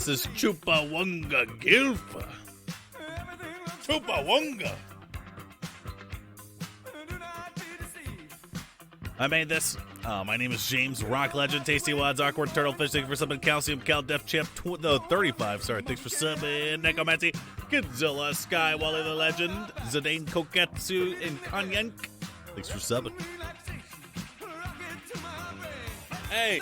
This is Chupa-Wunga Gilfa. Chupa-Wunga. I made this. My name is James, Rock Legend, Tasty Wads, Awkward Turtlefish. Thanks for subbing. Calcium, Cal, Def Champ, 35. Sorry, thanks for subbing. Necromancy, Godzilla, Sky, Wally the Legend, Zidane, Koketsu, and Kanyank. Thanks for subbing. Hey.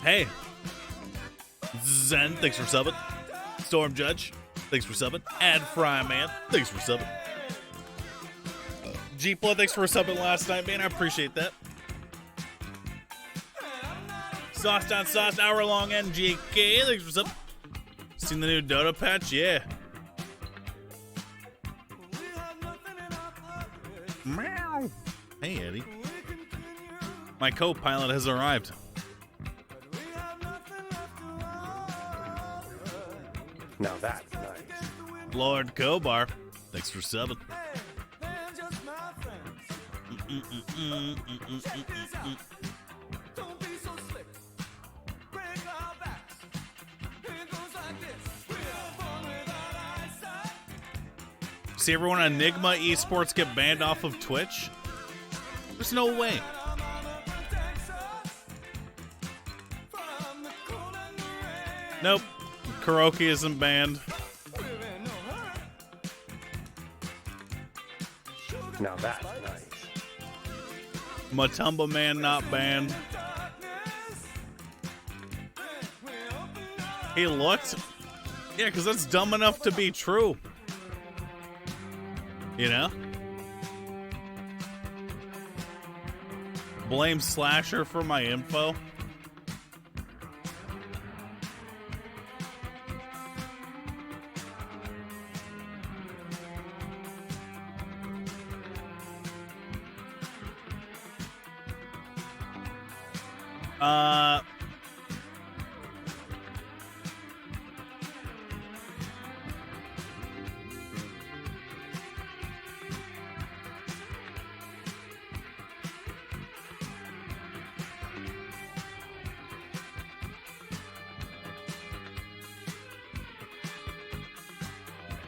Hey. Zen, thanks for subbing. Storm Judge, thanks for subbing. Ad Fry Man, thanks for subbing. Jeepla, thanks for subbing last night, man. I appreciate that. Sauce on Sauce, hour-long NGK, thanks for subbing. Seen the new Dota patch? Yeah. Meow. Hey, Eddie. My co-pilot has arrived. Now that's nice. Lord Kobar, thanks for subbing. See everyone on Enigma Esports get banned off of Twitch? There's no way. Nope. Karaoke isn't banned. Now that's nice. Matumba Man not banned. He looked. Yeah, because that's dumb enough to be true. You know? Blame Slasher for my info.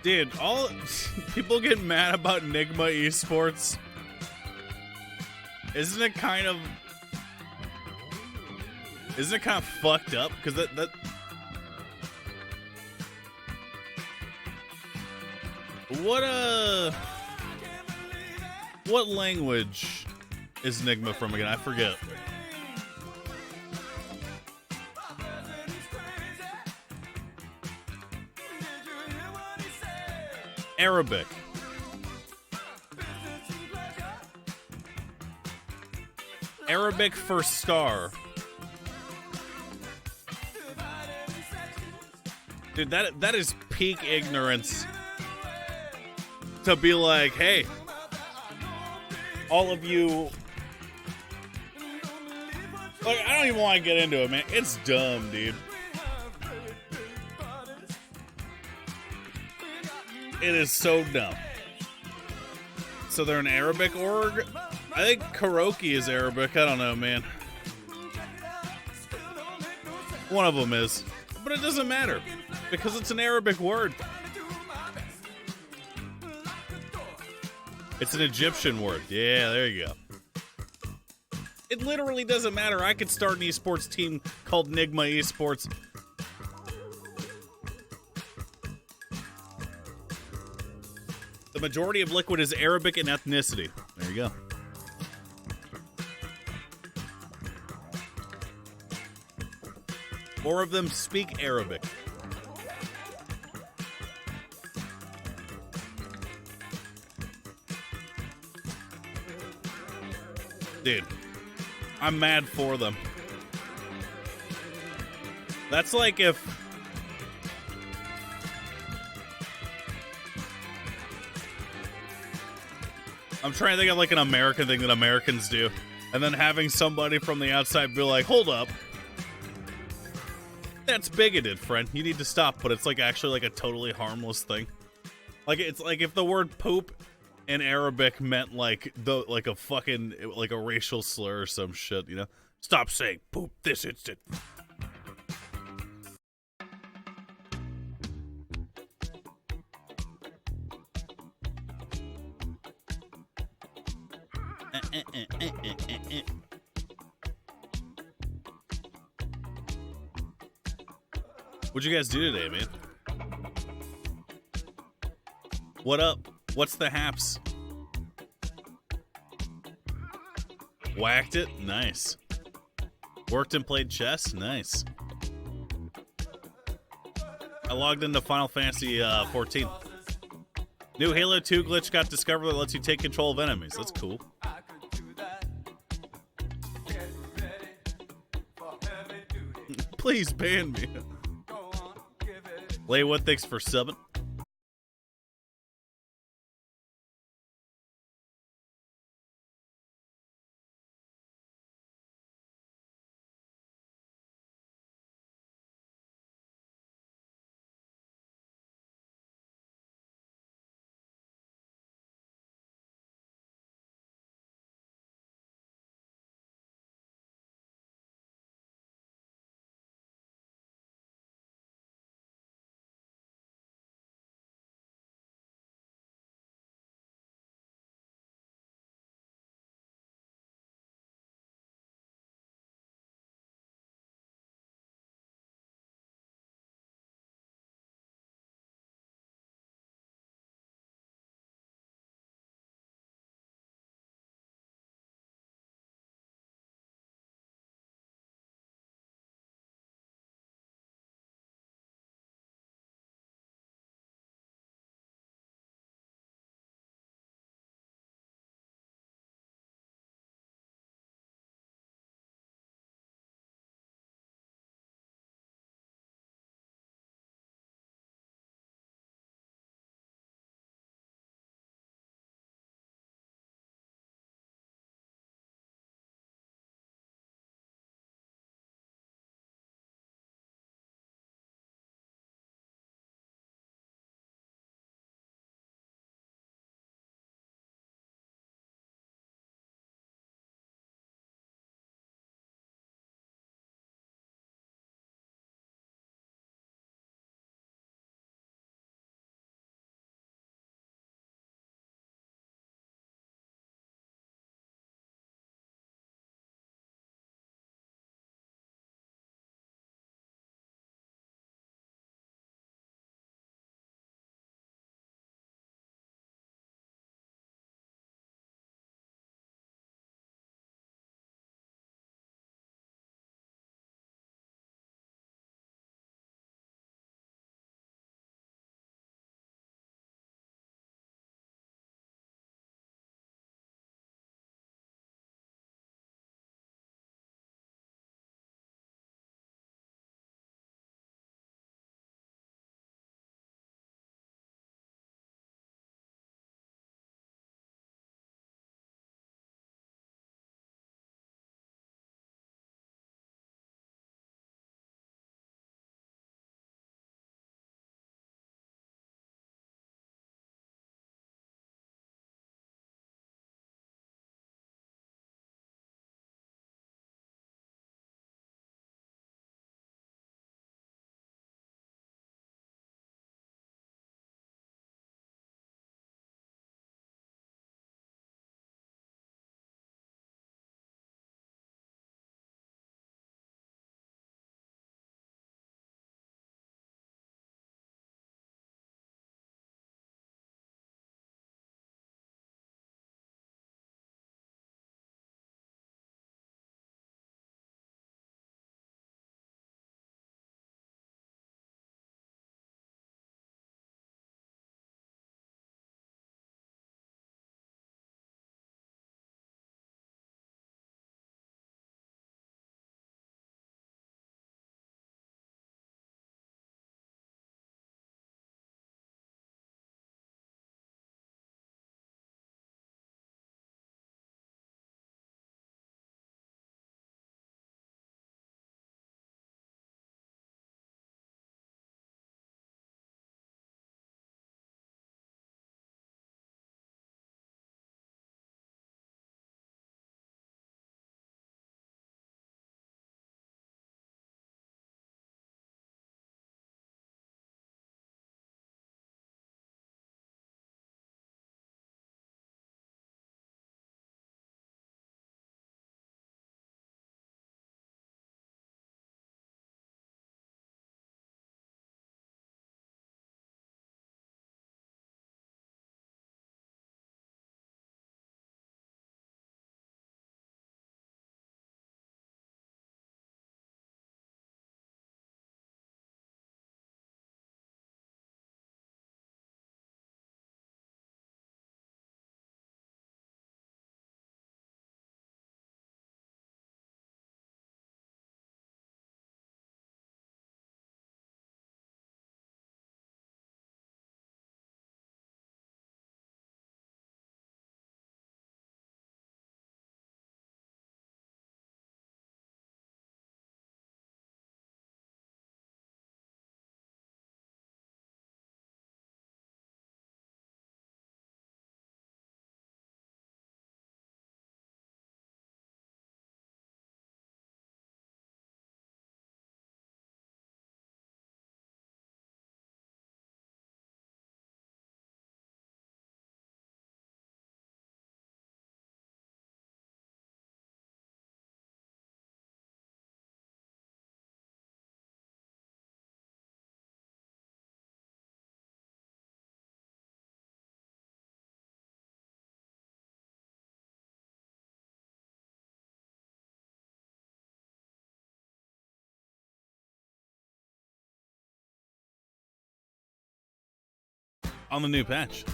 Dude, all people get mad about Enigma Esports. Isn't it kind of fucked up? Because that what language is Enigma from again? I forget. Arabic. Arabic for star. Dude, that is peak ignorance. To be like, hey, all of you. Like, I don't even want to get into it, man. It's dumb, dude. It is so dumb. So they're an Arabic org? I think karaoke is Arabic. I don't know, man. One of them is. But it doesn't matter. Because it's an Arabic word. It's an Egyptian word. Yeah, there you go. It literally doesn't matter. I could start an esports team called Enigma Esports. The majority of Liquid is Arabic in ethnicity. There you go. More of them speak Arabic. Dude, I'm mad for them. That's like if... I'm trying to think of like an American thing that Americans do. And then having somebody from the outside be like, hold up. That's bigoted, friend. You need to stop, but it's like actually like a totally harmless thing. Like it's like if the word poop in Arabic meant like a fucking like a racial slur or some shit, you know? Stop saying poop this instant. What'd you guys do today, man? What up? What's the haps? Whacked it? Nice. Worked and played chess? Nice. I logged into Final Fantasy 14. New Halo 2 glitch got discovered that lets you take control of enemies. That's cool. Please ban me. Laywood, thanks for subbing. on the new patch.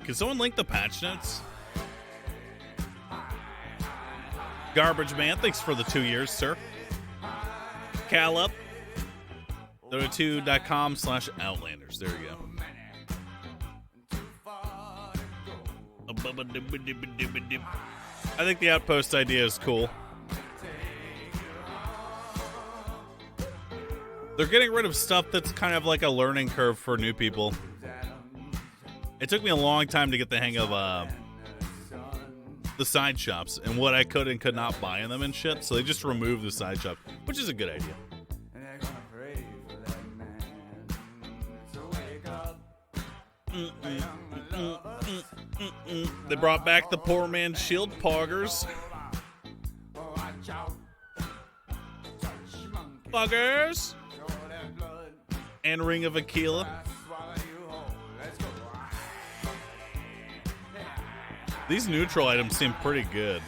Can someone link the patch notes? Garbage Man, thanks for the 2 years, sir. Cal up. Dota2.com/Outlanders. There you go. I think the outpost idea is cool. They're getting rid of stuff that's kind of like a learning curve for new people. It took me a long time to get the hang of the side shops and what I could and could not buy in them and shit. So they just removed the side shop, which is a good idea. They brought back the poor man's shield poggers. Poggers. And Ring of Aquila. These neutral items seem pretty good.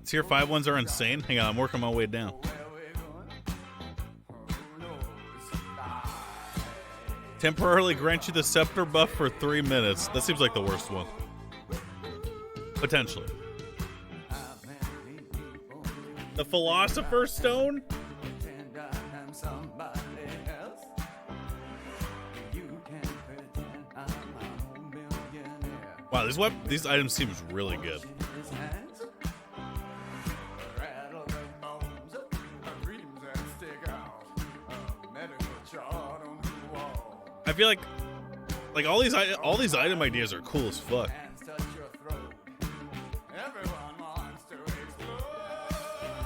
Tier 5 ones are insane. Hang on, I'm working my way down. Temporarily grant you the scepter buff for 3 minutes. That seems like the worst one. Potentially. The Philosopher's Stone? Wow, these items seems really good. I feel like all these item ideas are cool as fuck.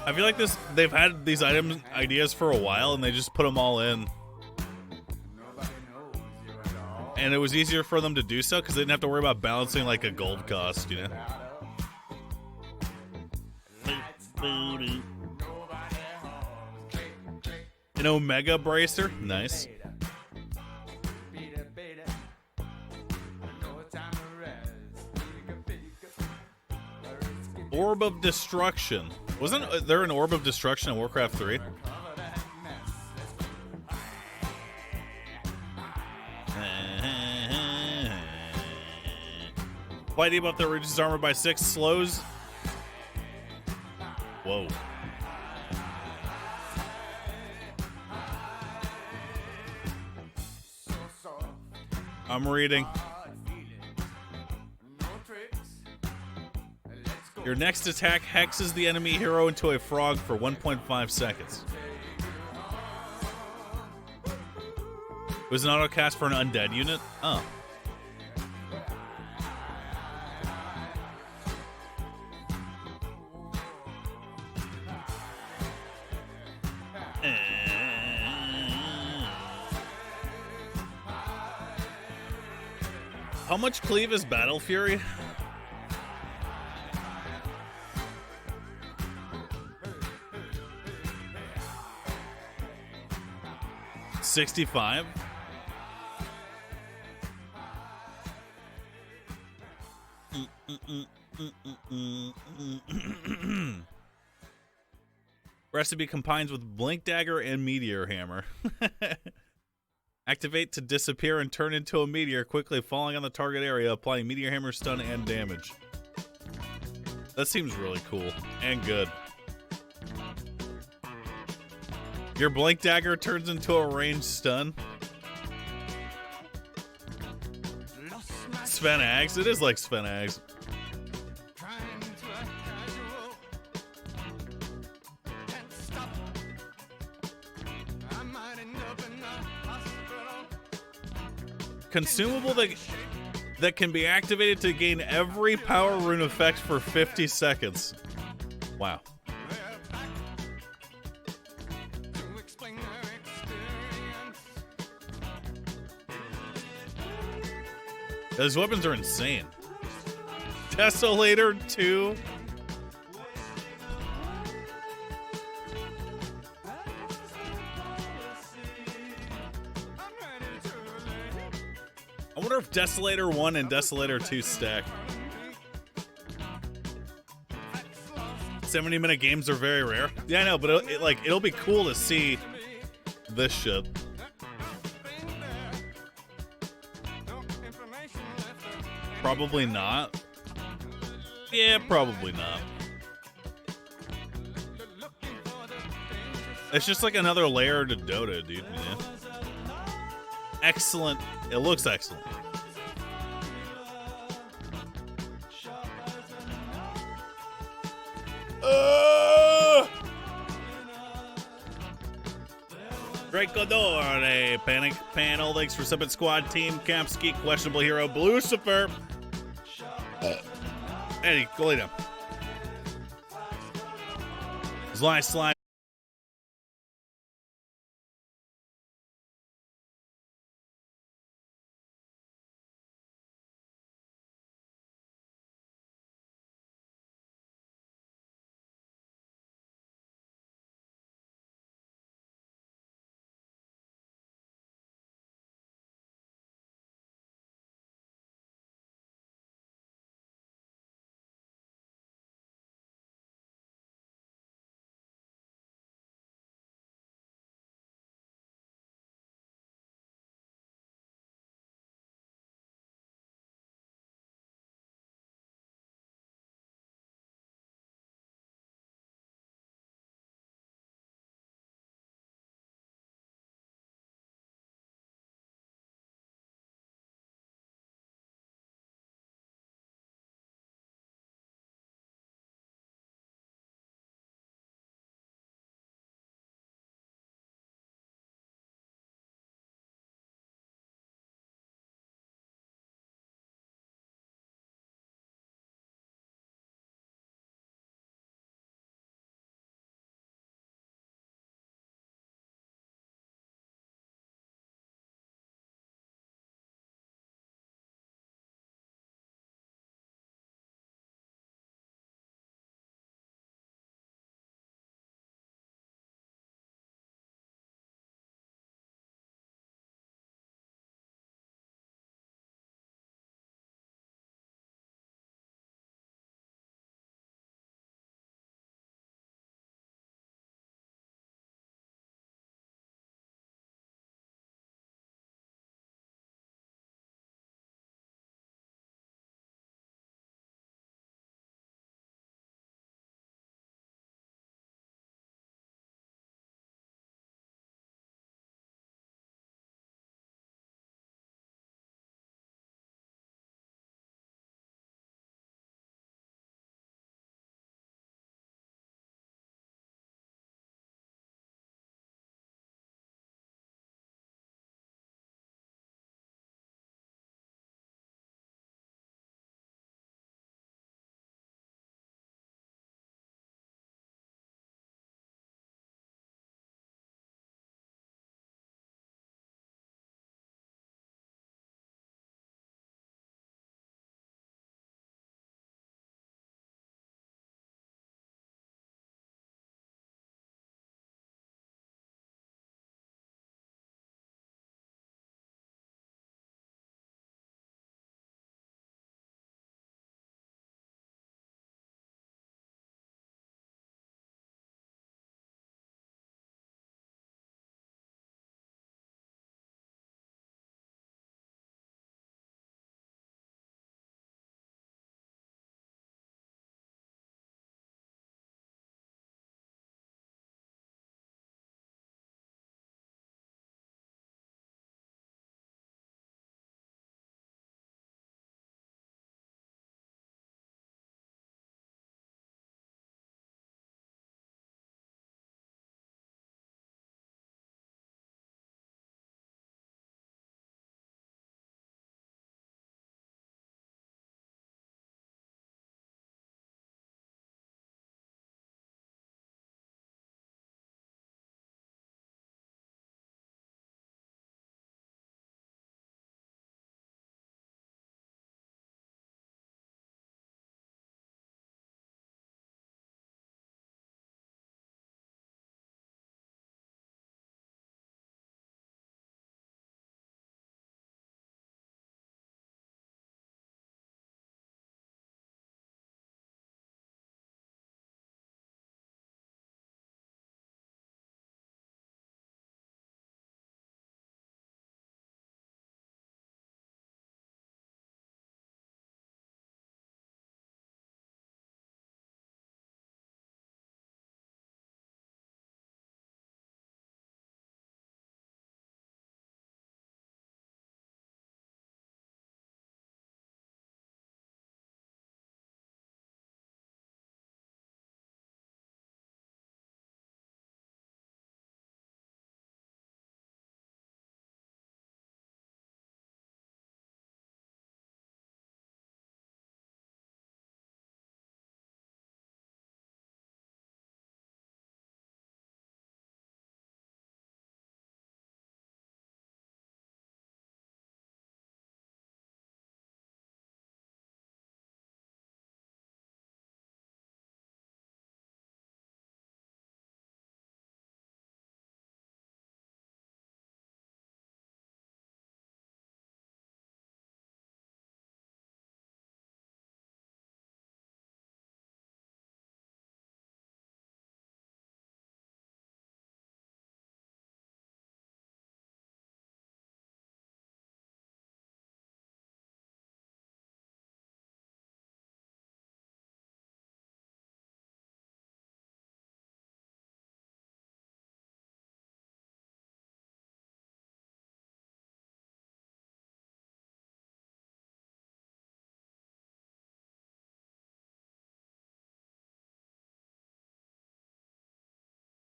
I feel like they've had these item ideas for a while and they just put them all in. And it was easier for them to do so because they didn't have to worry about balancing like a gold cost, you know? An Omega Bracer, nice. Orb of Destruction. Wasn't there an Orb of Destruction in Warcraft 3? White debuff that reduces armor by 6, slows. Whoa. I'm reading. Your next attack hexes the enemy hero into a frog for 1.5 seconds. It was an auto cast for an undead unit? Oh. How much cleave is Battle Fury? $65. Recipe combines with Blink Dagger and Meteor Hammer. Activate to disappear and turn into a meteor, quickly falling on the target area, applying Meteor Hammer stun and damage. That seems really cool and good. Your Blink Dagger turns into a ranged stun. Sven Ags. It is like Sven Ags. Consumable that can be activated to gain every power rune effect for 50 seconds. Wow. Those weapons are insane. Tessolator 2. I wonder if Desolator 1 and Desolator 2 stack. 70-minute games are very rare. Yeah, I know, but it'll be cool to see this shit. Probably not. Yeah, probably not. It's just like another layer to Dota, dude. Yeah. Excellent. It looks excellent. Great KOTOR, Panic Panel, thanks for subbing squad team, Campski, questionable hero, Lucifer. Eddie, go lay down. Slime.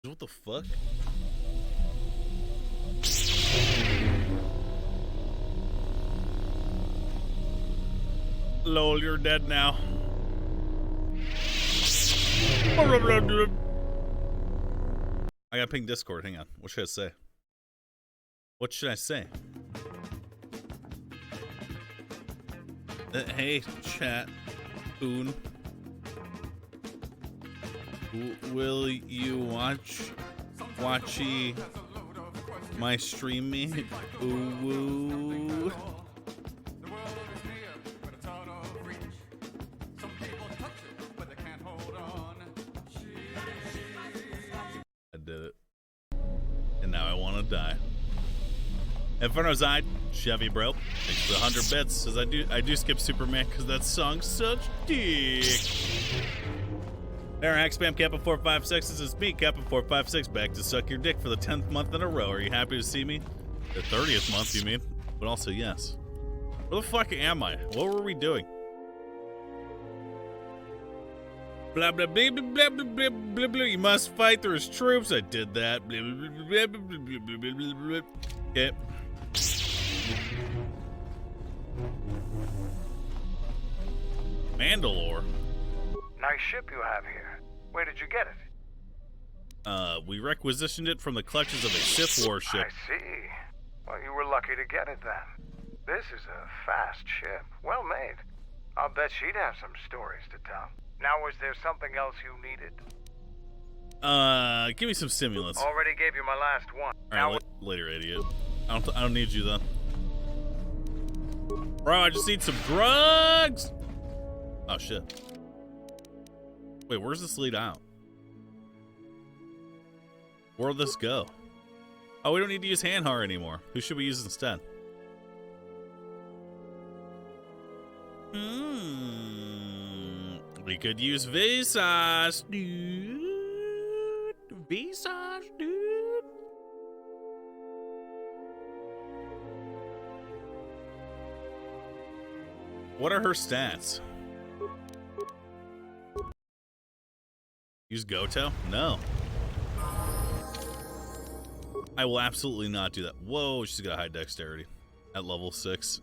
What the fuck? Lol, you're dead now. I got ping Discord. Hang on. What should I say? What should I say? Hey, chat. Boon. Will you watchy my stream me? Ooh, woo. I did it. And now I want to die. Inferno Zide, Chevy bro. Thanks for the 100 bits. Says I do skip Superman because that song's such dick. There, Hack Spam Kappa 456. This is me, Kappa 456, back to suck your dick for the 10th month in a row. Are you happy to see me? The 30th month, you mean? But also, yes. Where the fuck am I? What were we doing? Blah blah blah blah blah blah blah blah. You must fight through his troops. I did that. Blah blah blah blah blah blah blah blah. Okay. Mandalore. Nice ship you have here. Where did you get it? We requisitioned it from the clutches of a Sith warship. I see. Well, you were lucky to get it then. This is a fast ship. Well made. I'll bet she'd have some stories to tell. Now, was there something else you needed? Give me some stimulants. Already gave you my last one. All right, later, idiot. I don't need you then. Bro, I just need some drugs. Oh shit. Wait, where's this lead out? Where'll this go? Oh, we don't need to use Hanhar anymore. Who should we use instead? We could use Visage, dude. Visage, dude. What are her stats? Use Goto? No. I will absolutely not do that. Whoa, she's got high dexterity at level 6.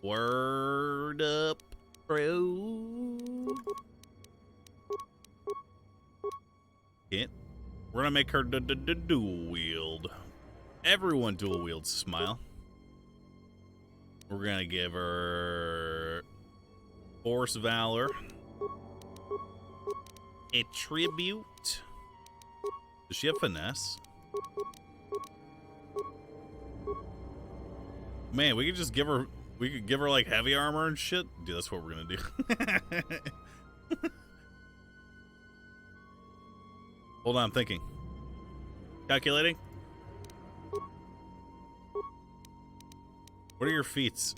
Word up, bro. Yeah. We're gonna make her dual wield. Everyone dual wields Smile. We're gonna give her Force Valor. Attribute. Does she have Finesse? Man, we could just give her. We could give her like heavy armor and shit. Dude, that's what we're gonna do. Hold on, I'm thinking. Calculating. What are your feats?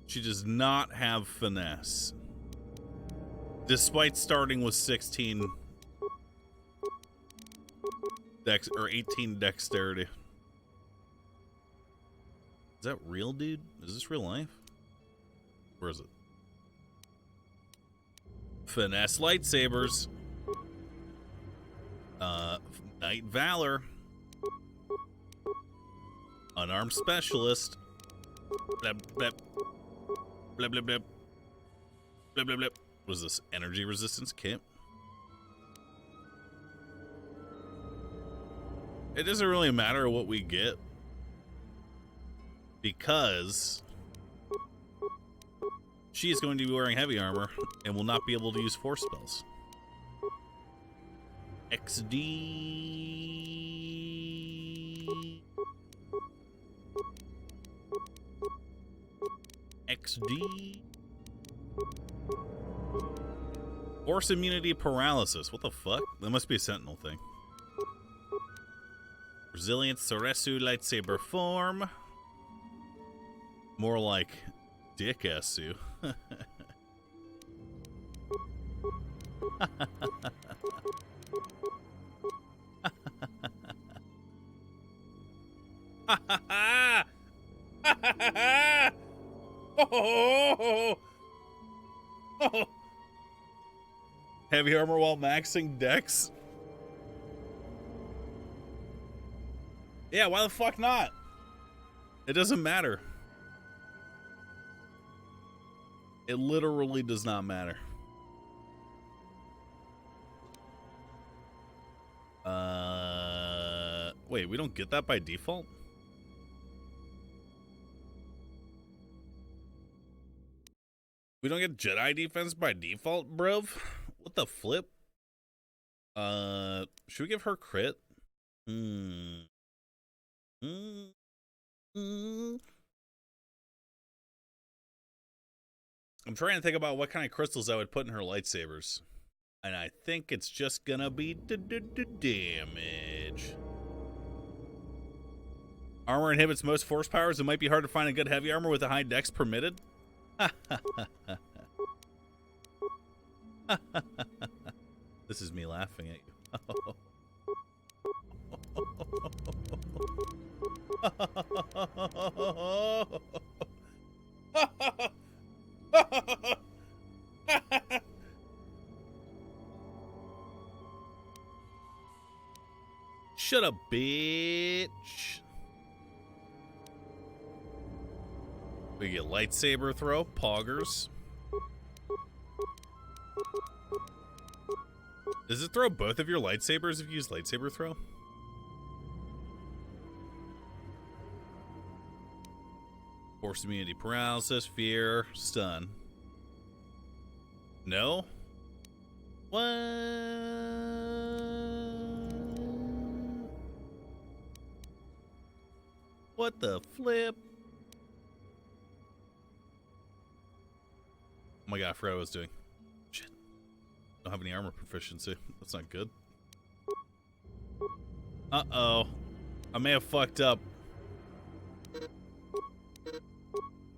She does not have finesse. Despite starting with 16 dex or 18 dexterity. Is that real, dude? Is this real life? Where is it? Finesse lightsabers. Knight Valor. Unarmed specialist. Blab, blab. Blab, blab, blab. Blab, blab, blab. What is this? Energy resistance kit? It doesn't really matter what we get, because she is going to be wearing heavy armor and will not be able to use force spells. XD. XD. Force immunity paralysis. What the fuck? That must be a sentinel thing. Resilient Soresu lightsaber form. More like Dickasu. Heavy armor while maxing dex? Yeah, why the fuck not? It doesn't matter. It literally does not matter. Wait, we don't get that by default? We don't get Jedi defense by default, bruv? What the flip? Should we give her crit? I'm trying to think about what kind of crystals I would put in her lightsabers. And I think it's just gonna be damage. Armor inhibits most force powers. It might be hard to find a good heavy armor with a high dex permitted. This is me laughing at you. Shut up, bitch. We get lightsaber throw, poggers. Does it throw both of your lightsabers if you use lightsaber throw? Force immunity, paralysis, fear, stun. No? What? What the flip? Oh my god, I forgot what I was doing. Shit. Don't have any armor proficiency. That's not good. Uh-oh. I may have fucked up.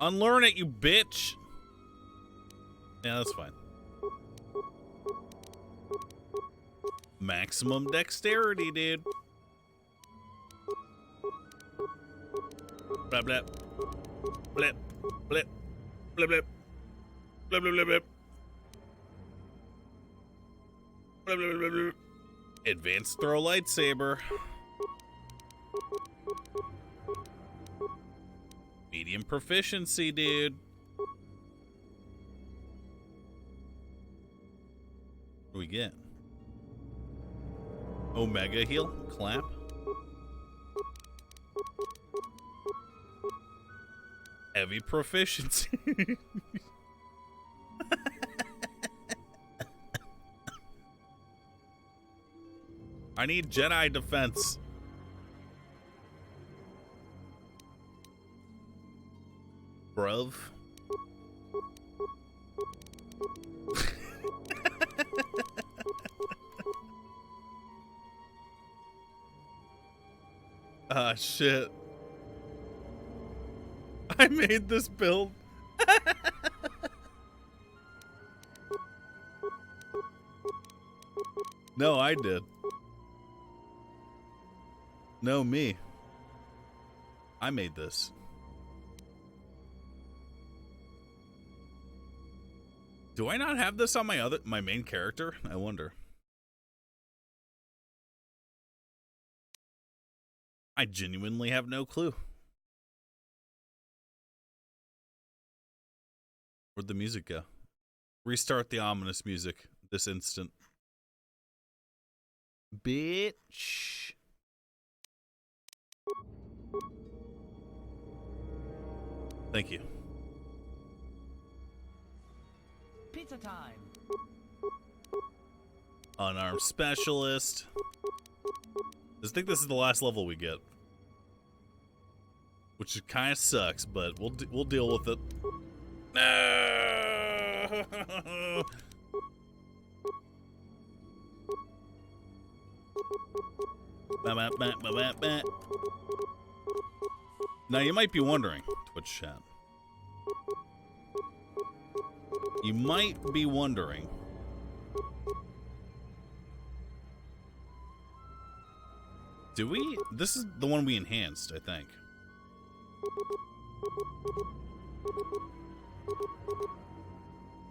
Unlearn it, you bitch! Yeah, that's fine. Maximum dexterity, dude. Blip, blip. Blip, blip. Blip, blip. Blip, blip, blip, blip. Blip, blip, blip, blip. Advanced throw lightsaber. Medium proficiency, dude. What do we get? Omega heal? Clap? Heavy proficiency. I need Jedi defense. Bruv. Ah, shit. I made this build. No, I did. No, me. I made this. Do I not have this on my main character? I wonder. I genuinely have no clue. Where'd the music go? Restart the ominous music this instant. Bitch. Thank you. Pizza time. Unarmed specialist. I think this is the last level we get, which kind of sucks, but we'll deal with it. No! Now you might be wondering, Twitch chat. You might be wondering. Do we? This is the one we enhanced, I think.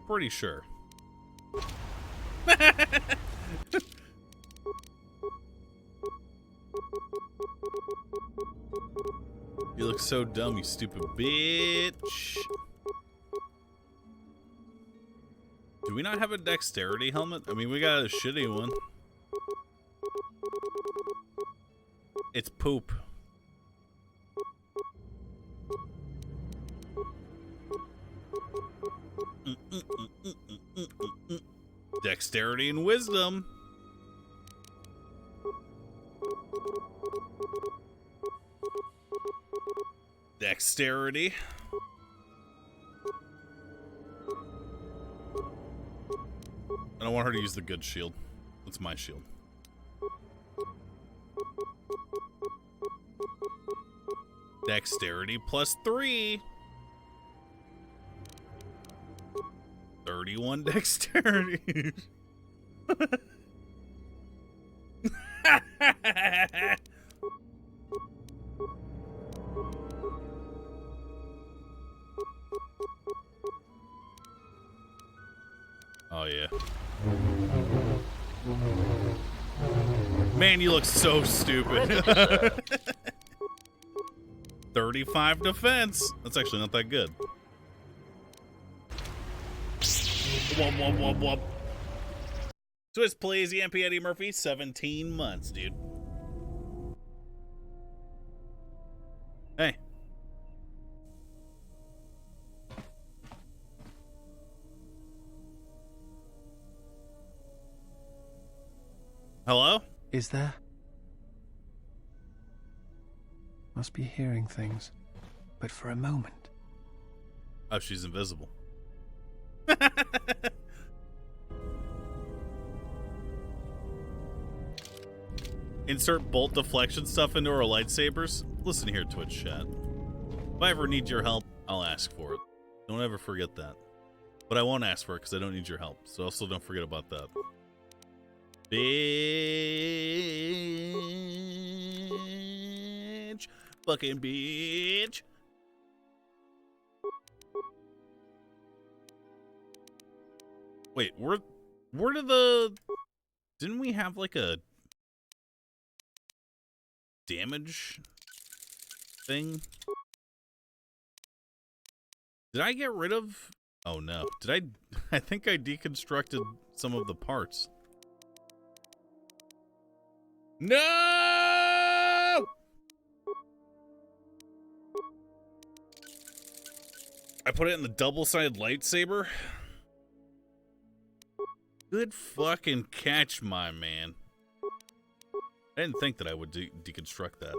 Pretty sure. You look so dumb, you stupid bitch. Do we not have a dexterity helmet? I mean, we got a shitty one. It's poop. Dexterity and wisdom. Dexterity. I don't want her to use the good shield. That's my shield. Dexterity plus 3. 31 dexterity. Oh, yeah. Man, you look so stupid. 35 defense. That's actually not that good. Whoop, whoop, whoop, whoop. Swiss plays EMP Eddie Murphy, 17 months, dude. Hey. Hello? Is there? Must be hearing things. But for a moment. Oh, she's invisible. Insert bolt deflection stuff into our lightsabers. Listen here, Twitch chat. If I ever need your help, I'll ask for it. Don't ever forget that. But I won't ask for it because I don't need your help. So also don't forget about that. Bitch. Fucking bitch. Wait, where did the... Didn't we have like a damage thing? Did I get rid of... Oh no. Did I... I think I deconstructed some of the parts. No! I put it in the double-sided lightsaber. Good fucking catch, my man. I didn't think that I would deconstruct that.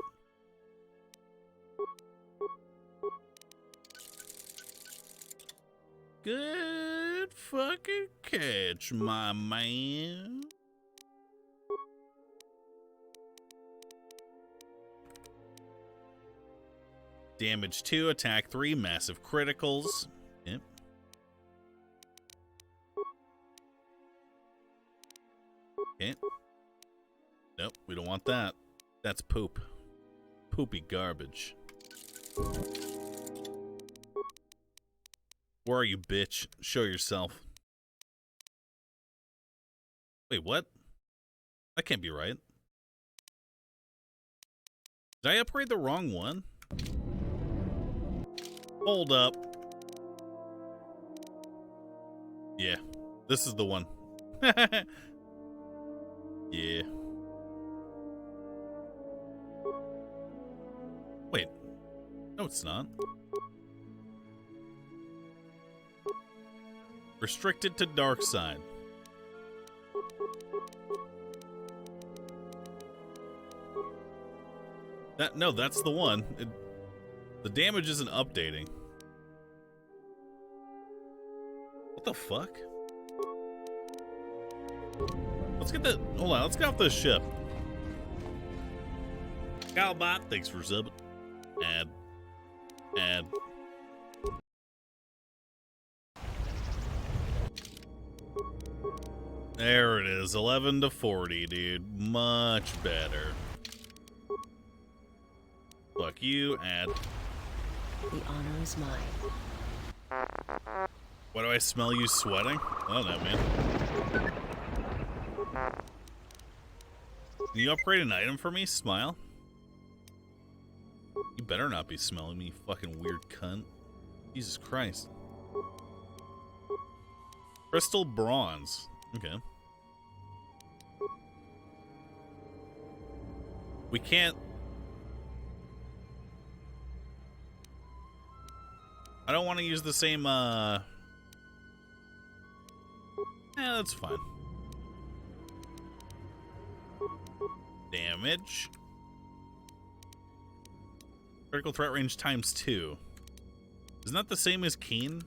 Good fucking catch, my man. Damage 2, attack 3, massive criticals. Yep. Okay. Nope, we don't want that. That's poop. Poopy garbage. Where are you, bitch? Show yourself. Wait, what? That can't be right. Did I upgrade the wrong one? Hold up. Yeah, this is the one. Yeah. Wait. No, it's not. Restricted to dark side. No, that's the one. The damage isn't updating. What the fuck? Let's get the... Hold on, let's get off this ship. Calbot, thanks for subbing. Add. There it is, 11 to 40, dude. Much better. Fuck you, add. The honor is mine. Why do I smell you sweating? I don't know, man. Can you upgrade an item for me? Smile. You better not be smelling me, you fucking weird cunt. Jesus Christ. Crystal bronze. Okay. We can't... I don't want to use the same, Yeah, that's fine. Damage. Critical threat range times 2. Isn't that the same as Keen?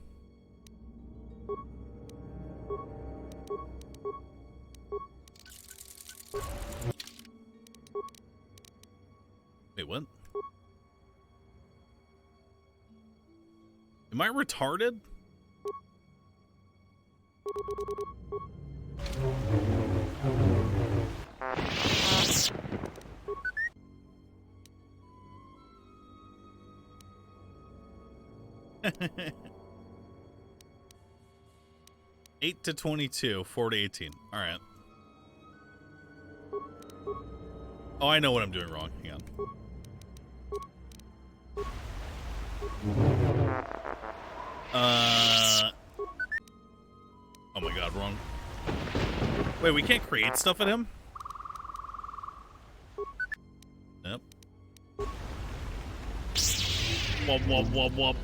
Wait, what? Am I retarded? Eight to 22, 4 to 18. All right. Oh, I know what I'm doing wrong. Hang on. Oh my god, wrong. Wait, we can't create stuff at him? Yep. Wub, wub, wub, wub.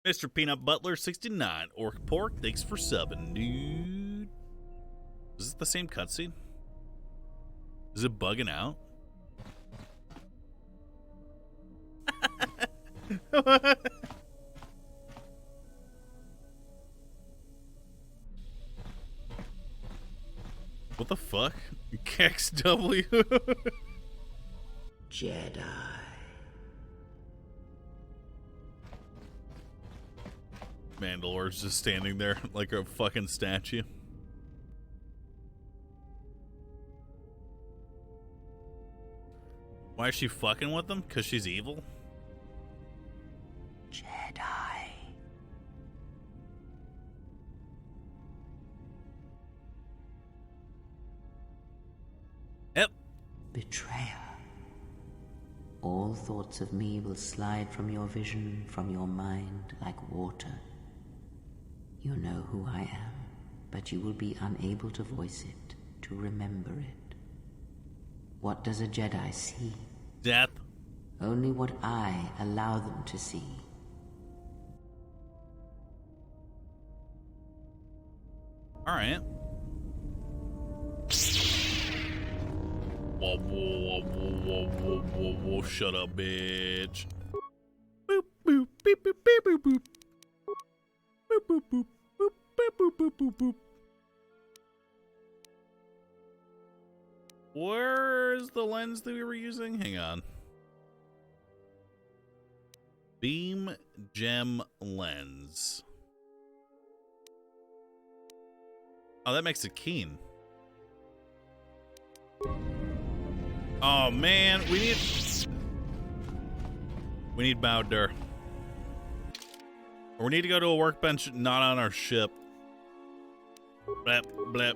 Mr. Peanut Butler 69. Orc Pork, thanks for subbing, dude. Is this the same cutscene? Is it bugging out? What the fuck? KXW? Jedi. Mandalore's just standing there like a fucking statue. Why is she fucking with them? Because she's evil? Jedi. Yep. Betrayer. All thoughts of me will slide from your vision, from your mind, like water. You know who I am, but you will be unable to voice it, to remember it. What does a Jedi see? Death. Only what I allow them to see. Alright. Whoa, whoa, whoa, whoa, whoa, whoa, whoa, shut up, bitch. Boop, boop, beep, boop, beep, boop, boop. Boop, boop, boop, boop, boop, boop, boop, boop, boop. Where's the lens that we were using? Hang on. Beam gem lens. Oh, that makes it keen. Oh man, we need Bowder. Or we need to go to a workbench not on our ship. Blep, blep.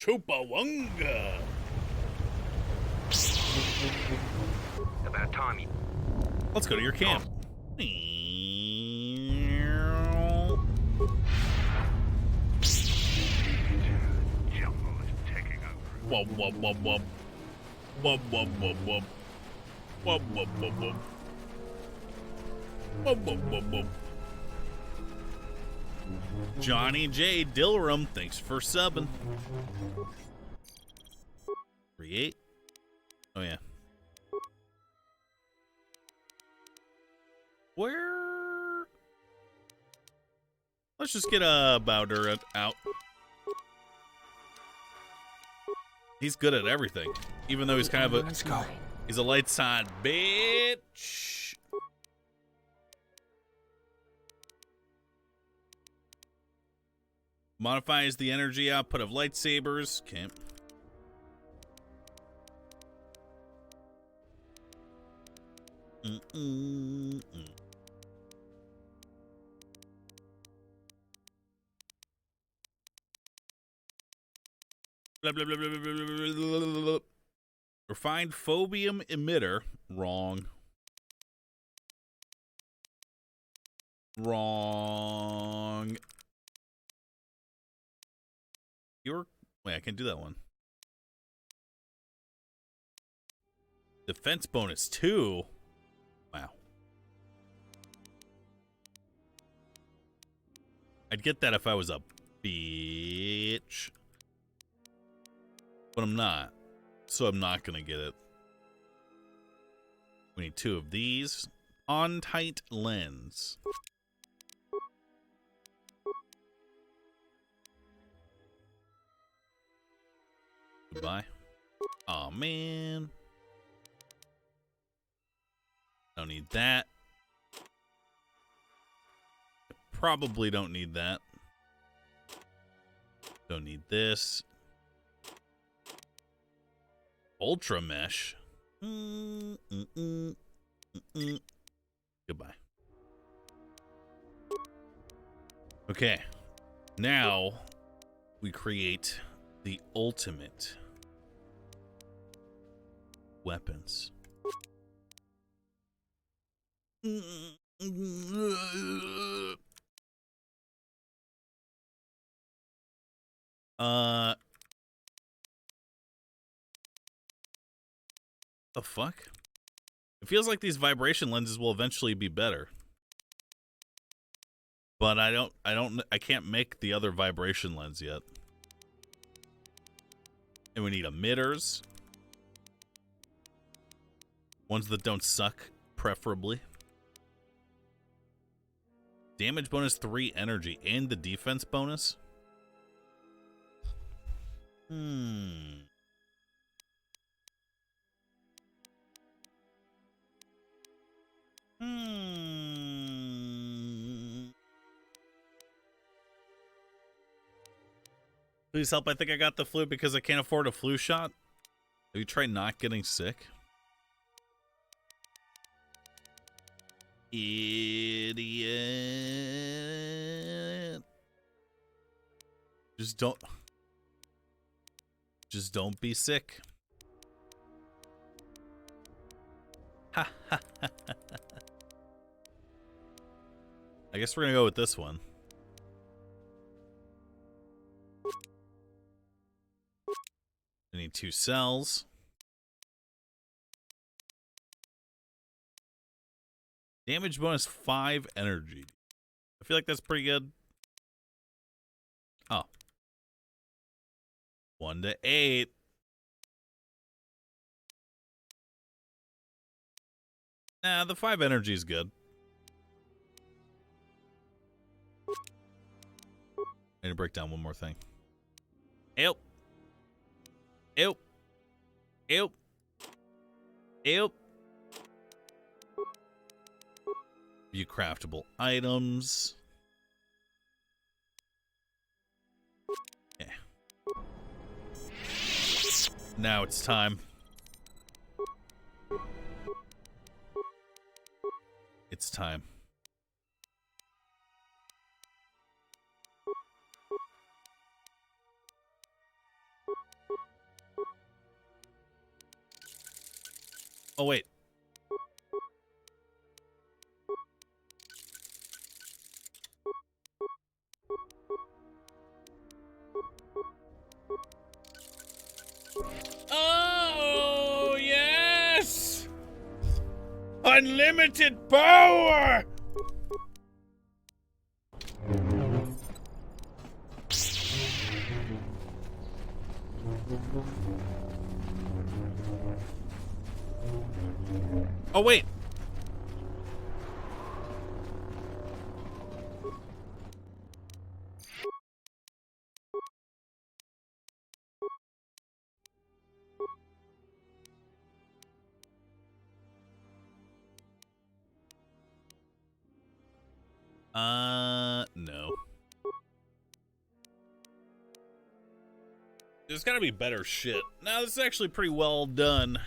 Chupawunga. About time you... Let's go to your camp. Wub, wub, wub, wub. Wub, wub, wub, wub. Wub, wub, wub, wub. Wub, wub, wub, wub. Johnny J. Dillrum, thanks for subbing. Create. Oh, yeah. Where? Let's just get a Bowder out. He's good at everything, even though he's kind of a... Let's go. He's a light side bitch. Modifies the energy output of lightsabers. Okay. Blah, blah, blah, blah, blah, blah, blah, blah, blah. Refined phobium emitter. Wrong. Wrong. Wait, I can't do that one. Defense bonus 2. Wow. I'd get that if I was a bitch. But I'm not. So I'm not going to get it. We need 2 of these. On tight lens. Goodbye. Oh man. Don't need that. Probably don't need that. Don't need this. Ultra mesh. Goodbye. Okay. Now we create the ultimate weapons. The fuck? It feels like these vibration lenses will eventually be better. But I can't make the other vibration lens yet. And we need emitters. Ones that don't suck, preferably. Damage bonus 3 energy and the defense bonus. Please help. I think I got the flu because I can't afford a flu shot. Have you tried not getting sick? Idiot. Just don't be sick. Ha ha ha ha. I guess we're gonna go with this one. I need 2 cells. Damage bonus 5 energy. I feel like that's pretty good. Oh. 1 to 8. Nah, the 5 energy is good. I need to break down one more thing. Help. Help. Help. Help. View craftable items. Yeah. Now it's time. It's time. Oh, wait. Oh, yes! Unlimited power! Oh, wait. No. There's gotta be better shit. Now, this is actually pretty well done.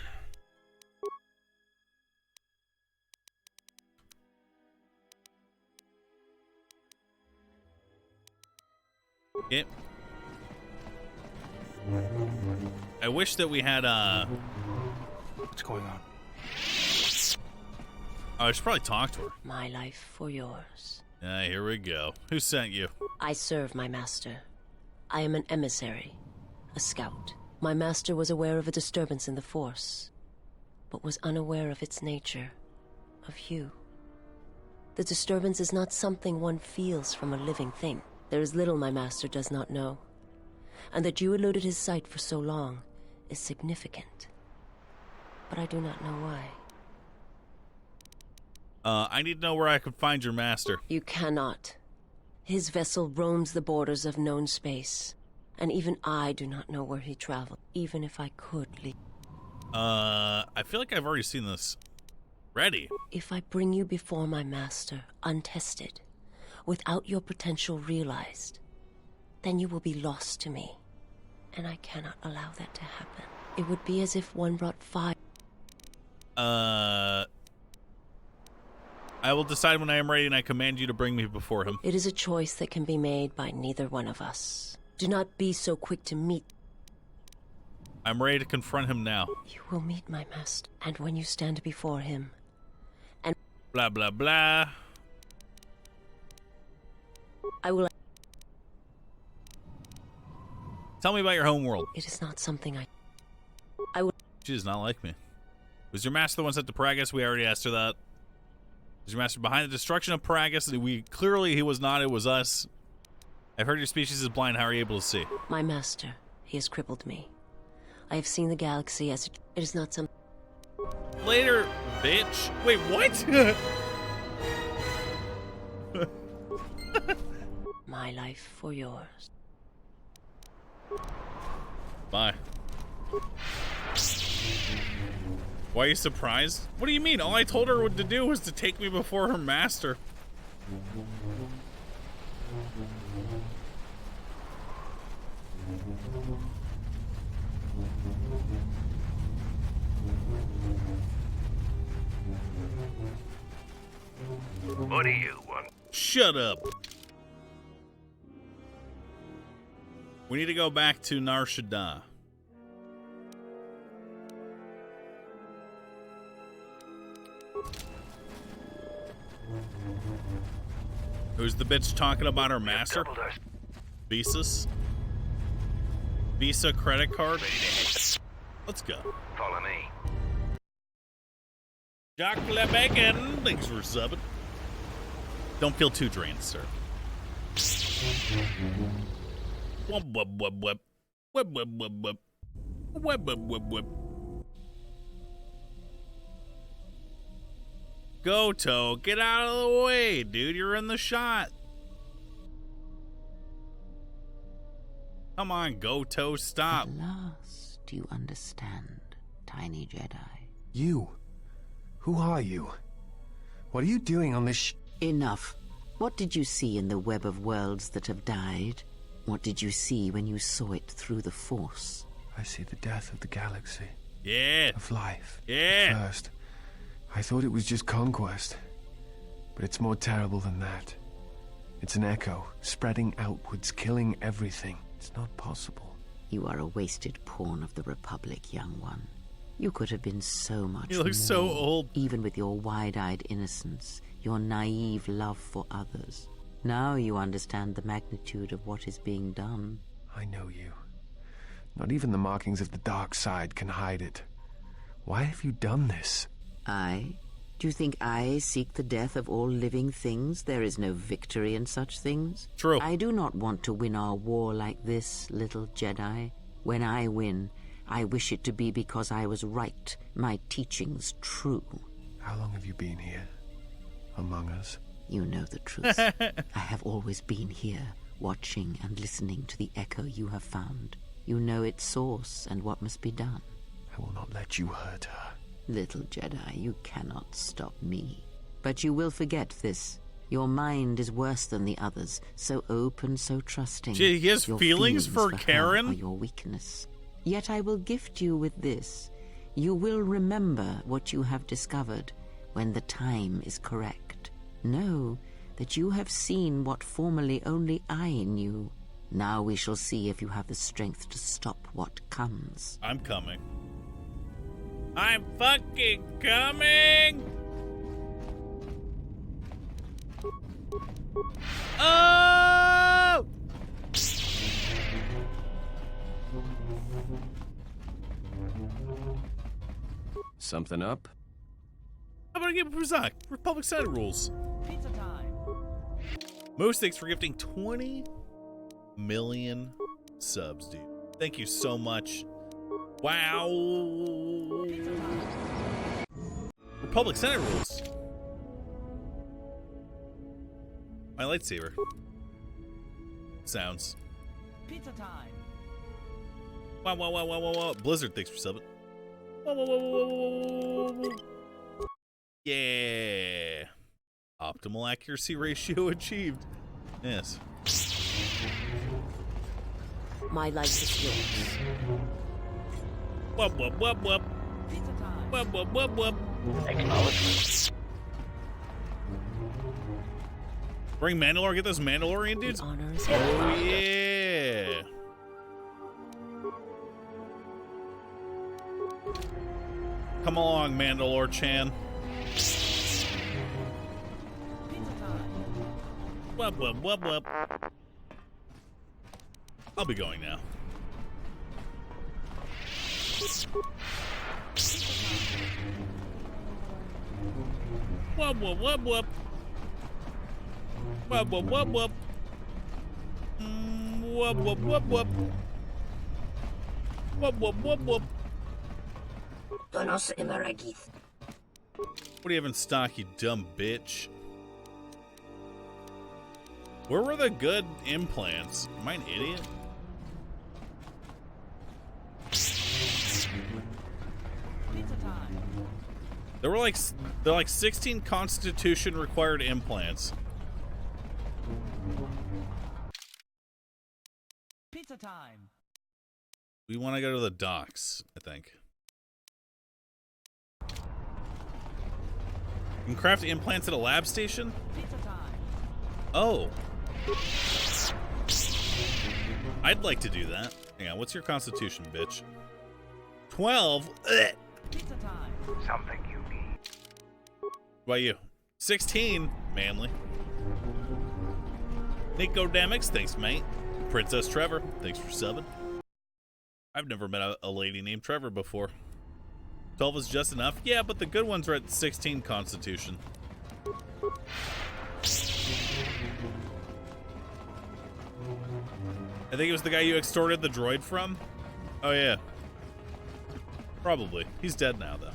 Okay. I wish that we had, What's going on? I should probably talk to her. My life for yours. Here we go. Who sent you? I serve my master. I am an emissary, a scout. My master was aware of a disturbance in the Force, but was unaware of its nature, of you. The disturbance is not something one feels from a living thing. There is little my master does not know, and that you eluded his sight for so long is significant. But I do not know why. I need to know where I can find your master. You cannot. His vessel roams the borders of known space, and even I do not know where he traveled, even if I could leave. I feel like I've already seen this. Ready. If I bring you before my master, untested, without your potential realized, then you will be lost to me, and I cannot allow that to happen. It would be as if one brought fire. I will decide when I am ready, and I command you to bring me before him. It is a choice that can be made by neither one of us. Do not be so quick to meet. I'm ready to confront him now. You will meet my master, and when you stand before him, and Blah, blah, blah. I will. Tell me about your homeworld. It is not something I will. She does not like me. Was your master the one sent to Paragus? We already asked her that. Was your master behind the destruction of Paragus? Clearly he was not, it was us. I've heard your species is blind. How are you able to see? My master, he has crippled me. I have seen the galaxy as it is not some. Later, bitch. Wait, what? My life for yours. Bye. Why are you surprised? What do you mean? All I told her to do was to take me before her master. What do you want? Shut up. We need to go back to Nar Shaddaa. Who's the bitch talking about her master? Visas? Visa credit card? Let's go. Follow me. Chocolate bacon! Thanks for subbing. Don't feel too drained, sir. Wub wub wub wub. Wub wub wub wub. Wub wub wub wub. Goto, get out of the way, dude. You're in the shot. Come on, Goto, stop. At last you understand, tiny Jedi. You? Who are you? What are you doing on this Enough. What did you see in the web of worlds that have died? What did you see when you saw it through the Force? I see the death of the galaxy. Yeah. Of life. Yeah. At first, I thought it was just conquest. But it's more terrible than that. It's an echo, spreading outwards, killing everything. It's not possible. You are a wasted pawn of the Republic, young one. You could have been so much You look so more, old. even with your wide-eyed innocence, your naive love for others. Now you understand the magnitude of what is being done. I know you. Not even the markings of the dark side can hide it. Why have you done this? I? Do you think I seek the death of all living things? There is no victory in such things. True. I do not want to win our war like this, little Jedi. When I win, I wish it to be because I was right, my teachings true. How long have you been here? Among us? You know the truth. I have always been here, watching and listening to the echo you have found. You know its source and what must be done. I will not let you hurt her. Little Jedi, you cannot stop me. But you will forget this. Your mind is worse than the others, so open, so trusting. Gee, he has Your feelings for her Karen? are your weakness. Yet I will gift you with this. You will remember what you have discovered when the time is correct. Know that you have seen what formerly only I knew. Now we shall see if you have the strength to stop what comes. I'm coming. I'm fucking coming! Oh! Something up? I'm gonna give it Brazak. Republic Senate rules. Pizza time. Moose, thanks for gifting 20 million subs, dude. Thank you so much. Wow. Pizza time. Republic Senate rules. My lightsaber. Sounds. Pizza time. Wow, wow, wow, wow, wow, wow. Blizzard, thanks for subbing. Whoa, whoa, whoa, whoa, whoa, whoa, whoa. Yeah. Optimal accuracy ratio achieved. Yes. My life is yours. Whoop, whoop, whoop, whoop. Pizza time. Whoop, whoop, whoop, whoop. Acknowledgement. Bring Mandalore, get those Mandalorian dudes. The honor is Oh, yeah. Come along, Mandalore Chan. Pizza time. Whoop, whoop, whoop, whoop. I'll be going now. Whoop, whoop, whoop, whoop. Whoop, whoop, whoop, whoop. Whoop, whoop, whoop, whoop. Whoop, whoop, whoop, whoop. Donos Emeragith. What do you have in stock, you dumb bitch? Where were the good implants? Am I an idiot? Pizza time. They're like 16 Constitution required implants. Pizza time. We want to go to the docks, I think. You can craft implants at a lab station? Pizza time. Oh. I'd like to do that. Hang on, what's your constitution, bitch? 12? Ugh. Pizza time. Something you need. What about you? 16? Manly. Nico Demix, thanks, mate. Princess Trevor, thanks for subbing. I've never met a lady named Trevor before. 12 is just enough? Yeah, but the good ones are at 16 constitution. I think it was the guy you extorted the droid from? Oh, yeah. Probably. He's dead now, though.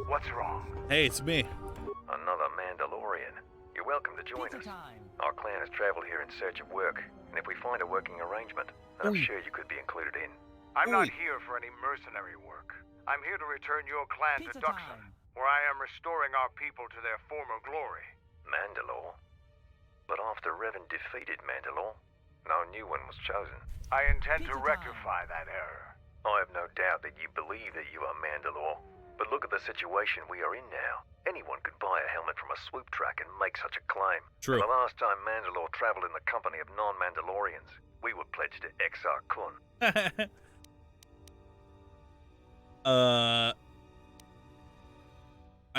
What's wrong? Hey, it's me. Another Mandalorian. You're welcome to join Pizza us. time. Our clan has traveled here in search of work, and if we find a working arrangement, then I'm sure you could be included in. I'm not Ooh. here for any mercenary work. I'm here to return your clan Pizza to Duxon, time. where I am restoring our people to their former glory. Mandalore? But after Revan defeated Mandalore, no new one was chosen. I intend to Pizza time. rectify that error. I have no doubt that you believe that you are Mandalore, but look at the situation we are in now. Anyone could buy a helmet from a swoop track and make such a claim. True. And the last time Mandalore traveled in the company of non-Mandalorians, we were pledged to Exar Kun. I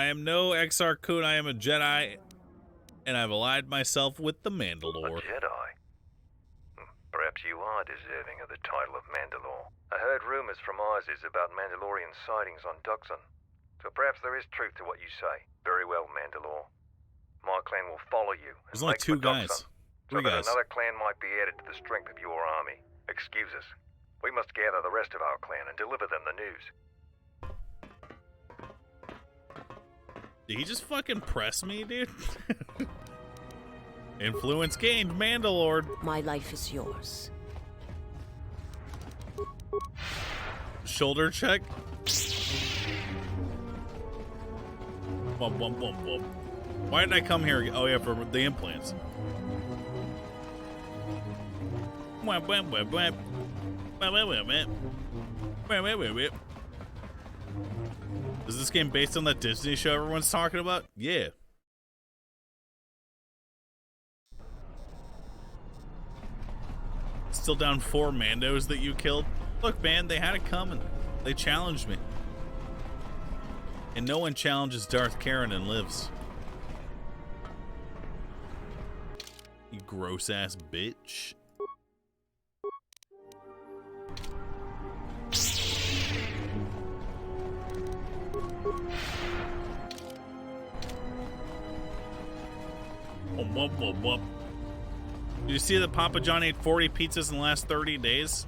am no Exar Kun, I am a Jedi, and I've allied myself with the A Mandalore. Jedi? Perhaps you are deserving of the title of Mandalore. I heard rumors from Isis about Mandalorian sightings on Duxon, so perhaps there is truth to what you say. Very well, Mandalore. My clan will follow you. and There's only make 2 for guys. Duxon, 3 so that guys. another clan might be added to the strength of your army. Excuse us. We must gather the rest of our clan and deliver them the news. Did he just fucking press me, dude? Influence gained, Mandalore. My life is yours. Shoulder check. Wump, wump, wump, wump. Why did I come here? Oh, yeah, for the implants. Wump, wump, wump, wump. Wump, wump, wump, wump. Wump, wump, wump, wump. Is this game based on that Disney show everyone's talking about? Yeah. still down 4 Mandos that you killed. Look, man, they had it coming. They challenged me. And no one challenges Darth Karen and lives. You gross ass bitch. Did you see that Papa John ate 40 pizzas in the last 30 days?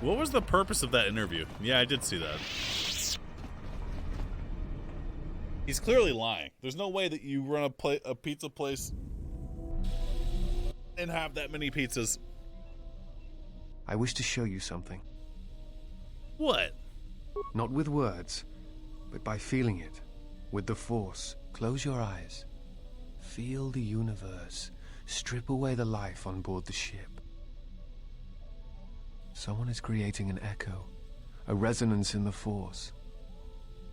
What was the purpose of that interview? Yeah, I did see that. He's clearly lying. There's no way that you run a pizza place and have that many pizzas. I wish to show you something. What? Not with words, but by feeling it. With the Force. Close your eyes. Feel the universe. Strip away the life on board the ship. Someone is creating an echo, a resonance in the Force.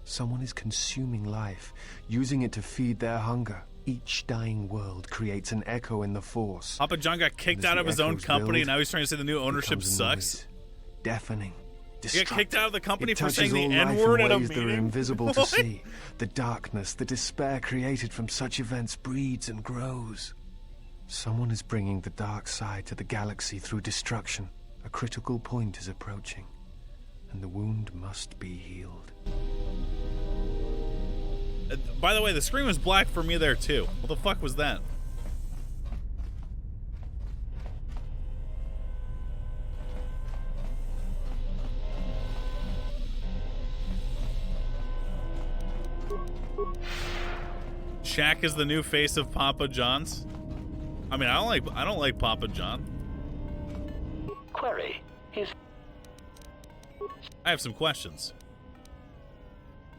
Someone is consuming life, using it to feed their hunger. Each dying world creates an echo in the Force. Papa John got kicked out of his own company, and now he's trying to say the new ownership sucks. Deafening. He got kicked out of the company for saying all the life N-word in at a ways that are meeting? invisible to see. The darkness, the despair created from such events breeds and grows. Someone is bringing the dark side to the galaxy through destruction. A critical point is approaching, and the wound must be healed. By the way, the screen was black for me there too. What the fuck was that? Shaq is the new face of Papa John's. I mean, I don't like Papa John. Query. I have some questions.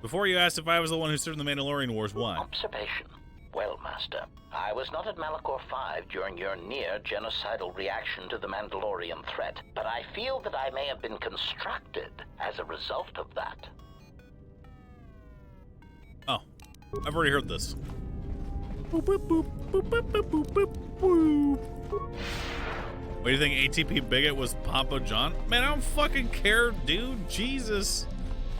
Before you asked if I was the one who served in the Mandalorian Wars, why? Observation. Well, Master, I was not at Malachor 5 during your near-genocidal reaction to the Mandalorian threat, but I feel that I may have been constructed as a result of that. Oh, I've already heard this. Boop, boop, boop, boop, boop, boop, boop, boop, boop. What do you think, ATP Bigot was Papa John? Man, I don't fucking care, dude. Jesus.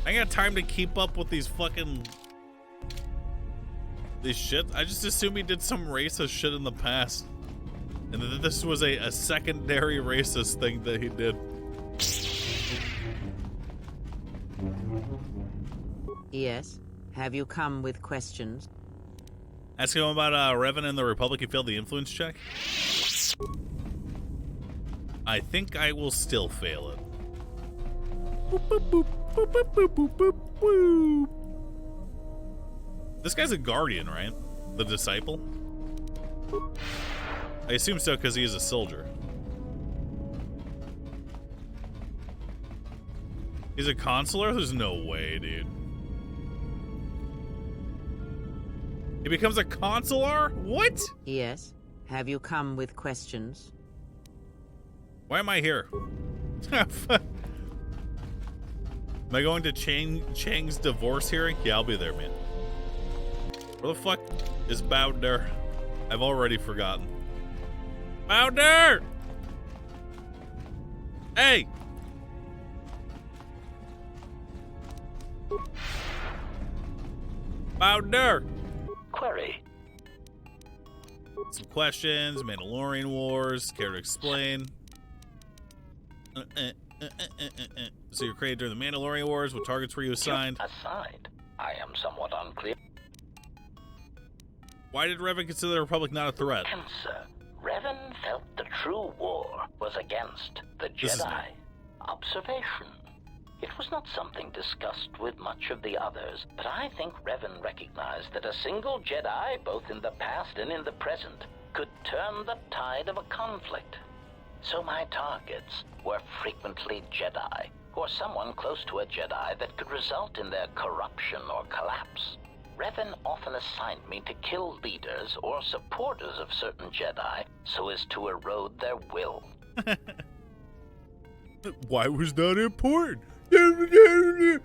I ain't got time to keep up with these fucking... this shit. I just assume he did some racist shit in the past. And that this was a secondary racist thing that he did. Yes. Have you come with questions? Ask him about Revan and the Republic who failed the influence check. I think I will still fail it. Boop, boop, boop, boop, boop, boop, boop, boop, boop. This guy's a guardian, right? The disciple? I assume so because he is a soldier. He's a consular? There's no way, dude. He becomes a consular? What? Yes. Have you come with questions? Why am I here? Am I going to Chang's divorce hearing? Yeah, I'll be there, man. Where the fuck is Bowder? I've already forgotten. Bowder! Hey! Bowder! Query. Some questions, Mandalorian Wars, care to explain? So you're created during the Mandalorian Wars. What targets were you assigned? Assigned. I am somewhat unclear. Why did Revan consider the Republic not a threat? Answer. Revan felt the true war was against the Jedi. Observation. It was not something discussed with much of the others, but I think Revan recognized that a single Jedi, both in the past and in the present, could turn the tide of a conflict. So my targets were frequently Jedi, or someone close to a Jedi that could result in their corruption or collapse. Revan often assigned me to kill leaders or supporters of certain Jedi so as to erode their will. Why was that important? Why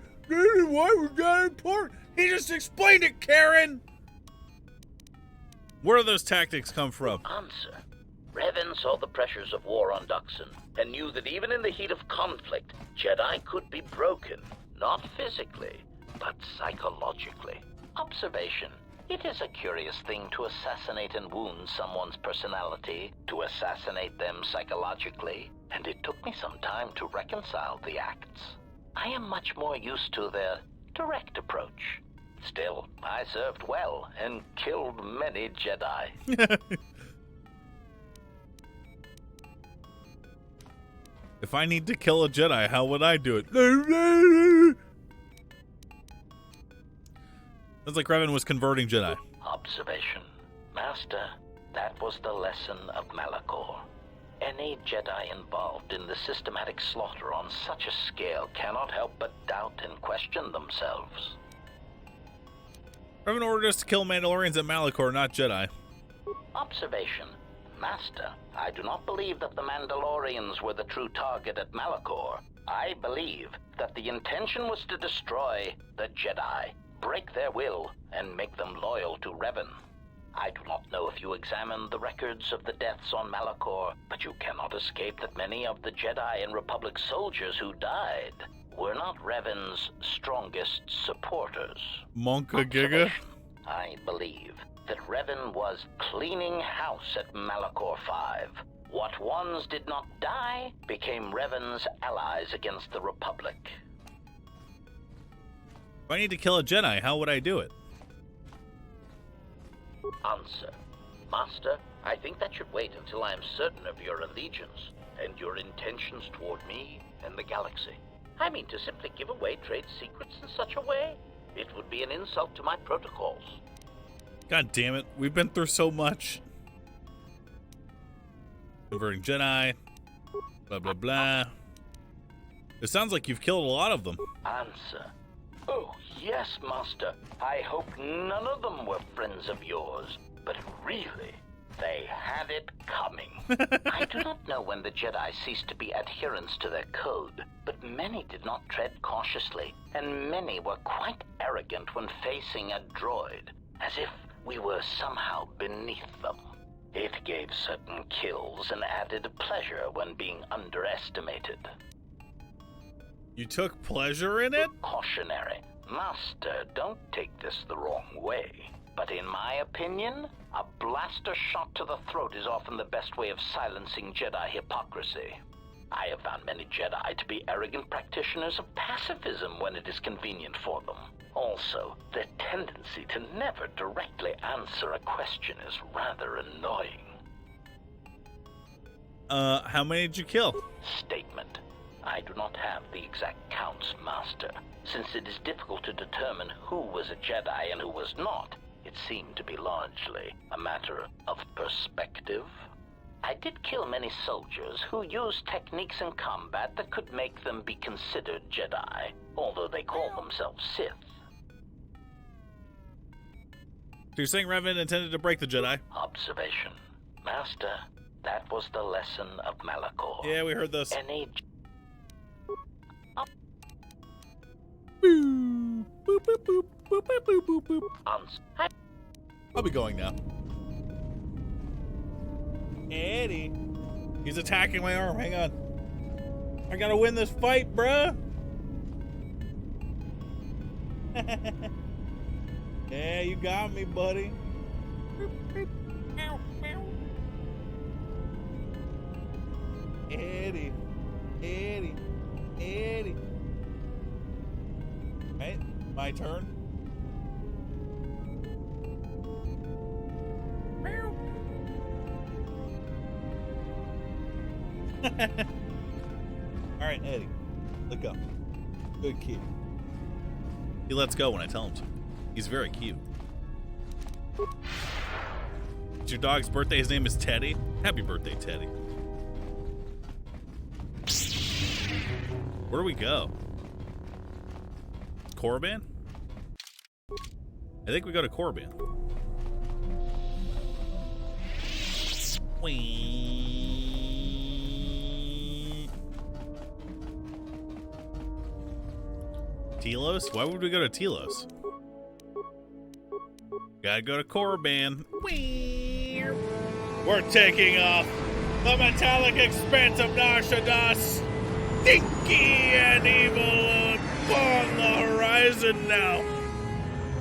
was that important? He just explained it, Karen! Where do those tactics come from? Answer. Revan saw the pressures of war on Duxon and knew that even in the heat of conflict, Jedi could be broken, not physically, but psychologically. Observation. It is a curious thing to assassinate and wound someone's personality, to assassinate them psychologically, and it took me some time to reconcile the acts. I am much more used to their direct approach. Still, I served well and killed many Jedi. If I need to kill a Jedi, how would I do it? Sounds like Revan was converting Jedi. Observation. Master, that was the lesson of Malachor. Any Jedi involved in the systematic slaughter on such a scale cannot help but doubt and question themselves. Revan ordered us to kill Mandalorians at Malachor, not Jedi. Observation. Master, I do not believe that the Mandalorians were the true target at Malachor. I believe that the intention was to destroy the Jedi, break their will, and make them loyal to Revan. I do not know if you examined the records of the deaths on Malachor, but you cannot escape that many of the Jedi and Republic soldiers who died were not Revan's strongest supporters. Monka Giga? I believe that Revan was cleaning house at Malachor 5. What ones did not die became Revan's allies against the Republic. If I need to kill a Jedi, how would I do it? Answer. Master, I think that should wait until I am certain of your allegiance and your intentions toward me and the galaxy. I mean, to simply give away trade secrets in such a way, it would be an insult to my protocols. God damn it, we've been through so much. Converting Jedi, blah blah blah. It sounds like you've killed a lot of them. Answer. Oh, yes, Master. I hope none of them were friends of yours, but really, they had it coming. I do not know when the Jedi ceased to be adherents to their code, but many did not tread cautiously, and many were quite arrogant when facing a droid, as if we were somehow beneath them. It gave certain kills and added pleasure when being underestimated. You took pleasure in it? Cautionary. Master, don't take this the wrong way, but in my opinion, a blaster shot to the throat is often the best way of silencing Jedi hypocrisy. I have found many Jedi to be arrogant practitioners of pacifism when it is convenient for them. Also, their tendency to never directly answer a question is rather annoying. How many did you kill? Statement. I do not have the exact counts, Master. Since it is difficult to determine who was a Jedi and who was not, it seemed to be largely a matter of perspective. I did kill many soldiers who used techniques in combat that could make them be considered Jedi, although they call themselves Sith. So you're saying Revan intended to break the Jedi? Observation. Master, that was the lesson of Malachor. Yeah, we heard this. Any... Boop, boop, boop, boop, boop, boop, boop, boop. I'll be going now. Eddie. He's attacking my arm. Hang on. I gotta win this fight, bruh. Yeah, you got me, buddy. Eddie. Eddie. Eddie. Right? My turn. Alright, Eddie. Look up. Good kid. He lets go when I tell him to. He's very cute. It's your dog's birthday. His name is Teddy. Happy birthday, Teddy. Where do we go? Korriban? I think we go to Korriban. Telos? Why would we go to Telos? Gotta go to Korriban. We're taking off. The metallic expanse of Nar Shaddaa, stinky and evil upon the horizon now.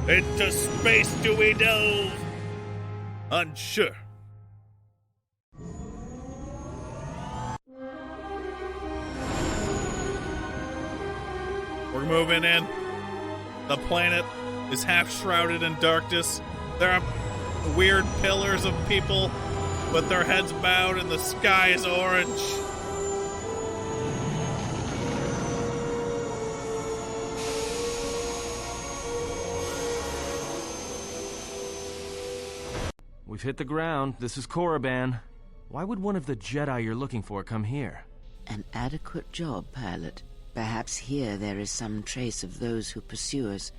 Into space do we delve, unsure. We're moving in. The planet is half shrouded in darkness. There are weird pillars of people with their heads bowed, and the sky is orange. We've hit the ground. This is Korriban. Why would one of the Jedi you're looking for come here? An adequate job, pilot. Perhaps here there is some trace of those who pursue us.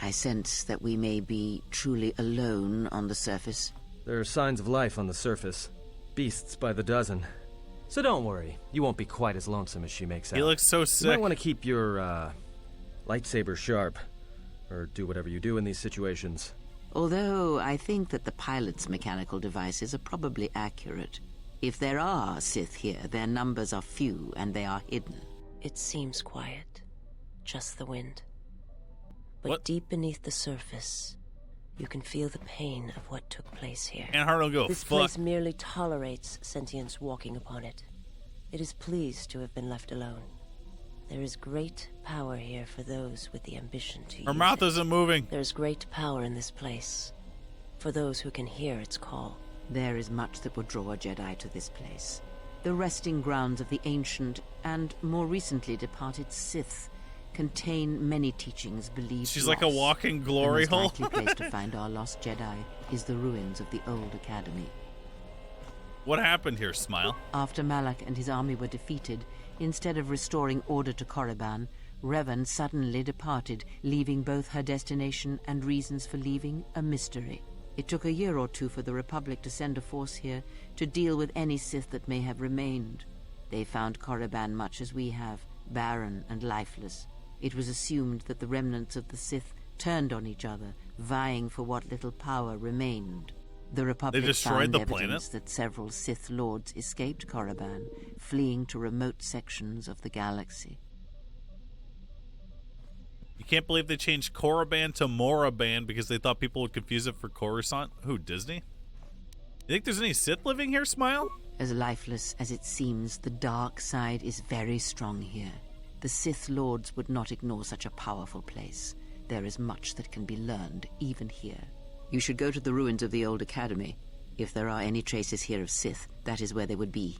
I sense that we may be truly alone on the surface. There are signs of life on the surface. Beasts by the dozen. So don't worry, you won't be quite as lonesome as she makes out. He looks so sick. You might want to keep your, lightsaber sharp. Or do whatever you do in these situations. Although I think that the pilot's mechanical devices are probably accurate. If there are Sith here, their numbers are few and they are hidden. It seems quiet. Just the wind. But What? deep beneath the surface, you can feel the pain of what took place here. And Hard will go, This fuck. place merely tolerates sentience walking upon it. It is pleased to have been left alone. There is great power here for those with the ambition to use Her mouth it. isn't moving. There is great power in this place for those who can hear its call. There is much that would draw a Jedi to this place. The resting grounds of the ancient and more recently departed Sith contain many teachings believed She's like a lost. walking glory The hole. most likely place to find our lost Jedi is the ruins of the old academy. What happened here, Smile? After Malak and his army were defeated, instead of restoring order to Korriban, Revan suddenly departed, leaving both her destination and reasons for leaving a mystery. It took a year or two for the Republic to send a force here to deal with any Sith that may have remained. They found Korriban much as we have, barren and lifeless. It was assumed that the remnants of the Sith turned on each other, vying for what little power remained. The Republic destroyed found the evidence planet? that several Sith Lords escaped Korriban, fleeing to remote sections of the galaxy. You can't believe they changed Korriban to Moraban because they thought people would confuse it for Coruscant. Who, Disney? You think there's any Sith living here, Smile? As lifeless as it seems, the dark side is very strong here. The Sith Lords would not ignore such a powerful place. There is much that can be learned, even here. You should go to the ruins of the old academy. If there are any traces here of Sith, that is where they would be.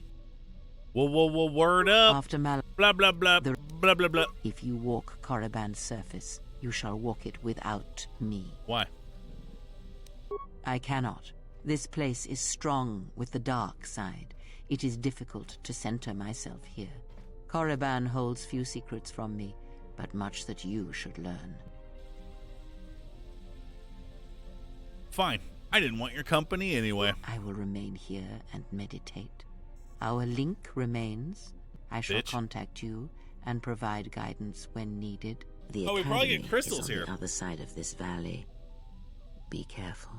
Whoa, word up. After Malak, Blah, blah, blah, blah, blah, blah. if you walk Korriban's surface, you shall walk it without me. Why? I cannot. This place is strong with the dark side. It is difficult to center myself here. Korriban holds few secrets from me, but much that you should learn. Fine. I didn't want your company anyway. I will remain here and meditate. Our link remains. I shall Bitch. contact you and provide guidance when needed. The Oh, we probably get academy crystals is on here. the other side of this valley. Be careful.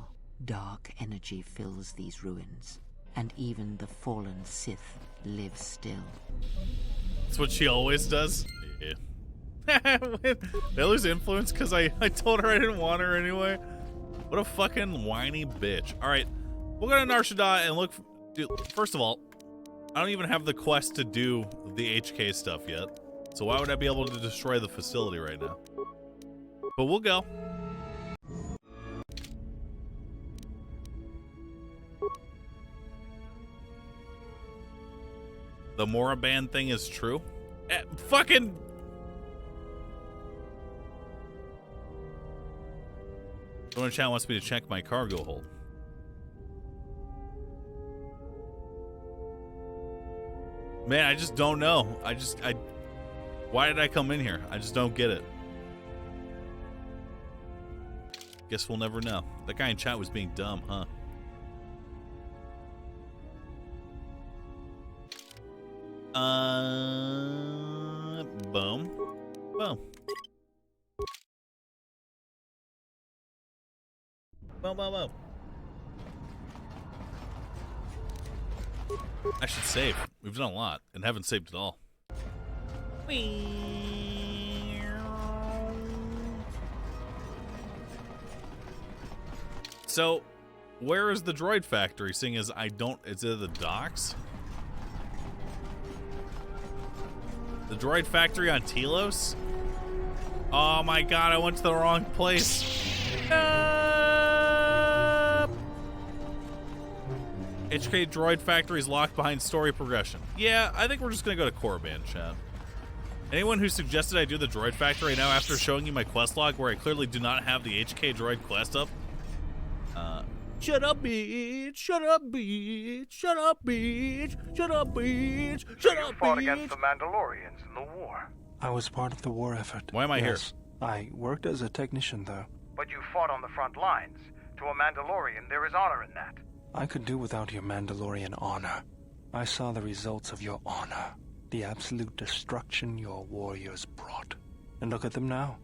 Dark energy fills these ruins, and even the fallen Sith live still. That's what she always does. Yeah. Did I lose influence because I told her I didn't want her anyway? What a fucking whiny bitch. Alright, we'll go to Nar Shaddaa and look. Dude, first of all, I don't even have the quest to do the HK stuff yet. So why would I be able to destroy the facility right now? But we'll go. The Moraban thing is true? Fucking... Someone in chat wants me to check my cargo hold. Man, I just don't know. Why did I come in here? I just don't get it. Guess we'll never know. That guy in chat was being dumb, huh? Boom. Boom. Boom, boom, boom. I should save. We've done a lot and haven't saved at all. So, where is the droid factory? Seeing as I don't... Is it the docks? The droid factory on Telos? Oh my god, I went to the wrong place. HK droid factory is locked behind story progression. Yeah, I think we're just gonna go to Korriban, chat. Anyone who suggested I do the droid factory now after showing you my quest log where I clearly do not have the HK droid quest up? Shut up, bitch! Shut up, bitch! Shut up, bitch! Shut up, bitch! Shut up, bitch! You fought against the Mandalorians in the war. I was part of the war effort. Why am I here? I worked as a technician, though. But you fought on the front lines. To a Mandalorian, there is honor in that. I could do without your Mandalorian honor. I saw the results of your honor. The absolute destruction your warriors brought. And look at them now.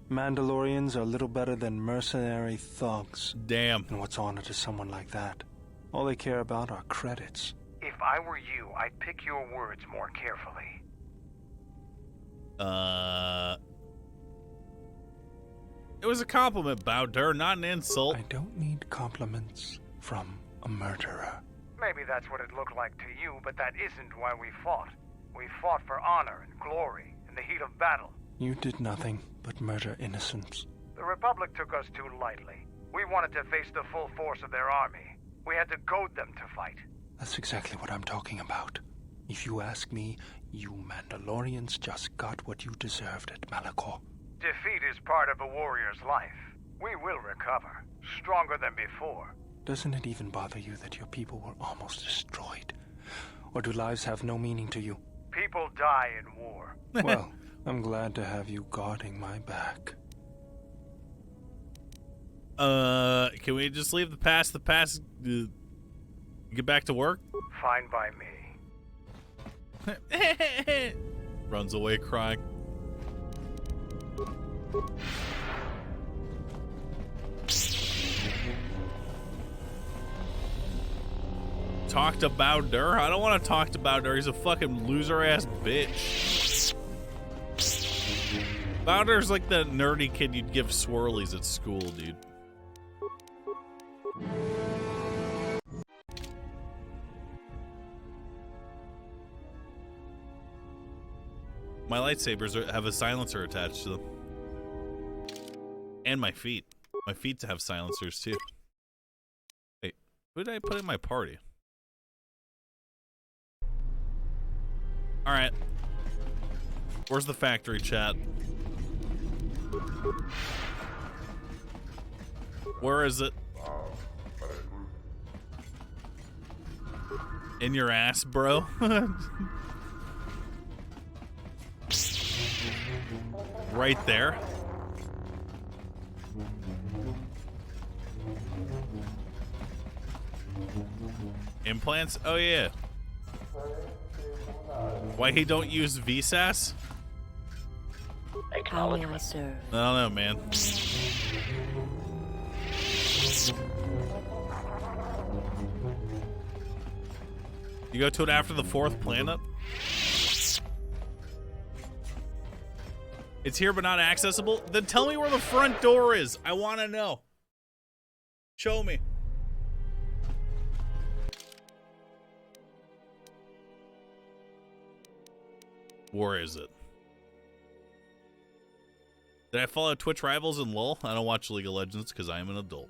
Mandalorians are little better than mercenary thugs. Damn. And what's honor to someone like that? All they care about are credits. If I were you, I'd pick your words more carefully. It was a compliment, Bowder, not an insult. I don't need compliments from a murderer. Maybe that's what it looked like to you, but that isn't why we fought. We fought for honor and glory in the heat of battle. You did nothing but murder innocents. The Republic took us too lightly. We wanted to face the full force of their army. We had to goad them to fight. That's exactly what I'm talking about. If you ask me, you Mandalorians just got what you deserved at Malachor. Defeat is part of a warrior's life. We will recover, stronger than before. Doesn't it even bother you that your people were almost destroyed? Or do lives have no meaning to you? People die in war. Well, I'm glad to have you guarding my back. Can we just leave the past, get back to work? Fine by me. Runs away crying. Talk to Bowder? I don't want to talk to Bowder. He's a fucking loser-ass bitch. Bowder's like the nerdy kid you'd give swirlies at school, dude. My lightsabers have a silencer attached to them. And my feet. My feet have silencers too. Wait, who did I put in my party? Alright. Where's the factory, chat? Where is it? In your ass, bro? Right there. Implants? Oh yeah. Why he don't use VSAS? How may I serve? I don't know, man. You go to it after the 4th planet? It's here but not accessible? Then tell me where the front door is. I want to know. Show me. Where is it? Did I follow Twitch Rivals and LOL? I don't watch League of Legends because I am an adult.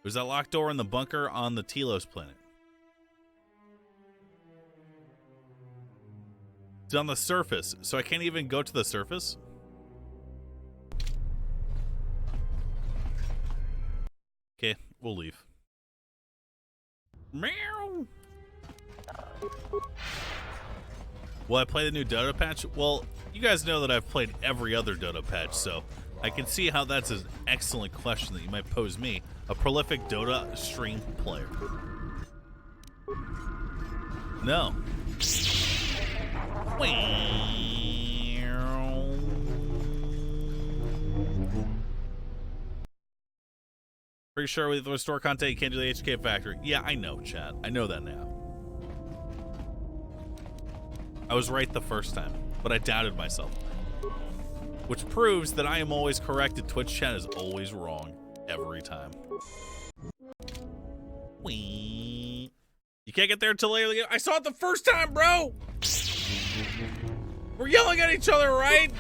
There's that locked door in the bunker on the Telos planet. It's on the surface, so I can't even go to the surface? Okay, we'll leave. Meow! Will I play the new Dota patch? Well, you guys know that I've played every other Dota patch, so I can see how that's an excellent question that you might pose me, a prolific Dota stream player. No. Pretty sure with restore content you can't do the HK factory. Yeah, I know, chat. I know that now. I was right the first time, but I doubted myself. Which proves that I am always correct and Twitch chat is always wrong. Every time. Whee. You can't get there until later. I saw it the first time, bro! We're yelling at each other, right?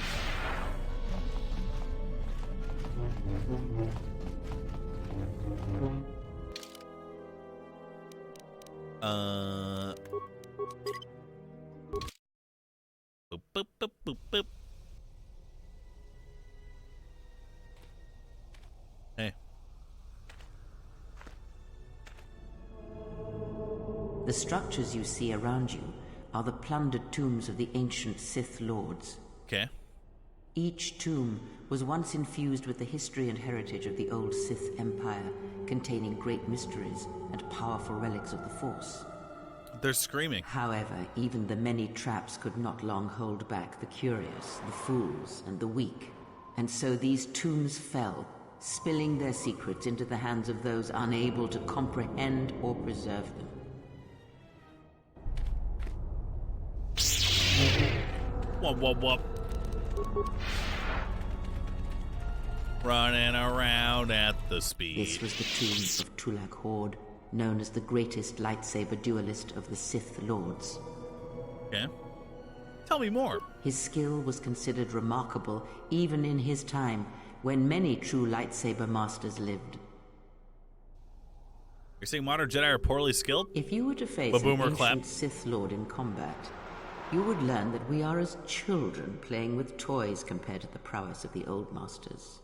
Boop, boop, boop, boop, boop. Hey. The structures you see around you are the plundered tombs of the ancient Sith lords. Okay. Each tomb was once infused with the history and heritage of the old Sith Empire, containing great mysteries and powerful relics of the Force. They're screaming. However, even the many traps could not long hold back the curious, the fools, and the weak. And so these tombs fell, spilling their secrets into the hands of those unable to comprehend or preserve them. Whoop, whoop, whoop. Running around at the speed. This was the tomb of Tulak Horde, known as the greatest lightsaber duelist of the Sith Lords. Okay. Tell me more. His skill was considered remarkable even in his time, when many true lightsaber masters lived. You're saying modern Jedi are poorly skilled? If you were to face an BOOMER ancient clap. Sith Lord in combat, you would learn that we are as children playing with toys compared to the prowess of the old masters.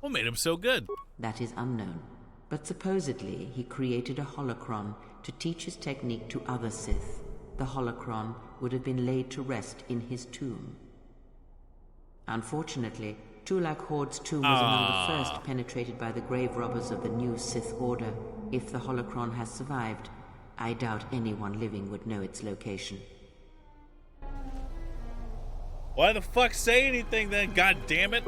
What made him so good? That is unknown, but supposedly he created a holocron to teach his technique to other Sith. The holocron would have been laid to rest in his tomb. Unfortunately, Tulak Horde's tomb was among the first penetrated by the grave robbers of the new Sith Order. If the holocron has survived, I doubt anyone living would know its location. Why the fuck say anything then, god damn it?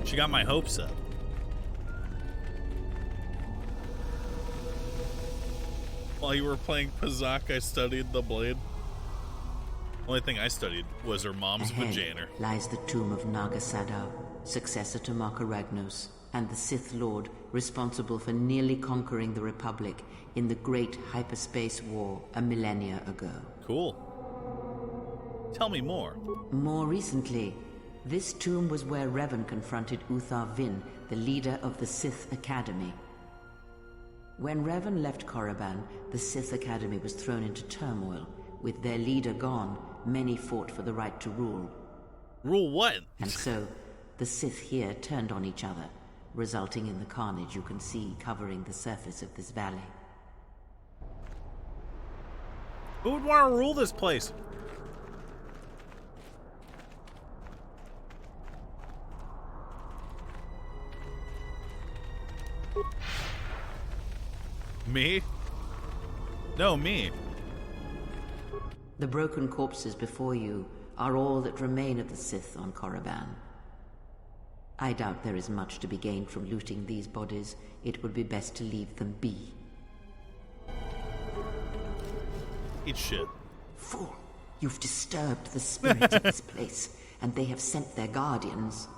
She got my hopes up. While you were playing Pazak, I studied the blade. Only thing I studied was her mom's Ahead vagina. lies the tomb of Naga Sadow, successor to Marka Ragnos, and the Sith Lord responsible for nearly conquering the Republic in the Great Hyperspace War a millennia ago. Cool. Tell me more. More recently, this tomb was where Revan confronted Uthar Vin, the leader of the Sith Academy. When Revan left Korriban, the Sith Academy was thrown into turmoil. With their leader gone, many fought for the right to rule. Rule what? And so, the Sith here turned on each other, resulting in the carnage you can see covering the surface of this valley. Who would want to rule this place? Me? No, me. The broken corpses before you are all that remain of the Sith on Korriban. I doubt there is much to be gained from looting these bodies. It would be best to leave them be. Eat shit. Fool! You've disturbed the spirit of this place, and they have sent their guardians.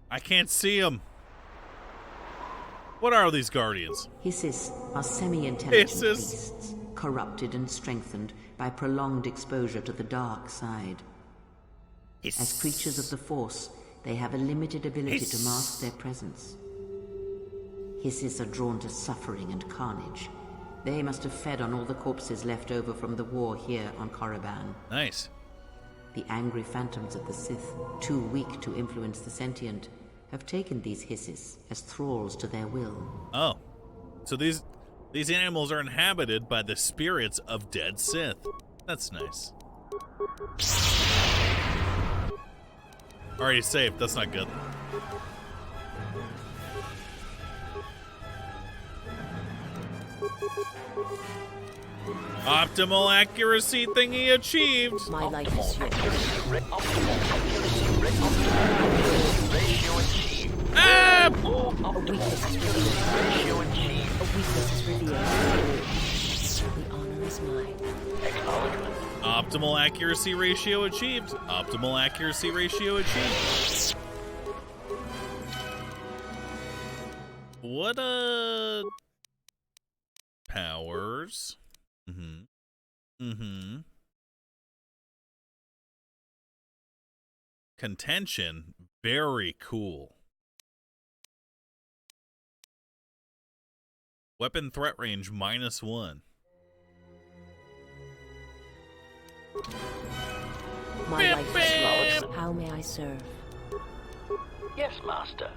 I can't see them. What are these guardians? Hissis are semi-intelligent Hissis. beasts, corrupted and strengthened by prolonged exposure to the dark side. As creatures of the Force, they have a limited ability to mask their presence. Hissis are drawn to suffering and carnage. They must have fed on all the corpses left over from the war here on Korriban. Nice. The angry phantoms of the Sith, too weak to influence the sentient, have taken these Hissis as thralls to their will. Oh. So these animals are inhabited by the spirits of dead Sith. That's nice. Already saved. That's not good. Optimal accuracy thingy achieved. My life is yours. Ah! A weakness is revealed. A weakness is revealed. The honor is mine. Acknowledgement. Optimal accuracy ratio achieved. Optimal accuracy ratio achieved. What powers? Contention, very cool. Weapon threat range -1. My life is yours. How may I serve? Yes, Master.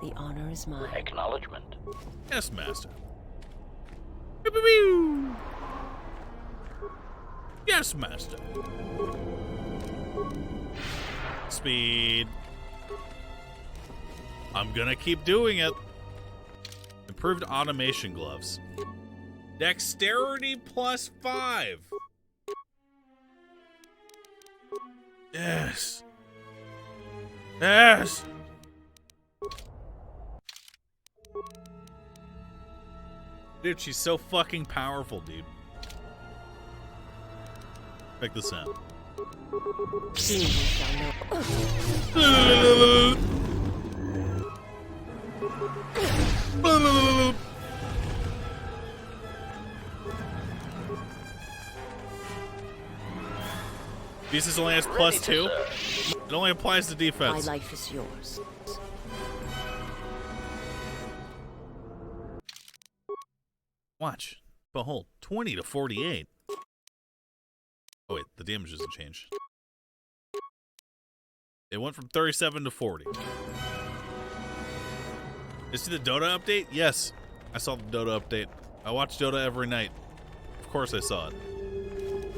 The honor is mine. Acknowledgement. Yes, Master. Pew, pew, pew. Yes, Master. Speed. I'm gonna keep doing it. Improved automation gloves. Dexterity +5. Yes. Yes. Dude, she's so fucking powerful, dude. Check this out. Soon you shall know. This only has +2. It only applies to defense. My life is yours. Watch. Behold. 20 to 48. Oh wait, the damage doesn't change. It went from 37 to 40. Did you see the Dota update? Yes. I saw the Dota update. I watch Dota every night. Of course I saw it.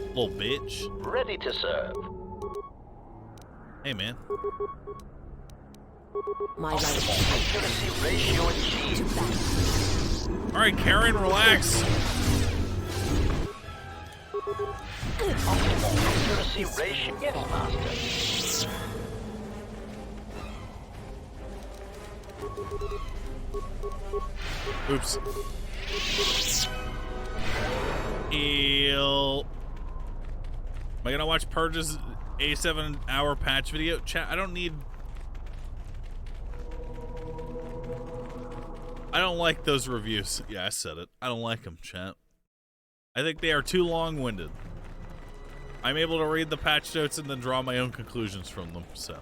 Little bitch. Ready to serve. Hey, man. My life. Accuracy ratio achieved. Alright, Karen, relax. Accuracy ratio. Yes, Master. Oops. Heal. Am I gonna watch Purge's a 7-hour patch video? Chat, I don't like those reviews. Yeah, I said it. I don't like them, chat. I think they are too long-winded. I'm able to read the patch notes and then draw my own conclusions from them, so.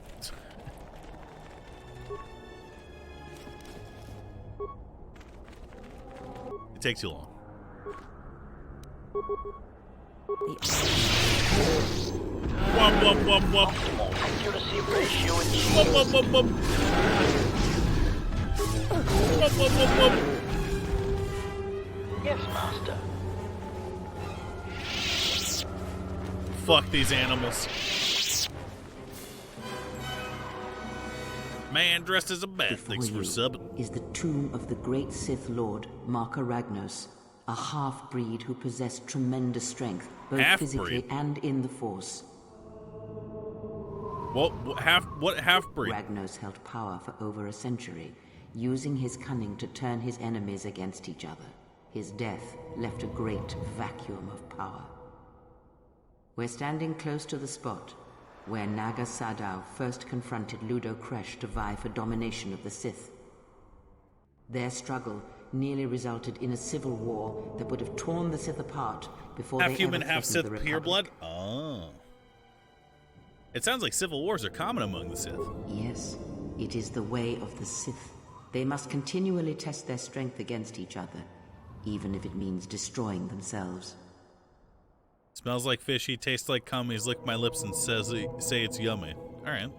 It takes too long. Wump, wump, wump, wump. Accuracy ratio achieved. Wump, wump, wump, wump. Wump, wump, wump, wump. Yes, Master. Fuck these animals. Man dressed as a bat. Thanks for subbing. Is the tomb of the great Sith Lord, Marka Ragnos, a half-breed who possessed tremendous strength, both physically and in the Force. What half-breed? Ragnos held power for over a century, using his cunning to turn his enemies against each other. His death left a great vacuum of power. We're standing close to the spot where Naga Sadow first confronted Ludo Kresh to vie for domination of the Sith. Their struggle nearly resulted in a civil war that would have torn the Sith apart before half they human, ever half Sith, threatened the pure Republic. blood? Oh. It sounds like civil wars are common among the Sith. Yes, it is the way of the Sith. They must continually test their strength against each other, even if it means destroying themselves. Smells like fishy, tastes like cum. He's licked my lips and say it's yummy. Alright.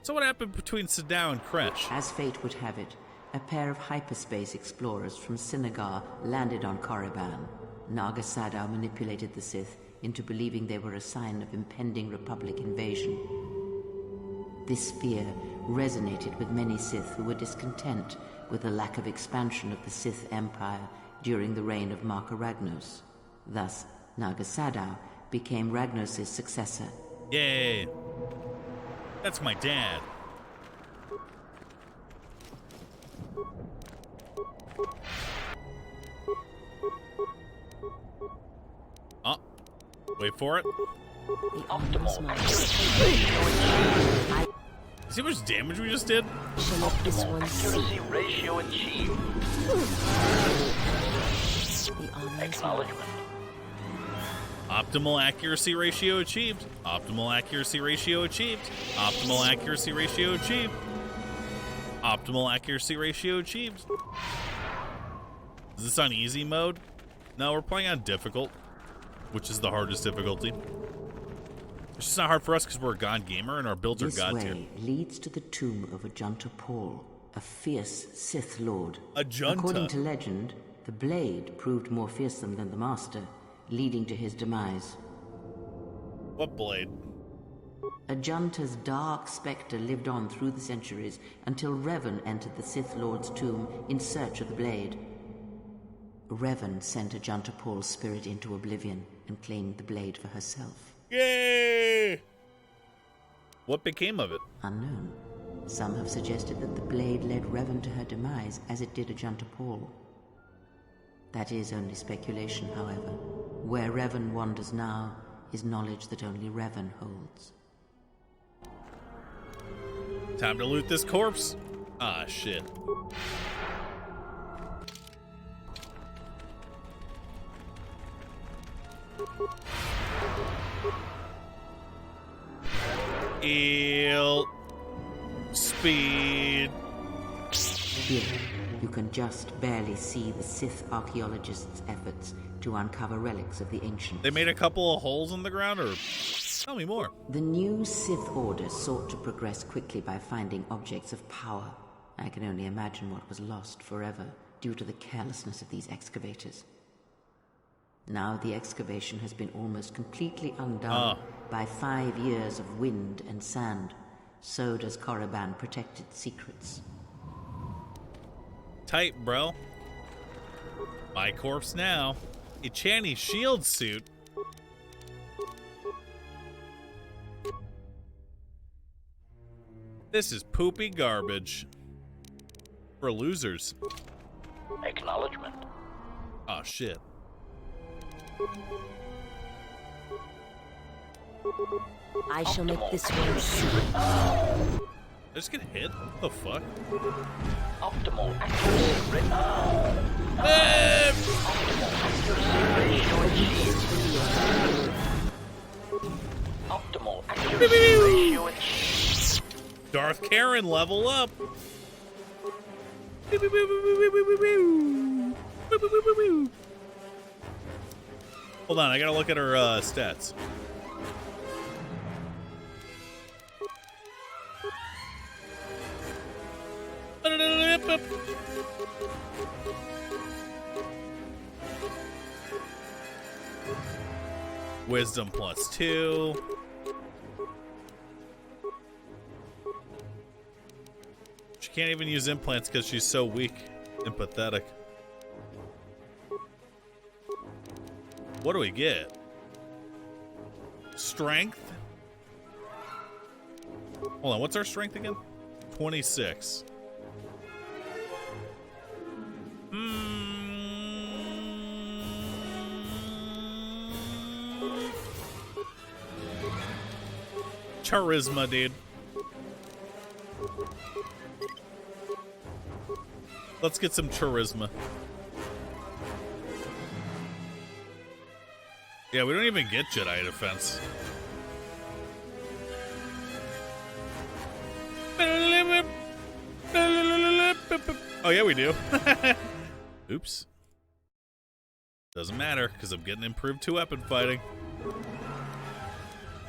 So what happened between Sadow and Kresh? As fate would have it, a pair of hyperspace explorers from Sinagar landed on Korriban. Naga Sadow manipulated the Sith into believing they were a sign of impending Republic invasion. This fear resonated with many Sith who were discontent with the lack of expansion of the Sith Empire during the reign of Marka Ragnos. Thus, Naga Sadow became Ragnos' successor. Yay. That's my dad. Oh, wait for it. The honor is mine. See how much damage we just did? I shall make this one see. Ratio achieved. The honor is mine. Acknowledgement. Optimal accuracy ratio achieved. Optimal accuracy ratio achieved. Optimal accuracy ratio achieved. Optimal accuracy ratio achieved. Is this on easy mode? No, we're playing on difficult, which is the hardest difficulty. It's just not hard for us because we're a God gamer and our builds are God tier. This way leads to the tomb of Ajunta Paul, a fierce Sith Lord. Ajunta. According to legend, the blade proved more fearsome than the Master, leading to his demise. What blade? Ajunta's dark spectre lived on through the centuries until Revan entered the Sith Lord's tomb in search of the blade. Revan sent Ajunta Paul's spirit into oblivion and claimed the blade for herself. Yay! What became of it? Unknown. Some have suggested that the blade led Revan to her demise, as it did Ajunta Paul. That is only speculation, however. Where Revan wanders now is knowledge that only Revan holds. Time to loot this corpse. Ah, shit. Eel. Speed. Here, you can just barely see the Sith archaeologists' efforts to uncover relics of the ancients. They made a couple of holes in the ground, or tell me more. The new Sith Order sought to progress quickly by finding objects of power. I can only imagine what was lost forever due to the carelessness of these excavators. Now the excavation has been almost completely undone by 5 years of wind and sand. So does Korriban protect its secrets. Tight, bro. My corpse now. A Channy shield suit. This is poopy garbage. For losers. Acknowledgement. Oh, shit. I shall make this one see. I just get hit? What the fuck? Optimal accuracy rate. Optimal accuracy ratio achieved. Darth Karen, level up. Hold on, I gotta look at her stats. Wisdom +2. She can't even use implants because she's so weak and pathetic. What do we get? Strength? Hold on, what's our strength again? 26. Charisma, dude. Let's get some charisma. Yeah, we don't even get Jedi defense. Oh, yeah, we do. Oops. Doesn't matter, because I'm getting improved 2-weapon fighting.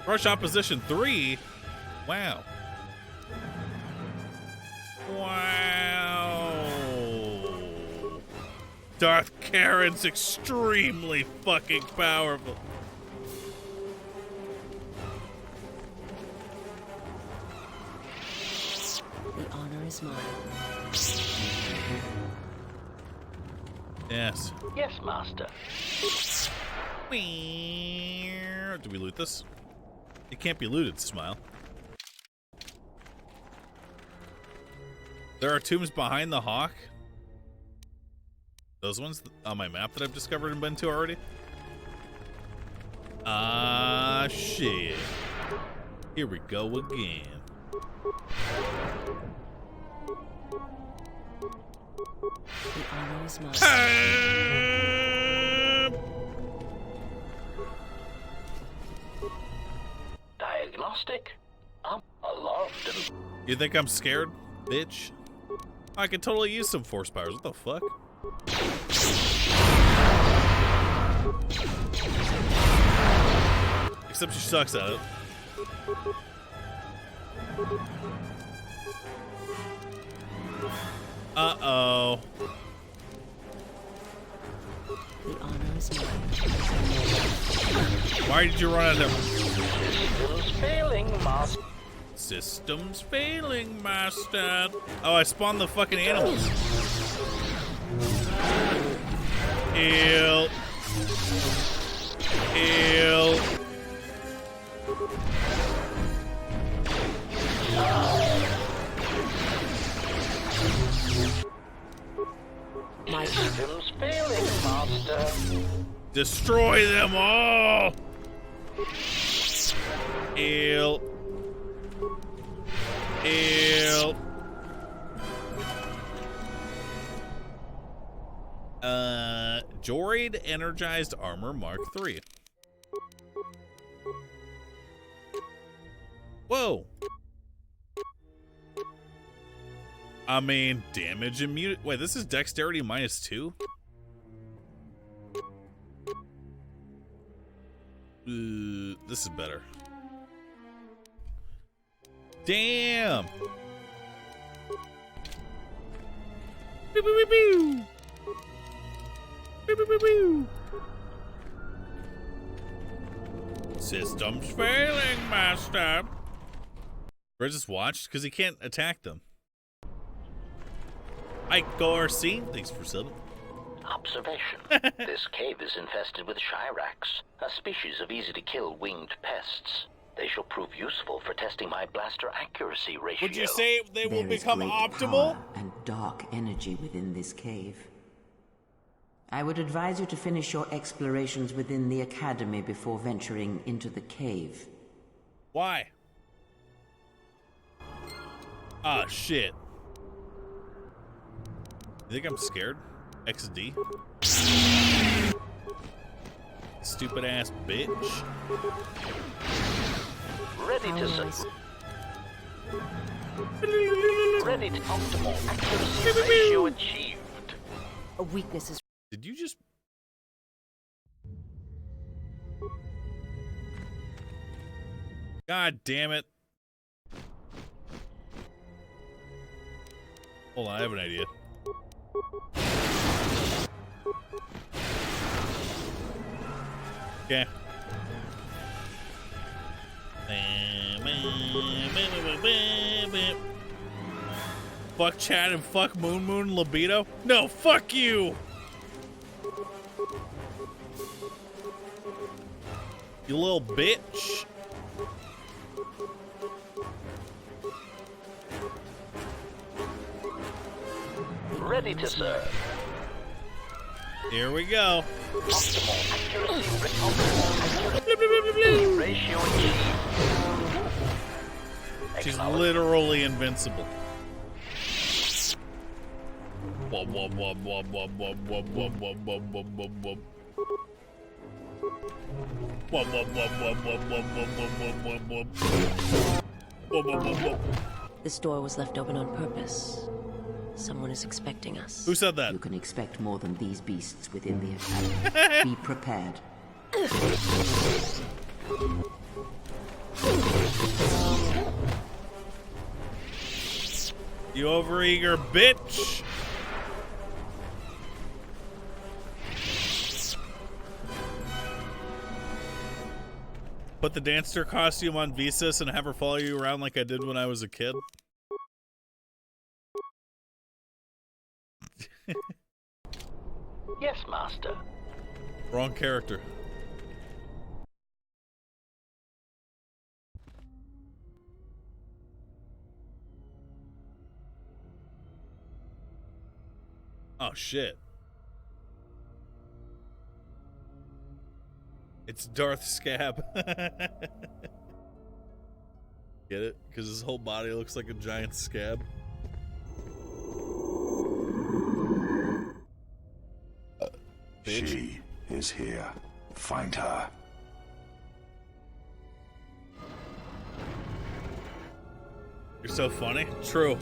Rush opposition 3? Wow. Wow. Darth Karen's extremely fucking powerful. The honor is mine. Yes. Yes, Master. Do we loot this? It can't be looted, Smile. There are tombs behind the Hawk. Those ones on my map that I've discovered and been to already? Shit. Here we go again. The honor is mine. Diagnostic? I'm alarmed and... You think I'm scared, bitch? I could totally use some force powers. What the fuck? Except she sucks at it. Uh-oh. The honor is mine. Why did you run at him? Systems failing, Master. Systems failing, Master. Oh, I spawned the fucking animals. Ew. Ew. My Systems failing, Master. Destroy them all. Ew. Ew. Droid Energized Armor Mark III. Whoa. I mean, damage immunity. Wait, this is dexterity -2? This is better. Damn. Pew, pew, pew, pew. Pew, pew, pew, pew. Systems failing, Master. Where's this watched? Because he can't attack them. Ike Garcine, thanks for subbing. Observation. This cave is infested with Shirax, a species of easy-to-kill winged pests. They shall prove useful for testing my blaster accuracy ratio. Would you say they will There is become great optimal? power and dark energy within this cave. I would advise you to finish your explorations within the academy before venturing into the cave. Why? Ah, shit. You think I'm scared? XD? Stupid ass bitch. Ready to set. Ready to optimal accuracy ratio achieved. a weakness is. Did you just... God damn it. Hold on, I have an idea. Okay. Fuck Chad and fuck Moon libido? No, fuck you! You little bitch. Ready to serve. Here we go. Optimal accuracy ratio achieved. She's literally invincible. This door was left open on purpose. Someone is expecting us. Who said that? You can expect more than these beasts within the academy. Be prepared. You overeager bitch! Put the Dancer costume on Visas and have her follow you around like I did when I was a kid. Yes, Master. Wrong character. Oh shit. It's Darth Scab. Get it? Because his whole body looks like a giant scab. Bitch. She is here. Find her. You're so funny. True.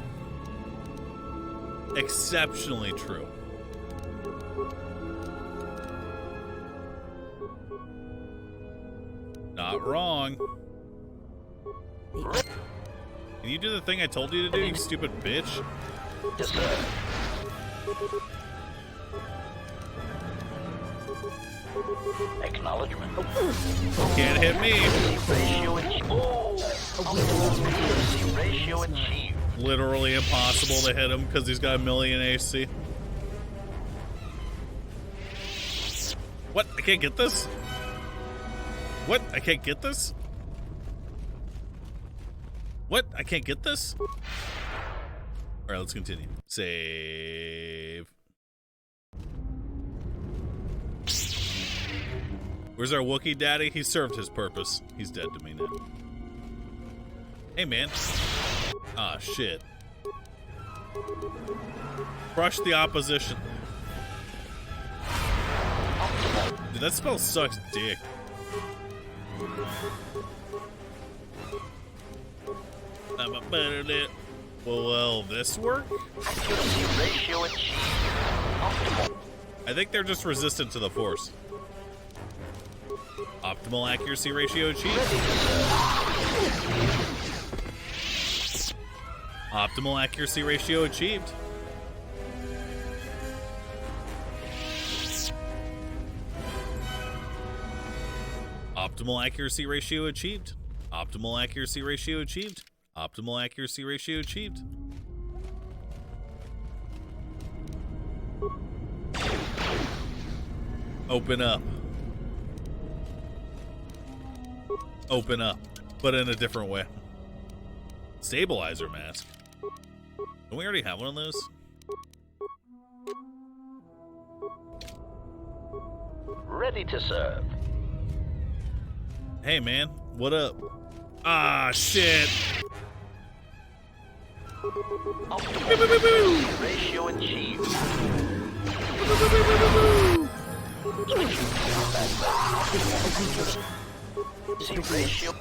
Exceptionally true. Not wrong. Can you do the thing I told you to do, you stupid bitch? Yes, sir. Acknowledgement. Can't hit me. Ratio achieved. Ratio achieved. Literally impossible to hit him because he's got a million AC. What? I can't get this? What? I can't get this? What? I can't get this? Alright, let's continue. Save. Where's our Wookiee daddy? He served his purpose. He's dead to me now. Hey, man. Ah, shit. Crush the opposition. Dude, that spell sucks dick. Will this work? Ratio achieved. I think they're just resistant to the Force. Optimal accuracy ratio achieved. Optimal accuracy ratio achieved. Optimal accuracy ratio achieved. Optimal accuracy ratio achieved. Optimal accuracy ratio achieved. Open up. Open up, but in a different way. Stabilizer mask. Don't we already have one of those? Ready to serve. Hey, man. What up? Ah, shit. Ratio achieved. Ratio.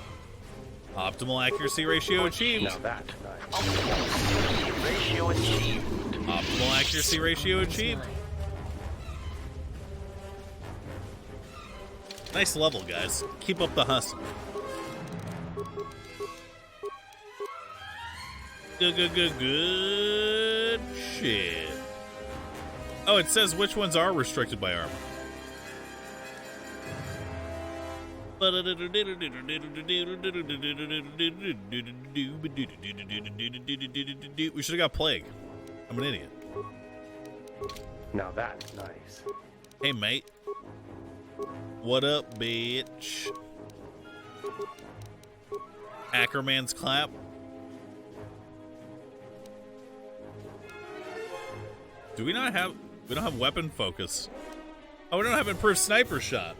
Optimal accuracy ratio achieved. Now that's nice. Ratio achieved. Optimal accuracy ratio achieved. Nice level, guys. Keep up the hustle. Good shit. Oh, it says which ones are restricted by armor. We should have got Plague. I'm an idiot. Now that's nice. Hey, mate. What up, bitch? Ackerman's clap. Do we not have... We don't have weapon focus. Oh, we don't have improved sniper shot.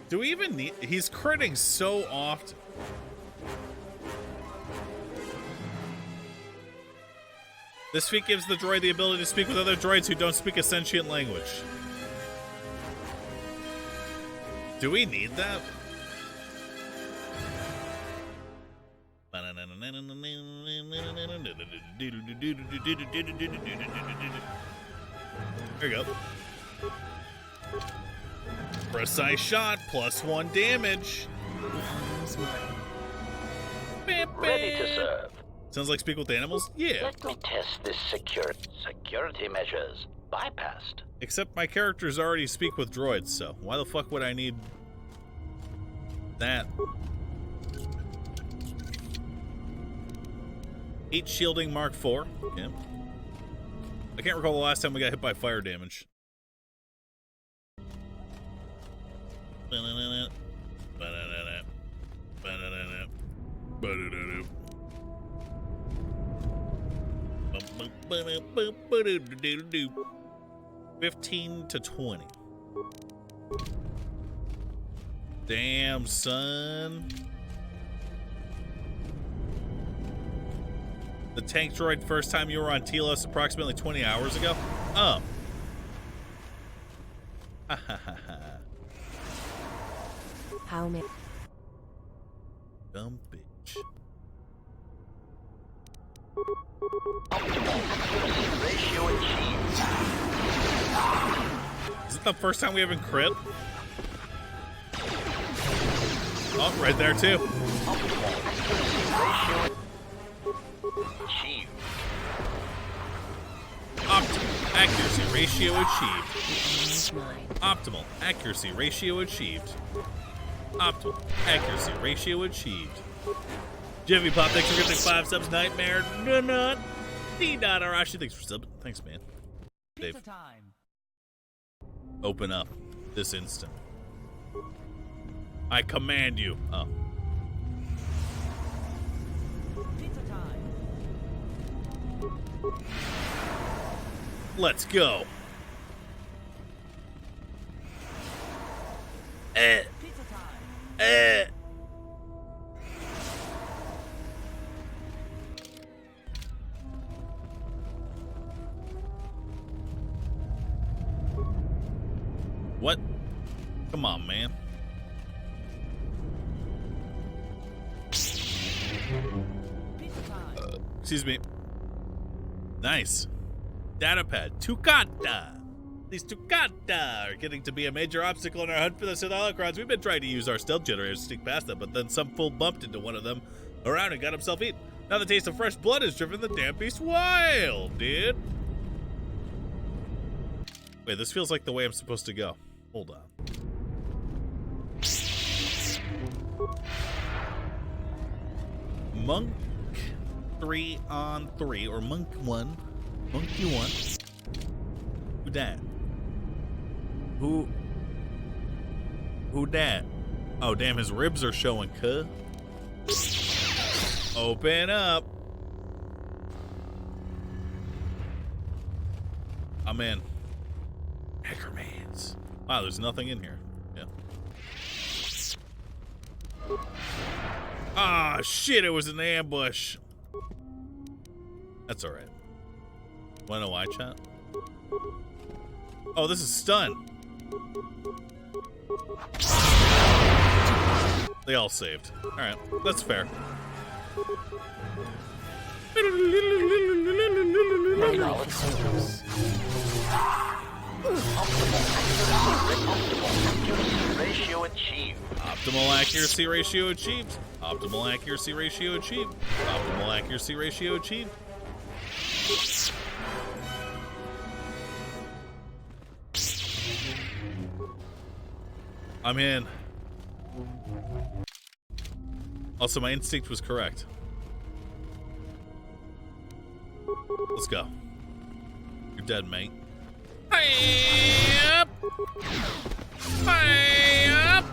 Do we even need... He's critting so often. This feat gives the droid the ability to speak with other droids who don't speak a sentient language. Do we need that? There you go. Precise shot, +1 damage. Ready to serve. Sounds like speak with animals? Yeah. Let me test this security measures. Bypassed. Except my characters already speak with droids, so why the fuck would I need that? 8 shielding Mark IV. Yeah. I can't recall the last time we got hit by fire damage. 15 to 20. Damn, son. The tank droid first time you were on Telos approximately 20 hours ago? Oh. Ha ha ha ha. How many? Dumb bitch. Ratio achieved. Is it the first time we have encrypt? Oh, right there too. Ratio achieved. Optimal accuracy ratio achieved. It's mine. Optimal accuracy ratio achieved. Optimal accuracy ratio achieved. Jimmy Pop, thanks for giving 5 subs. Nightmare Nut. D-Dot Arashi, thanks for subbing. Thanks, man. Pizza Dave, time. open up this instant. I command you. Oh. Pizza time. Let's go. Pizza time. What? Come on, man. Pizza time. Excuse me. Nice. Datapad. Tukata. These Tukata are getting to be a major obstacle in our hunt for the Sith holocrons. We've been trying to use our stealth generators to sneak past them, but then some fool bumped into one of them around and got himself eaten. Now the taste of fresh blood has driven the damn beast wild, dude. Wait, this feels like the way I'm supposed to go. Hold on. Monk 3 on 3, or Monk 1. Monkey 1. Who dat? Who dat? Oh, damn, his ribs are showing, cuh. Open up. I'm in. Necromans. Wow, there's nothing in here. Yeah. Ah, shit, it was an ambush. That's alright. Wanna know why, chat? Oh, this is stun. They all saved. Alright, that's fair. Ratio achieved. Optimal accuracy ratio achieved. Optimal accuracy ratio achieved. Optimal accuracy ratio achieved. I'm in. Also, my instinct was correct. Let's go. You're dead, mate. Hey up! Hey up!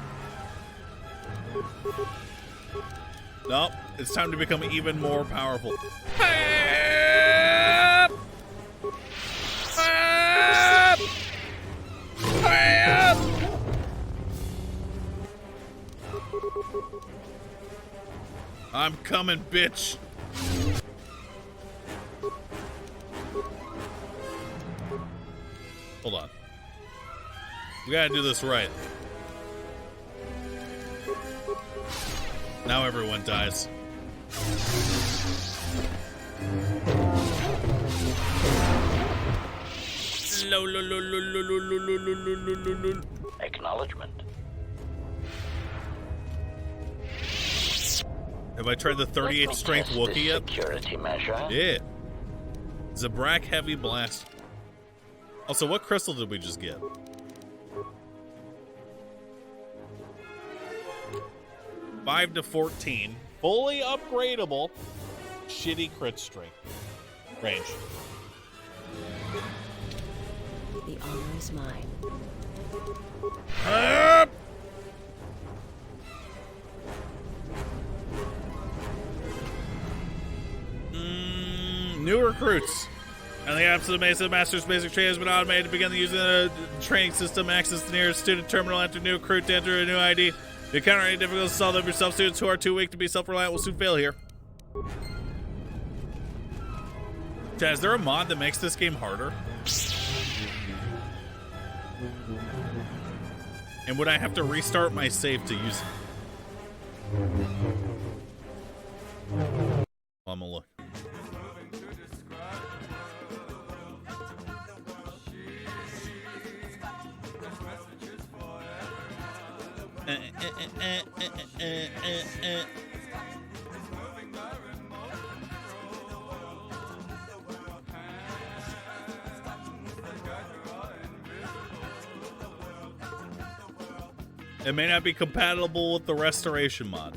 Nope, it's time to become even more powerful. Hey up! Hey up! Hey up! I'm coming, bitch. Hold on. We gotta do this right. Now everyone dies. Acknowledgement. Have I tried the 38 strength Wookiee yet? Security measure. Yeah. Zabrak Heavy Blast. Also, what crystal did we just get? $5 to 14. Fully upgradable. Shitty crit strength. Range. The honor is mine. Up! New recruits. And the absence of Mesa, Master's basic training has been automated to begin using the training system. Access the nearest student terminal, enter new recruit to enter a new ID. If you encounter any difficulties, solve them yourself. Students who are too weak to be self-reliant will soon fail here. Chad, is there a mod that makes this game harder? And would I have to restart my save to use it? I'm gonna look. It may not be compatible with the restoration mod.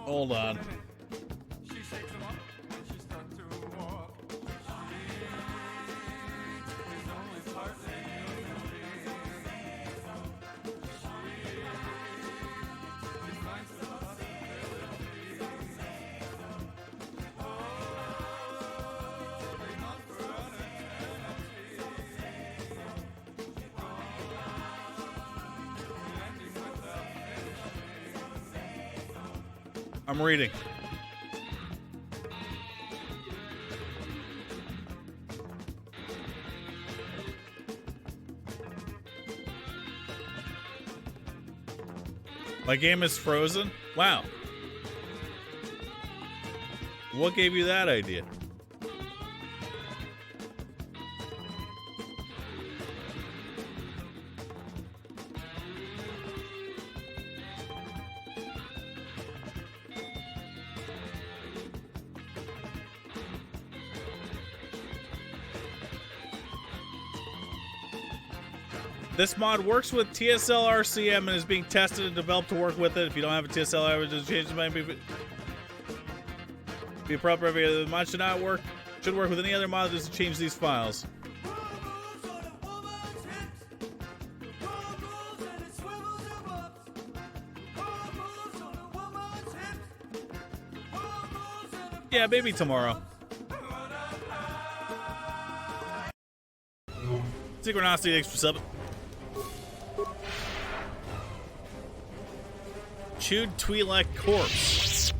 Hold on. I'm reading. My game is frozen? Wow. What gave you that idea? This mod works with TSL RCM and is being tested and developed to work with it. If you don't have a TSL, I would change might be appropriate. The mod should not work. Should work with any other mod that doesn't change these files. Yeah, maybe tomorrow. Synchronicity, thanks for subbing. Chewed Twi'lek corpse.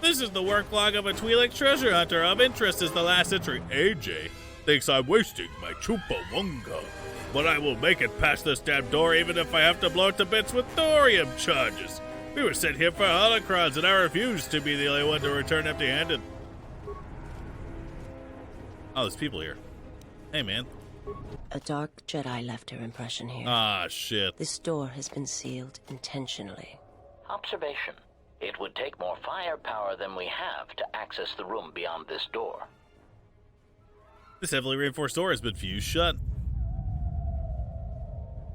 This is the work log of a Twi'lek treasure hunter. Of interest is the last entry. AJ thinks I'm wasting my Chupa-Wunga, but I will make it past this damn door even if I have to blow it to bits with thorium charges. We were sent here for holocrons and I refuse to be the only one to return empty-handed. Oh, there's people here. Hey, man. A dark Jedi left her impression here. Ah, shit. This door has been sealed intentionally. Observation. It would take more firepower than we have to access the room beyond this door. This heavily reinforced door has been fused shut.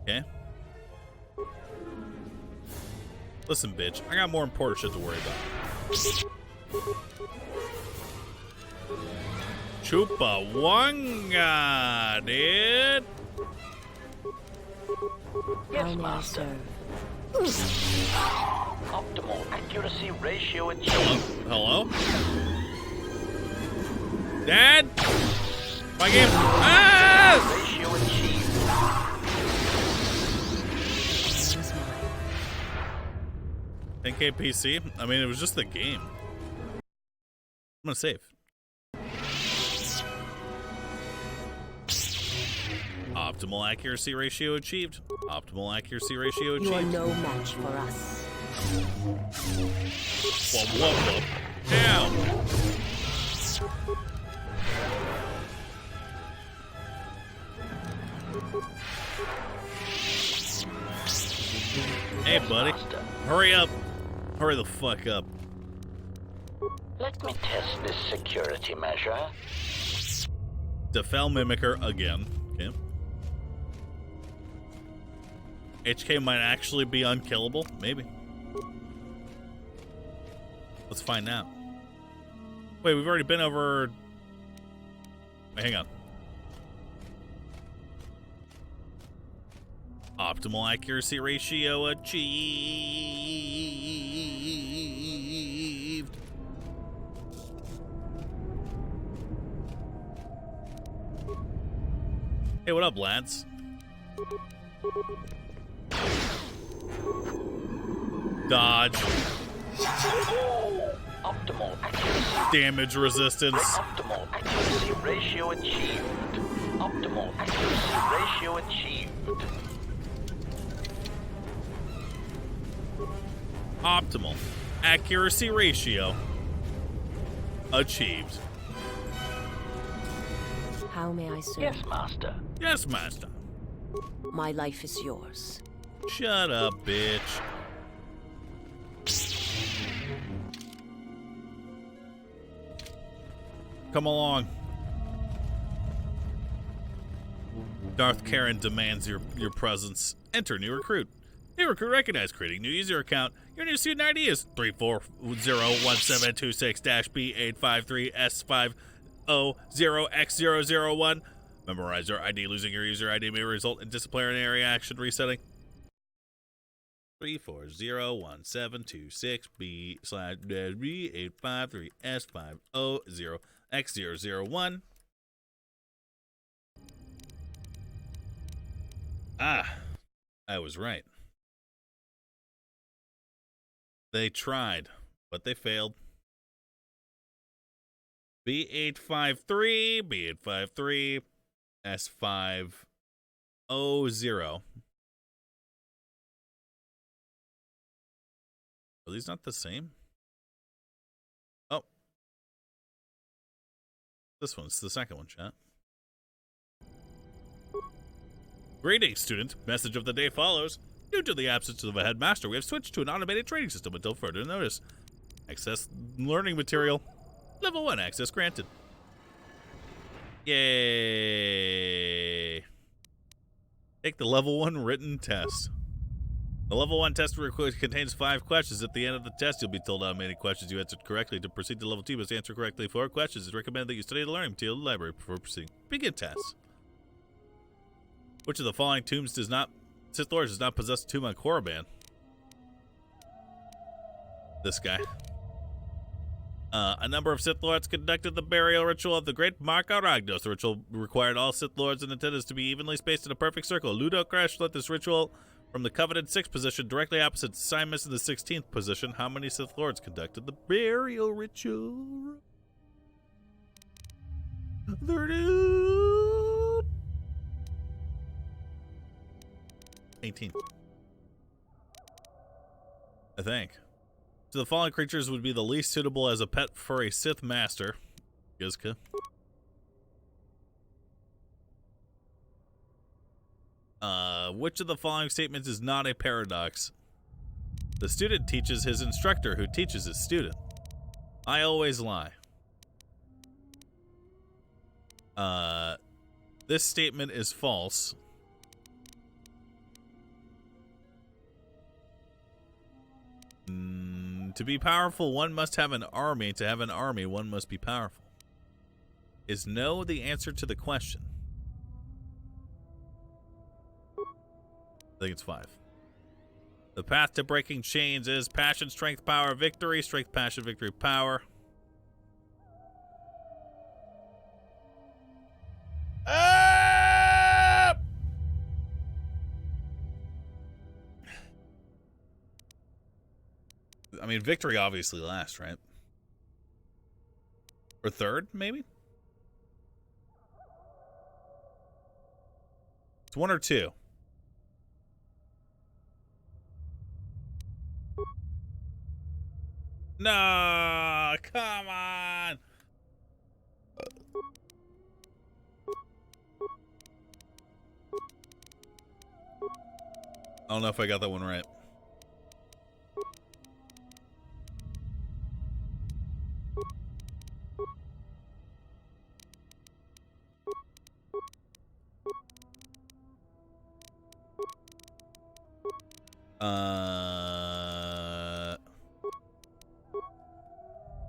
Okay. Listen, bitch. I got more important shit to worry about. Chupa-Wunga, dude. Yes, Master. Optimal accuracy ratio achieved. Hello? Dad? My game. Ah! Ratio achieved. 10K PC? I mean, it was just the game. I'm gonna save. Optimal accuracy ratio achieved. Optimal accuracy ratio achieved. You are no match for us. Whoop, whoop, whoop. Down. Hey, buddy. Hurry up. Hurry the fuck up. Let me test this security measure. Defel Mimicker again. Okay. HK might actually be unkillable. Maybe. Let's find out. Wait, we've already been over... Wait, hang on. Optimal accuracy ratio achieved. Hey, what up, lads? Dodge. Optimal accuracy. Damage resistance. Optimal accuracy ratio achieved. Optimal accuracy ratio achieved. Optimal accuracy ratio achieved. How may I serve? Yes, Master. Yes, Master. My life is yours. Shut up, bitch. Come along. Darth Karen demands your presence. Enter new recruit. New recruit recognized. Creating new user account. Your new student ID is 34017268B853S500X001. Memorize your ID. Losing your user ID may result in disciplinary action resetting. 34017268B/B853S500X001. Ah, I was right. They tried, but they failed. B853, B853, S500. Are these not the same? Oh. This one's the second one, chat. Greetings, student. Message of the day follows. Due to the absence of a headmaster, we have switched to an automated training system until further notice. Access learning material. Level 1 access granted. Yay. Take the level 1 written test. The level 1 test contains 5 questions. At the end of the test, you'll be told how many questions you answered correctly. To proceed to level 2, you must answer correctly 4 questions. It's recommended that you study the learning material in the library before proceeding. Begin test. Which of the following tombs does not... Sith Lord does not possess a tomb on Korriban? This guy. A number of Sith Lords conducted the burial ritual of the great Mark Aragnos. The ritual required all Sith Lords in attendance to be evenly spaced in a perfect circle. Ludo Crash led this ritual from the Covenant 6th position, directly opposite Simus in the 16th position. How many Sith Lords conducted the burial ritual? 18. I think. So the following creatures would be the least suitable as a pet for a Sith Master. Gizka. Which of the following statements is not a paradox? The student teaches his instructor, who teaches his student. I always lie. This statement is false. To be powerful, one must have an army. To have an army, one must be powerful. Is no the answer to the question? I think it's 5. The path to breaking chains is passion, strength, power, victory. Strength, passion, victory, power. I mean, victory obviously last, right? Or third, maybe? It's 1 or 2. No, come on. I don't know if I got that one right.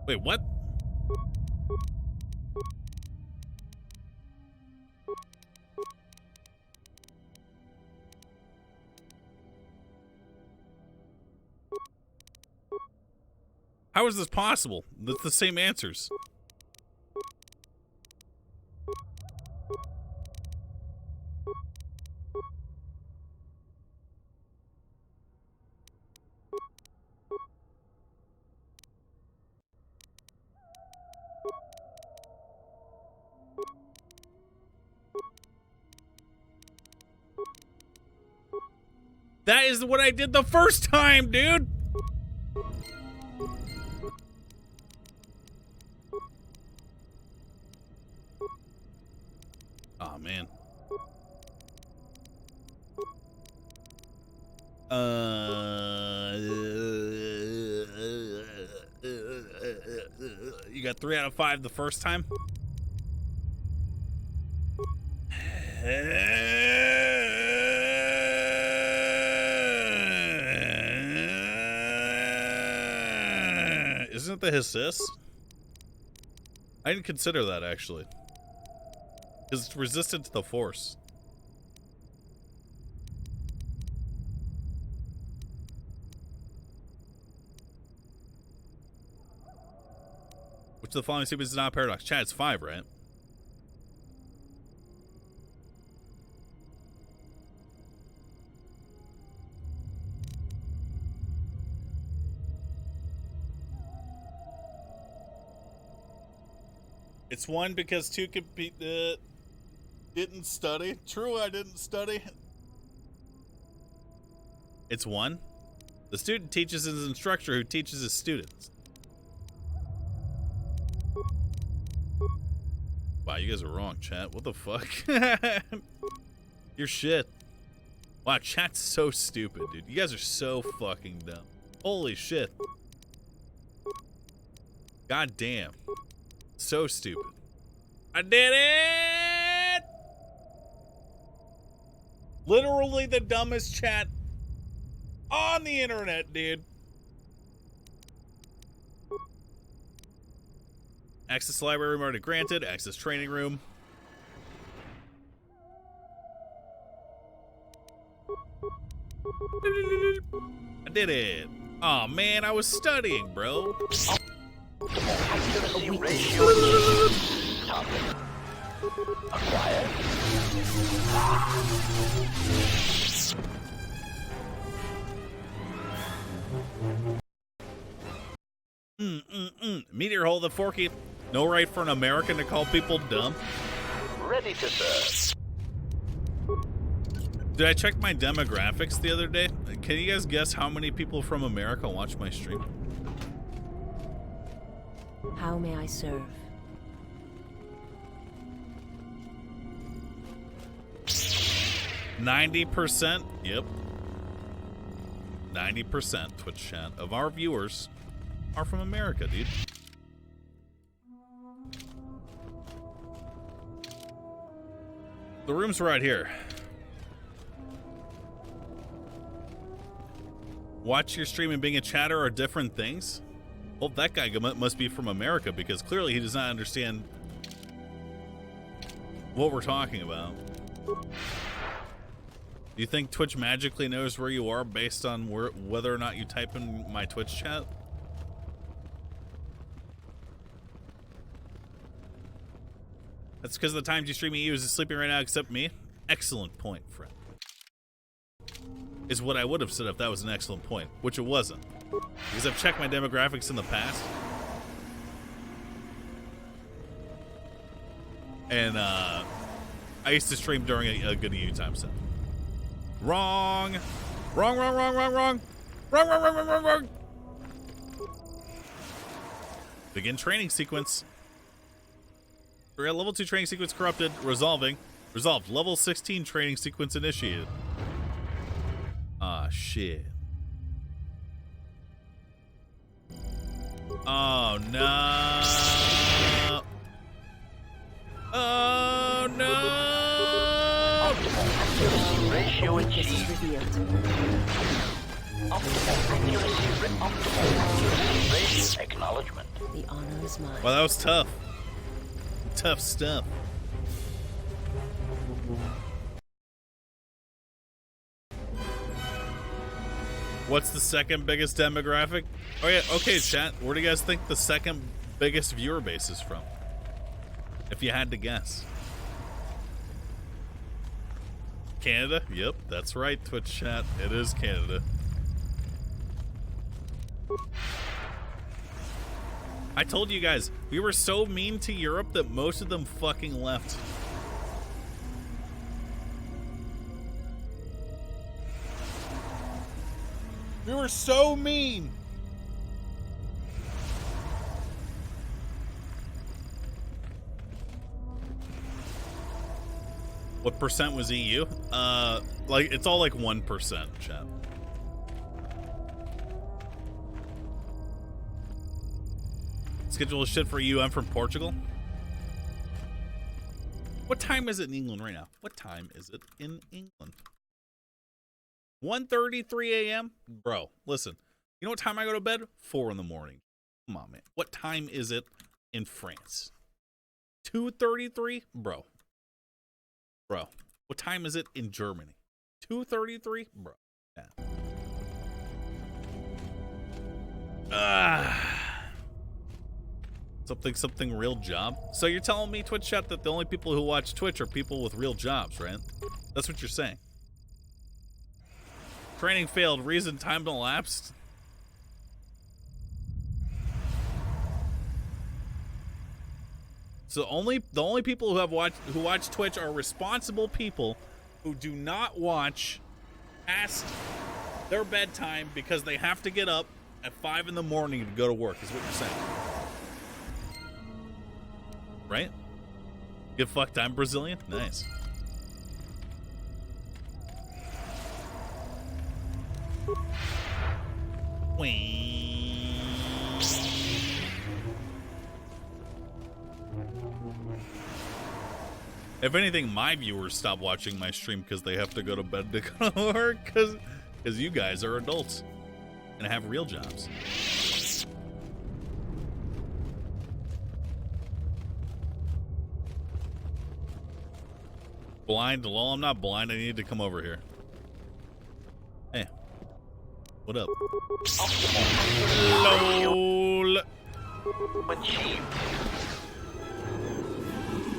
Wait, what? How is this possible? That's the same answers. That is what I did the first time, dude. Oh, man. You got 3 out of 5 the first time? Isn't it the hiss? I didn't consider that, actually. Because it's resistant to the Force. Which of the following statements is not a paradox? Chad, it's 5, right? It's 1 because 2 didn't study. True, I didn't study. It's 1. The student teaches his instructor who teaches his students. Wow, you guys are wrong, chat. What the fuck? You're shit. Wow, chat's so stupid, dude. You guys are so fucking dumb. Holy shit. God damn. So stupid. I did it! Literally the dumbest chat on the internet, dude. Access library room already granted. Access training room. I did it. Oh man, I was studying, bro. Accuracy ratio target acquired. Meteor hole the Forky. No right for an American to call people dumb. Ready to serve. Did I check my demographics the other day? Can you guys guess how many people from America watch my stream? How may I serve? %? Yep. 90% Twitch chat of our viewers are from America, dude. The room's right here. Watch your stream and being a chatter are different things? Well, that guy must be from America because clearly he does not understand what we're talking about. Do you think Twitch magically knows where you are based on whether or not you type in my Twitch chat? That's because the times you stream EU is sleeping right now except me? Excellent point, friend. Is what I would have said if that was an excellent point, which it wasn't. Because I've checked my demographics in the past. And I used to stream during a good EU time set. Wrong! Wrong, wrong, wrong, wrong, wrong! Wrong, wrong, wrong, wrong, wrong, wrong! Begin training sequence. We got level 2 training sequence corrupted. Resolving. Resolved. Level 16 training sequence initiated. Ah, shit. Oh, no. Oh, no. Optimal ratio achieved. Optimal accuracy ratio acknowledgement. The honor is mine. Well, that was tough. Tough stuff. What's the second biggest demographic? Oh yeah, okay, chat. Where do you guys think the second biggest viewer base is from? If you had to guess. Canada? Yep, that's right, Twitch chat. It is Canada. I told you guys, we were so mean to Europe that most of them fucking left. We were so mean. What percent was EU? Like, it's all like 1%, chat. Schedule is shit for you. I'm from Portugal. What time is it in England right now? What time is it in England? 1:33 a.m. Bro, listen. You know what time I go to bed? 4 in the morning. Come on, man. What time is it in France? 2:33? Bro. Bro. What time is it in Germany? 2:33? Bro. Yeah. Something real job. So you're telling me, Twitch chat, that the only people who watch Twitch are people with real jobs, right? That's what you're saying. Training failed. Reason time elapsed. So the only people who watch Twitch are responsible people who do not watch past their bedtime because they have to get up at 5 in the morning to go to work, is what you're saying. Right? Get fucked, I'm Brazilian? Nice. If anything, my viewers stop watching my stream because they have to go to bed to go to work, because you guys are adults and have real jobs. Blind? Lol, I'm not blind. I need to come over here. Hey. What up? LOL.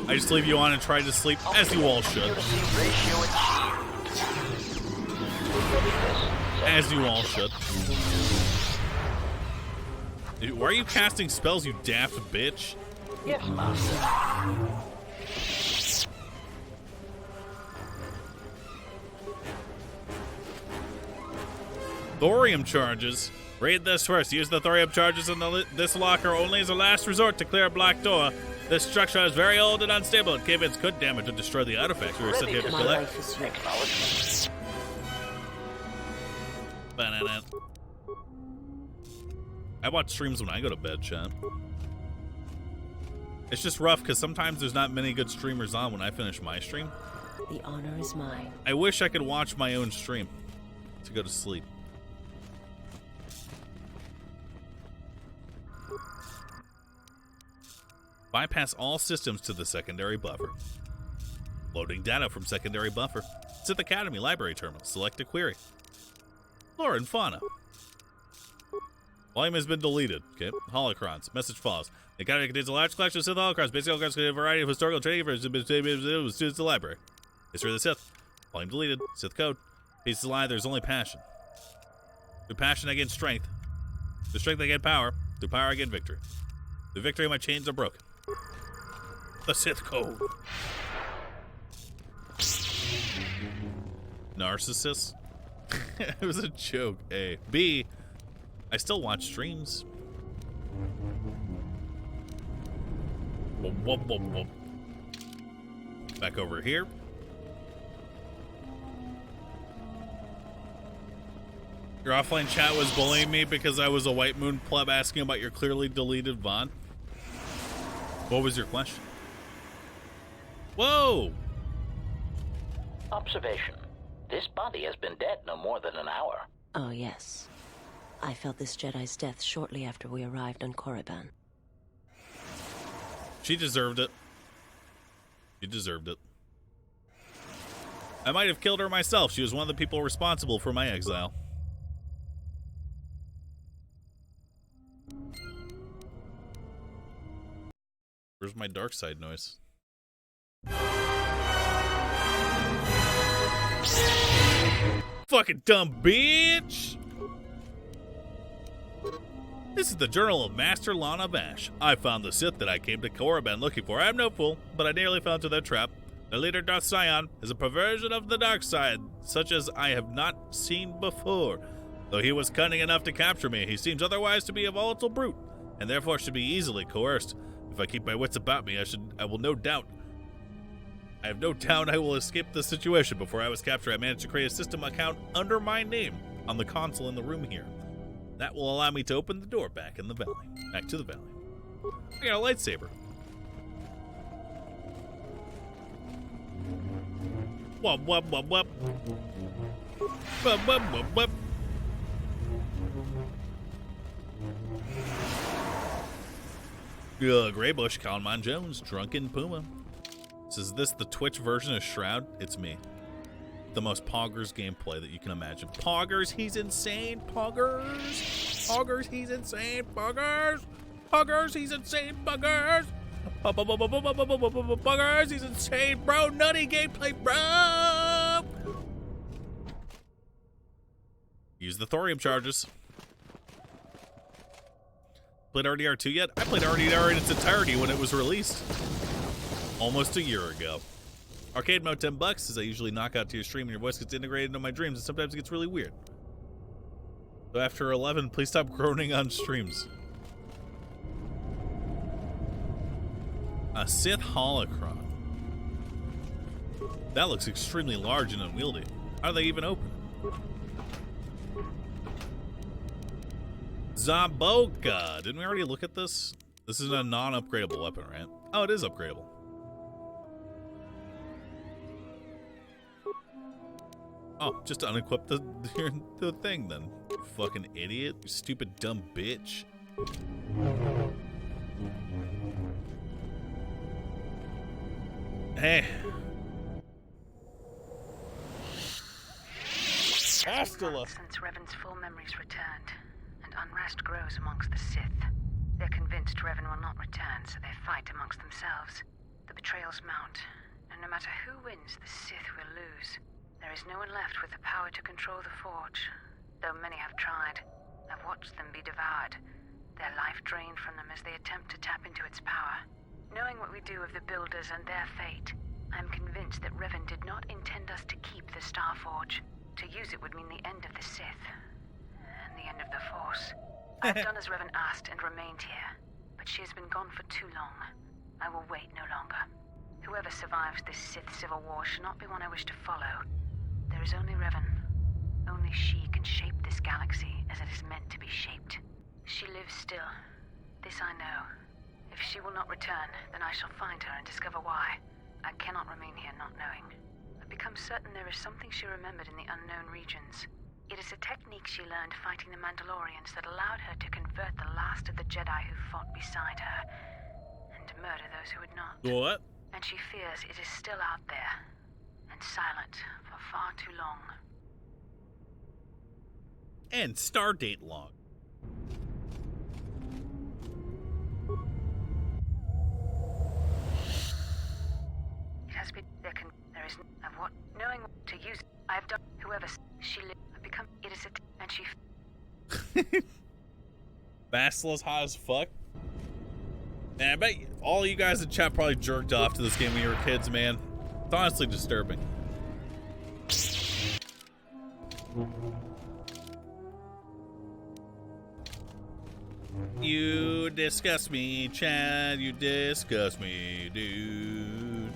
I just leave you on and try to sleep, as you all should. As you all should. Dude, why are you casting spells, you daft bitch? Yes, master. Thorium charges. Read this first. Use the thorium charges in this locker only as a last resort to clear a black door. This structure is very old and unstable, and cave-ins could damage or destroy the artifacts we were sent here to collect. I watch streams when I go to bed, chat. It's just rough because sometimes there's not many good streamers on when I finish my stream. The honor is mine. I wish I could watch my own stream to go to sleep. Bypass all systems to the secondary buffer. Loading data from secondary buffer. Sith Academy library terminal. Select a query. Flora and fauna. Volume has been deleted. Okay. Holocrons. Message follows. The Academy contains a large collection of Sith holocrons. Basic holocrons contain a variety of historical training for students of the library. History of the Sith. Volume deleted. Sith code. Pieces alive. There's only passion. Through passion I gain strength. Through strength I gain power. Through power I gain victory. Through victory my chains are broken. The Sith code. Narcissist. It was a joke. A. B. I still watch streams. Whoop, whoop, whoop, whoop. Back over here. Your offline chat was bullying me because I was a White Moon pleb asking about your clearly deleted VOD. What was your question? Whoa! Observation. This body has been dead no more than an hour. Oh, yes. I felt this Jedi's death shortly after we arrived on Korriban. She deserved it. She deserved it. I might have killed her myself. She was one of the people responsible for my exile. my dark side noise? Fucking dumb bitch! This is the Journal of Master Lana Vash. I found the Sith that I came to Korriban looking for. I am no fool, but I nearly fell into their trap. The leader, Darth Sion, is a perversion of the dark side, such as I have not seen before. Though he was cunning enough to capture me, he seems otherwise to be a volatile brute, and therefore should be easily coerced. If I keep my wits about me, I have no doubt I will escape the situation. Before I was captured, I managed to create a system account under my name on the console in the room here. That will allow me to open the door back to the valley. I got a lightsaber. Wub wub wub wub. Wub wub wub wub. Greybush, Kalman Jones, Drunken Puma. Is this the Twitch version of Shroud? It's me. The most poggers gameplay that you can imagine. Poggers, he's insane. Poggers. Poggers, he's insane. Poggers. Poggers, he's insane. Poggers. Poggers, he's insane, bro. Nutty gameplay, bro. Use the thorium charges. Played RDR2 yet? I played RDR in its entirety when it was released. Almost a year ago. Arcade mode, $10, as I usually knock out to your stream and your voice gets integrated into my dreams, and sometimes it gets really weird. So after 11, please stop groaning on streams. A Sith holocron. That looks extremely large and unwieldy. How do they even open it? Zaboka. Didn't we already look at this? This is a non-upgradable weapon, right? Oh, it is upgradable. Oh, just unequip the thing then. You fucking idiot. You stupid dumb bitch. Hey. Hostile. Since Revan's full memories returned, and unrest grows amongst the Sith. They're convinced Revan will not return, so they fight amongst themselves. The betrayals mount, and no matter who wins, the Sith will lose. There is no one left with the power to control the Forge. Though many have tried, I've watched them be devoured, their life drained from them as they attempt to tap into its power. Knowing what we do of the Builders and their fate, I'm convinced that Revan did not intend us to keep the Star Forge. To use it would mean the end of the Sith, and the end of the Force. I've done as Revan asked and remained here, but she has been gone for too long. I will wait no longer. Whoever survives this Sith civil war should not be one I wish to follow. There is only Revan. Only she can shape this galaxy as it is meant to be shaped. She lives still. This I know. If she will not return, then I shall find her and discover why. I cannot remain here not knowing. I've become certain there is something she remembered in the unknown regions. It is a technique she learned fighting the Mandalorians that allowed her to convert the last of the Jedi who fought beside her, and to murder those who had not. What? And she fears it is still out there, and silent for far too long. And Stardate log. It has been there is of what knowing what to use. I have done whoever she lived. I become it is a and she. Basila's hot as fuck. Man, I bet all you guys in chat probably jerked off to this game when you were kids, man. It's honestly disturbing. You disgust me, Chad. You disgust me, dude.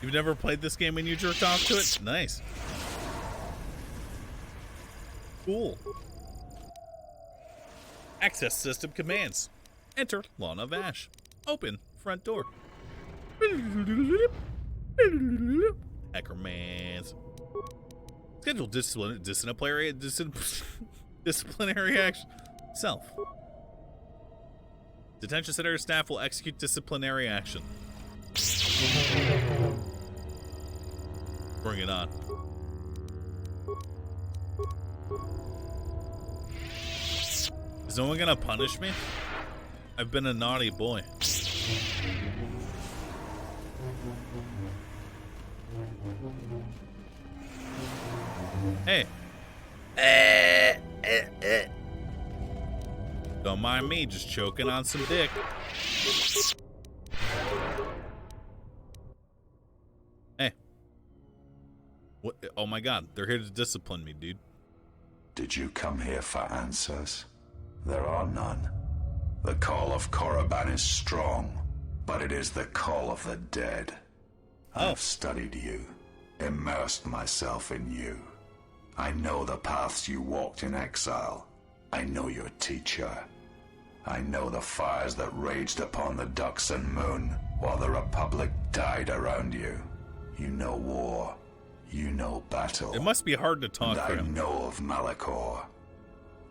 You've never played this game and you jerked off to it? Nice. Cool. Access system commands. Enter Lana Vash. Open front door. Hackermans. Schedule disciplinary action. Self. Detention center staff will execute disciplinary action. Bring it on. no one gonna punish me? I've been a naughty boy. Hey. Don't mind me, just choking on some dick. Hey. What? Oh my god, they're here to discipline me, dude. Did you come here for answers? There are none. The call of Korriban is strong, but it is the call of the dead. I've studied you, immersed myself in you. I know the paths you walked in exile. I know your teacher. I know the fires that raged upon the Duxan moon while the Republic died around you. You know war. You know battle. It must be hard to talk and for I him. know of Malachor.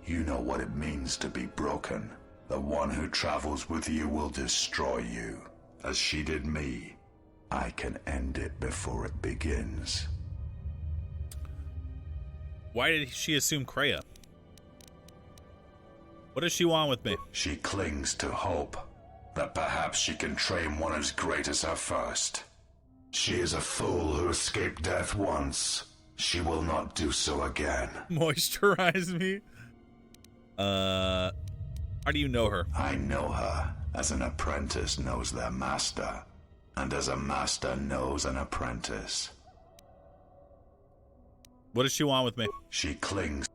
You know what it means to be broken. The one who travels with you will destroy you, as she did me. I can end it before it begins. Why did she assume Kreia? What does she want with me? She clings to hope that perhaps she can train one as great as her first. She is a fool who escaped death once. She will not do so again. Moisturize me? How do you know her? I know her as an apprentice knows their master, and as a master knows an apprentice. What does she want with me? She clings.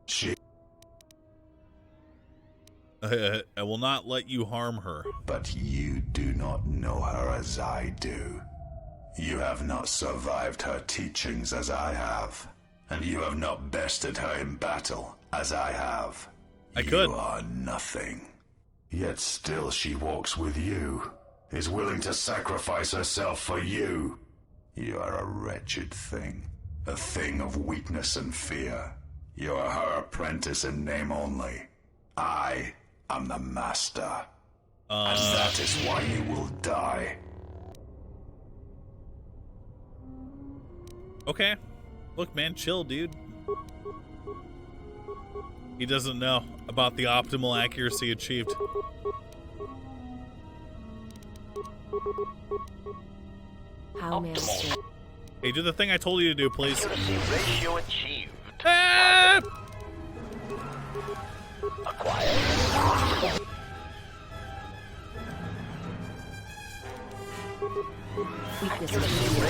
I will not let you harm her. But you do not know her as I do. You have not survived her teachings as I have, and you have not bested her in battle as I have. You are nothing. Yet still she walks with you, is willing to sacrifice herself for you. You are a wretched thing, a thing of weakness and fear. You are her apprentice in name only. I am the master. And that is why you will die. Okay. Look, man, chill, dude. He doesn't know about the optimal accuracy achieved. How, Master? Hey, do the thing I told you to do, please. Accuracy ratio achieved. Ah! Acquired.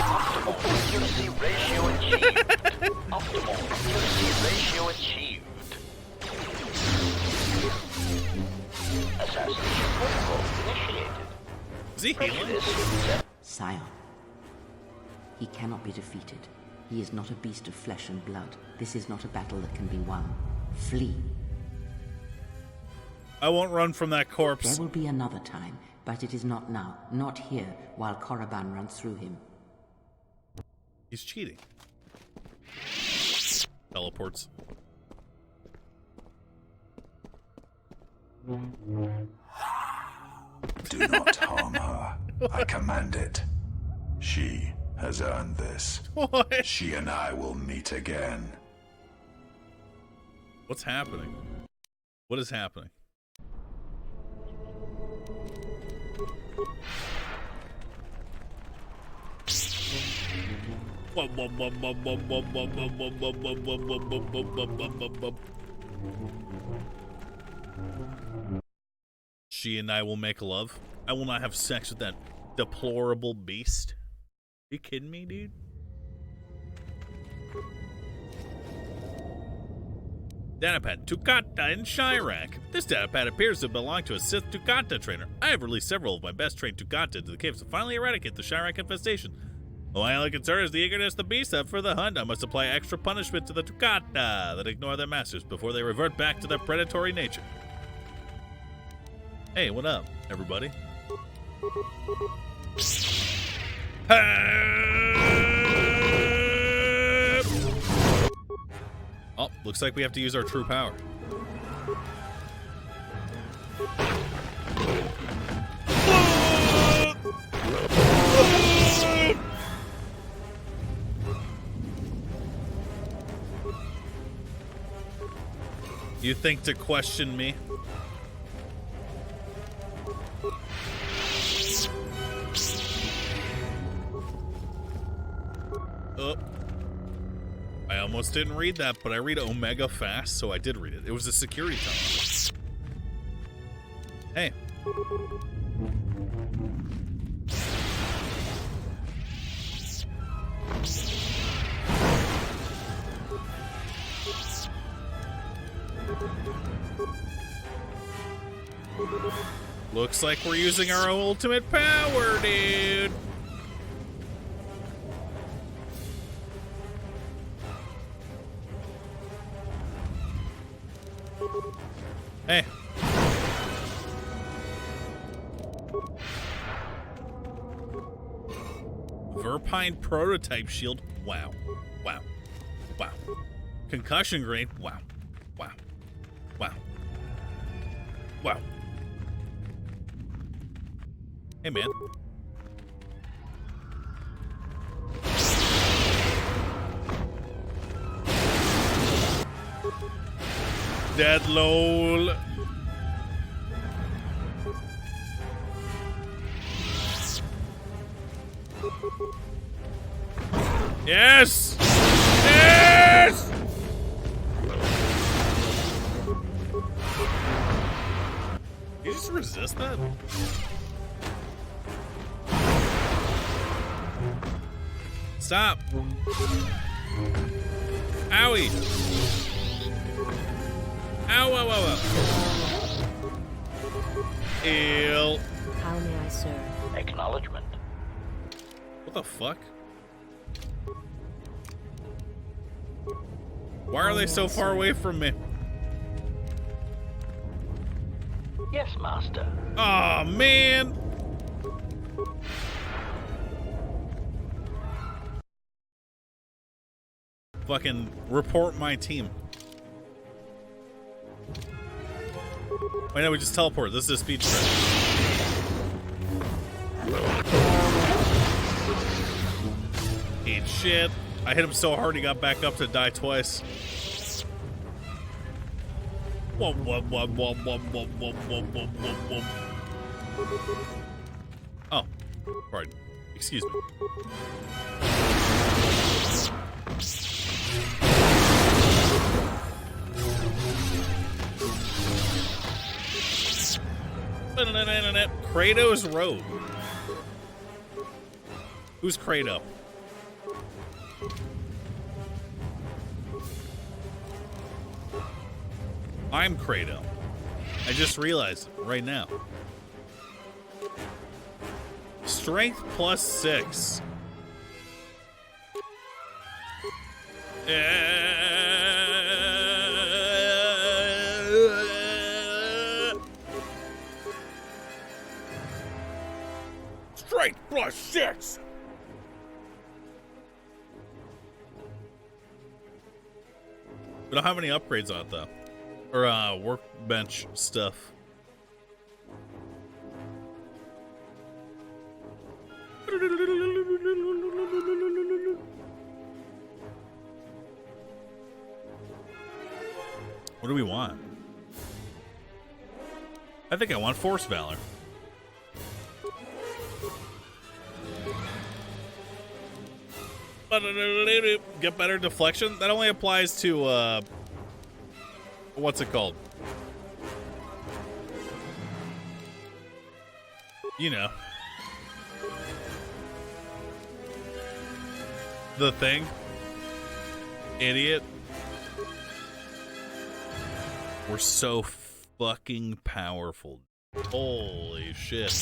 Optimal accuracy ratio achieved. Optimal accuracy ratio achieved. Assassination protocol initiated. Is he healing? Scion. He cannot be defeated. He is not a beast of flesh and blood. This is not a battle that can be won. Flee. I won't run from that corpse. There will be another time, but it is not now. Not here, while Korriban runs through him. He's cheating. Teleports. Do not harm her. I command it. She has earned this. What? She and I will meet again. What's happening? What is happening? She and I will make love. I will not have sex with that deplorable beast. Are you kidding me, dude? Datapad Tukata in Chirac. This datapad appears to belong to a Sith Tukata trainer. I have released several of my best trained Tukata to the caves to finally eradicate the Chirac infestation. My only concern is the eagerness the beasts have for the hunt. I must apply extra punishment to the Tukata that ignore their masters before they revert back to their predatory nature. Hey, what up, everybody? Oh, looks like we have to use our true power. You think to question me? Oh. I almost didn't read that, but I read Omega fast, so I did read it. It was a security tunnel. Hey. Looks like we're using our ultimate power, dude. Hey. Verpine prototype shield. Wow. Wow. Wow. Concussion grenade. Wow. Wow. Wow. Wow. Hey, man. Dead lol. Yes! Yes! You just resist that? Stop. Owie. Ow, ow, ow, ow. Ew. How may I serve? Acknowledgement. What the fuck? Why are they so far away from me? Yes, Master. Aw, man. Fucking report my team. Why don't we just teleport? This is a speech trap. Eat shit. I hit him so hard he got back up to die twice. Whoa, whoa, whoa, whoa, whoa, whoa, whoa, whoa, whoa, whoa, whoa. Oh, pardon. Excuse me. Kratos Road. Who's Kratos? I'm Kratos. I just realized it right now. Strength +6. Strength +6. We don't have any upgrades on it though. Or workbench stuff. What do we want? I think I want Force Valor. Get better deflection? That only applies to, what's it called? You know. The thing. Idiot. We're so fucking powerful. Holy shit.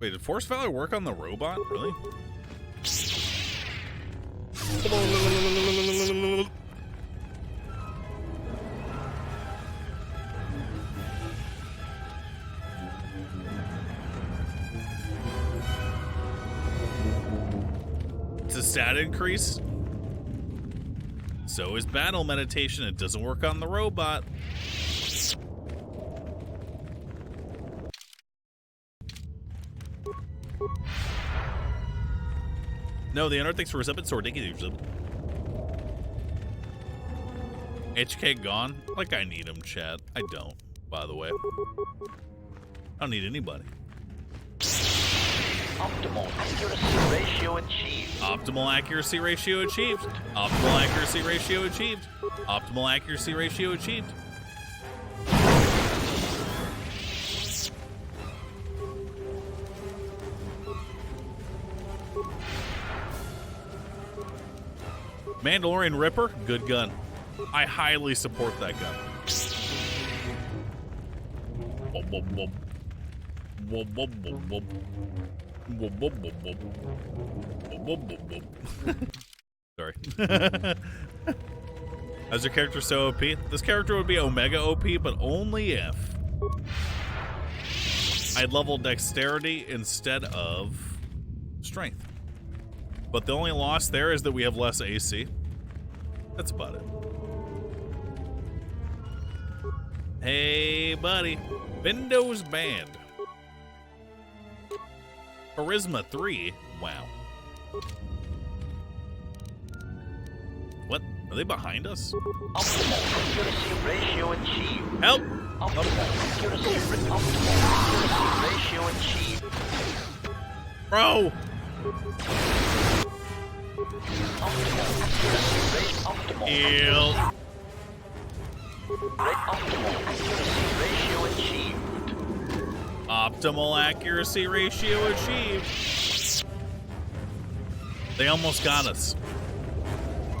Wait, did Force Valor work on the robot? Really? It's a stat increase. So is battle meditation. It doesn't work on the robot. No, the Unearth, thanks for resubbing. Sword, thank you for resubbing. HK gone? Like I need him, chat. I don't, by the way. I don't need anybody. Optimal accuracy ratio achieved. Optimal accuracy ratio achieved. Optimal accuracy ratio achieved. Optimal accuracy ratio achieved. Mandalorian Ripper, good gun. I highly support that gun. Whoop, whoop, whoop. Whoop, whoop, whoop, whoop. Whoop, whoop, whoop, whoop. Whoop, whoop, whoop, whoop. Sorry. As your character so OP? This character would be Omega OP, but only if I'd level dexterity instead of strength. But the only loss there is that we have less AC. That's about it. Hey, buddy. Windows banned. Charisma 3? Wow. What? Are they behind us? Optimal accuracy ratio achieved. Help! Optimal accuracy ratio achieved. Bro! Optimal accuracy ratio. Heal. Optimal accuracy ratio achieved. Optimal accuracy ratio achieved. They almost got us.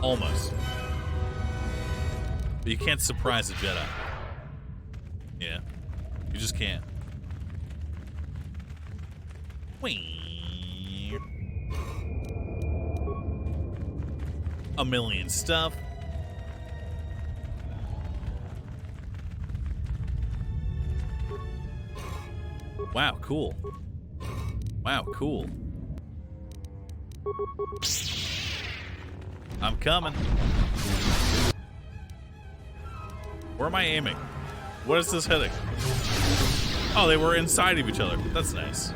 Almost. But you can't surprise a Jedi. Yeah. You just can't. Whee! A million stuff. Wow, cool. Wow, cool. I'm coming. Where am I aiming? What is this hitting? Oh, they were inside of each other. That's nice.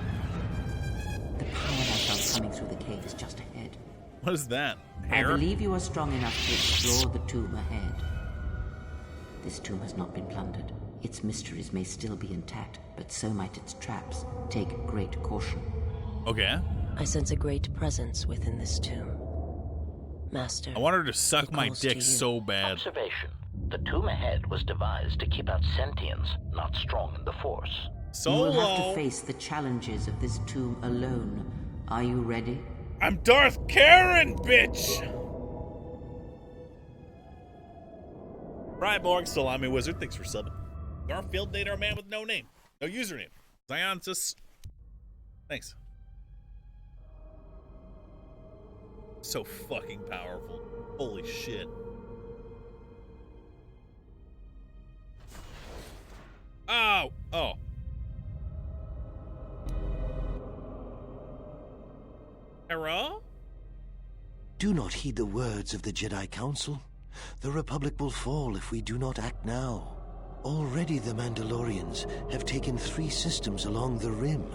The power I felt coming through the cave is just ahead. What is that? I Hair? believe you are strong enough to explore the tomb ahead. This tomb has not been plundered. Its mysteries may still be intact, but so might its traps. Take great caution. Okay. I sense a great presence within this tomb. Master. I want her to suck it my calls to dick you. so bad. Observation. The tomb ahead was devised to keep out sentients not strong in the Force. You will have to face the challenges of this tomb alone. Are you ready? I'm Darth Karen, bitch! Brian Borg, Salami Wizard, thanks for subbing. Garfield Data, a man with no name. No username. Zionsis. Thanks. So fucking powerful. Holy shit. Oh! Oh. Hello? Do not heed the words of the Jedi Council. The Republic will fall if we do not act now. Already the Mandalorians have taken 3 systems along the rim.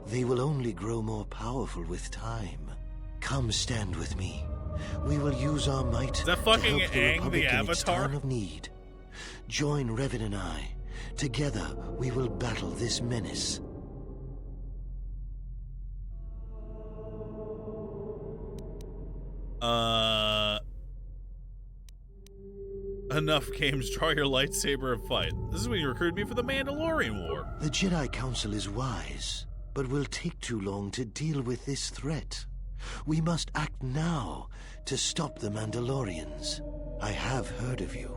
They will only grow more powerful with time. Come stand with me. We will use our might to help the Republic in its time of need. Join Revan and I. Together we will battle this menace. Enough games, draw your lightsaber and fight. This is when you recruited me for the Mandalorian War. The Jedi Council is wise, but will take too long to deal with this threat. We must act now to stop the Mandalorians. I have heard of you.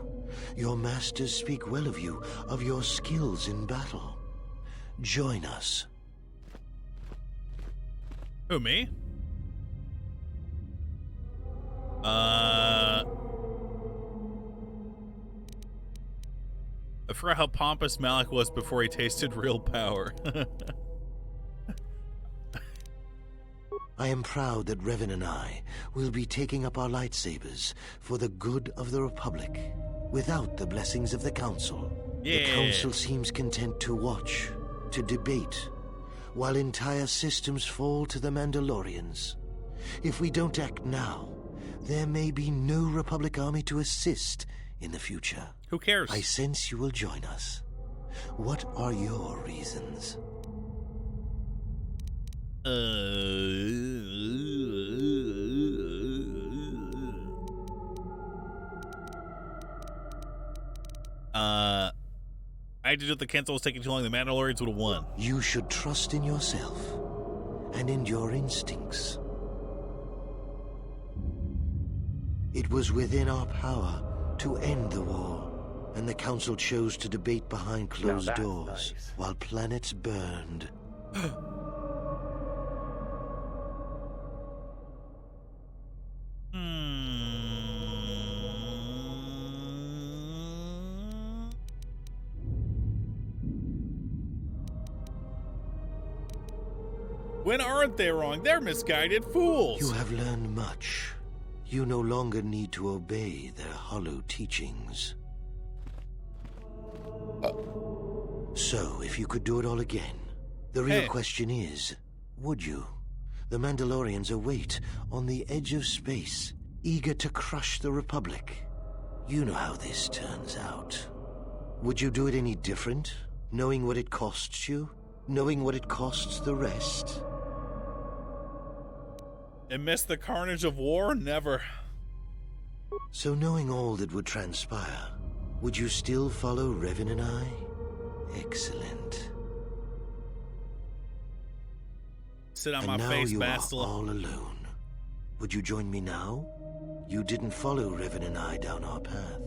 Your masters speak well of you, of your skills in battle. Join us. Who, me? I forgot how pompous Malik was before he tasted real power. I am proud that Revan and I will be taking up our lightsabers for the good of the Republic, without the blessings of the Council. Yeah. The Council seems content to watch, to debate, while entire systems fall to the Mandalorians. If we don't act now, there may be no Republic army to assist in the future. Who cares? I sense you will join us. What are your reasons? I had to do if the cancel was taking too long. The Mandalorians would have won. You should trust in yourself and in your instincts. It was within our power to end the war, and the Council chose to debate behind closed that's doors nice. while planets burned. When aren't they wrong? They're misguided fools. You have learned much. You no longer need to obey their hollow teachings. So, if you could do it all again, the real question is, would you? The Mandalorians await on the edge of space, eager to crush the Republic. You know how this turns out. Would you do it any different, knowing what it costs you? Knowing what it costs the rest? And miss the carnage of war? Never. So knowing all that would transpire, would you still follow Revan and I? Excellent. Sit on And my now face, you Bastila. are all alone. Would you join me now? You didn't follow Revan and I down our path.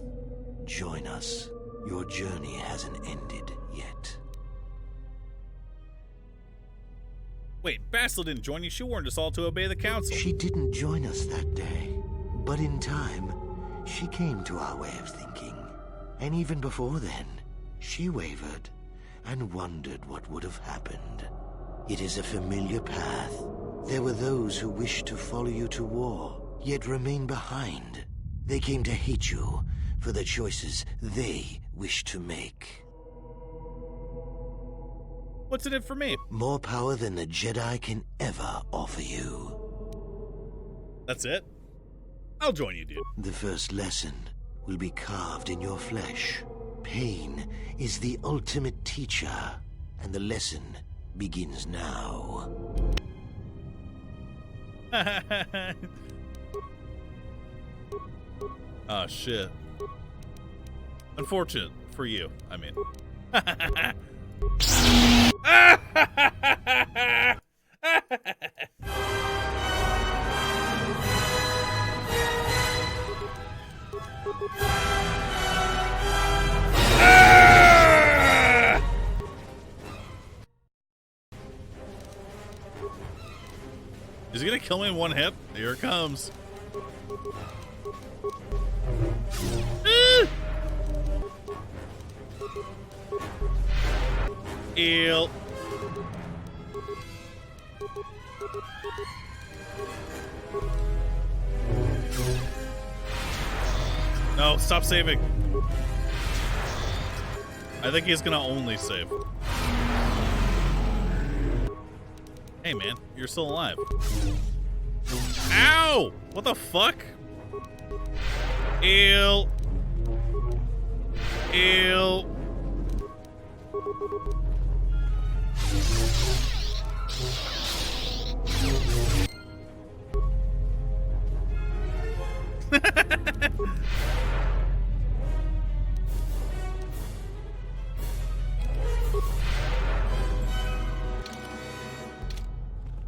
Join us. Your journey hasn't ended yet. Wait, Bastila didn't join you. She warned us all to obey the council. She didn't join us that day, but in time, she came to our way of thinking. And even before then, she wavered and wondered what would have happened. It is a familiar path. There were those who wished to follow you to war, yet remain behind. They came to hate you for the choices they wished to make. What's in it for me? More power than the Jedi can ever offer you. That's it? I'll join you, dude. The first lesson will be carved in your flesh. Pain is the ultimate teacher, and the lesson begins now. Oh, shit. Unfortunate for you, I mean. Is he gonna kill me in one hit? Here it comes. Eel. No, stop saving. I think he's gonna only save. Hey man, you're still alive. Ow! What the fuck? Eel. Eel.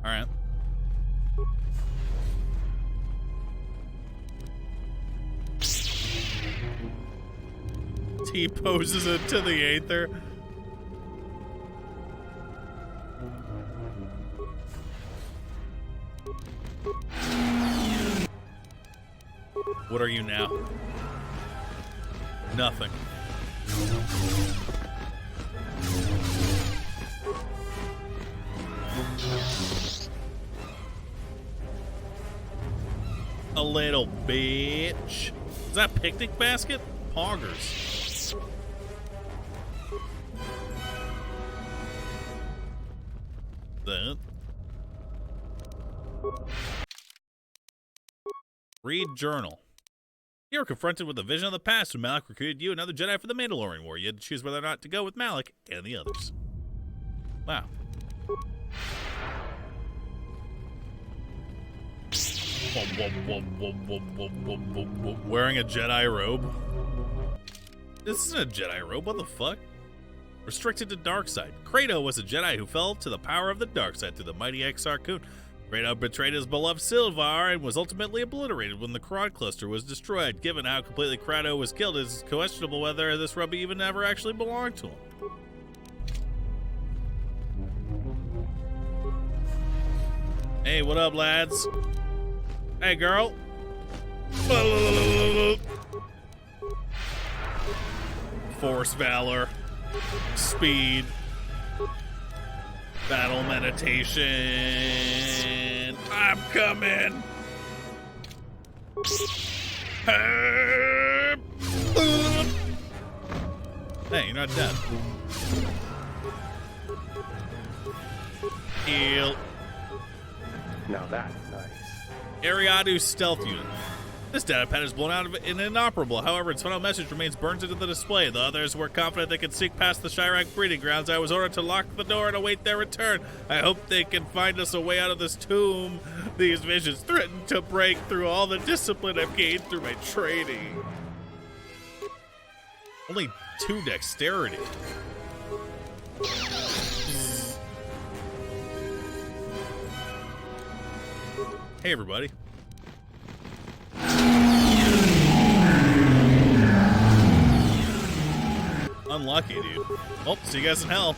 All right. He poses it to the Aether. What are you now? Nothing. A little bitch. Is that picnic basket? Poggers. All it. Read journal. You were confronted with a vision of the past when Malik recruited you, another Jedi, for the Mandalorian War. You had to choose whether or not to go with Malik and the others. Wow. Wearing a Jedi robe? This isn't a Jedi robe, what the fuck? Restricted to dark side. Kratos was a Jedi who fell to the power of the dark side through the mighty Exar Kun. Kratos betrayed his beloved Silvar and was ultimately obliterated when the Quad Cluster was destroyed. Given how completely Kratos was killed, it is questionable whether this robe even ever actually belonged to him. Hey, what up, lads? Hey, girl. Force valor. Speed. Battle meditation. I'm coming. Hey, you're not dead. Heal. Now that's nice. Ariadu's stealth unit. This data pad is blown out of and inoperable. However, its final message remains burned into the display. The others were confident they could sneak past the Chirac breeding grounds. I was ordered to lock the door and await their return. I hope they can find us a way out of this tomb. These visions threaten to break through all the discipline I've gained through my training. Only 2 dexterity. Hey, everybody. Unlucky, dude. Oh, see you guys in hell.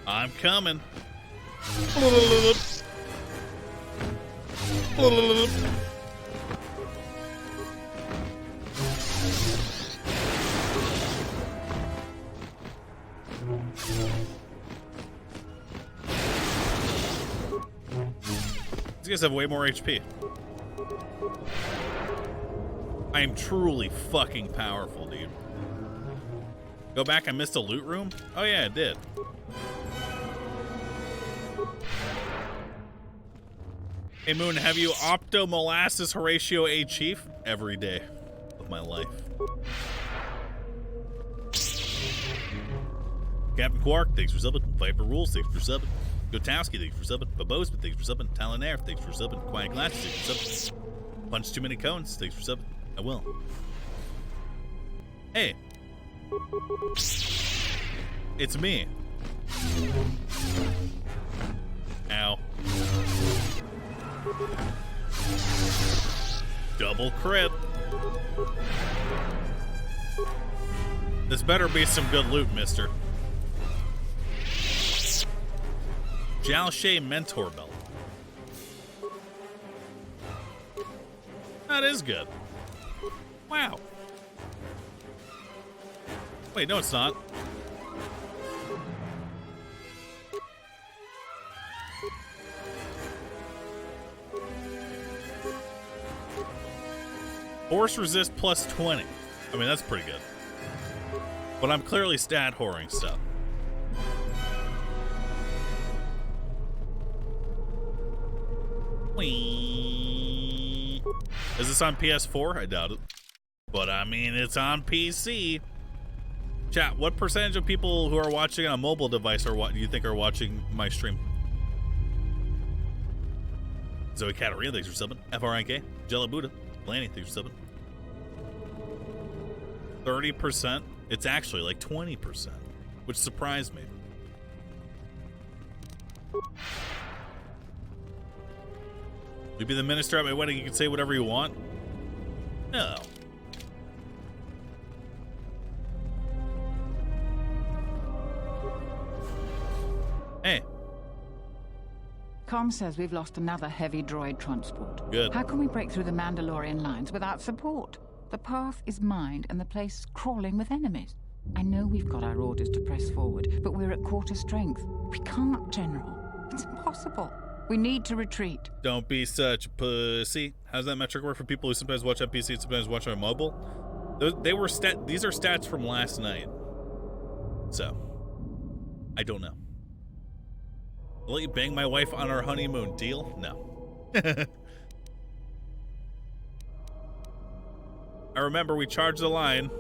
I'm coming. These guys have way more HP. I am truly fucking powerful, dude. Go back, I missed a loot room? Oh yeah, I did. Hey Moon, have you opto molasses Horatio A Chief? Every day of my life. Captain Quark, thanks for subbing. Viper Rules, thanks for subbing. Gotowski, thanks for subbing. Babosman, thanks for subbing. Talon Air, thanks for subbing. Quiet Glasses, thanks for subbing. Punch Too Many Cones, thanks for subbing. I will. Hey. It's me. Ow. Double crit. This better be some good loot, mister. Jalshay Mentor Belt. That is good. Wow. Wait, no it's not. Force resist plus 20. I mean, that's pretty good. But I'm clearly stat whoring stuff. Whee. Is this on PS4? I doubt it. But I mean, it's on PC. Chat, what percentage of people who are watching on a mobile device are what do you think are watching my stream? Zoe Katarina, thanks for subbing. FRNK, Jello Buddha, Blaney, thanks for subbing. 30%? It's actually like 20%, which surprised me. You'd be the minister at my wedding, you can say whatever you want? No. Hey. Com says we've lost another heavy droid transport. Good. How can we break through the Mandalorian lines without support? The path is mined and the place crawling with enemies. I know we've got our orders to press forward, but we're at quarter strength. We can't, General. It's impossible. We need to retreat. Don't be such a pussy. How's that metric work for people who sometimes watch on PC and sometimes watch on mobile? These are stats from last night. So, I don't know. I'll let you bang my wife on our honeymoon. Deal? No. I remember we charged the line.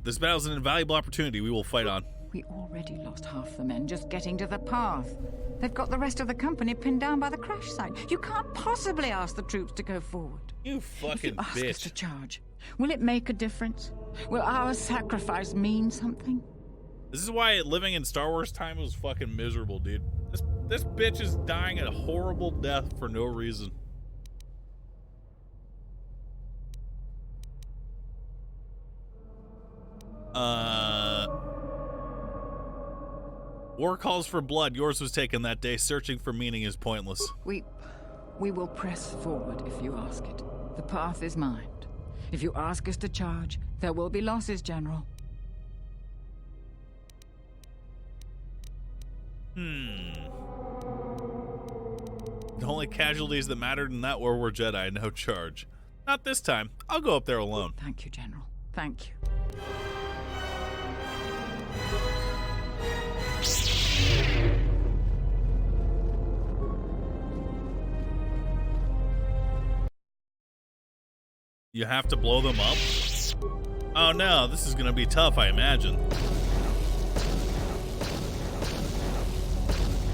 This battle's an invaluable opportunity we will fight on. We already lost half the men just getting to the path. They've got the rest of the company pinned down by the crash site. You can't possibly ask the troops to go forward. You fucking if you ask us bitch. to charge, will it make a difference? Will our sacrifice mean something? This is why living in Star Wars time was fucking miserable, dude. This bitch is dying a horrible death for no reason. War calls for blood. Yours was taken that day. Searching for meaning is pointless. We will press forward if you ask it. The path is mined. If you ask us to charge, there will be losses, General. The only casualties that mattered in that war were Jedi, no charge. Not this time. I'll go up there alone. Thank you, General. Thank you. You have to blow them up? Oh no, this is gonna be tough, I imagine.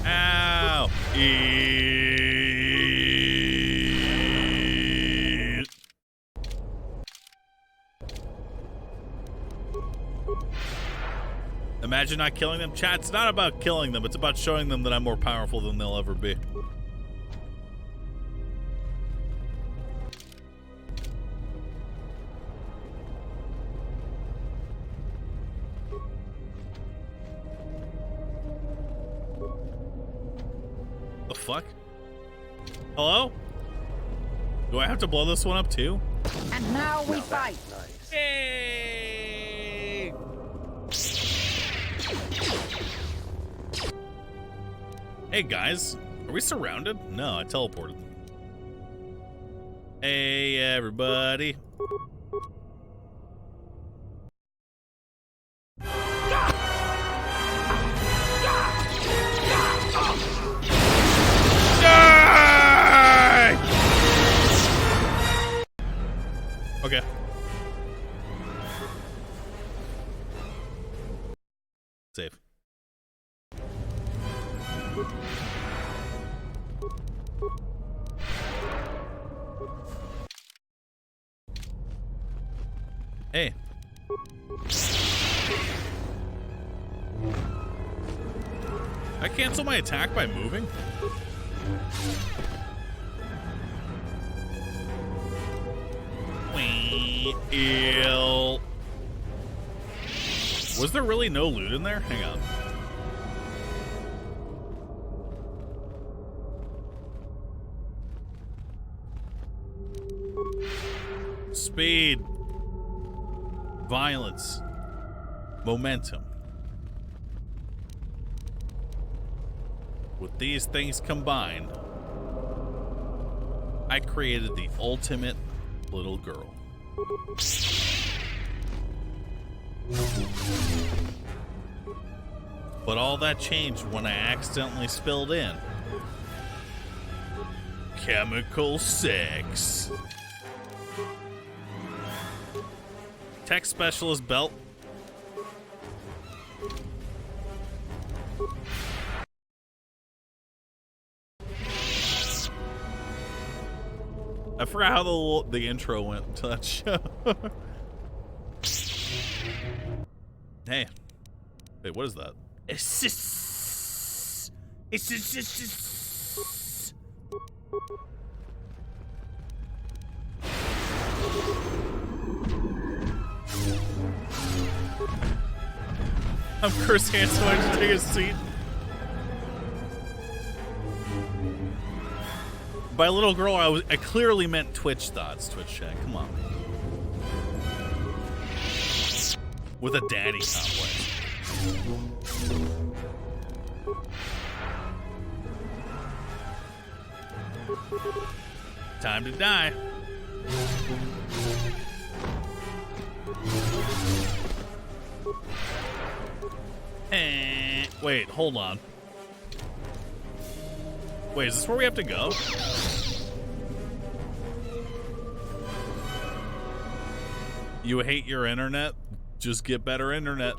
Ow! Imagine not killing them. Chat, it's not about killing them, it's about showing them that I'm more powerful than they'll ever be. The fuck? Hello? Do I have to blow this one up too? And now we fight. Nice. Hey! Hey guys, are we surrounded? No, I teleported. Hey everybody. Okay. Save. Hey. I cancel my attack by moving? Ew. Was there really no loot in there? Hang on. Speed. Violence. Momentum. With these things combined, I created the ultimate little girl. But all that changed when I accidentally spilled in chemical sex. Tech specialist belt. I forgot how the intro went to that show. Hey. Wait, what is that? I'm Chris Hansen. I just take a seat. By little girl, I clearly meant Twitch thoughts, Twitch chat. Come on. With a daddy complex. Time to die. Wait, hold on. Wait, is this where we have to go? You hate your internet? Just get better internet.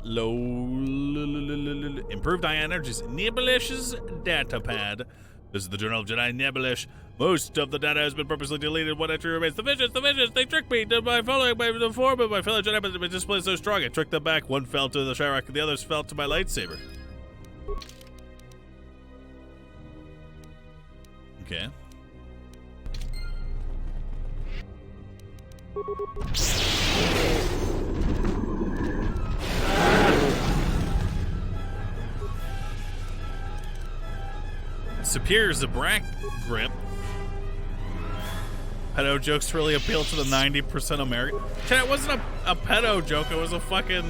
Improved high energies. Nebulish's datapad. This is the Journal of Jedi Nebulish. Most of the data has been purposely deleted. One entry remains. The visions, they tricked me by following the form of my fellow Jedi, but the display is so strong. I tricked them back. One fell to the Shyrock, and the others fell to my lightsaber. Okay. Superior Zabrak grip. Pedo jokes really appeal to the 90% American. Chat, it wasn't a pedo joke, it was a fucking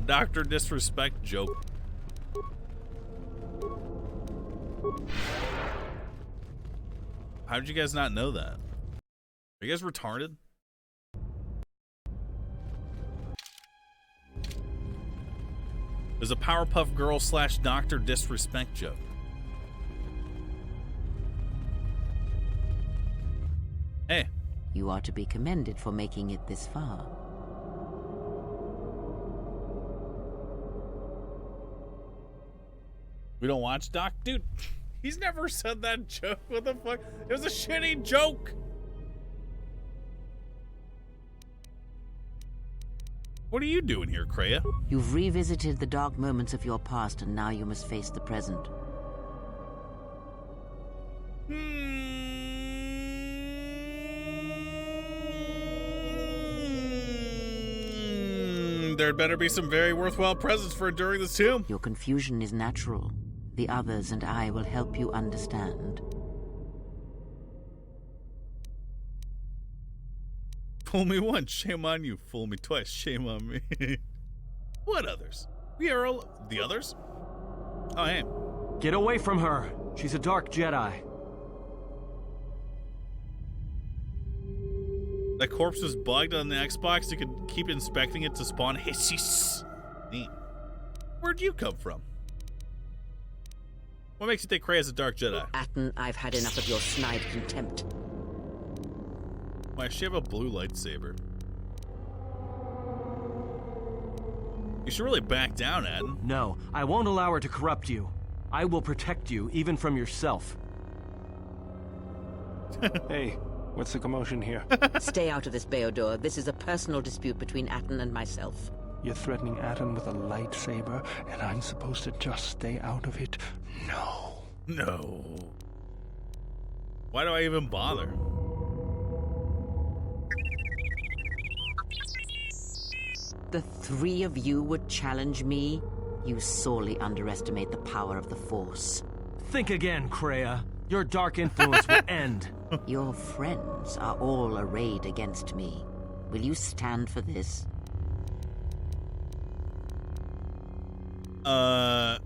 Dr. Disrespect joke. How did you guys not know that? Are you guys retarded? There's a Powerpuff Girl / Dr. Disrespect joke. Hey. You are to be commended for making it this far. We don't watch Doc? Dude, he's never said that joke. What the fuck? It was a shitty joke. What are you doing here, Kreia? You've revisited the dark moments of your past, and now you must face the present. There'd better be some very worthwhile presents for enduring this too. Your confusion is natural. The others and I will help you understand. Fool me once, shame on you. Fool me twice, shame on me. What others? We are all... The others? Oh, hey. Get away from her. She's a dark Jedi. That corpse was bugged on the Xbox. You could keep inspecting it to spawn hisses. Neat. Where'd you come from? What makes you think Kreia is a dark Jedi? Atton, I've had enough of your snide contempt. Why, she have a blue lightsaber. You should really back down, Atton. No, I won't allow her to corrupt you. I will protect you, even from yourself. Hey. What's the commotion here? Stay out of this, Beodor. This is a personal dispute between Atton and myself. You're threatening Atton with a lightsaber, and I'm supposed to just stay out of it? No. No. Why do I even bother? The three of you would challenge me? You sorely underestimate the power of the Force. Think again, Kreia. Your dark influence will end. Your friends are all arrayed against me. Will you stand for this? I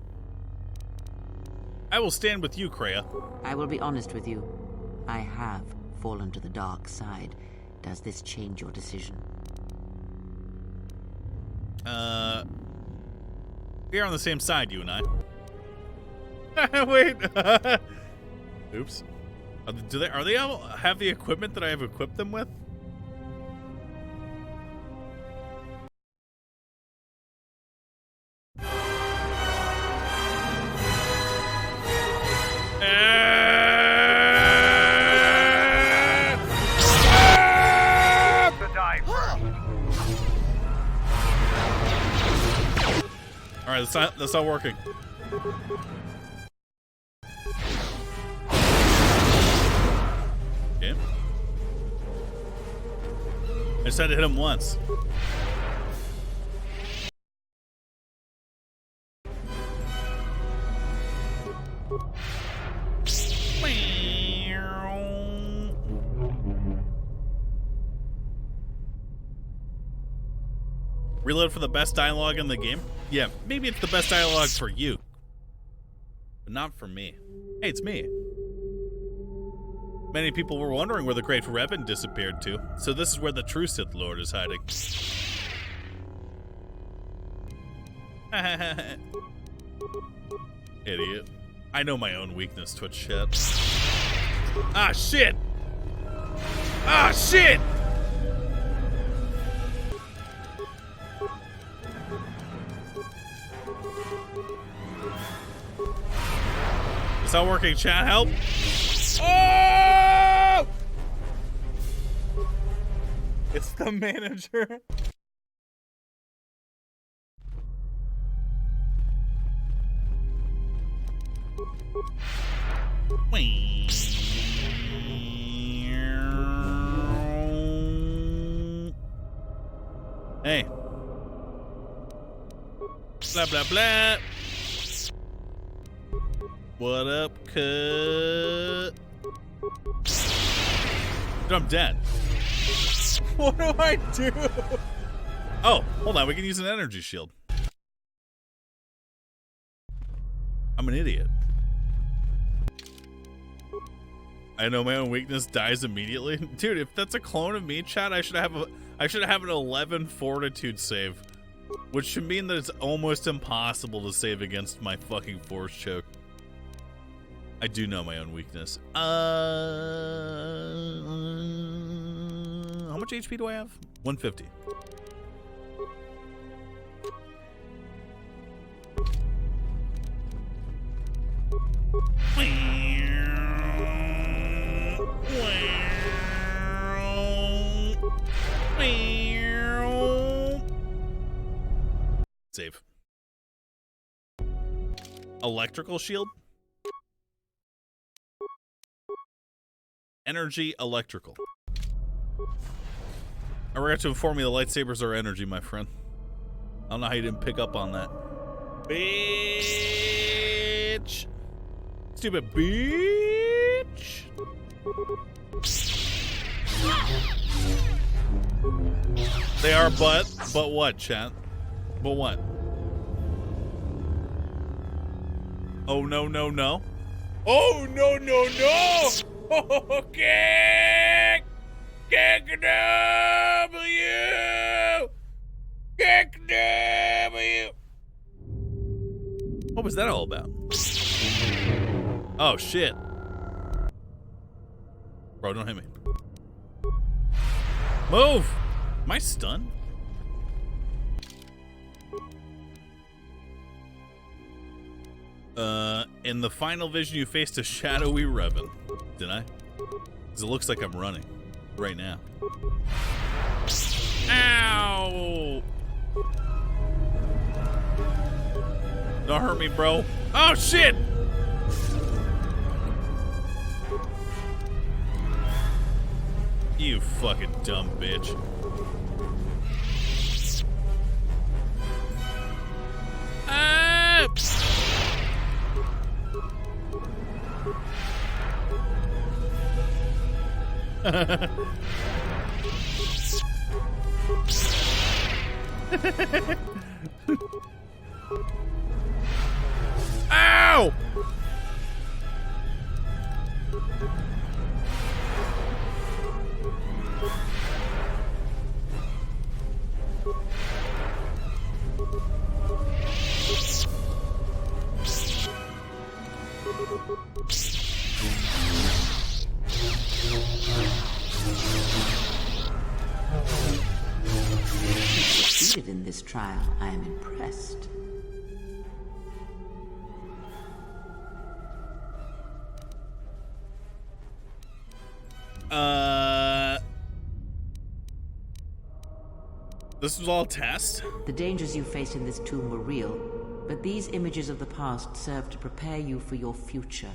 will stand with you, Kreia. I will be honest with you. I have fallen to the dark side. Does this change your decision? We're on the same side, you and I. Wait. Oops. Are they all have the equipment that I have equipped them with? All right, that's not working. Okay. I just had to hit him once. Reload for the best dialogue in the game? Yeah, maybe it's the best dialogue for you. But not for me. Hey, it's me. Many people were wondering where the great Revan disappeared to, so this is where the true Sith Lord is hiding. Idiot. I know my own weakness, Twitch chat. Ah, shit! Ah, shit! It's not working, chat. Help! Oh! It's the manager. Hey. Blah, blah, blah. What up, cut? I'm dead. What do I do? Oh, hold on. We can use an energy shield. I'm an idiot. I know my own weakness dies immediately. Dude, if that's a clone of me, chat, I should have an 11 fortitude save. Which should mean that it's almost impossible to save against my fucking force choke. I do know my own weakness. How much HP do I have? 150. Save. Electrical shield? Energy electrical. I forgot to inform you the lightsabers are energy, my friend. I don't know how you didn't pick up on that. Bitch! Stupid bitch! They are, but what, chat? But what? Oh, no, no, no. Oh, no, no, no! Okay! Kick W! Kick W! What was that all about? Oh, shit. Bro, don't hit me. Move! Am I stunned? In the final vision, you faced a shadowy Revan. Did I? Because it looks like I'm running right now. Ow! Don't hurt me, bro. Oh, shit! You fucking dumb bitch. Ah! Ow! Succeeded in this trial, I am impressed. This was all a test? The dangers you faced in this tomb were real, but these images of the past serve to prepare you for your future.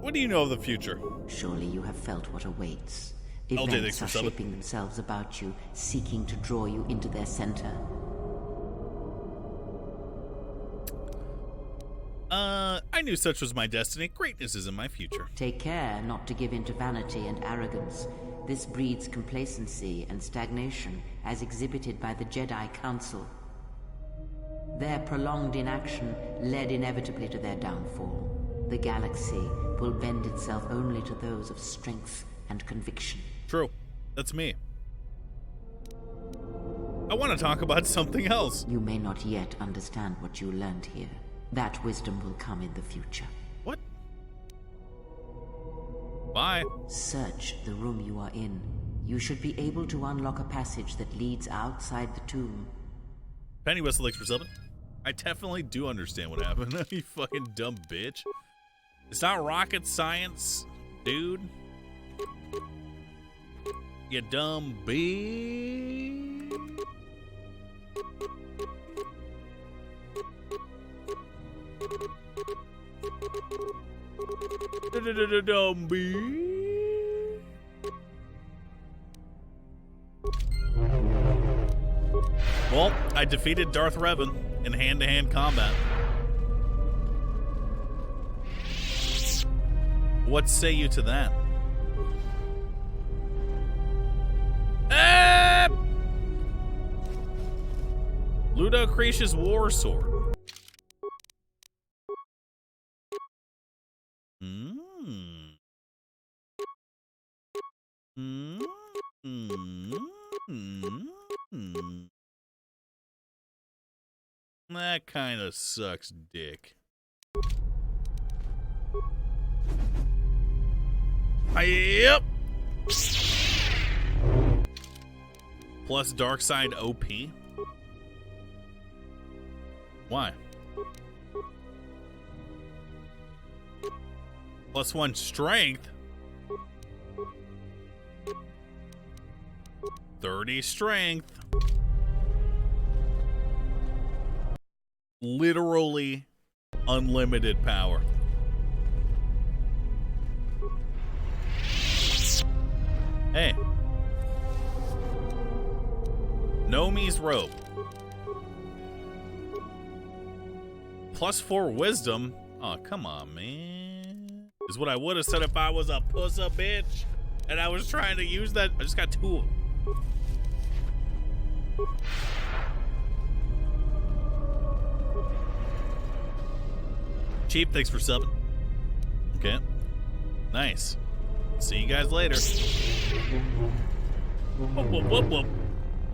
What do you know of the future? Surely you have felt what awaits. LJ, thanks Events for are subbing. shaping themselves about you, seeking to draw you into their center. I knew such was my destiny. Greatness is in my future. Take care not to give in to vanity and arrogance. This breeds complacency and stagnation, as exhibited by the Jedi Council. Their prolonged inaction led inevitably to their downfall. The galaxy will bend itself only to those of strength and conviction. True. That's me. I want to talk about something else. You may not yet understand what you learned here. That wisdom will come in the future. What? Bye. Search the room you are in. You should be able to unlock a passage that leads outside the tomb. Penny Whistle likes for something. I definitely do understand what happened. You fucking dumb bitch. It's not rocket science, dude. You dumb bitch. Dumb bitch. Well, I defeated Darth Revan in hand-to-hand combat. What say you to that? Ludo Creash's War Sword. That kind of sucks dick. Yep. Plus dark side OP. Why? +1 strength. 30 strength. Literally unlimited power. Hey. Nomi's robe. +4 wisdom. Oh, come on, man. Is what I would have said if I was a pussy bitch and I was trying to use that. I just got 2 of them. Cheap, thanks for subbing. Okay. Nice. See you guys later. Whoop, whoop, whoop, whoop.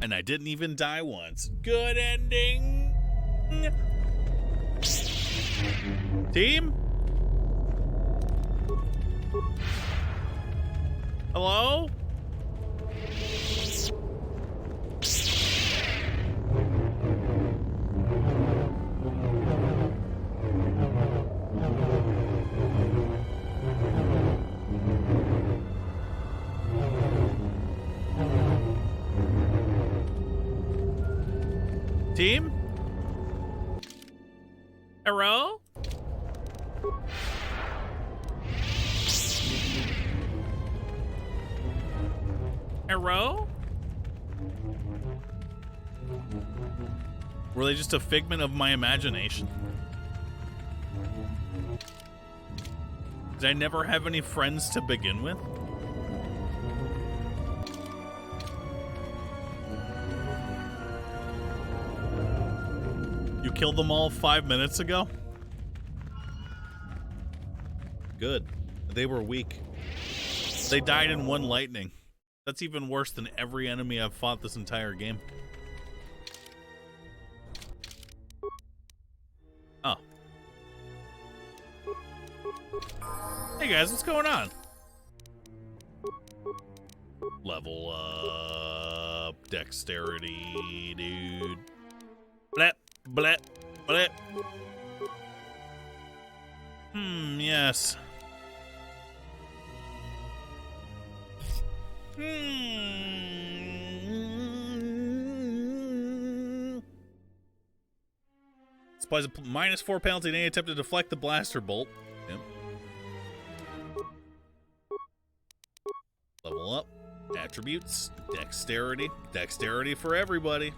And I didn't even die once. Good ending. Team? Hello? Team? Hello? Hello? Were they just a figment of my imagination? Did I never have any friends to begin with? You killed them all 5 minutes ago? Good. They were weak. They died in one lightning. That's even worse than every enemy I've fought this entire game. Oh. Hey guys, what's going on? Level up. Dexterity, dude. Blep, blep, blep. Yes. Supplies a -4 penalty in any attempt to deflect the blaster bolt. Yep. Level up. Attributes. Dexterity. Dexterity for everybody.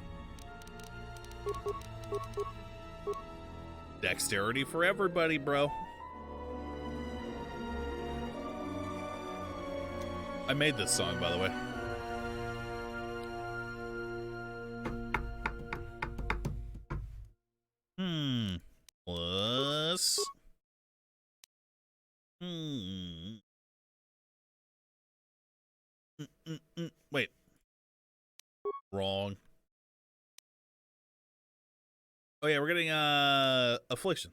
Dexterity for everybody, bro. I made this song, by the way. Plus. Wait. Wrong. Oh yeah, we're getting affliction.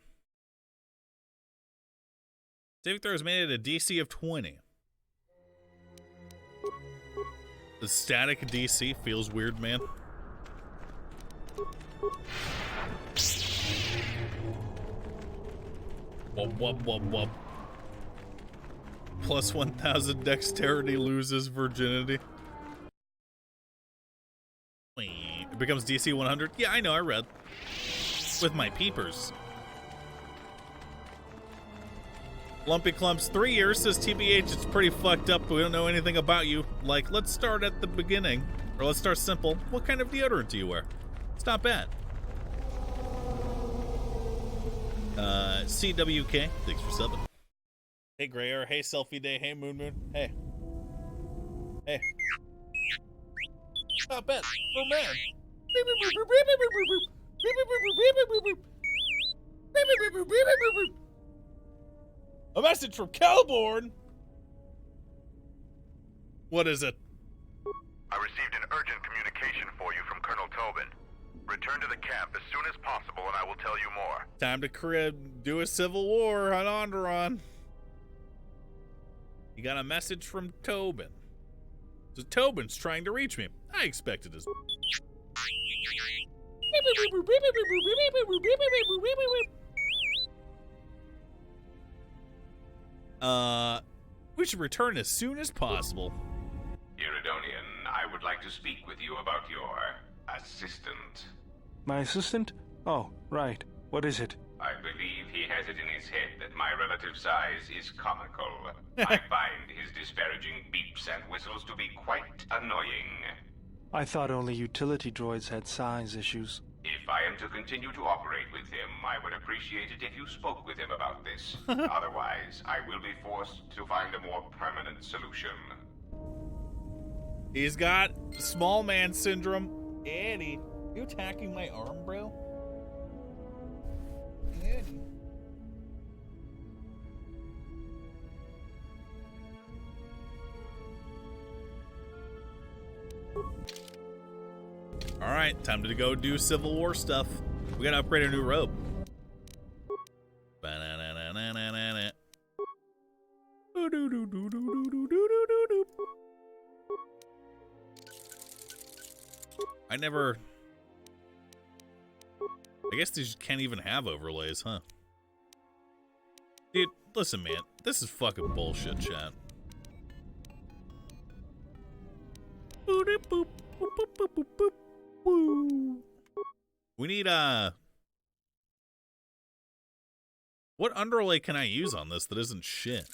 Saving throw is made at a DC of 20. The static DC feels weird, man. Wub wub wub wub. Plus 1,000 dexterity loses virginity. It becomes DC 100. Yeah, I know, I read. With my peepers. Lumpy Clumps, 3 years, says TBH, it's pretty fucked up, but we don't know anything about you. Like, let's start at the beginning. Or let's start simple. What kind of deodorant do you wear? It's not bad. CWK, thanks for subbing. Hey, Grayer. Hey, Selfie Day. Hey, Moon Moon. Hey. Hey. Not bad. Oh, man. A message from Kelborn. What is it? I received an urgent communication for you from Colonel Tobin. Return to the camp as soon as possible and I will tell you more. Time to do a civil war on Onderon. You got a message from Tobin. So Tobin's trying to reach me. I expected as we should return as soon as possible. Iridonian, I would like to speak with you about your assistant. My assistant? Oh, right. What is it? I believe he has it in his head that my relative size is comical. I find his disparaging beeps and whistles to be quite annoying. I thought only utility droids had size issues. If I am to continue to operate with him, I would appreciate it if you spoke with him about this. Otherwise, I will be forced to find a more permanent solution. He's got small man syndrome. Eddie, you attacking my arm, bro? Eddie. All right, time to go do Civil War stuff. We gotta upgrade our new robe. I guess these can't even have overlays, huh? Dude, listen, man. This is fucking bullshit, chat. We need, what underlay can I use on this that isn't shit?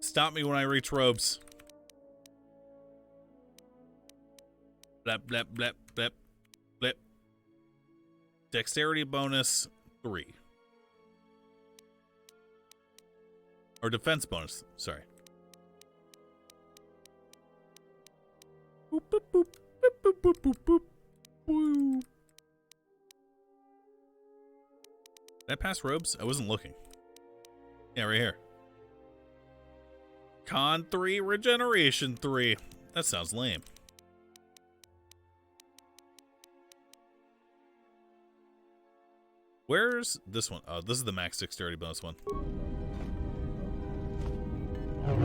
Stop me when I reach robes. Blep, blep, blep, blep, blep. Dexterity bonus 3. Or defense bonus, sorry. Boop, boop, boop, boop, boop, boop, boop, boop. Did I pass robes? I wasn't looking. Yeah, right here. Con 3, regeneration 3. That sounds lame. Where's this one? Oh, this is the max dexterity bonus one.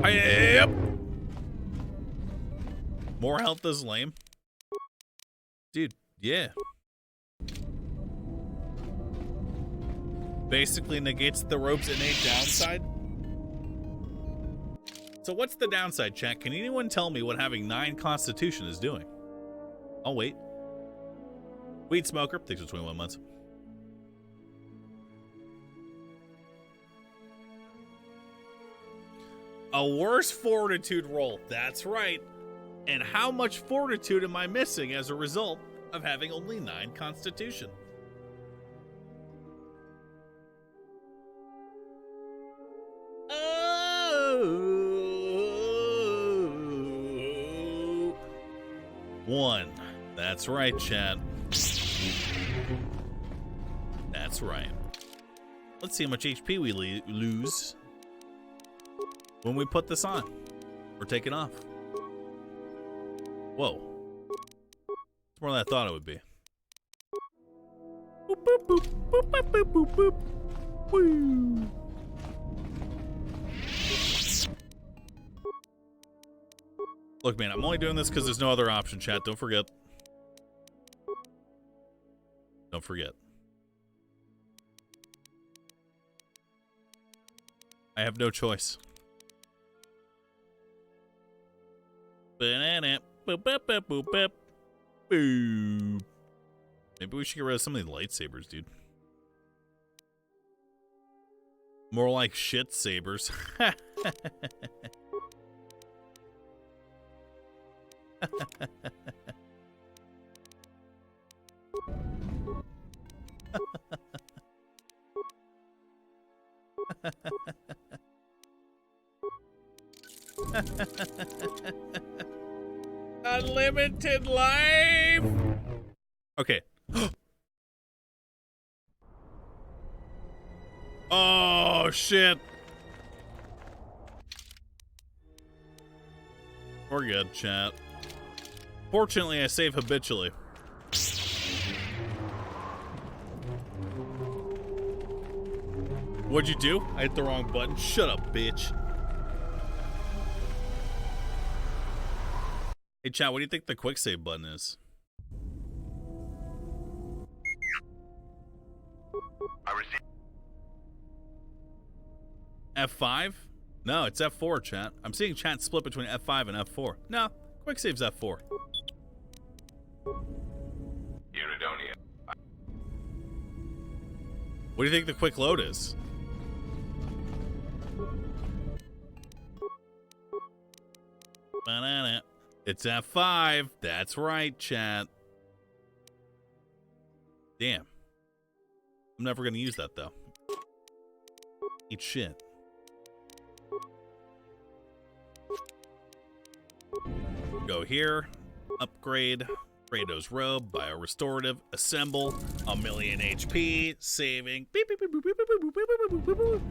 Yep. More health is lame. Dude, yeah. Basically negates the robe's innate downside. So what's the downside, chat? Can anyone tell me what having 9 constitution is doing? I'll wait. Weed Smoker, thanks for 21 months. A worse fortitude roll. That's right. And how much fortitude am I missing as a result? of having only 9 constitution. Oh, 1. That's right, chat. That's right. Let's see how much HP we lose when we put this on or take it off. Whoa. It's more than I thought it would be. Boop, boop, boop, boop, boop, boop, boop, boop. Woo. Look, man, I'm only doing this because there's no other option, chat. Don't forget. Don't forget. I have no choice. Banana. Boop, boop, boop, boop, boop. Boop. Maybe we should get rid of some of these lightsabers, dude. More like shit sabers. Unlimited life. Okay. Oh shit. We're good, chat. Fortunately, I save habitually. What'd you do? I hit the wrong button. Shut up, bitch. Hey, chat, what do you think the quick save button is? I received F5? No, it's F4, chat. I'm seeing chat split between F5 and F4. No, quick save's F4. Iridonia. What do you think the quick load is? Banana. It's F5. That's right, chat. Damn. I'm never going to use that, though. Eat shit. Go here. Upgrade. Kratos robe. Biorestorative. Assemble. 1,000,000 HP. Saving. Beep, beep, beep, beep, beep, beep, beep, beep, beep, beep, beep.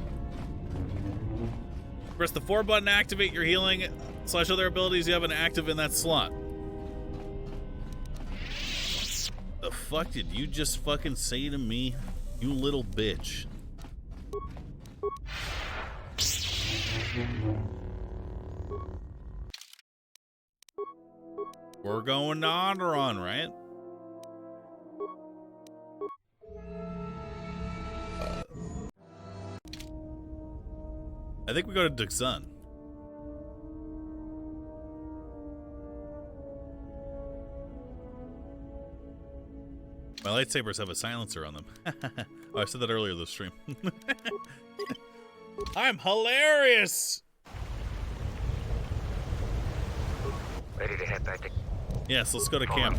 Press the 4 button to activate your healing / other abilities you have an active in that slot. The fuck did you just fucking say to me, you little bitch? We're going to Onderon, right? I think we go to Duxun. My lightsabers have a silencer on them. Oh, I said that earlier this stream. I'm hilarious! Ready to head back to... Yes, let's go to camp.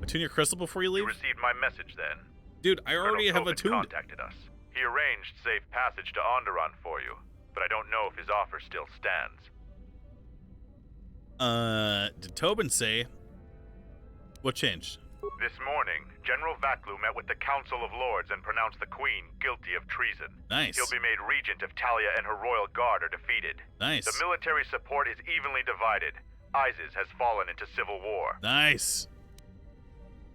Attune your crystal before you leave? You received my message then. Dude, I already have Colonel attuned it. contacted us. He arranged safe passage to Onderon for you, but I don't know if his offer still stands. Did Tobin say... What changed? This morning, General Vaklu met with the Council of Lords and pronounced the Queen guilty of treason. Nice. He'll be made regent if Talia and her royal guard are defeated. Nice. The military support is evenly divided. ISIS has fallen into civil war. Nice.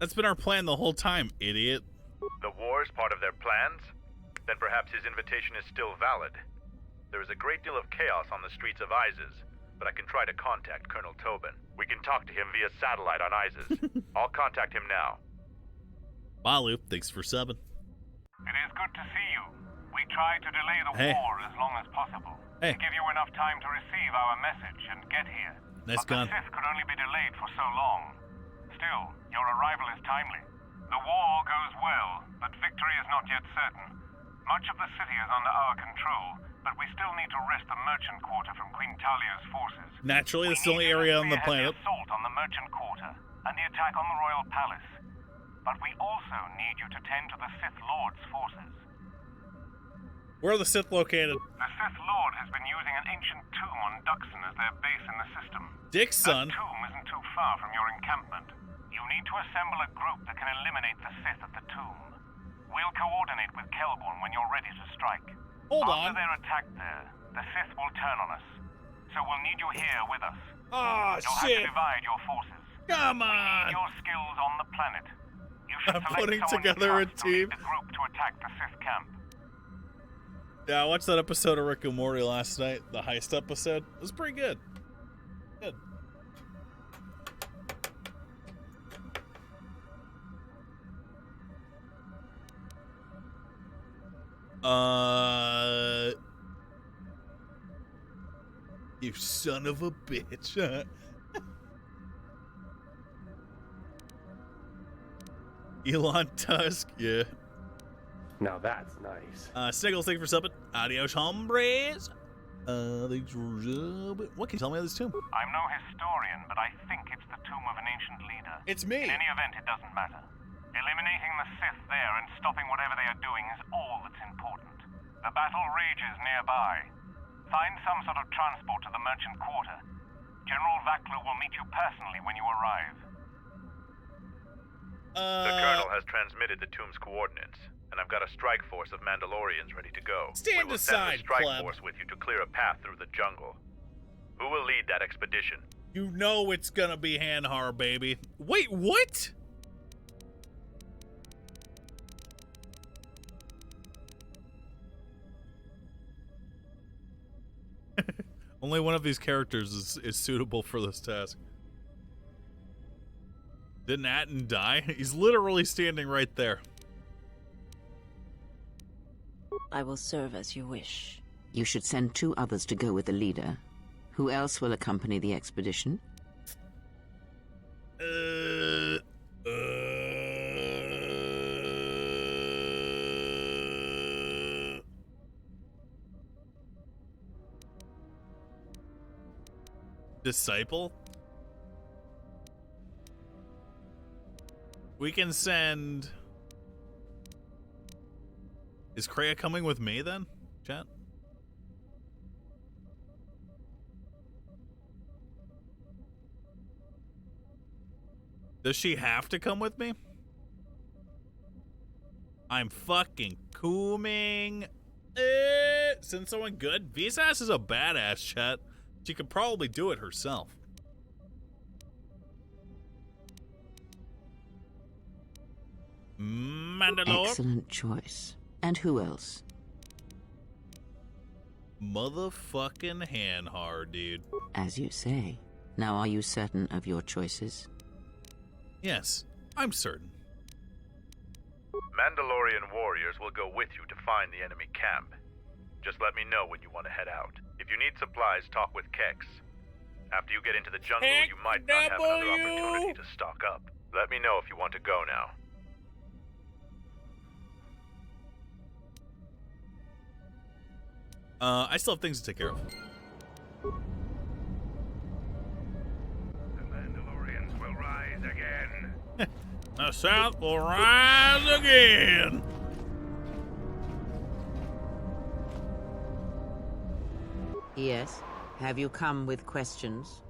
That's been our plan the whole time, idiot. The war is part of their plans? Then perhaps his invitation is still valid. There is a great deal of chaos on the streets of ISIS, but I can try to contact Colonel Tobin. We can talk to him via satellite on ISIS. I'll contact him now. Balu, thanks for subbing. It is good to see you. We tried to delay the war as long as possible. To give you enough time to receive our message and get here. Nice but gun. the Sith could only be delayed for so long. Still, your arrival is timely. The war goes well, but victory is not yet certain. Much of the city is under our control, but we still need to wrest the merchant quarter from Queen Talia's forces. Naturally, that's the only area on the planet. Assault on the merchant quarter. and the attack on the Royal Palace. But we also need you to tend to the Sith Lord's forces. Where are the Sith located? The Sith Lord has been using an ancient tomb on Duxon as their base in the system. Dixon? That tomb isn't too far from your encampment. You need to assemble a group that can eliminate the Sith at the tomb. We'll coordinate with Kelborn when you're ready to strike. Hold After on. they're attacked there, the Sith will turn on us. So we'll need you here with us. Oh, You'll have to divide your forces. Come We on! need your skills on the planet. You should I'm select putting someone you together a trust to lead team. the group to attack the Sith camp. Yeah, I watched that episode of Rick and Morty last night. The heist episode. It was pretty good. Good. You son of a bitch. Elon Tusk, yeah. Now that's nice. Sniggles, thank you for subbing. Adios, hombres. Thanks for subbing. What can you tell me of this tomb? I'm no historian, but I think it's the tomb of an ancient leader. It's me. In any event, it doesn't matter. Eliminating the Sith there and stopping whatever they are doing is all that's important. The battle rages nearby. Find some sort of transport to the merchant quarter. General Vaklu will meet you personally when you arrive. The Colonel has transmitted the tomb's coordinates, and I've got a strike force of Mandalorians ready to go. Stand we will aside, send the strike pleb. force with you to clear a path through the jungle. Who will lead that expedition? You know it's gonna be Hanhar, baby. Wait, what? Only one of these characters is suitable for this task. Didn't Atten die? He's literally standing right there. I will serve as you wish. You should send 2 others to go with the leader. Who else will accompany the expedition? Disciple? We can send... Is Kreia coming with me then, chat? Does she have to come with me? I'm fucking cooming. Send someone good? Visas is a badass, chat. She could probably do it herself. Mandalore? Excellent choice. And who else? Motherfucking Hanhar, dude. As you say. Now are you certain of your choices? Yes, I'm certain. Mandalorian warriors will go with you to find the enemy camp. Just let me know when you want to head out. If you need supplies, talk with Kex. After you get into the jungle, you might not have another opportunity to stock up. Let me know if you want to go now. I still have things to take care of. The Mandalorians will rise again. The South will rise again. Yes. Have you come with questions?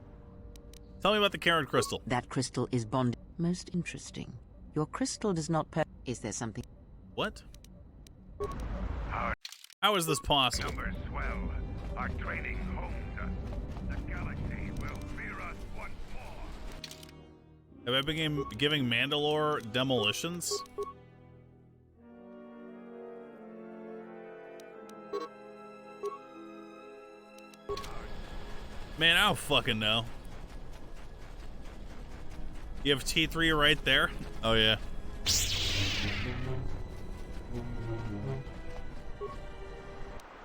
Tell me about the Karen crystal. That crystal is bonded. Most interesting. Your crystal does not Is there something? What? How is this possible? Numbers swell. Our training honed. The galaxy will fear us once more. Have I been giving Mandalore demolitions? Man, I don't fucking know. You have T3 right there? Oh, yeah.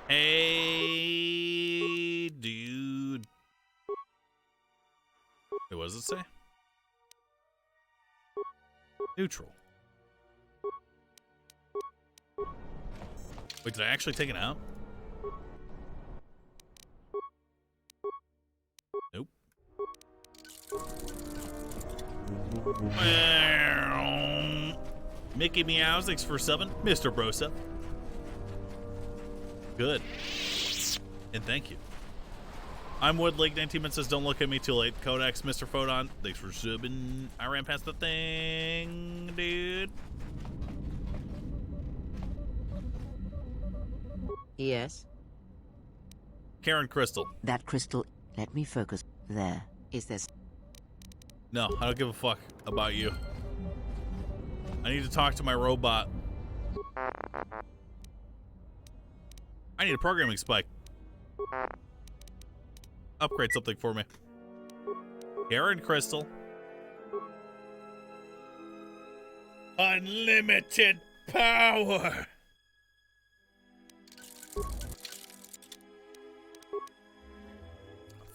Hey, dude. Wait, what does it say? Neutral. Wait, did I actually take it out? Nope. Mickey Meows, thanks for subbing. Mr. Brosa. Good. And thank you. I'm Woodlake. 19 minutes says, don't look at me too late. Codex, Mr. Photon, thanks for subbing. I ran past the thing, dude. Yes? Karen Crystal. That crystal... Let me focus. There. Is this... No, I don't give a fuck about you. I need to talk to my robot. I need a programming spike. Upgrade something for me. Karen Crystal. Unlimited power.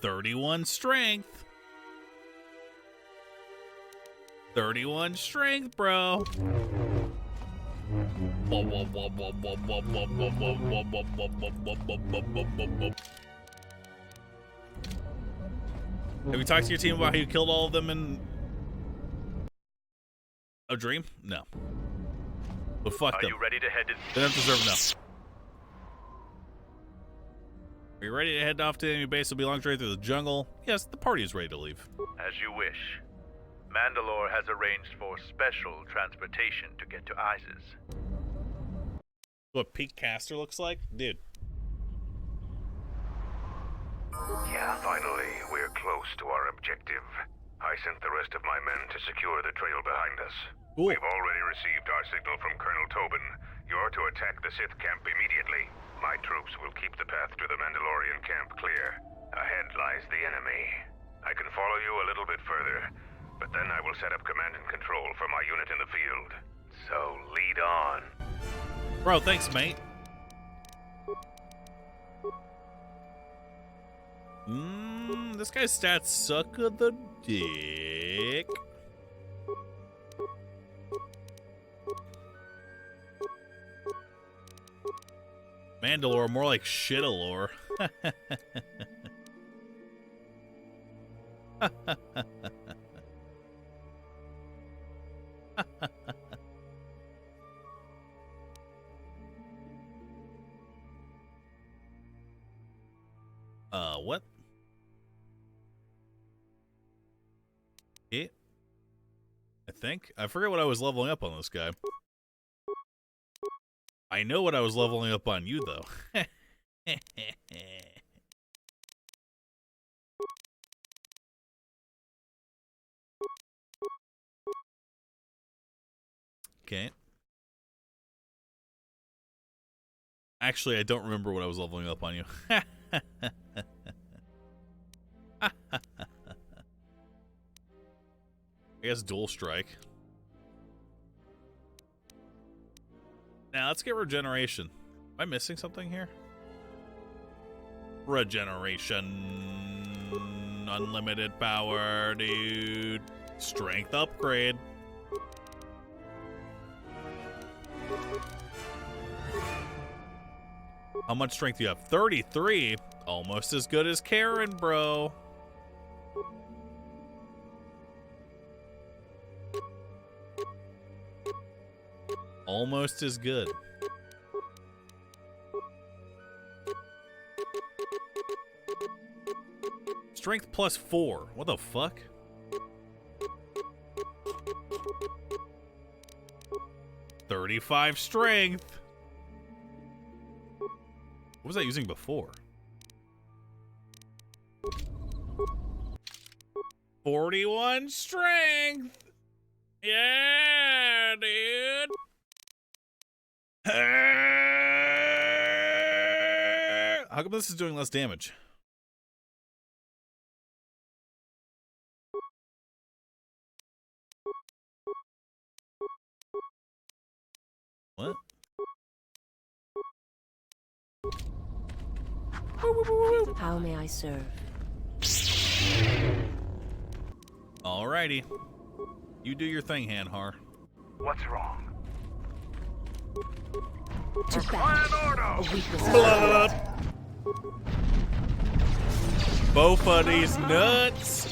$31 strength. 31 strength, bro. Have you talked to your team about how you killed all of them in a dream? No. But fuck them. Are you ready to head to... They don't deserve enough. Are you ready to head off to the enemy base? Will be long straight through the jungle. Yes, the party is ready to leave. As you wish. Mandalore has arranged for special transportation to get to Isis. What Peak Caster looks like? Dude. Yeah, finally, we're close to our objective. I sent the rest of my men to secure the trail behind us. Cool. We've already received our signal from Colonel Tobin. You're to attack the Sith camp immediately. My troops will keep the path to the Mandalorian camp clear. Ahead lies the enemy. I can follow you a little bit further, but then I will set up command and control for my unit in the field. So lead on. Bro, thanks, mate. This guy's stats suck of the dick. Mandalore, more like shit-alore. What? Yeah. I think. I forget what I was leveling up on this guy. I know what I was leveling up on you, though. Okay. Actually, I don't remember what I was leveling up on you. I guess dual strike. Now let's get regeneration. Am I missing something here? Regeneration. Unlimited power, dude. Strength upgrade. How much strength do you have? 33. Almost as good as Karen, bro. Almost as good. Strength plus 4. What the fuck? $35 strength. What was I using before? 41 strength. Yeah, dude. How come this is doing less damage? What? How may I serve? Alrighty. You do your thing, Hanhar. What's wrong? To battle. Blood. Both of these nuts.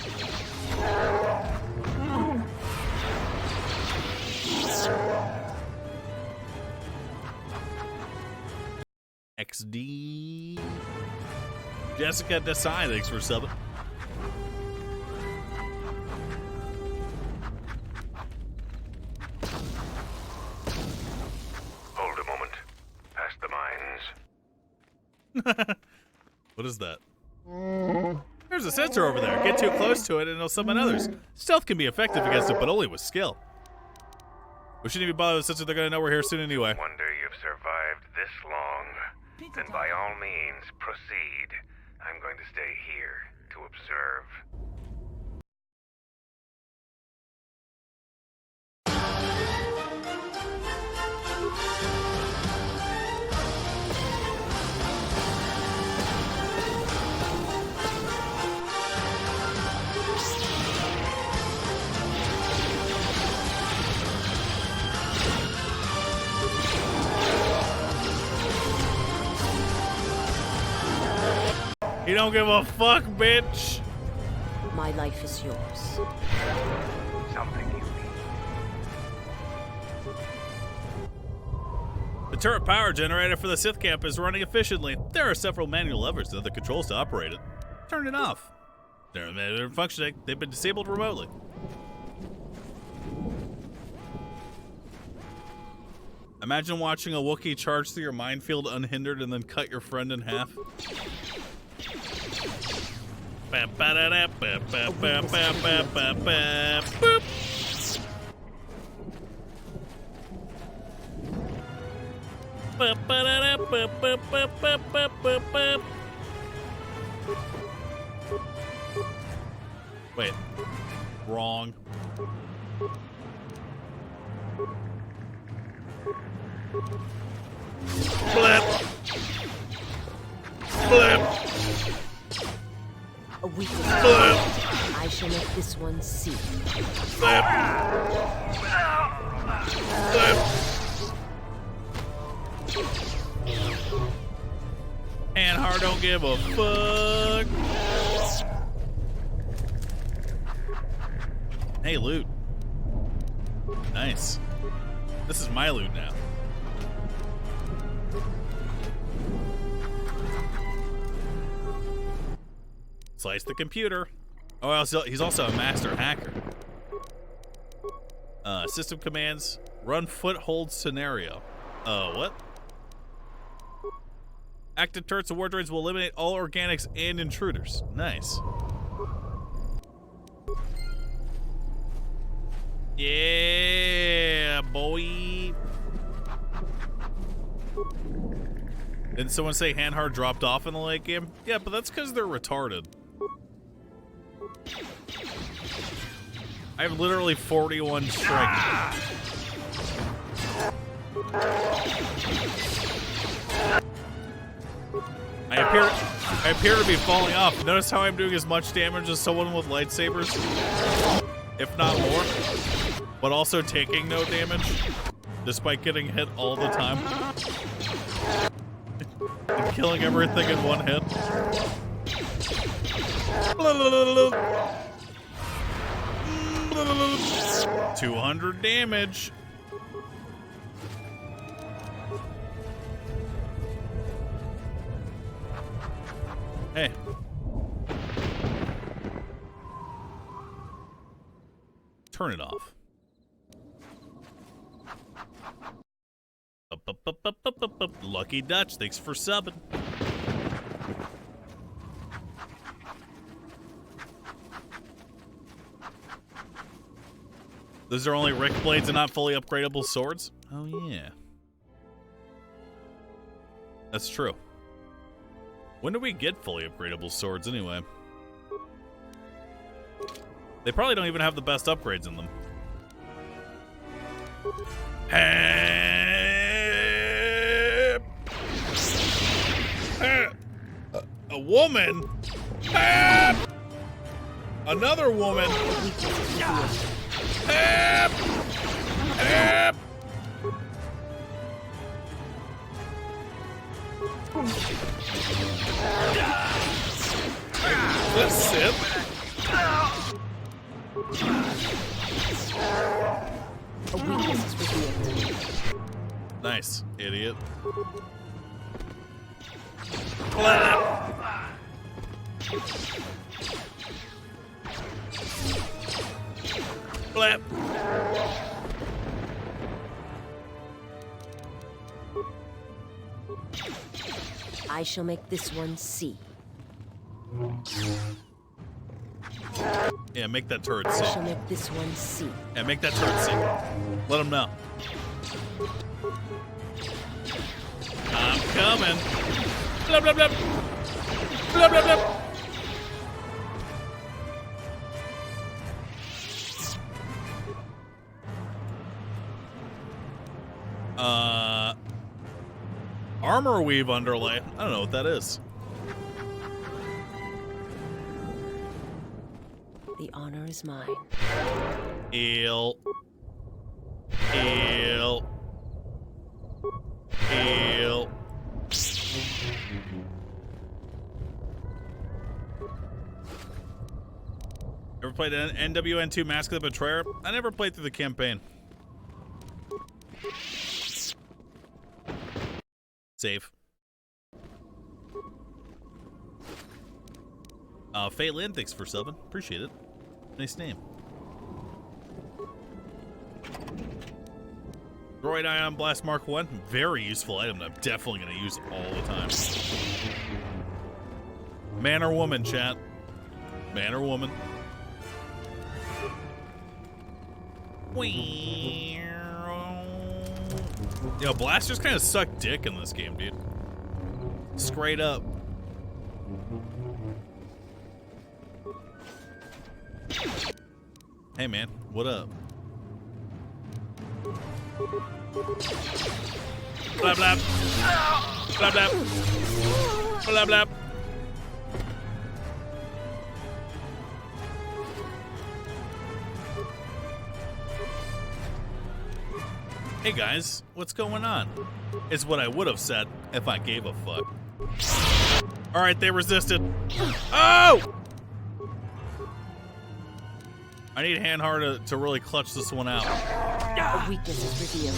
XD. Jessica Desai, thanks for subbing. Hold a moment. Past the mines. What is that? There's a sensor over there. Get too close to it and it'll summon others. Stealth can be effective against it, but only with skill. We shouldn't even bother with the sensor. They're going to know we're here soon anyway. Wonder you've survived this long. Then by all means, proceed. I'm going to stay here to observe. You don't give a fuck, bitch. My life is yours. Something you The turret power generator for the Sith camp is running efficiently. There are several manual levers and other controls to operate it. Turn it off. They're functioning. They've been disabled remotely. Imagine watching a Wookiee charge through your minefield unhindered and then cut your friend in half. Boop. Wait. Wrong. Flip. Flip. A week Flip. I shall make this one see. Flip. Flip. And Hard don't give a fuck. Hey, loot. Nice. This is my loot now. Slice the computer. Oh, he's also a master hacker. System commands. Run foothold scenario. What? Active turrets and war droids will eliminate all organics and intruders. Nice. Yeah, boy. Didn't someone say Hanhard dropped off in the late game? Yeah, but that's because they're retarded. I have literally 41 strength. I appear to be falling off. Notice how I'm doing as much damage as someone with lightsabers? If not more. But also taking no damage. Despite getting hit all the time. And killing everything in one hit. 200 damage. Hey. Turn it off. Lucky Dutch, thanks for subbing. Those are only Rick blades and not fully upgradable swords? Oh, yeah. That's true. When do we get fully upgradable swords anyway? They probably don't even have the best upgrades in them. A woman? Another woman? That's Sith. A weakness is revealed. Nice, idiot. Blap. I shall make this one see. Yeah, make that turret I see. shall make this one see. Yeah, make that turret see. Let him know. I'm coming. Blah, blah, blah. Blah, blah, blah. Armor weave underlay. I don't know what that is. The honor is mine. Eel. Eel. Eel. Ever played NWN2 Mask of the Betrayer? I never played through the campaign. Save. Faye Lynn, thanks for subbing. Appreciate it. Nice name. Droid Ion Blast Mark 1. Very useful item that I'm definitely going to use all the time. Man or woman, chat? Man or woman? Yo, blasters kind of suck dick in this game, dude. Straight up. Hey, man, what up? Blah, blah. Blah, blah. Blah, blah. Hey guys, what's going on? Is what I would have said if I gave a fuck. Alright, they resisted. Oh! I need hand hard to really clutch this one out. A weakness is revealed.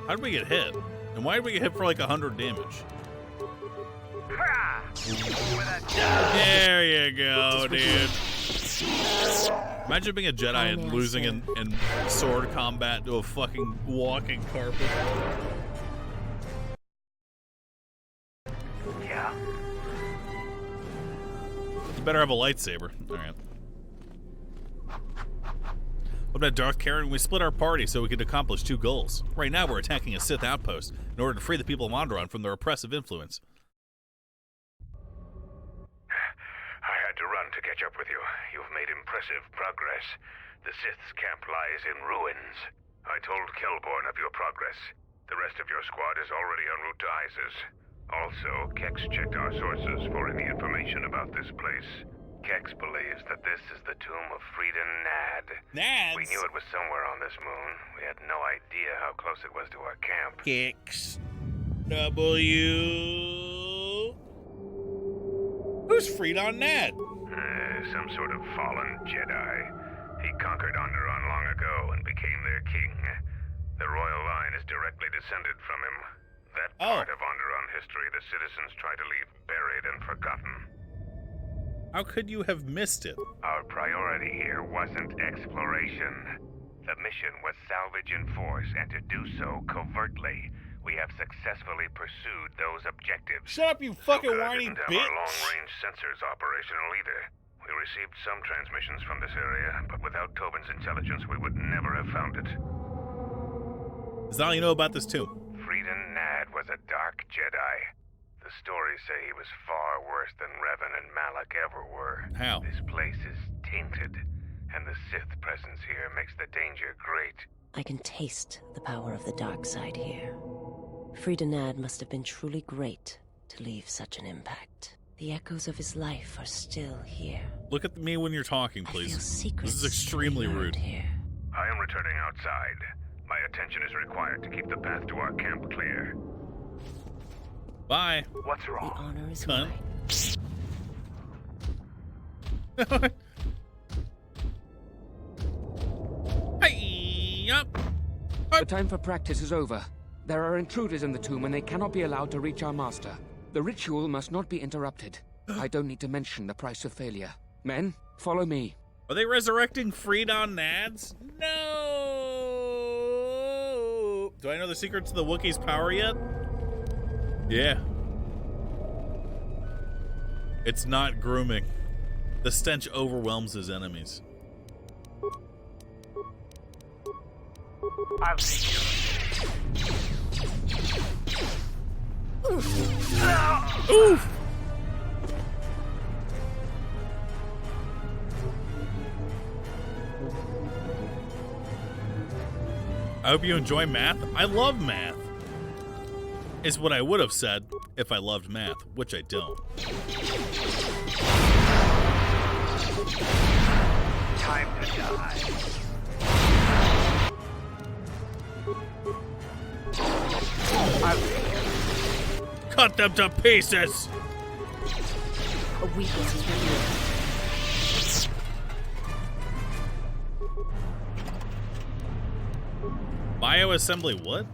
How did we get hit? And why did we get hit for like 100 damage? There you go, dude. Imagine being a Jedi and losing in sword combat to a fucking walking carpet. Yeah. You better have a lightsaber. Alright. What about Darth Karen? We split our party so we could accomplish two goals. Right now we're attacking a Sith outpost in order to free the people of Onderon from their oppressive influence. I had to run to catch up with you. You've made impressive progress. The Sith's camp lies in ruins. I told Kelborn of your progress. The rest of your squad is already en route to Isis. Also, Kex checked our sources for any information about this place. Kex believes that this is the tomb of Frida Nad. Nads? We knew it was somewhere on this moon. We had no idea how close it was to our camp. Kex. W. Who's Frida Nad? Some sort of fallen Jedi. He conquered Onderon long ago and became their king. The royal line is directly descended from him. That part of Onderon history the citizens try to leave buried and forgotten. How could you have missed it? Our priority here wasn't exploration. The mission was salvage in force, and to do so covertly. We have successfully pursued those objectives. Shut up, you fucking whiny didn't have bitch! our long-range sensors operational either. We received some transmissions from this area, but without Tobin's intelligence, we would never have found it. Is that all you know about this tomb? Frida Nad was a dark Jedi. The stories say he was far worse than Revan and Malak ever were. How? This place is tainted, and the Sith presence here makes the danger great. I can taste the power of the dark side here. Frida Nad must have been truly great to leave such an impact. The echoes of his life are still here. Look at me when you're talking, please. I feel secrets This is extremely rude. here. I am returning outside. My attention is required to keep the path to our camp clear. Bye. What's wrong? The honor is Cunt. mine. Hey, up. The time for practice is over. There are intruders in the tomb and they cannot be allowed to reach our master. The ritual must not be interrupted. I don't need to mention the price of failure. Men, follow me. Are they resurrecting Freedon Nads? No! Do I know the secret to the Wookiee's power yet? Yeah. It's not grooming. The stench overwhelms his enemies. I'll take you. Oof! I hope you enjoy math. I love math. Is what I would have said if I loved math, which I don't. Time to die. Cut them to pieces! A weakness is revealed. Bioassembly what?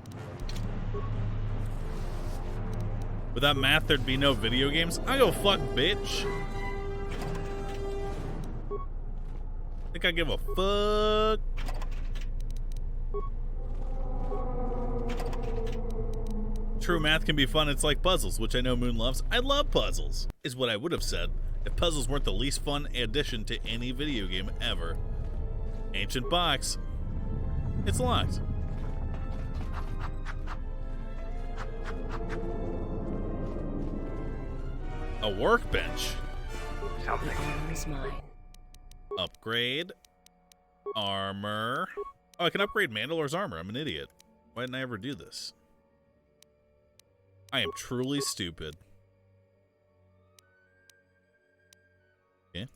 Without math, there'd be no video games? I go fuck, bitch. Think I give a fuck? True, math can be fun. It's like puzzles, which I know Moon loves. I love puzzles, is what I would have said if puzzles weren't the least fun addition to any video game ever. Ancient box. It's locked. A workbench. Something is mine. Upgrade. Armor. Oh, I can upgrade Mandalore's armor. I'm an idiot. Why didn't I ever do this? I am truly stupid. Okay.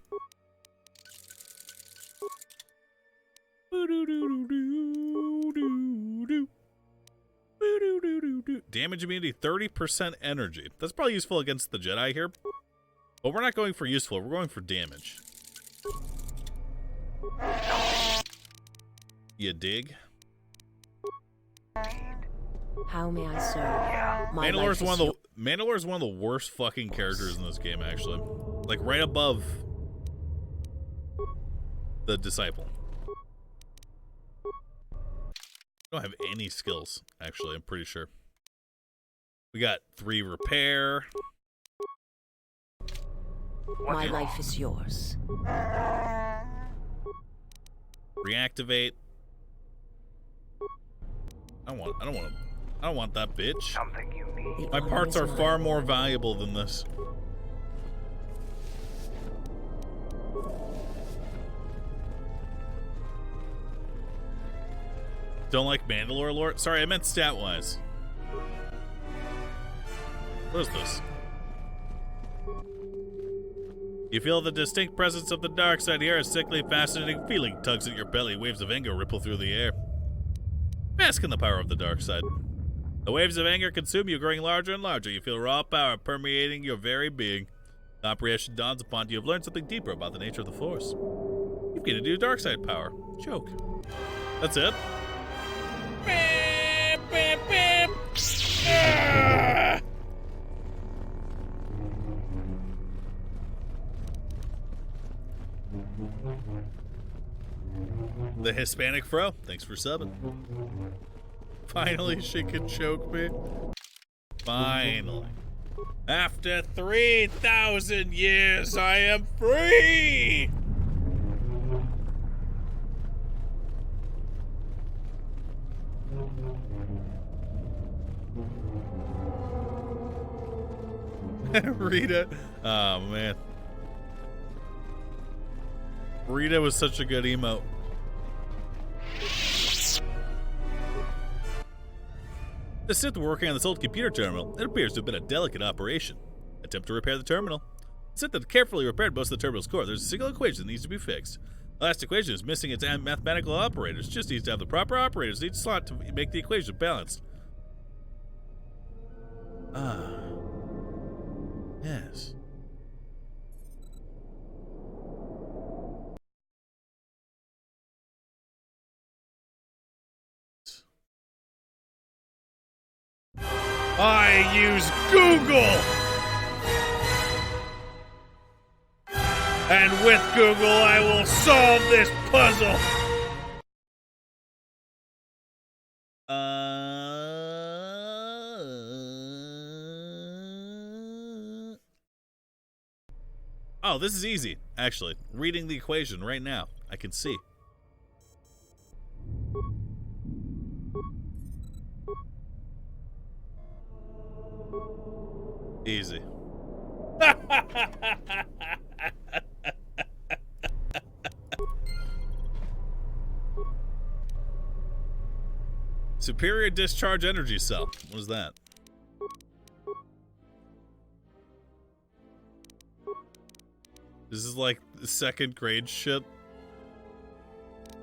Damage immunity, 30% energy. That's probably useful against the Jedi here. But we're not going for useful. We're going for damage. You dig? How may I serve? My Mandalore's life one is of the Mandalore's one of the worst fucking characters in this game, actually. Like right above the disciple. I don't have any skills, actually, I'm pretty sure. We got 3 repair. My life is yours. Reactivate. I don't want that bitch. Something you need. My parts are far more valuable than this. Don't like Mandalore lore? Sorry, I meant stat-wise. What is this? You feel the distinct presence of the dark side here. A sickly, fascinating feeling tugs at your belly. Waves of anger ripple through the air. Bask in the power of the dark side. The waves of anger consume you, growing larger and larger. You feel raw power permeating your very being. Comprehension dawns upon you. You've learned something deeper about the nature of the Force. You've gained a new dark side power. Joke. That's it. The Hispanic Fro, thanks for subbing. Finally, she can choke me. Finally. After 3,000 years, I am free! Rita. Oh, man. Rita was such a good emote. The Sith were working on this old computer terminal. It appears to have been a delicate operation. Attempt to repair the terminal. The Sith had carefully repaired most of the terminal's core. There's a single equation that needs to be fixed. The last equation is missing its mathematical operators. Just needs to have the proper operators in each slot to make the equation balanced. Ah. Yes. I use Google! And with Google, I will solve this puzzle! Oh, this is easy, actually. Reading the equation right now. I can see. Easy. Superior discharge energy cell. What is that? This is like the second grade shit.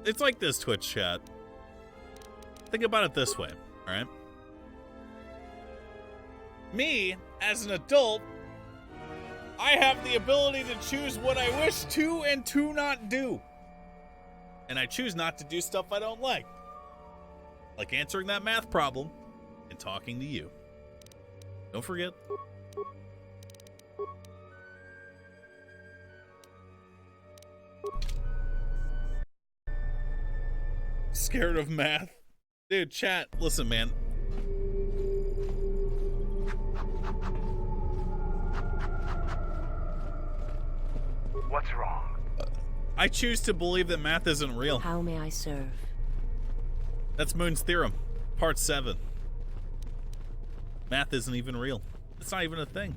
It's like this, Twitch chat. Think about it this way, alright? Me, as an adult, I have the ability to choose what I wish to and to not do. And I choose not to do stuff I don't like. Like answering that math problem and talking to you. Don't forget. Scared of math? Dude, chat, listen, man. What's wrong? I choose to believe that math isn't real. How may I serve? That's Moon's theorem, part 7. Math isn't even real. It's not even a thing.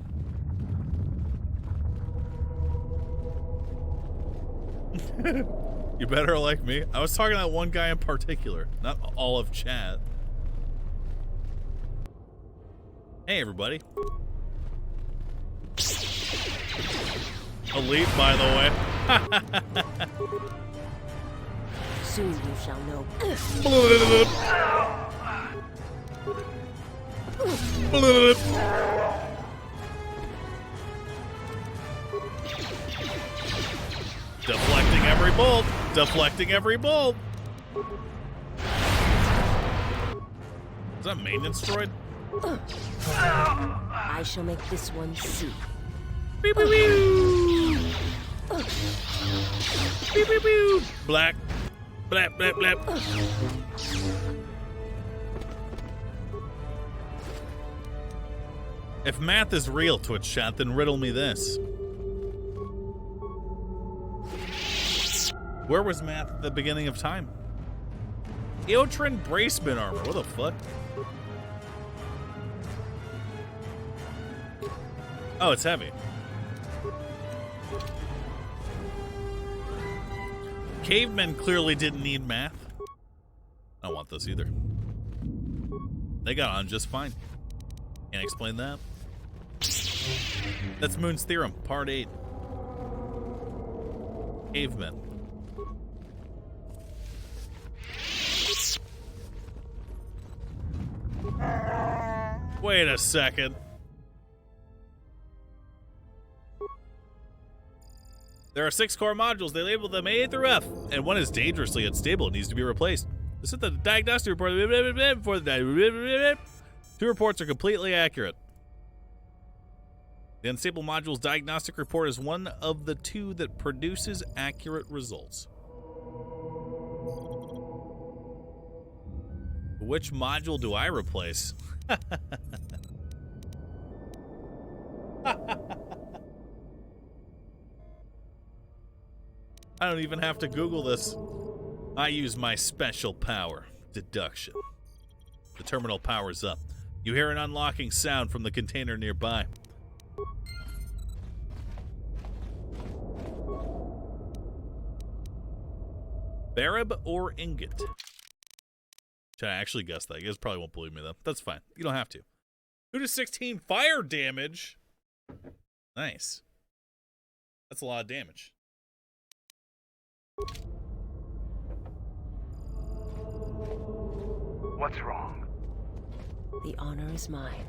You better like me. I was talking to that one guy in particular, not all of chat. Hey, everybody. Elite, by the way. Soon you shall know. Deflecting every bolt. Deflecting every bolt. Is that a maintenance droid? I shall make this one see. Beep, beep, beep. Beep, beep, beep. Black. Blap, blap, blap. If math is real, Twitch chat, then riddle me this. Where was math at the beginning of time? Eotrin bracement armor. What the fuck? Oh, it's heavy. Cavemen clearly didn't need math. I don't want this either. They got on just fine. Can't explain that. That's Moon's theorem, part 8. Cavemen. Wait a second. There are 6 core modules. They label them A through F, and one is dangerously unstable and needs to be replaced. This is the diagnostic report. For the 2 reports are completely accurate. The unstable module's diagnostic report is one of the 2 that produces accurate results. Which module do I replace? I don't even have to Google this. I use my special power, deduction. The terminal powers up. You hear an unlocking sound from the container nearby. Barab or ingot? Should I actually guess that? You guys probably won't believe me though. That's fine. You don't have to. 2 to 16 fire damage. Nice. That's a lot of damage. What's wrong? The honor is mine.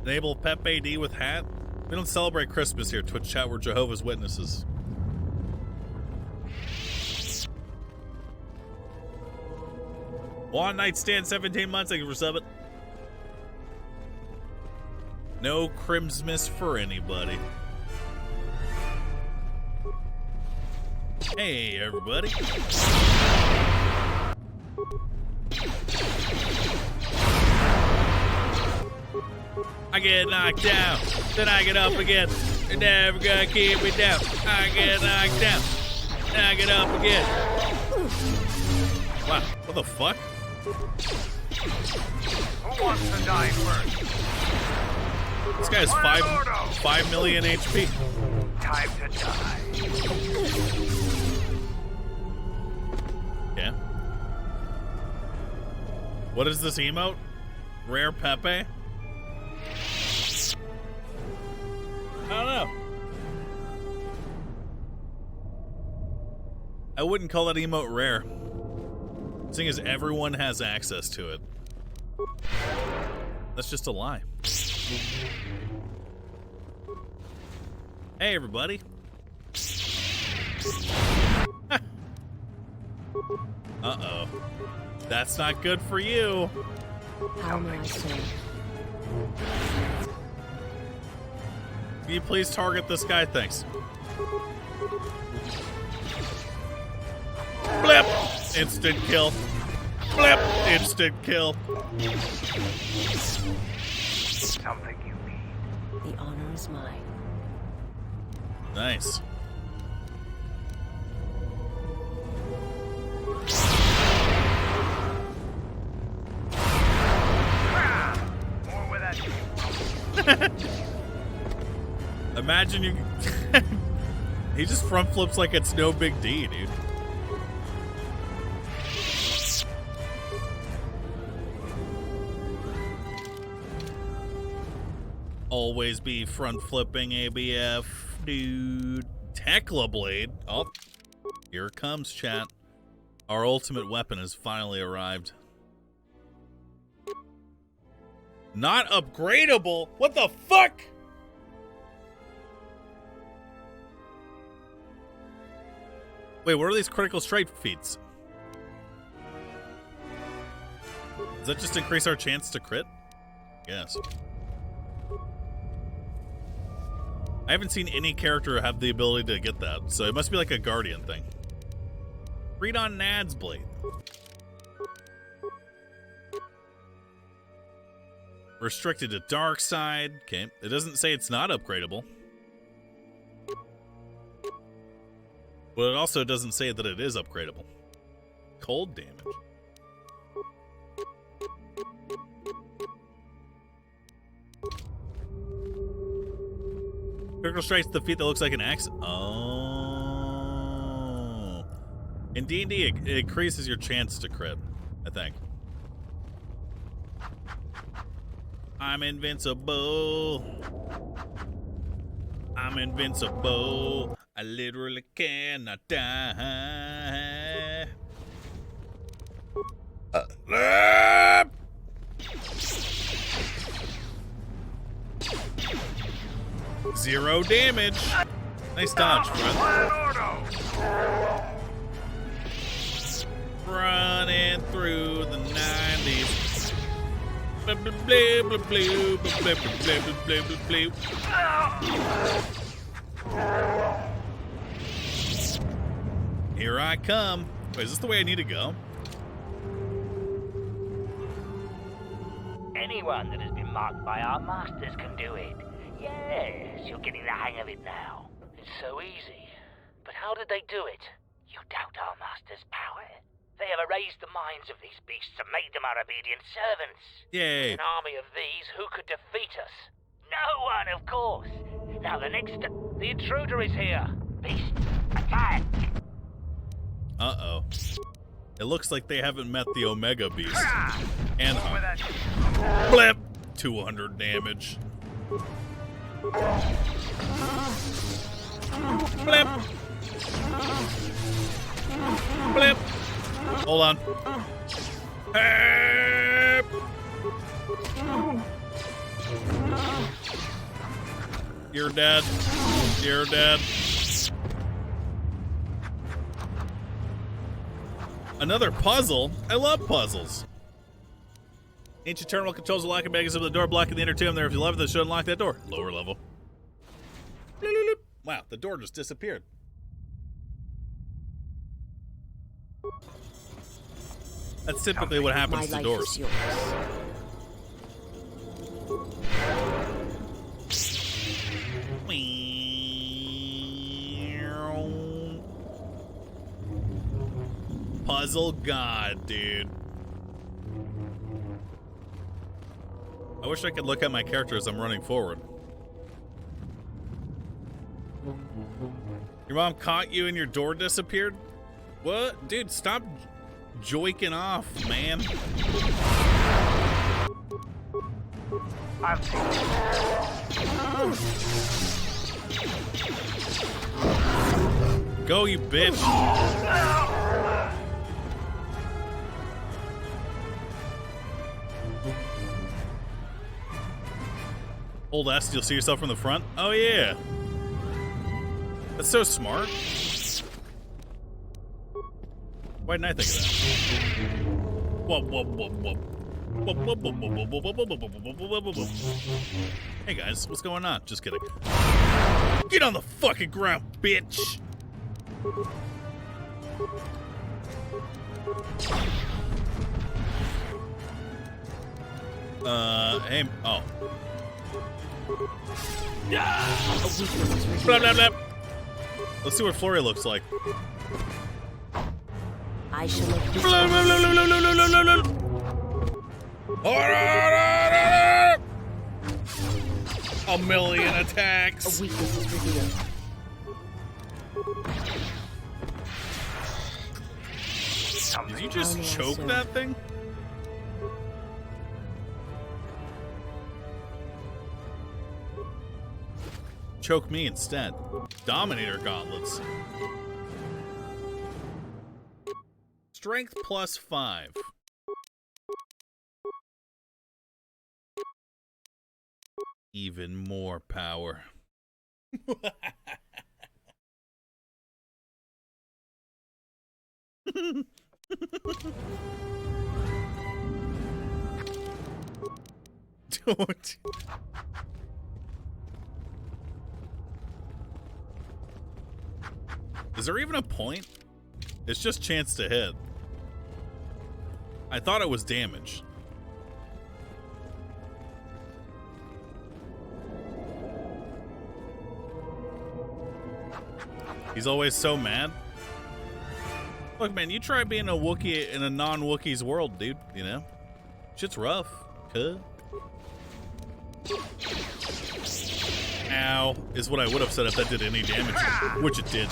Enable Pep AD with hat. We don't celebrate Christmas here, Twitch chat. We're Jehovah's Witnesses. One night stand, 17 months. Thank you for subbing. No Crimsmas for anybody. Hey, everybody. I get knocked down, then I get up again. You're never gonna keep me down. I get knocked down, then I get up again. Wow, what the fuck? Who wants to die first? This guy's 5 million HP. Time to die. Yeah. What is this emote? Rare Pepe? I don't know. I wouldn't call that emote rare, seeing as everyone has access to it. That's just a lie. Hey, everybody. Uh-oh. That's not good for you. How may I serve? Can you please target this guy? Thanks. Blip! Instant kill. Blip! Instant kill. Something you need. The honor is mine. Nice. More where that came from. Imagine you... He just front flips like it's no big D, dude. Always be front flipping ABF, dude. Tekla Blade. Oh, here it comes, chat. Our ultimate weapon has finally arrived. Not upgradable? What the fuck? Wait, what are these critical strike feats? Does that just increase our chance to crit? Yes. I haven't seen any character have the ability to get that, so it must be like a Guardian thing. Read on Nad's Blade. Restricted to Dark Side. Okay, it doesn't say it's not upgradable. But it also doesn't say that it is upgradable. Cold damage. Critical strike's the feat that looks like an axe. Oh. In D&D, it increases your chance to crit, I think. I'm invincible. I'm invincible. I literally cannot die. Zero damage. Nice dodge, bro. Running through the 90s. Blah, blah, blah, blah, blah, blah, blah, blah, blah, blah. Here I come. Wait, is this the way I need to go? Anyone that has been marked by our masters can do it. Yes, you're getting the hang of it now. It's so easy. But how did they do it? You doubt our master's power? They have erased the minds of these beasts and made them our obedient servants. Yay. An army of these, who could defeat us? No one, of course. Now the intruder is here. Beast, attack! Uh-oh. It looks like they haven't met the Omega Beast. And blip! 200 damage. Blip! Blip! Hold on. Help! You're dead. You're dead. Another puzzle? I love puzzles. Ancient terminal controls the locking mechanism of the door, blocking the inner tomb. There, if you lever, that should unlock that door. Lower level. Wow, the door just disappeared. That's typically what happens to doors. Puzzle god, dude. I wish I could look at my character as I'm running forward. Your mom caught you and your door disappeared? What? Dude, stop joiking off, man. Go, you bitch. Hold S, you'll see yourself from the front? Oh, yeah. That's so smart. Why didn't I think of that? Whoop, whoop, whoop, whoop. Whoop, whoop, whoop, whoop, whoop, whoop, whoop, whoop, whoop, whoop, whoop, whoop. Hey, guys, what's going on? Just kidding. Get on the fucking ground, bitch! Hey, oh. Blah, blah, blah. Let's see what Flurry looks like. I shall look this blah, blah, blah, blah, blah, blah, blah, blah. A million attacks. A weakness is revealed. Did you just choke that thing? Choke me instead. Dominator gauntlets. Strength +5. Even more power. Don't. Is there even a point? It's just chance to hit. I thought it was damage. He's always so mad. Look, man, you try being a Wookiee in a non-Wookiee's world, dude, you know? Shit's rough. Huh? Ow, is what I would have said if that did any damage, which it did.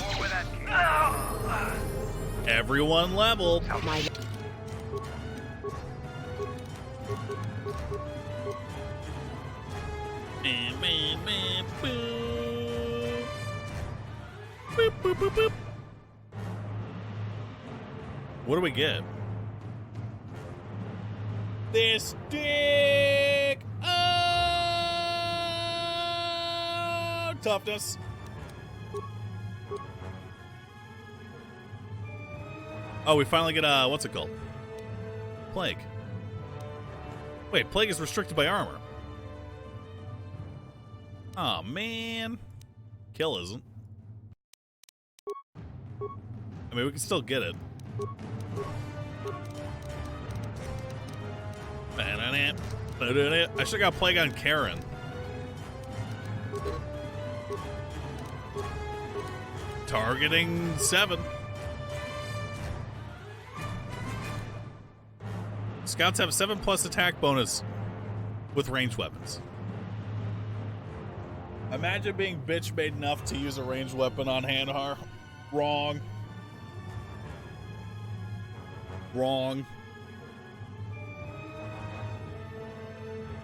Everyone leveled. Boop, boop, boop, boop. What do we get? This dick! Oh, toughness. Oh, we finally get what's it called? Plague. Wait, plague is restricted by armor. Oh man. Kill isn't. I mean, we can still get it. I should've got plague on Karen. Targeting 7. Scouts have 7+ attack bonus with ranged weapons. Imagine being bitch made enough to use a ranged weapon on Handhar. Wrong. Wrong.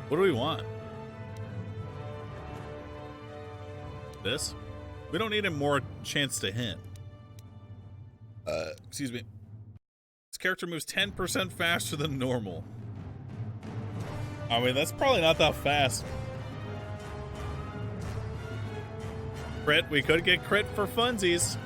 What do we want? This? We don't need a more chance to hit. Excuse me. This character moves 10% faster than normal. I mean, that's probably not that fast. Crit, we could get crit for funsies.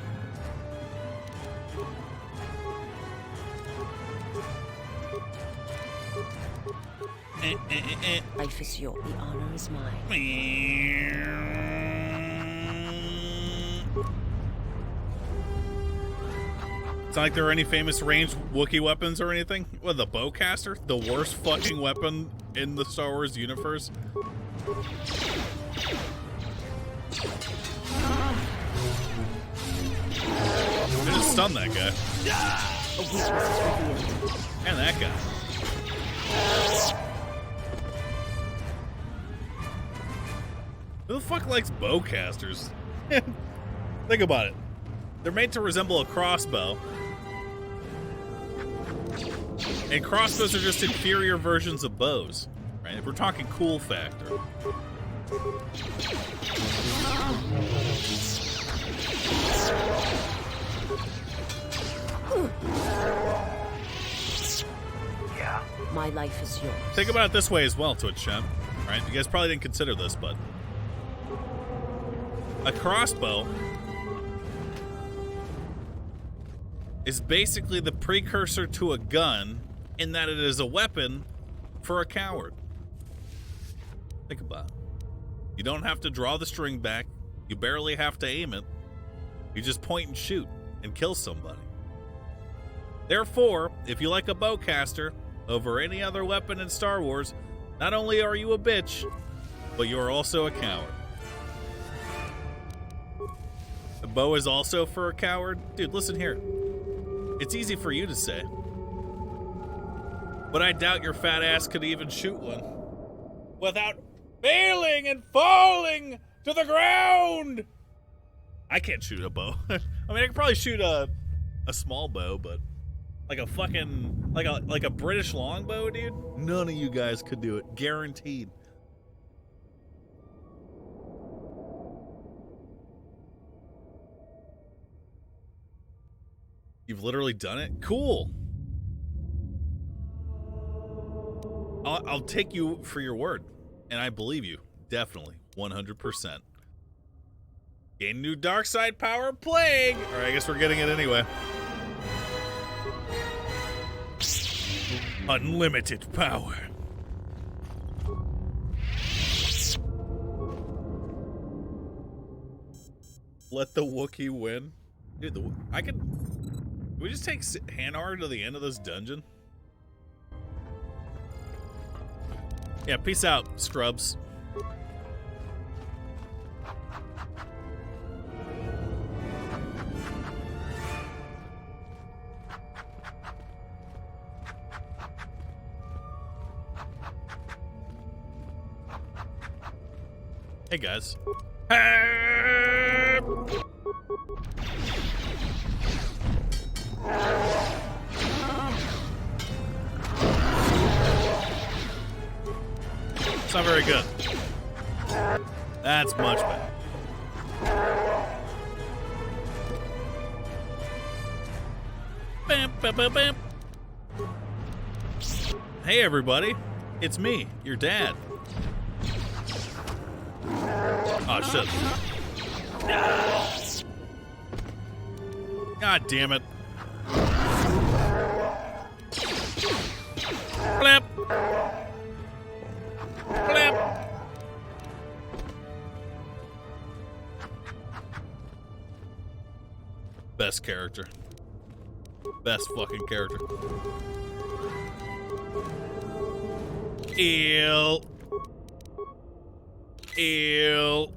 Life is yours. The honor is mine. It's not like there are any famous ranged Wookiee weapons or anything. What, the bowcaster? The worst fucking weapon in the Star Wars universe? They just stunned that guy. And that guy. Who the fuck likes bowcasters? Think about it. They're made to resemble a crossbow. And crossbows are just inferior versions of bows. Right? If we're talking cool factor. Yeah. My life is yours. Think about it this way as well, Twitch chat. Right? You guys probably didn't consider this, but a crossbow is basically the precursor to a gun in that it is a weapon for a coward. Think about it. You don't have to draw the string back. You barely have to aim it. You just point and shoot and kill somebody. Therefore, if you like a bowcaster over any other weapon in Star Wars, not only are you a bitch, but you are also a coward. A bow is also for a coward? Dude, listen here. It's easy for you to say, but I doubt your fat ass could even shoot one without failing and falling to the ground. I can't shoot a bow. I mean, I could probably shoot a small bow, but like a fucking like a British longbow, dude. None of you guys could do it, guaranteed. You've literally done it? Cool. I'll take you for your word. And I believe you. Definitely. 100%. Gain new dark side power, plague! Alright, I guess we're getting it anyway. Unlimited power. Let the Wookiee win. Dude, I could... Can we just take Hanar to the end of this dungeon? Yeah, peace out, scrubs. Hey, guys. It's not very good. That's much better. Bam, bam, bam, bam. Hey, everybody. It's me, your dad. Oh, shit. God damn it. Blip. Blip. Best character. Best fucking character. Ew. Ew.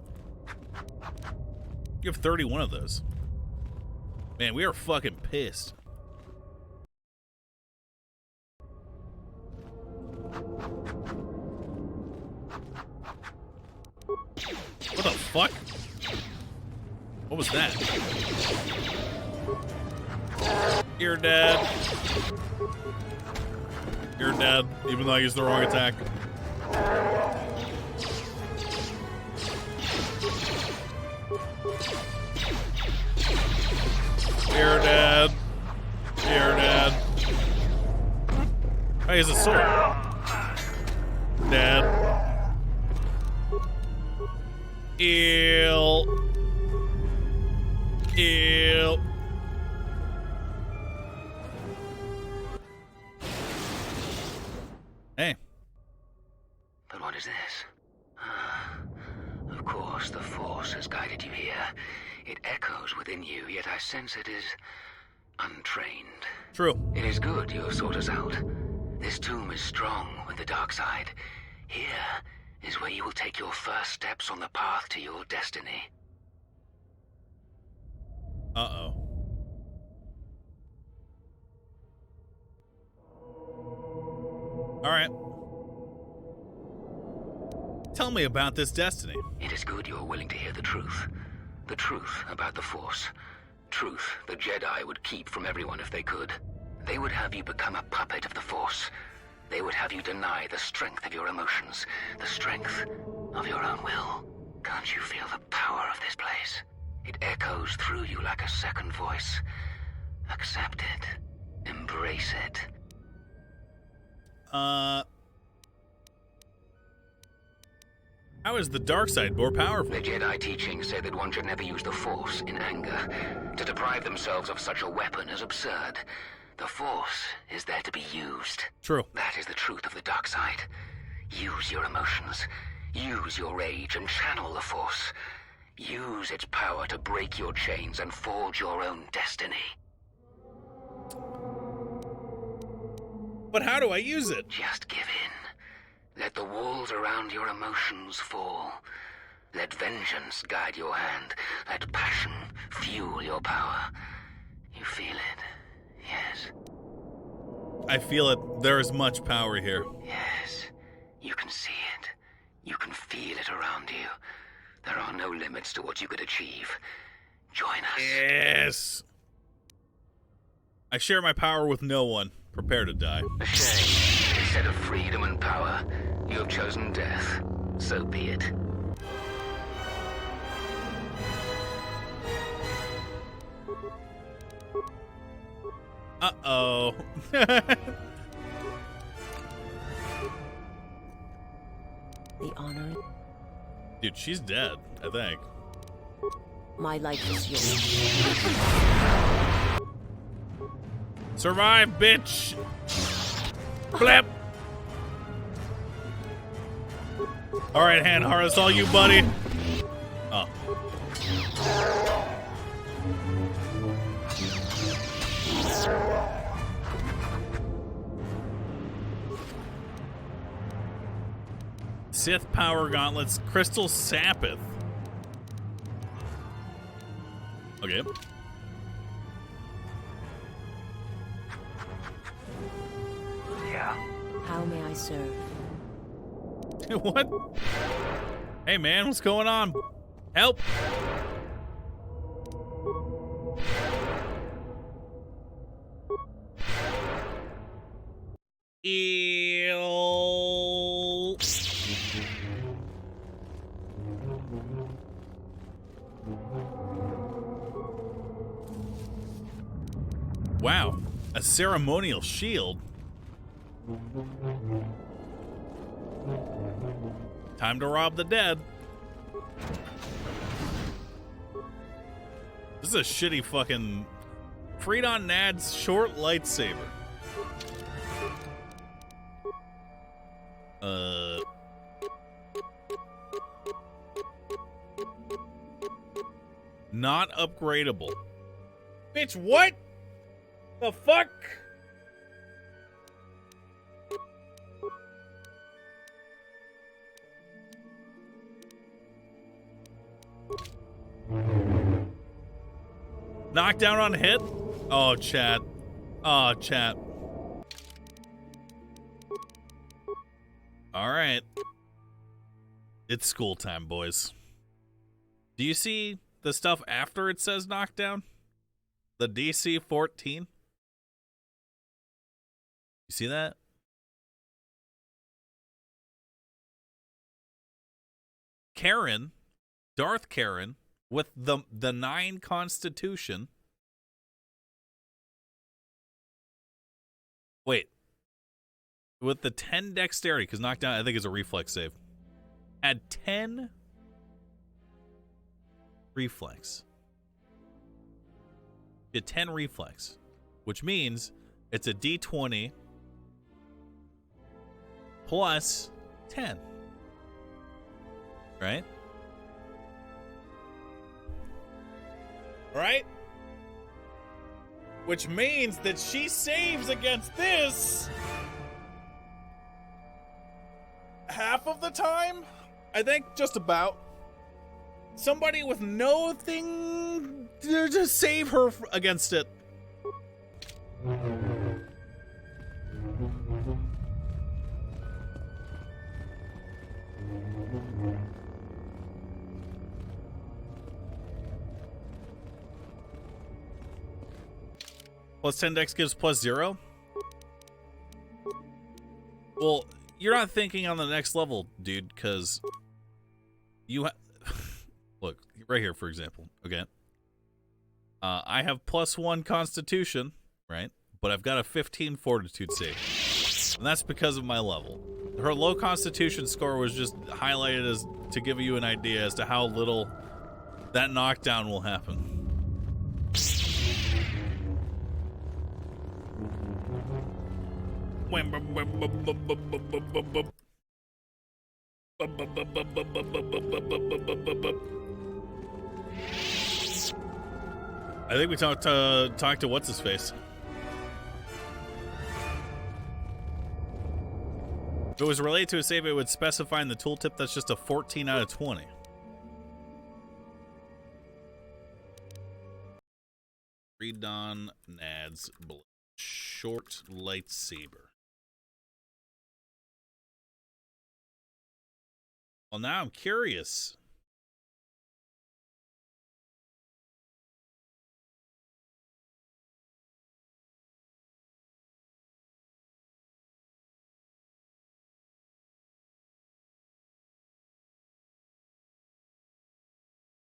You have 31 of those. Man, we are fucking pissed. What the fuck? What was that? You're dead. You're dead, even though I used the wrong attack. You're dead. You're dead. Oh, he has a sword. Dead. Ew. Ew. Hey. It echoes within you, yet I sense it is untrained. True. It is good you have sought us out. This tomb is strong with the dark side. Here is where you will take your first steps on the path to your destiny. Uh-oh. All right. Tell me about this destiny. It is good you are willing to hear the truth. The truth about the Force. Truth the Jedi would keep from everyone if they could. They would have you become a puppet of the Force. They would have you deny the strength of your emotions, the strength of your own will. Can't you feel the power of this place? It echoes through you like a second voice. Accept it. Embrace it. How is the dark side more powerful? The Jedi teachings say that one should never use the Force in anger. To deprive themselves of such a weapon is absurd. The Force is there to be used. True. That is the truth of the dark side. Use your emotions. Use your rage and channel the Force. Use its power to break your chains and forge your own destiny. But how do I use it? Just give in. Let the walls around your emotions fall. Let vengeance guide your hand. Let passion fuel your power. You feel it, yes? I feel it. There is much power here. Yes. You can see it. You can feel it around you. There are no limits to what you could achieve. Join us. Yes. I share my power with no one. Prepare to die. A shame. Instead of freedom and power, you have chosen death. So be it. Uh-oh. The honor. Dude, she's dead, I think. My life is yours. Survive, bitch! Flip! Alright, Hanhar, it's all you, buddy. Oh. Sith Power Gauntlets, Crystal Sapith. Okay. Yeah? How may I serve? What? Hey, man, what's going on? Help! Ew. Wow, a ceremonial shield. Time to rob the dead. This is a shitty fucking Freedon Nad's short lightsaber. Not upgradable. Bitch, what? The fuck? Knockdown on hit? Oh, chat. Oh, chat. All right. It's school time, boys. Do you see the stuff after it says knockdown? The DC 14? You see that? Karen, Darth Karen, with the 9 Constitution. Wait. With the 10 Dexterity, because knockdown, I think, is a reflex save. Add 10 reflex. Get 10 reflex, which means it's a D20 plus 10. Right? Right? Which means that she saves against this half of the time? I think just about. Somebody with no thing to save her against it. Plus 10 dex gives plus 0? Well, you're not thinking on the next level, dude, because you look, right here, for example, okay? I have plus 1 constitution, right? But I've got a 15 fortitude save. And that's because of my level. Her low constitution score was just highlighted as to give you an idea as to how little that knockdown will happen. I think we talked to what's his face. If it was related to a save, it would specify in the tooltip that's just a 14 out of 20. Redon Nads short lightsaber. Well, now I'm curious.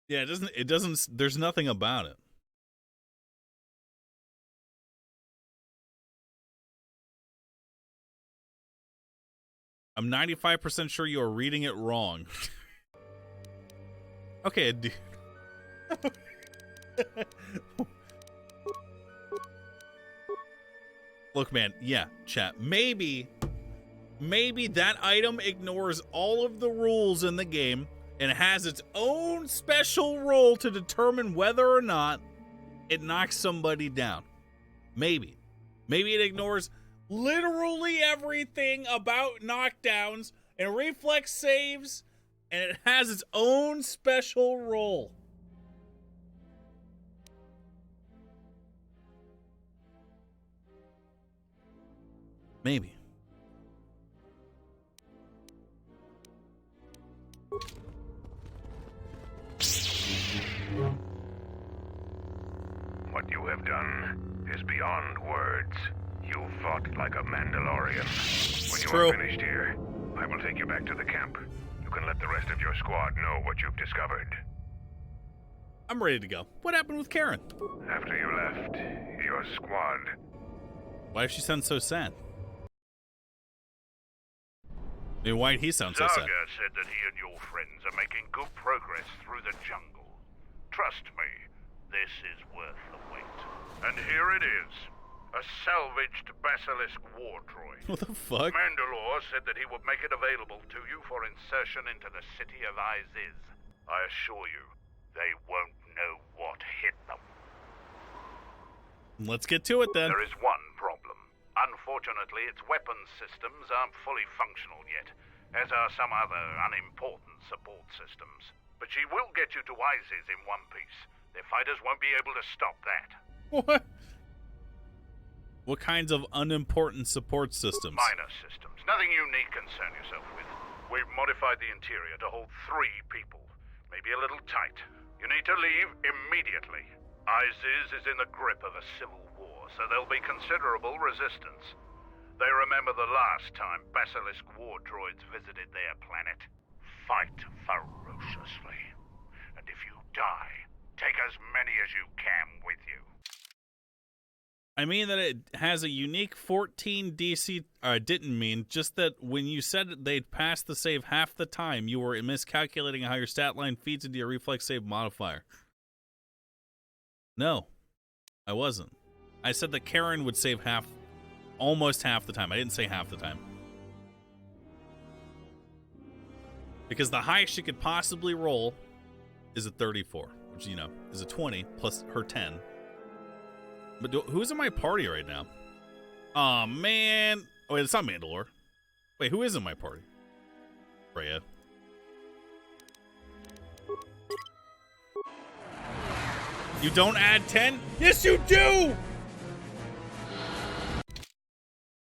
Yeah, it doesn't, there's nothing about it. I'm 95% sure you are reading it wrong. Okay, dude. Look, man, yeah, chat. Maybe that item ignores all of the rules in the game and has its own special role to determine whether or not it knocks somebody down. Maybe. Maybe it ignores literally everything about knockdowns and reflex saves, and it has its own special role. Maybe. What you have done is beyond words. You fought like a Mandalorian. When you are finished here, I will take you back to the camp. You can let the rest of your squad know what you've discovered. I'm ready to go. What happened with Karen? After you left, your squad... Why does she sound so sad? I mean, why did he sound so sad? Zaga said that he and your friends are making good progress through the jungle. Trust me, this is worth the wait. And here it is. A salvaged Basilisk war droid. What the fuck? Mandalore said that he would make it available to you for insertion into the city of Iziz. I assure you, they won't know what hit them. Let's get to it then. There is one problem. Unfortunately, its weapons systems aren't fully functional yet, as are some other unimportant support systems. But she will get you to Iziz in one piece. Their fighters won't be able to stop that. What? What kinds of unimportant support systems? Minor systems. Nothing you need concern yourself with. We've modified the interior to hold 3 people. Maybe a little tight. You need to leave immediately. Iziz is in the grip of a civil war, so there'll be considerable resistance. They remember the last time Basilisk war droids visited their planet. Fight ferociously. And if you die, take as many as you can with you. I mean that it has a unique 14 DC. I didn't mean, just that when you said they'd pass the save half the time, you were miscalculating how your stat line feeds into your reflex save modifier. No, I wasn't. I said that Karen would save almost half the time. I didn't say half the time. Because the highest she could possibly roll is a 34. which, you know, is a 20 plus her 10. But who's in my party right now? Oh man. Oh, wait, it's not Mandalore. Wait, who is in my party? Freya. You don't add 10? Yes, you do!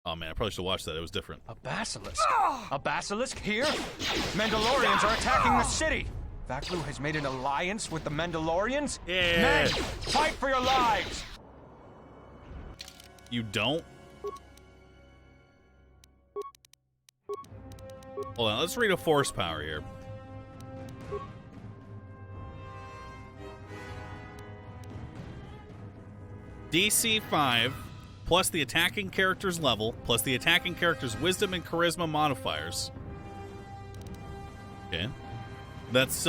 Oh man, I probably should watch that. It was different. A basilisk? A basilisk here? Mandalorians are attacking the city! Vaklu has made an alliance with the Mandalorians? Yeah. Men, fight for your lives! You don't? Hold on, let's read a force power here. DC 5 plus the attacking character's level plus the attacking character's wisdom and charisma modifiers. Okay. That's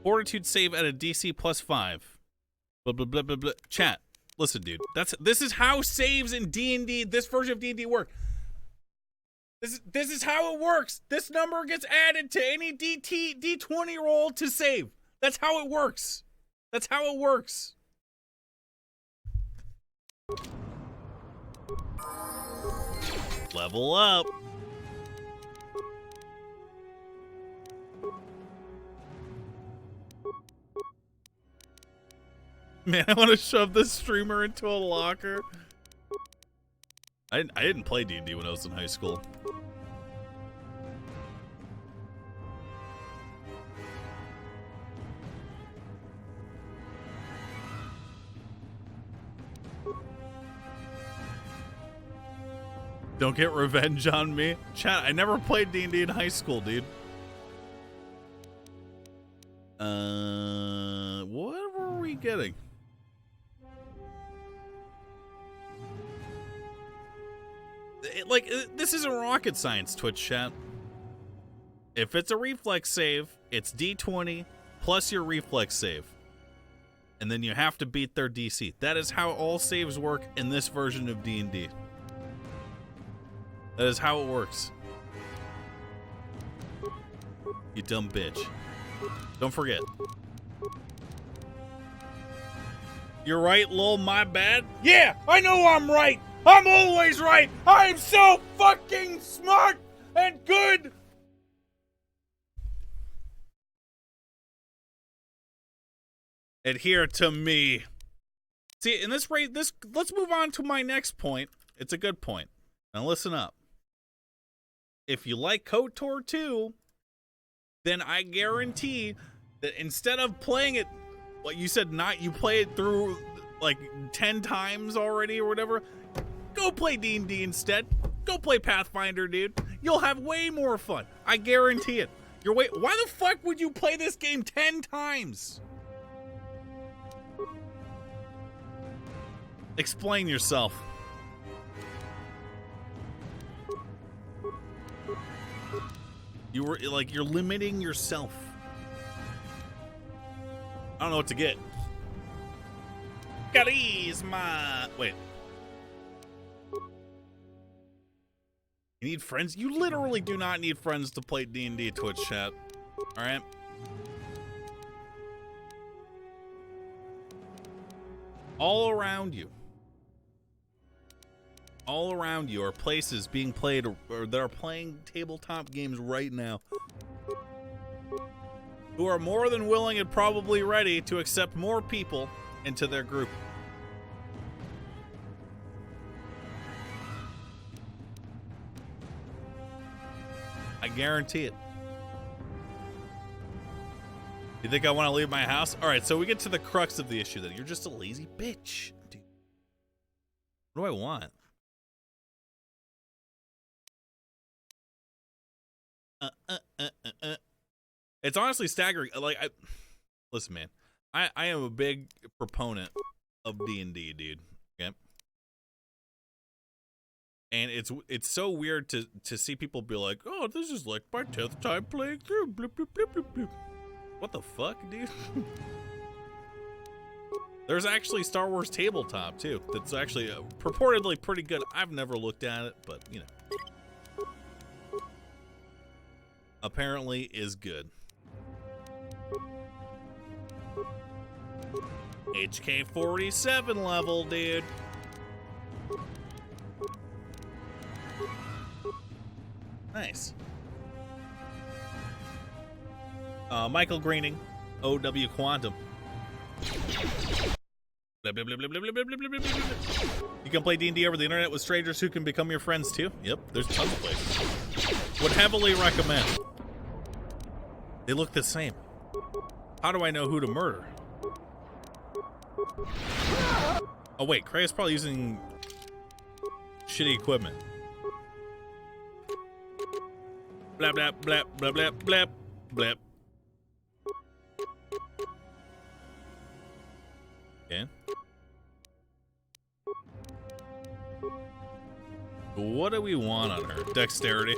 fortitude save at a DC plus 5. Blah blah blah blah blah. Chat. Listen, dude. This is how saves in D&D, this version of D&D work. This is how it works. This number gets added to any D20 roll to save. That's how it works. That's how it works. Level up. Man, I want to shove this streamer into a locker. I didn't play D&D when I was in high school. Don't get revenge on me. Chat, I never played D&D in high school, dude. What were we getting? This isn't rocket science, Twitch chat. If it's a reflex save, it's D20 plus your reflex save. And then you have to beat their DC. That is how all saves work in this version of D&D. That is how it works. You dumb bitch. Don't forget. You're right, lol, my bad. Yeah, I know I'm right. I'm always right. I'm so fucking smart and good. Adhere to me. See, in this rate, let's move on to my next point. It's a good point. Now listen up. If you like KOTOR 2, then I guarantee that instead of playing it, like you said, you play it through like 10 times already or whatever, go play D&D instead. Go play Pathfinder, dude. You'll have way more fun. I guarantee it. Why the fuck would you play this game 10 times? Explain yourself. You're limiting yourself. I don't know what to get. Charisma. Wait. You need friends? You literally do not need friends to play D&D, Twitch chat. Alright? All around you are places being played or that are playing tabletop games right now who are more than willing and probably ready to accept more people into their group. I guarantee it. You think I want to leave my house? All right, so we get to the crux of the issue then. You're just a lazy bitch, dude. What do I want? It's honestly staggering. Listen, man. I am a big proponent of D&D, dude. Okay. And it's so weird to see people be like, oh, this is like my 10th time playing through. Bloop, bloop, bloop, bloop, bloop. What the fuck, dude? There's actually Star Wars Tabletop, too. That's actually purportedly pretty good. I've never looked at it, but, you know. Apparently is good. HK 47 level, dude. Nice. Michael Greening, OW Quantum. Blah, blah, blah, blah, blah, blah, blah, blah, blah, blah. You can play D&D over the internet with strangers who can become your friends too. Yep, there's tons of places. Would heavily recommend. They look the same. How do I know who to murder? Oh wait, Krea's probably using shitty equipment. Blah blah blah blah blah blah blah. Okay. What do we want on her? Dexterity.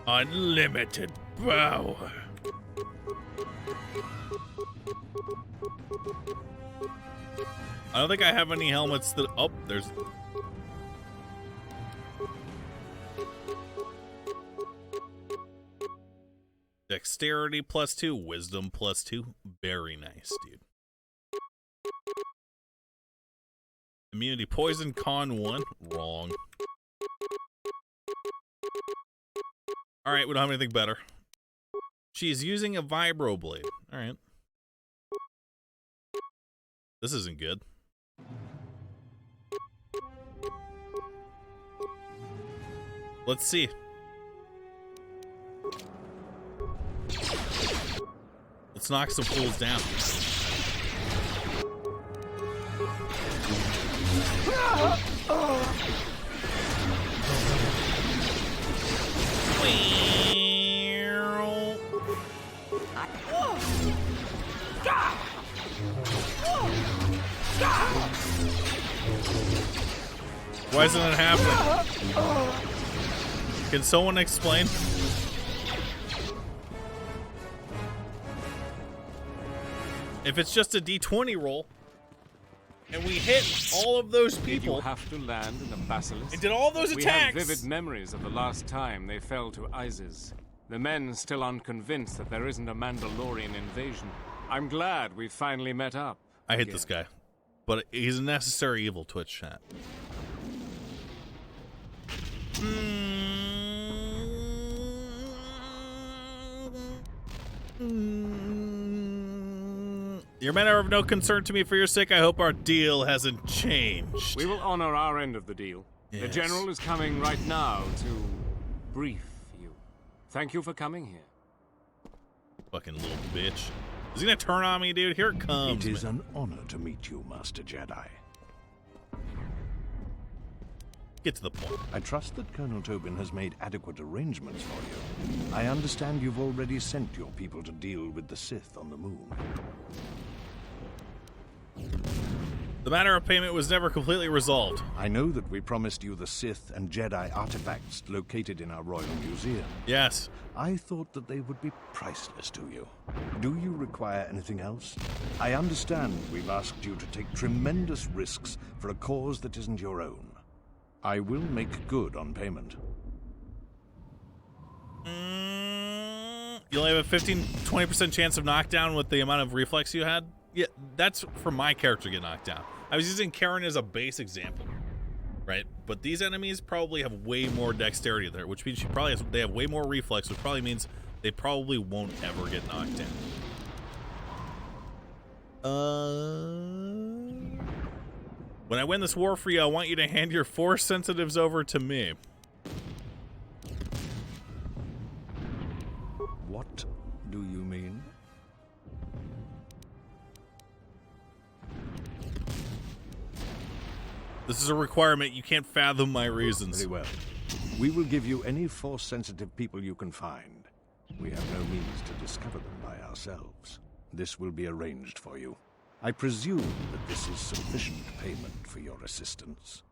Unlimited power. I don't think I have any helmets that... Oh, there's... Dexterity +2, wisdom +2. Very nice, dude. Immunity poison, con 1. Wrong. Alright, we don't have anything better. She's using a vibroblade. Alright. This isn't good. Let's see. Let's knock some fools down. Why isn't it happening? Can someone explain? If it's just a D20 roll, and we hit all of those people, you have to land in the basilisk. And did all those attacks. We have vivid memories of the last time they fell to Isis. The men still unconvinced that there isn't a Mandalorian invasion. I'm glad we finally met up. I hate this guy, but he's a necessary evil, Twitch chat. You're a matter of no concern to me for your sake. I hope our deal hasn't changed. We will honor our end of the deal. Yes. The general is coming right now to brief you. Thank you for coming here. Fucking little bitch. Is he gonna turn on me, dude? Here it comes. It is an honor to meet you, Master Jedi. Get to the point. I trust that Colonel Tobin has made adequate arrangements for you. I understand you've already sent your people to deal with the Sith on the moon. The matter of payment was never completely resolved. I know that we promised you the Sith and Jedi artifacts located in our Royal Museum. Yes. I thought that they would be priceless to you. Do you require anything else? I understand we've asked you to take tremendous risks for a cause that isn't your own. I will make good on payment. You only have a 15-20% chance of knockdown with the amount of reflex you had? Yeah, that's for my character to get knocked down. I was using Karen as a base example, right? But these enemies probably have way more dexterity there, which means they have way more reflex, which probably means they probably won't ever get knocked down. When I win this war for you, I want you to hand your Force sensitives over to me. What do you mean? This is a requirement. You can't fathom my reasons. Very well. We will give you any Force-sensitive people you can find. We have no means to discover them by ourselves. This will be arranged for you. I presume that this is sufficient payment for your assistance.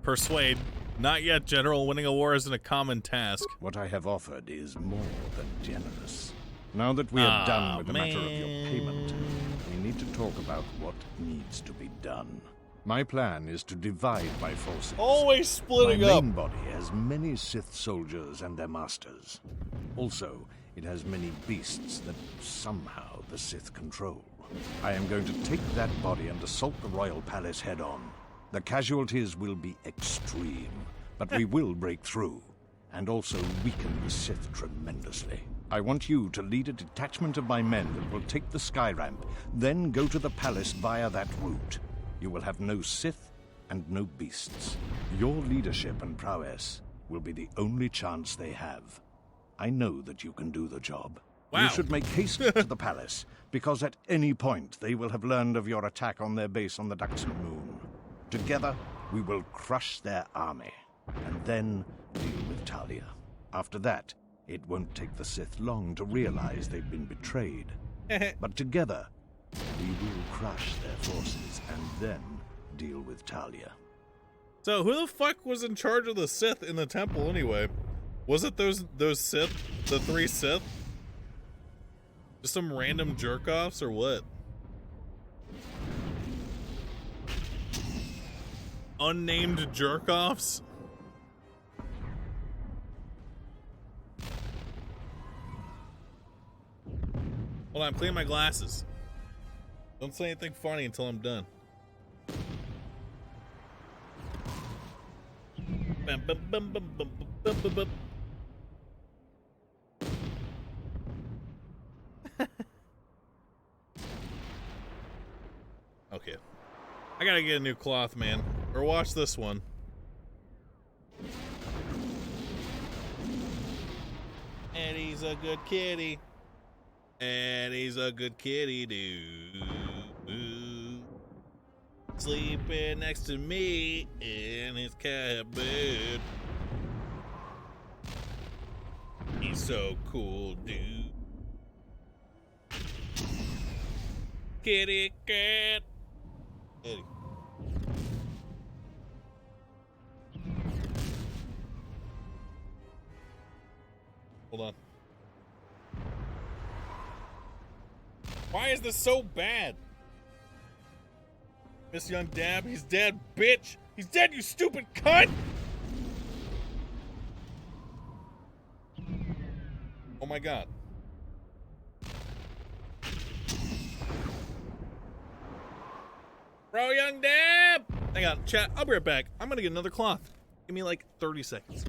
Persuade. Not yet, General. Winning a war isn't a common task. What I have offered is more than generous. Now that we are done with the matter of your payment, we need to talk about what needs to be done. My plan is to divide my forces. Always splitting my up. main body has many Sith soldiers and their masters. Also, it has many beasts that somehow the Sith control. I am going to take that body and assault the royal palace head-on. The casualties will be extreme, but we will break through, and also weaken the Sith tremendously. I want you to lead a detachment of my men that will take the sky ramp, then go to the palace via that route. You will have no Sith and no beasts. Your leadership and prowess will be the only chance they have. I know that you can do the job. Wow. You should make haste to the palace, because at any point they will have learned of your attack on their base on the Duxon Moon. Together, we will crush their army, and then deal with Talia. After that, it won't take the Sith long to realize they've been betrayed. But together, we will crush their forces, and then deal with Talia. So who the fuck was in charge of the Sith in the temple anyway? Was it those Sith? The 3 Sith? Just some random jerk-offs or what? Unnamed jerk-offs? Hold on, I'm cleaning my glasses. Don't say anything funny until I'm done. Bum, bum, bum, bum, bum, bum, bum, bum. Okay. I gotta get a new cloth, man. Or wash this one. Eddie's a good kitty. Eddie's a good kitty, dude. Sleeping next to me in his cabin. He's so cool, dude. Kitty cat. Eddie. Hold on. Why is this so bad? Miss Young Dab, he's dead, bitch! He's dead, you stupid cunt! Oh my god. Bro, Young Dab! Hang on, chat, I'll be right back. I'm gonna get another cloth. Give me like 30 seconds.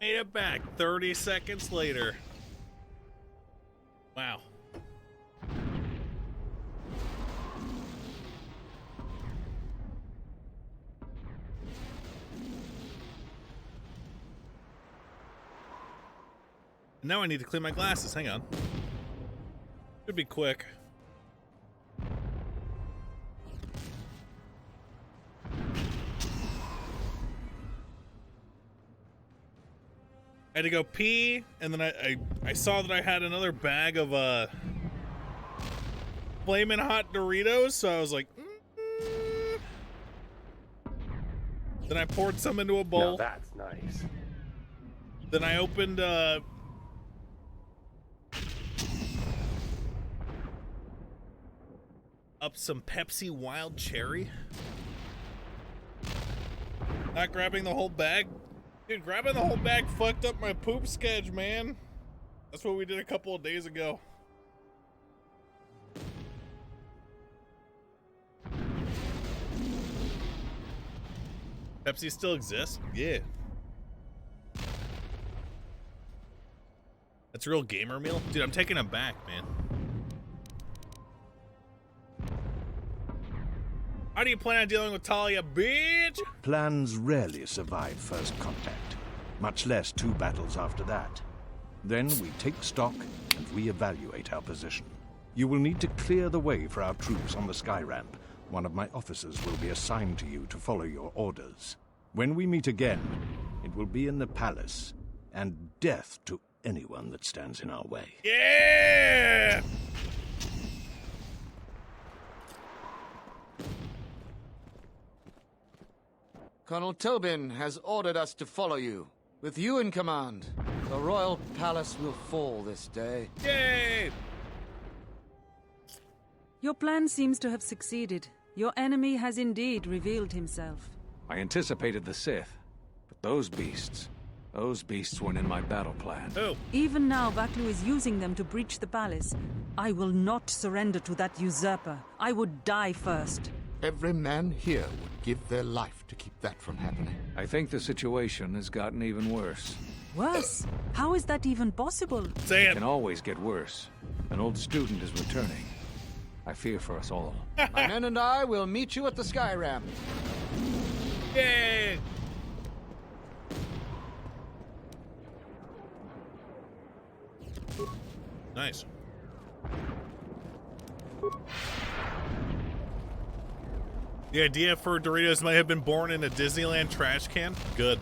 Made it back 30 seconds later. Wow. Now I need to clean my glasses. Hang on. Should be quick. I had to go pee, and then I saw that I had another bag of flamin' hot Doritos, so I was like, Then I poured some into a bowl. Now that's nice. Then I opened up some Pepsi Wild Cherry. Not grabbing the whole bag. Dude, grabbing the whole bag fucked up my poop sketch, man. That's what we did a couple of days ago. Pepsi still exists? Yeah. That's a real gamer meal? Dude, I'm taking them back, man. How do you plan on dealing with Talia, bitch? Plans rarely survive first contact, much less 2 battles after that. Then we take stock and reevaluate our position. You will need to clear the way for our troops on the sky ramp. One of my officers will be assigned to you to follow your orders. When we meet again, it will be in the palace, and death to anyone that stands in our way. Yeah! Colonel Tobin has ordered us to follow you. With you in command, the royal palace will fall this day. Yay! Your plan seems to have succeeded. Your enemy has indeed revealed himself. I anticipated the Sith, but those beasts weren't in my battle plan. Oh. Even now, Vaklu is using them to breach the palace. I will not surrender to that usurper. I would die first. Every man here would give their life to keep that from happening. I think the situation has gotten even worse. Worse? How is that even possible? Say it. It can always get worse. An old student is returning. I fear for us all. My men and I will meet you at the sky ramp. Yay! Nice. The idea for Doritos might have been born in a Disneyland trash can. Good.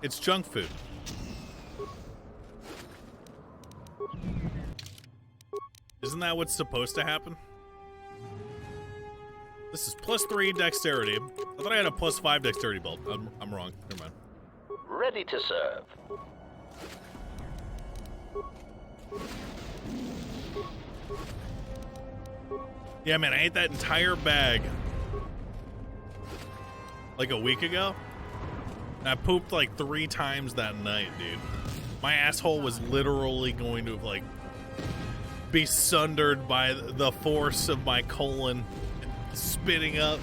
It's junk food. Isn't that what's supposed to happen? This is +3 dexterity. I thought I had a +5 dexterity belt. I'm wrong. Never mind. Ready to serve. Yeah, man, I ate that entire bag like a week ago. And I pooped like 3 times that night, dude. My asshole was literally going to like be sundered by the force of my colon spitting up.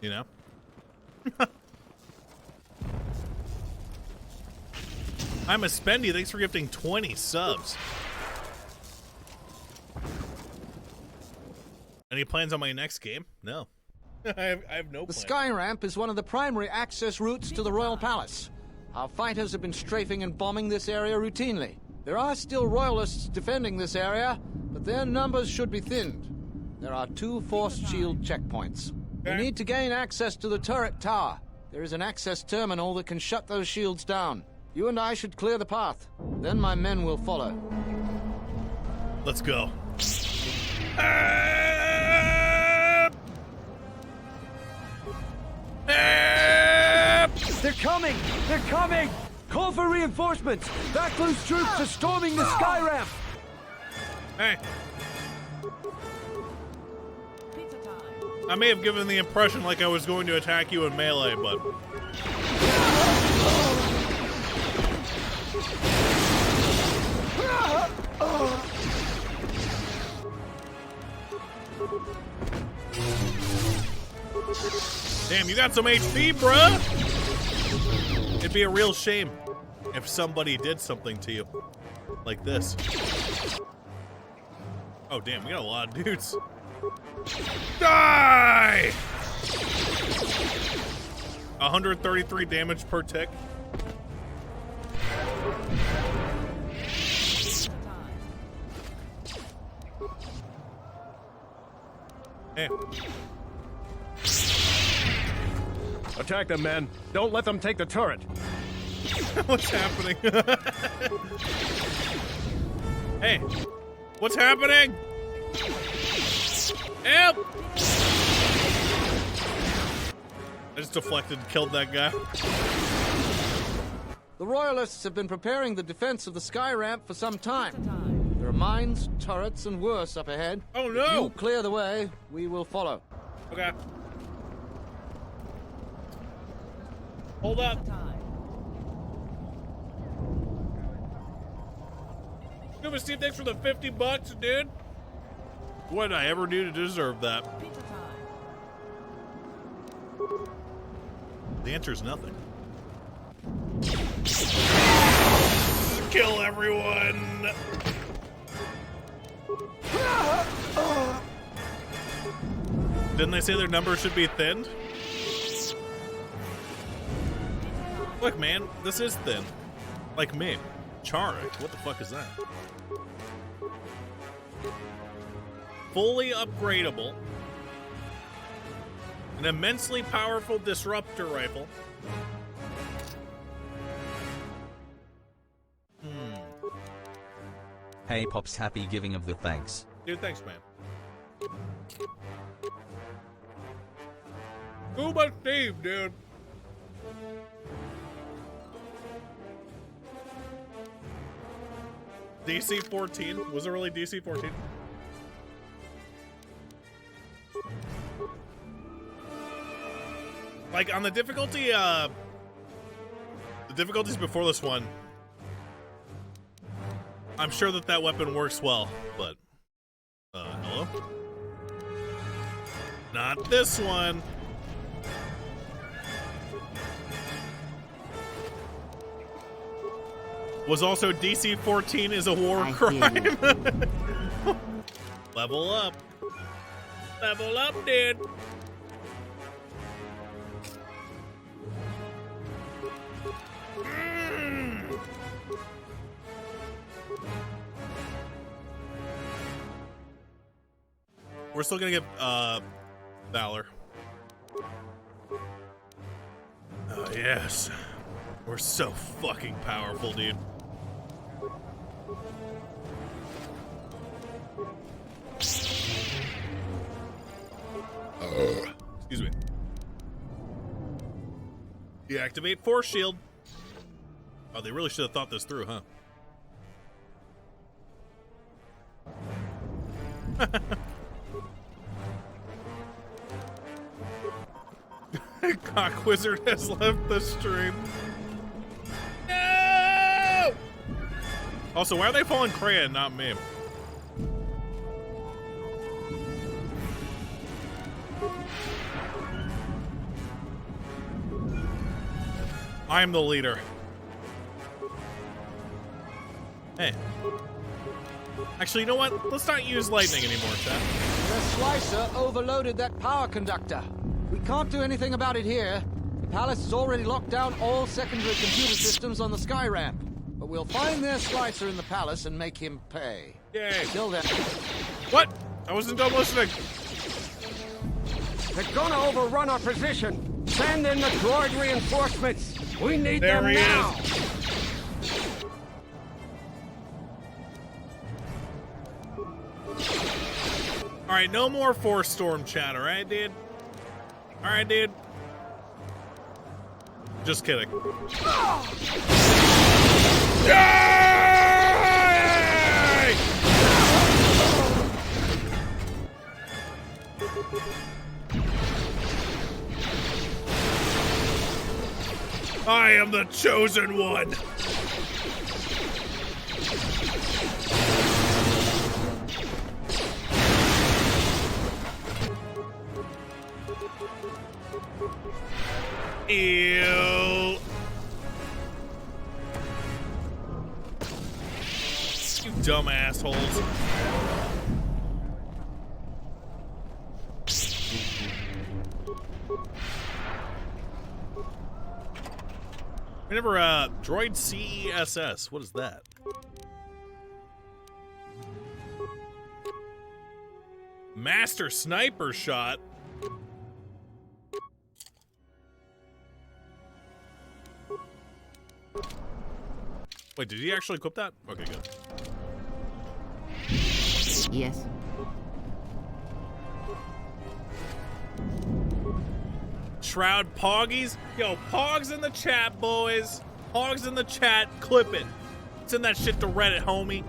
You know? I'm a Spendy. Thanks for gifting 20 subs. Any plans on my next game? No. I have no The plan. sky ramp is one of the primary access routes to the royal palace. Our fighters have been strafing and bombing this area routinely. There are still royalists defending this area, but their numbers should be thinned. There are 2 force shield checkpoints. We need to gain access to the turret tower. There is an access terminal that can shut those shields down. You and I should clear the path. Then my men will follow. Let's go. They're coming! They're coming! Call for reinforcements! Vaklu's troops are storming the sky ramp! Hey. I may have given the impression like I was going to attack you in melee, but... Damn, you got some HP, bruh! It'd be a real shame if somebody did something to you. Like this. Oh, damn, we got a lot of dudes. Die! 133 damage per tick. Hey. Attack them, men. Don't let them take the turret. What's happening? Hey, what's happening? Help! I just deflected and killed that guy. The Royalists have been preparing the defense of the sky ramp for some time. There are mines, turrets, and worse up ahead. Oh no! If you clear the way, we will follow. Okay. Hold up. Give us Steve, thanks for the $50, dude. What did I ever do to deserve that? The answer is nothing. Kill everyone. Didn't they say their numbers should be thinned? Look, man, this is thin. Like me. Charrick, what the fuck is that? Fully upgradable. An immensely powerful disruptor rifle. Hey Pops, happy giving of the thanks. Dude, thanks, man. Scuba Steve, dude. DC 14? Was it really DC 14? Like, on the difficulty, the difficulties before this one, I'm sure that that weapon works well, but, hello? Not this one. Was also DC 14 is a war crime. Level up. Level up, dude. We're still gonna get Valor. Oh yes. We're so fucking powerful, dude. Excuse me. Deactivate force shield. Oh, they really should have thought this through, huh? Cock Wizard has left the stream. No! Also, why are they following Kreia and not me? I am the leader. Hey. Actually, you know what? Let's not use lightning anymore, chat. The slicer overloaded that power conductor. We can't do anything about it here. The palace has already locked down all secondary computer systems on the sky ramp. But we'll find their slicer in the palace and make him pay. Yay. Till then. What? I wasn't done listening. They're gonna overrun our position. Send in the droid reinforcements. We need There them he now. All right, no more Force Storm chat, all right, dude? All right, dude. Just kidding. Yay! I am the chosen one. Ew. You dumb assholes. We never, droid CESS. What is that? Master Sniper Shot. Wait, did he actually equip that? Okay, good. Yes. Shroud Poggies? Yo, Pogs in the chat, boys. Pogs in the chat. Clip it. Send that shit to Reddit, homie.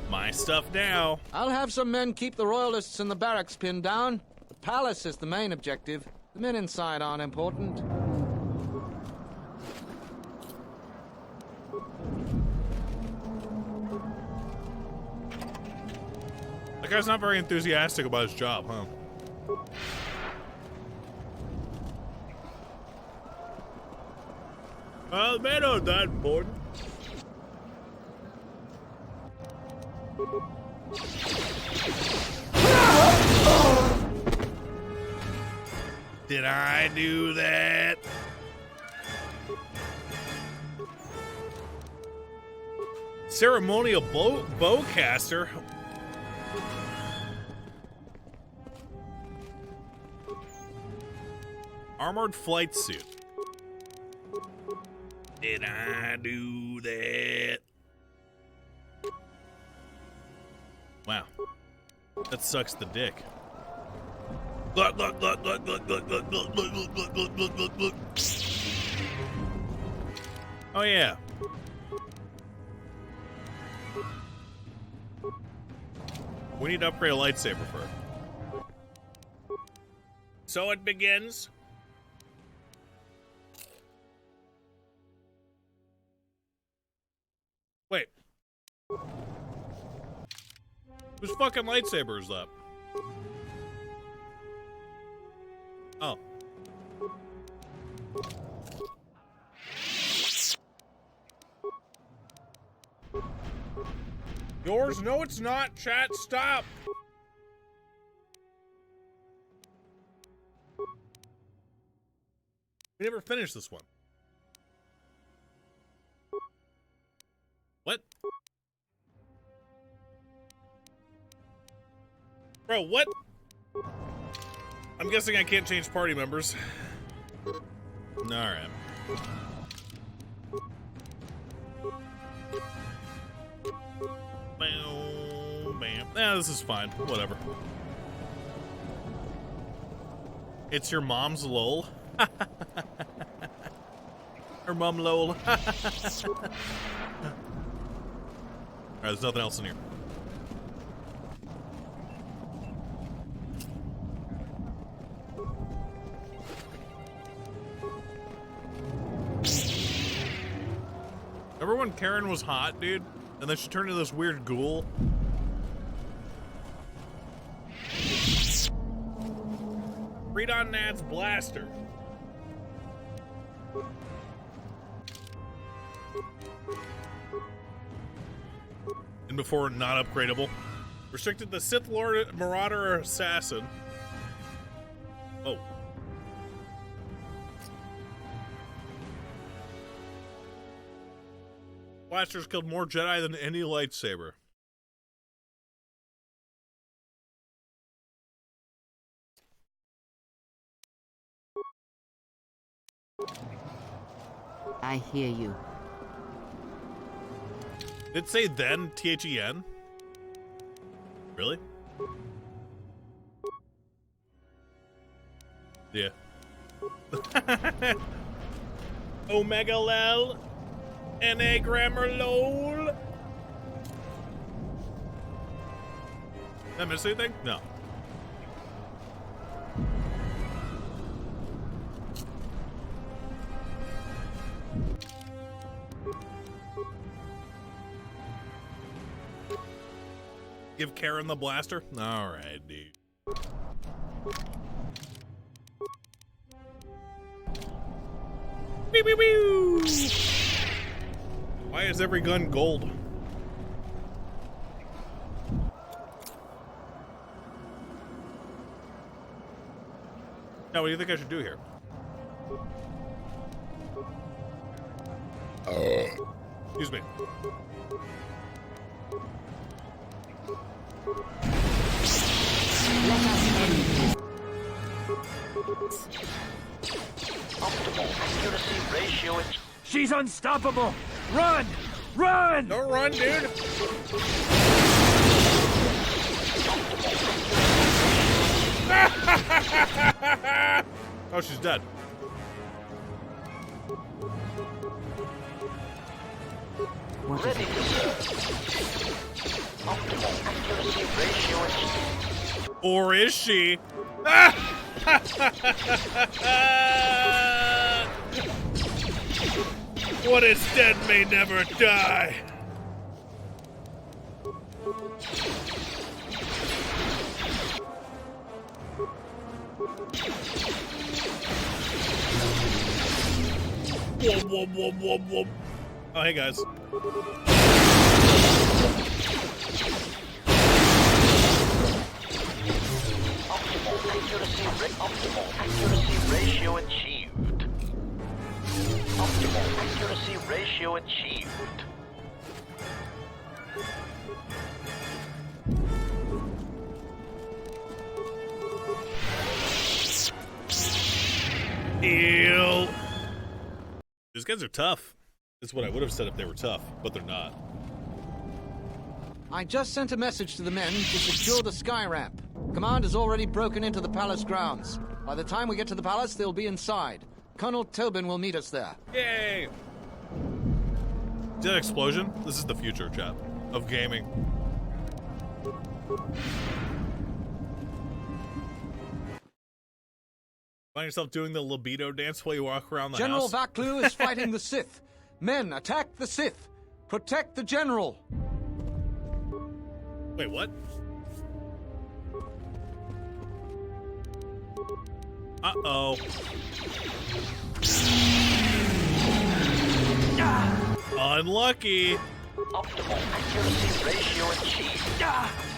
My stuff now. I'll have some men keep the royalists in the barracks pinned down. The palace is the main objective. The men inside aren't important. That guy's not very enthusiastic about his job, huh? Well, the men aren't that important. Did I do that? Ceremonial bowcaster? Armored flight suit. Did I do that? Wow. That sucks the dick. Look, look, look, look, look, look, look, look, look, look, look, look, look, look, look. Oh yeah. We need to upgrade a lightsaber first. So it begins. Wait. Whose fucking lightsaber is that? Oh. Yours? No, it's not. Chat, stop. We never finished this one. What? Bro, what? I'm guessing I can't change party members. Alright. Bam, bam. Yeah, this is fine. Whatever. It's your mom's lol. Her mom lol. Alright, there's nothing else in here. Remember when Karen was hot, dude? And then she turned into this weird ghoul? Read on Nat's blaster. And before not upgradable. Restricted to Sith Lord, Marauder, or Assassin. Oh. Blasters killed more Jedi than any lightsaber. I hear you. Did it say then, T-H-E-N? Really? Yeah. Omega Lel. N-A grammar lol. Did I miss anything? No. Give Karen the blaster? Alright, dude. Pew, pew, pew. Why is every gun gold? Now, what do you think I should do here? Excuse me. Optimal accuracy ratio. She's unstoppable! Run! Run! Don't run, dude! Oh, she's dead. Ready to serve. Optimal accuracy ratio achieved. Or is she? What is dead may never die. Whoop, whoop, whoop, whoop, whoop. Oh, hey, guys. Optimal accuracy ratio achieved. Optimal accuracy ratio achieved. Ew. These guys are tough. That's what I would have said if they were tough, but they're not. I just sent a message to the men to secure the sky ramp. Command has already broken into the palace grounds. By the time we get to the palace, they'll be inside. Colonel Tobin will meet us there. Yay! Is that an explosion? This is the future, chat, of gaming. Find yourself doing the libido dance while you walk around the General house? Vaklu is fighting the Sith. Men, attack the Sith. Protect the General. Wait, what? Uh-oh. Unlucky. Optimal accuracy ratio achieved.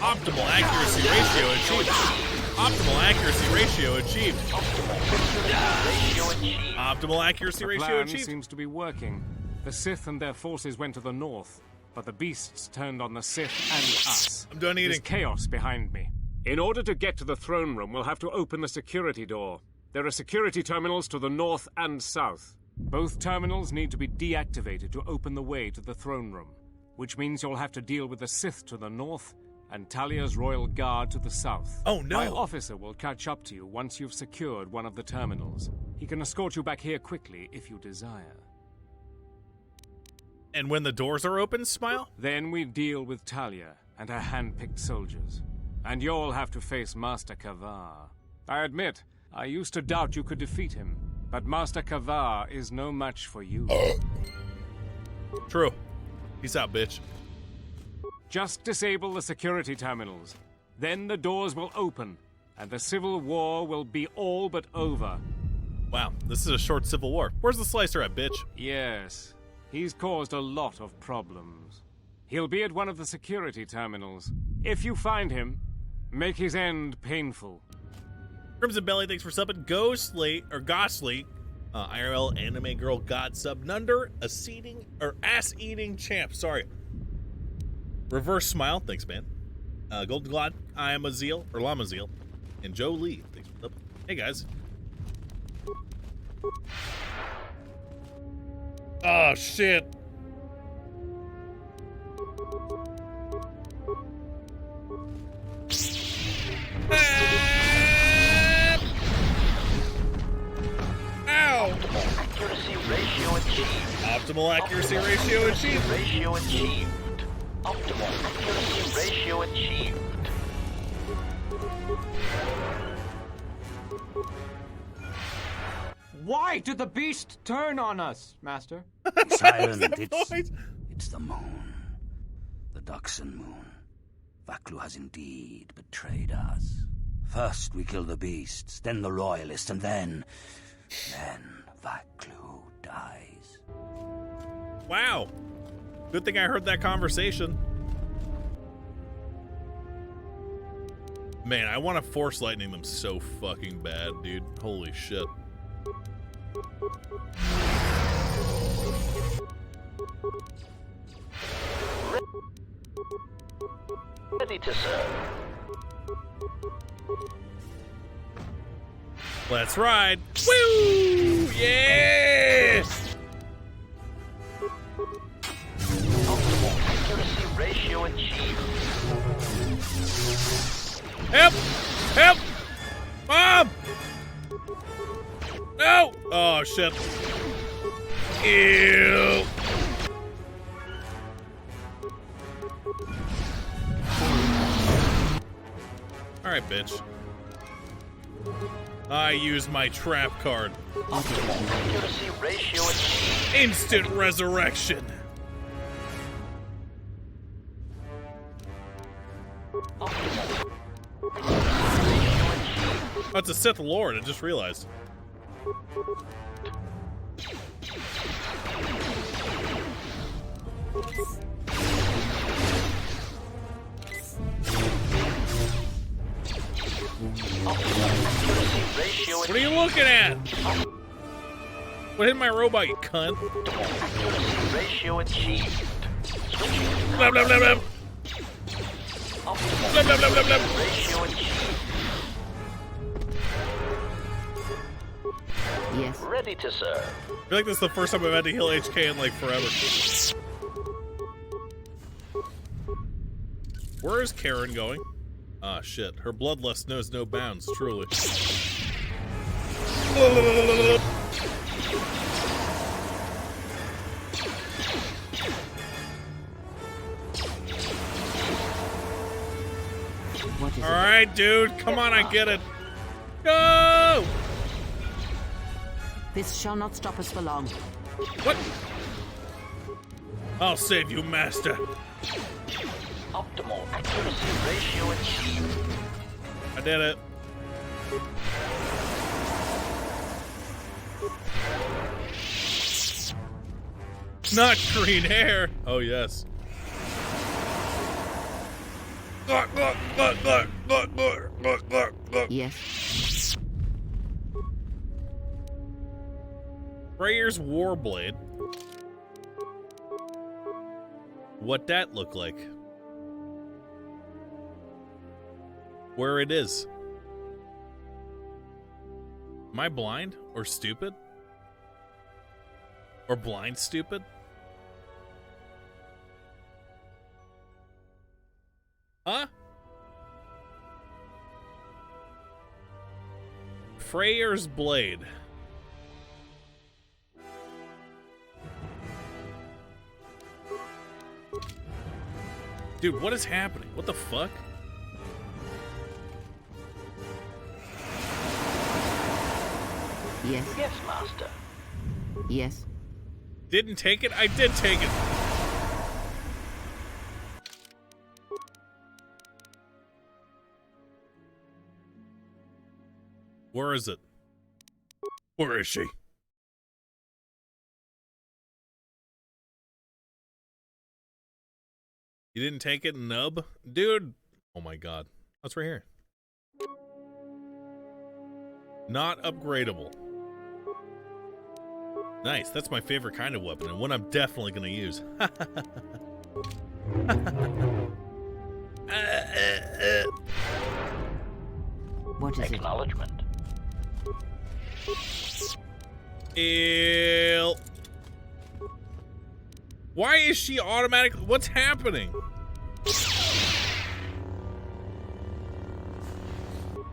Optimal accuracy ratio achieved. Optimal accuracy ratio achieved. Optimal accuracy The ratio plan achieved. seems to be working. The Sith and their forces went to the north, but the beasts turned on the Sith and us. I'm done eating. There's chaos behind me. In order to get to the throne room, we'll have to open the security door. There are security terminals to the north and south. Both terminals need to be deactivated to open the way to the throne room, which means you'll have to deal with the Sith to the north and Talia's royal guard to the south. Oh, no. My officer will catch up to you once you've secured one of the terminals. He can escort you back here quickly if you desire. And when the doors are open, smile? Then we deal with Talia and her hand-picked soldiers. And you'll have to face Master Kavar. I admit, I used to doubt you could defeat him, but Master Kavar is no match for you. True. Peace out, bitch. Just disable the security terminals. Then the doors will open, and the civil war will be all but over. Wow, this is a short civil war. Where's the slicer at, bitch? Yes, he's caused a lot of problems. He'll be at one of the security terminals. If you find him, make his end painful. Crimson Belly, thanks for subbing. Ghostly, or Gosly, IRL Anime Girl God sub. Nunder, ass-eating champ, sorry. Reverse Smile, thanks, man. Golden Glad, I am Azil, or Lamazil. And Joe Lee, thanks for subbing. Hey, guys. Oh, shit. Ow! Optimal accuracy ratio achieved. Optimal accuracy ratio achieved. Ratio achieved. Optimal accuracy ratio achieved. Why did the beast turn on us, Master? Silent, it's the moon. The Duxon moon. Vaklu has indeed betrayed us. First we kill the beasts, then the royalists, and then Vaklu eyes. Wow. Good thing I heard that conversation. Man, I want to force lightning them so fucking bad, dude. Holy shit. Ready to serve. Let's ride. Woo! Yeah! Optimal accuracy ratio achieved. Help! Help! Mom! No! Oh, shit. Ew. Alright, bitch. I used my trap card. Optimal accuracy ratio achieved. Instant resurrection. Oh, it's a Sith Lord, I just realized. What are you looking at? What hit my robot, you cunt? Ratio achieved. Blah, blah, blah, blah. Blah, blah, blah, blah, blah. Ratio achieved. Yes. Ready to serve. I feel like this is the first time I've had to heal HK in like forever. Where is Karen going? Ah, shit. Her bloodlust knows no bounds, truly. Alright, dude. Come on, I get it. Go! This shall not stop us for long. What? I'll save you, Master. Optimal accuracy ratio achieved. I did it. Not green hair. Oh, yes. Yes. Freyr's Warblade. What that look like? Where it is? Am I blind or stupid? Or blind stupid? Huh? Freyr's Blade. Dude, what is happening? What the fuck? Yes. Yes, Master. Yes. Didn't take it? I did take it. Where is it? Where is she? You didn't take it, nub? Dude. Oh my god. That's right here. Not upgradable. Nice. That's my favorite kind of weapon, and one I'm definitely going to use. What is Acknowledgement. Ew. Why is she automatic? What's happening?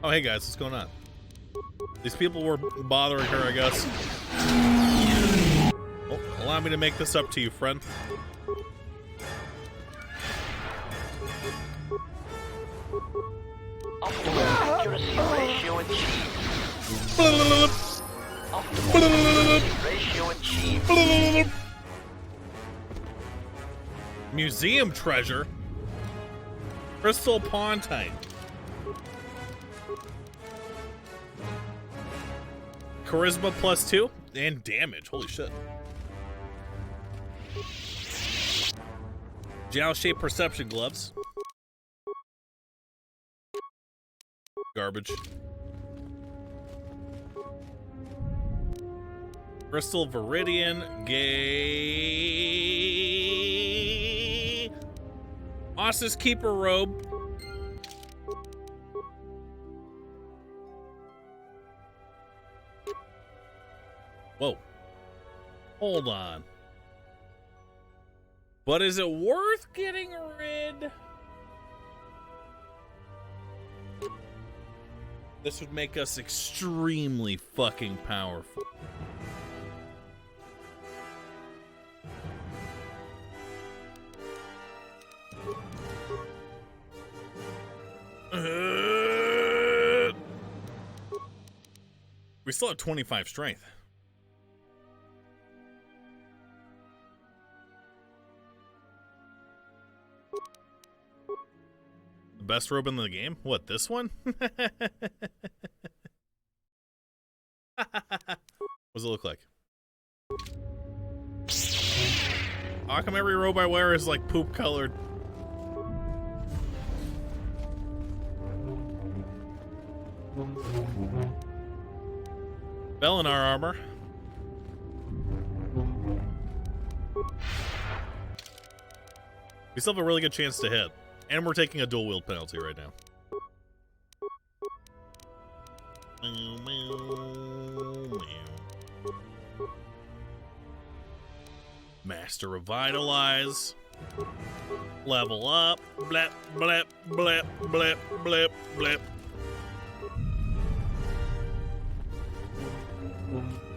Oh, hey guys, what's going on? These people were bothering her, I guess. Oh, allow me to make this up to you, friend. Optimal accuracy ratio achieved. Optimal accuracy ratio achieved. Museum treasure? Crystal Pontine. Charisma +2 and damage. Holy shit. Joust-shaped perception gloves. Garbage. Crystal Viridian. Gay. Ossus Keeper robe. Whoa. Hold on. But is it worth getting rid? This would make us extremely fucking powerful. We still have 25 strength. The best robe in the game? What, this one? What does it look like? How come every robe I wear is like poop colored? Belinar armor. We still have a really good chance to hit. And we're taking a dual wield penalty right now. Master Revitalize. Level up. Blep, blep, blep, blep, blep, blep.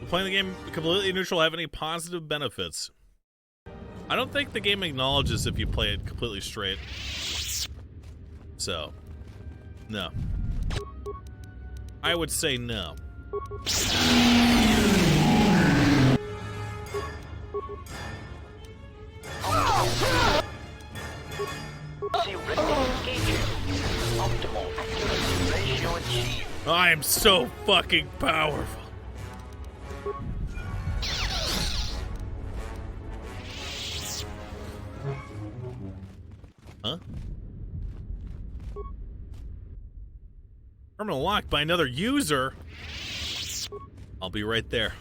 Playing the game completely neutral have any positive benefits? I don't think the game acknowledges if you play it completely straight. So, no. I would say no. I am so fucking powerful. Huh? Terminal locked by another user. I'll be right there.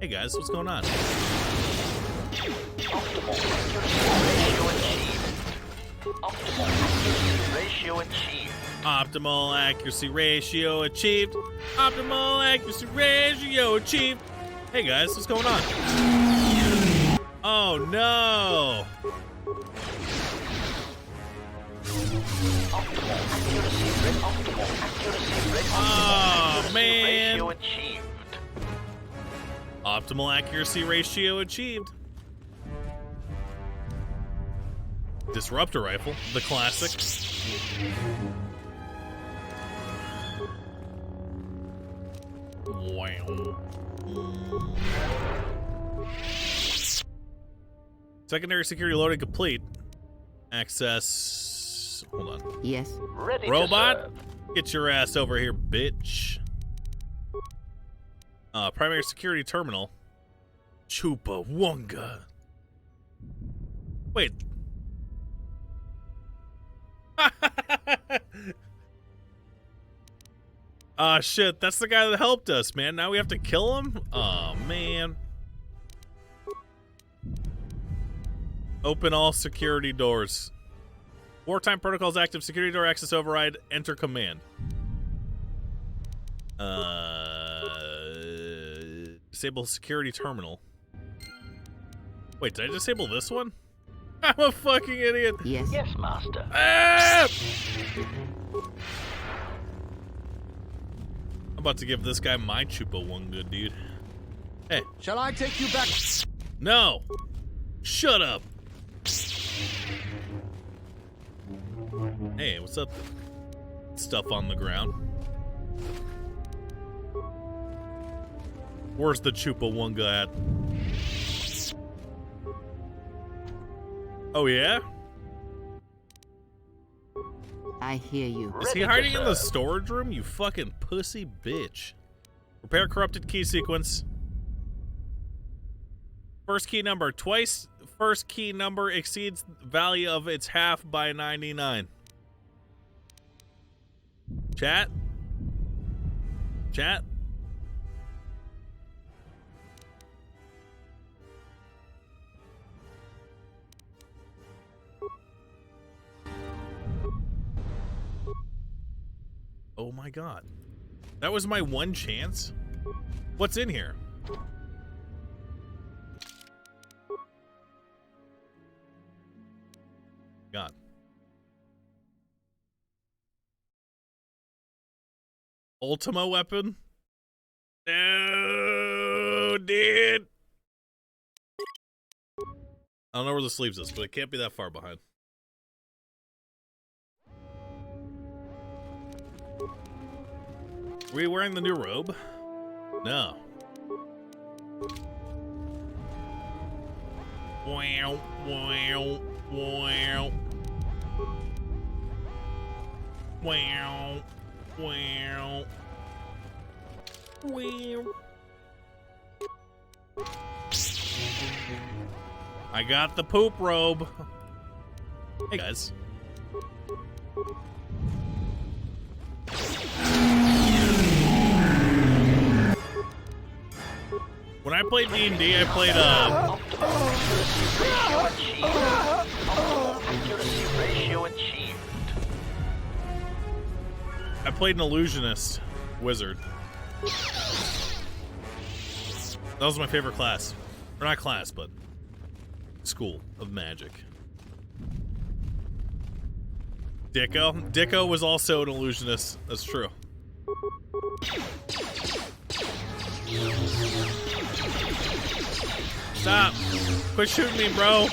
Hey guys, what's going on? Optimal accuracy ratio achieved. Optimal accuracy ratio achieved. Hey guys, what's going on? Oh no! Oh man! Optimal accuracy ratio achieved. Disruptor rifle, the classic. Wow. Secondary security loading complete. Access. Hold on. Yes. Ready Robot, get your ass over here, bitch. Primary security terminal. Chupa Wonga. Wait. Shit, that's the guy that helped us, man. Now we have to kill him? Oh, man. Open all security doors. Wartime protocols active. Security door access override. Enter command. Disable security terminal. Wait, did I disable this one? I'm a fucking idiot. Yes. Yes, master. Ah! I'm about to give this guy my Chupa one good, dude. Hey. Shall I take you back? No. Shut up. Hey, what's up? Stuff on the ground. Where's the Chupa one guy at? Oh, yeah? I hear you. Is he hiding in the storage room? You fucking pussy bitch. Repair corrupted key sequence. First key number. Twice first key number exceeds value of its half by 99. Chat? Chat? Oh my god. That was my one chance? What's in here? God. Ultima weapon? No, dude. I don't know where the sleeves is, but it can't be that far behind. Were you wearing the new robe? No. Wow, wow, wow. Wow, wow. Wow. I got the poop robe. Hey guys. When I played D&D, I played I played an illusionist wizard. That was my favorite class. Or not class, but school of magic. Dicko? Dicko was also an illusionist. That's true. Stop. Quit shooting me, bro.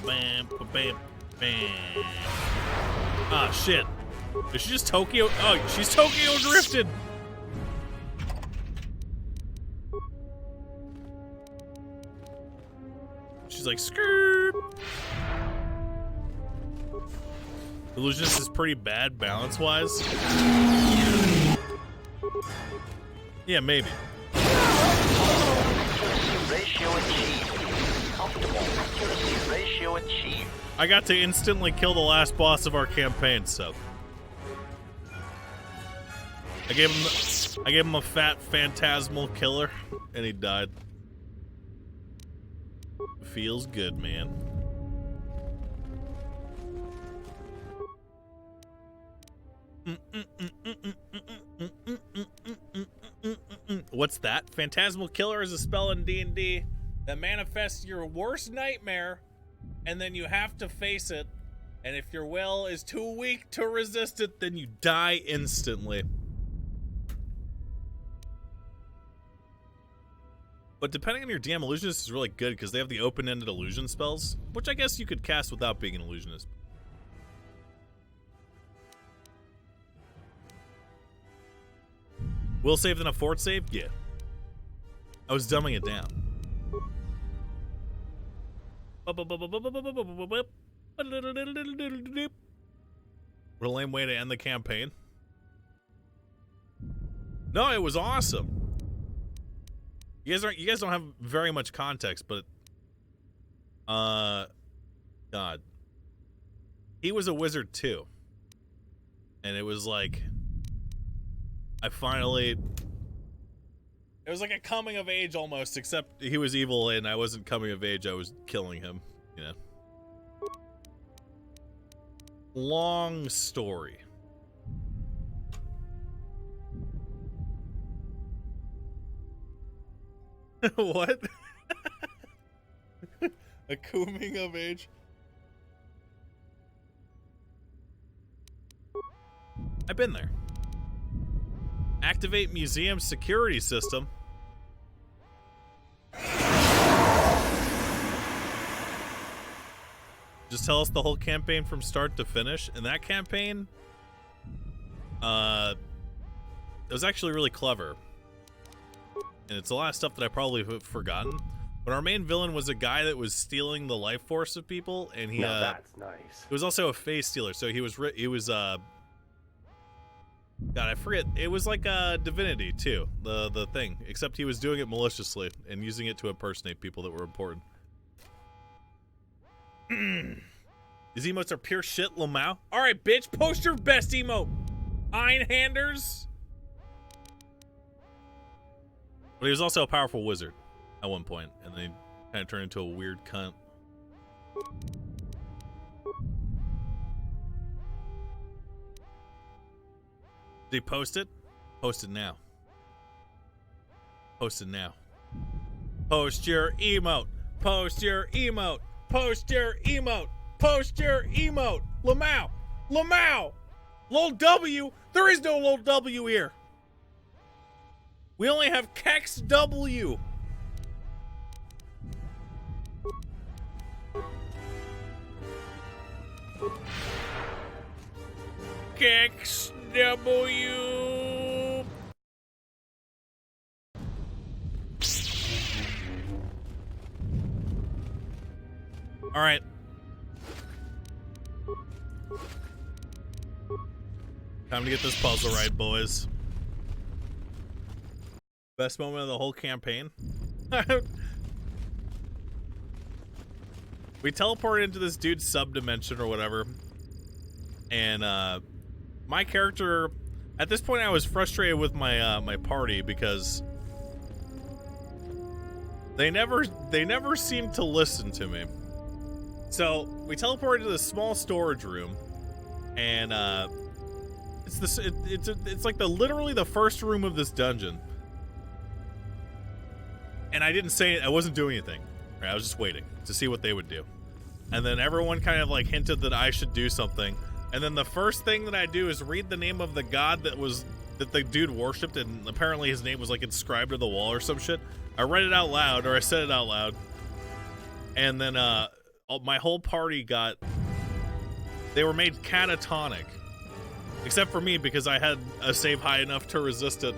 Bam, bam, bam. Ah, shit. Is she just Tokyo? Oh, she's Tokyo drifted. She's like, skirt. Illusionist is pretty bad balance-wise. Yeah, maybe. Ratio achieved. Optimal accuracy ratio achieved. I got to instantly kill the last boss of our campaign, so I gave him a fat phantasmal killer, and he died. Feels good, man. What's that? Phantasmal killer is a spell in D&D that manifests your worst nightmare, and then you have to face it, and if your will is too weak to resist it, then you die instantly. But depending on your DM, Illusionist is really good because they have the open-ended illusion spells, which I guess you could cast without being an illusionist. Will save than a fort save? Yeah. I was dumbing it down. What a lame way to end the campaign. No, it was awesome. You guys don't have very much context, but God. He was a wizard too. And it was like it was like a coming of age almost, except he was evil and I wasn't coming of age, I was killing him, you know. Long story. What? A coming of age? I've been there. Activate museum security system. Just tell us the whole campaign from start to finish. And that campaign, it was actually really clever. And it's a lot of stuff that I probably have forgotten. But our main villain was a guy that was stealing the life force of people, and he Now that's nice. He was also a face stealer, so he was God, I forget. It was like a divinity too, the thing, except he was doing it maliciously and using it to impersonate people that were important. These emotes are pure shit, Lamau. All right, bitch, post your best emote, Einhanders. But he was also a powerful wizard at one point, and then he kind of turned into a weird cunt. Did he post it? Post it now. Post it now. Post your emote. Post your emote. Post your emote. Post your emote. Lamau. Lamau. Lol W. There is no Lol W here. We only have Kex W. Kex W. All right. Time to get this puzzle right, boys. Best moment of the whole campaign. We teleported into this dude's sub-dimension or whatever. And my character, at this point I was frustrated with my my party because they never seemed to listen to me. So we teleported to this small storage room, and it's like literally the first room of this dungeon. And I didn't say it, I wasn't doing anything. Right? I was just waiting to see what they would do. And then everyone kind of like hinted that I should do something. And then the first thing that I do is read the name of the god that the dude worshipped, and apparently his name was like inscribed to the wall or some shit. I read it out loud, or I said it out loud. And then my whole party they were made catatonic. Except for me, because I had a save high enough to resist it.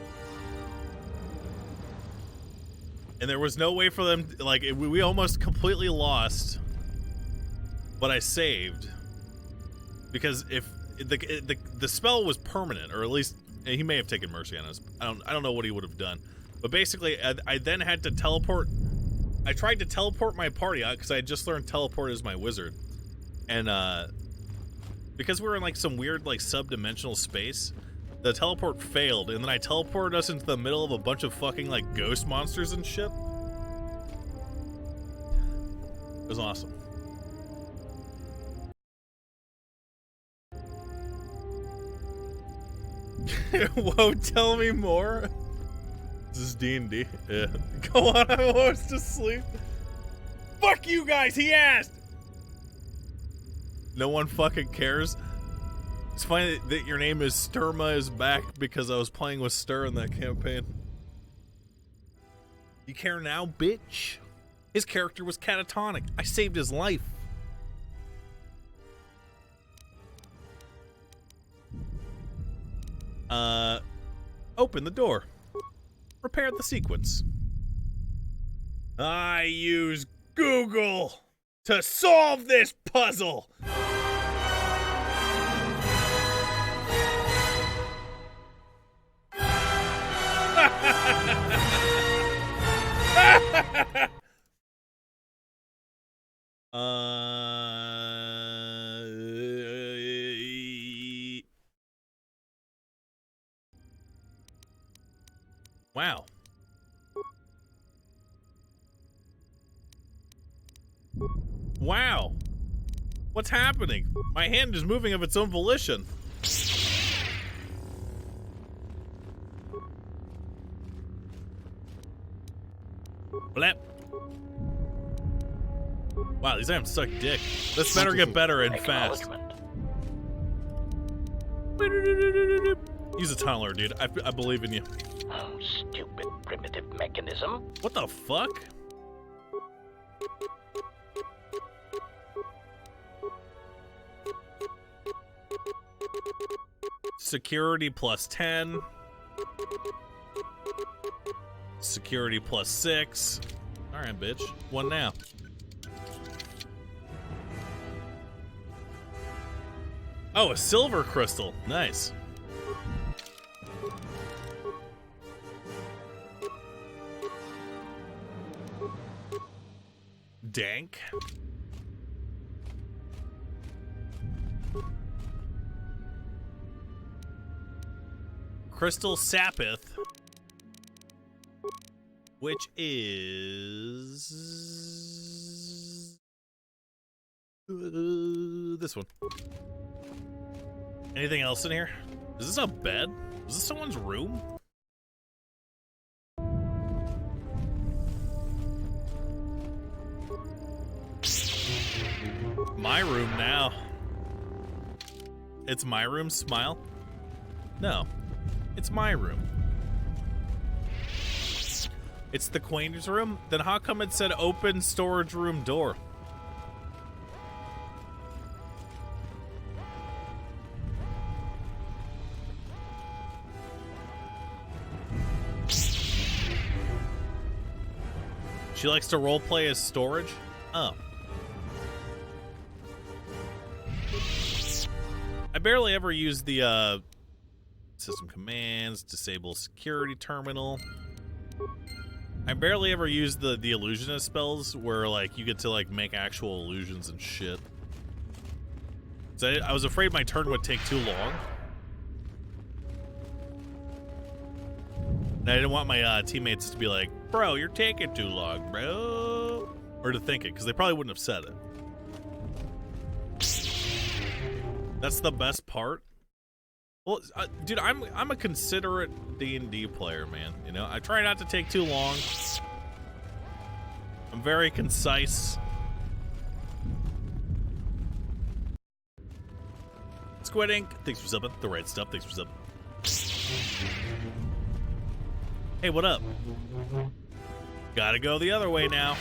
And there was no way for them, like, we almost completely lost, but I saved. Because if the spell was permanent, or at least he may have taken mercy on us. I don't know what he would have done. But basically, I then had to teleport. I tried to teleport my party out because I had just learned teleport as my wizard. And because we were in like some weird like sub-dimensional space, the teleport failed, and then I teleported us into the middle of a bunch of fucking like ghost monsters and shit. It was awesome. Whoa, tell me more. This is D&D. Yeah. Go on, I'm almost asleep. Fuck you guys, he asked! No one fucking cares. It's funny that your name is Sturma is back because I was playing with Stur in that campaign. You care now, bitch? His character was catatonic. I saved his life. Open the door. Repair the sequence. I use Google to solve this puzzle. Wow. Wow. What's happening? My hand is moving of its own volition. Blep. Wow, these items suck dick. This better get better and fast. Use a tunneler, dude. I believe in you. Oh, stupid primitive mechanism. What the fuck? Security plus 10. Security plus 6. Alright, bitch. One now. Oh, a silver crystal. Nice. Dank. Crystal Sapith, which is this one. Anything else in here? Is this a bed? Is this someone's room? My room now. It's my room, smile? No. It's my room. It's the Queen's room? Then how come it said open storage room door? She likes to roleplay as storage? Oh. I barely ever use the system commands, disable security terminal. I barely ever use the illusionist spells where like you get to like make actual illusions and shit. So I was afraid my turn would take too long. And I didn't want my teammates to be like, bro, you're taking too long, bro. Or to think it, because they probably wouldn't have said it. That's the best part. Well, dude, I'm a considerate D&D player, man. You know, I try not to take too long. I'm very concise. Squid Ink, thanks for subbing. The right stuff, thanks for subbing. Hey, what up? Gotta go the other way now.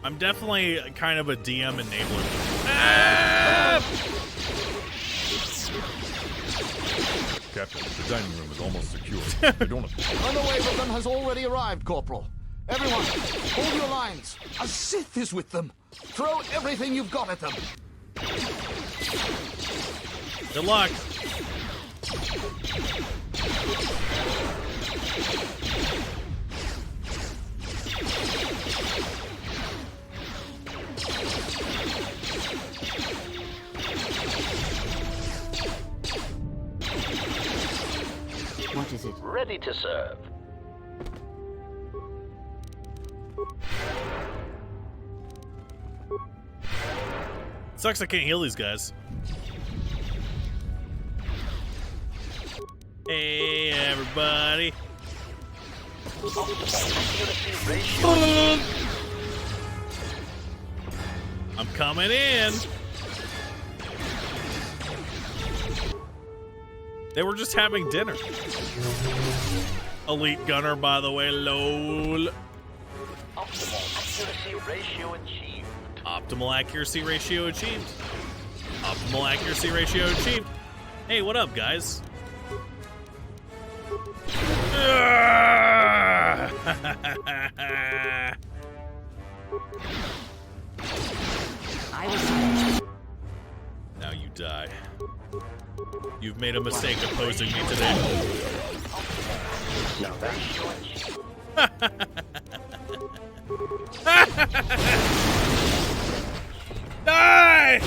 I'm definitely kind of a DM enabler. Ah! Captain, the dining room is almost secure. We don't have... Runaway with them has already arrived, Corporal. Everyone, hold your lines. A Sith is with them. Throw everything you've got at them. Good luck. What is it? Ready to serve. Sucks I can't heal these guys. Hey, everybody. I'm coming in. They were just having dinner. Elite gunner, by the way, lol. Optimal accuracy ratio achieved. Optimal accuracy ratio achieved. Optimal accuracy ratio achieved. Hey, what up, guys? Now you die. You've made a mistake opposing me today. Now Die!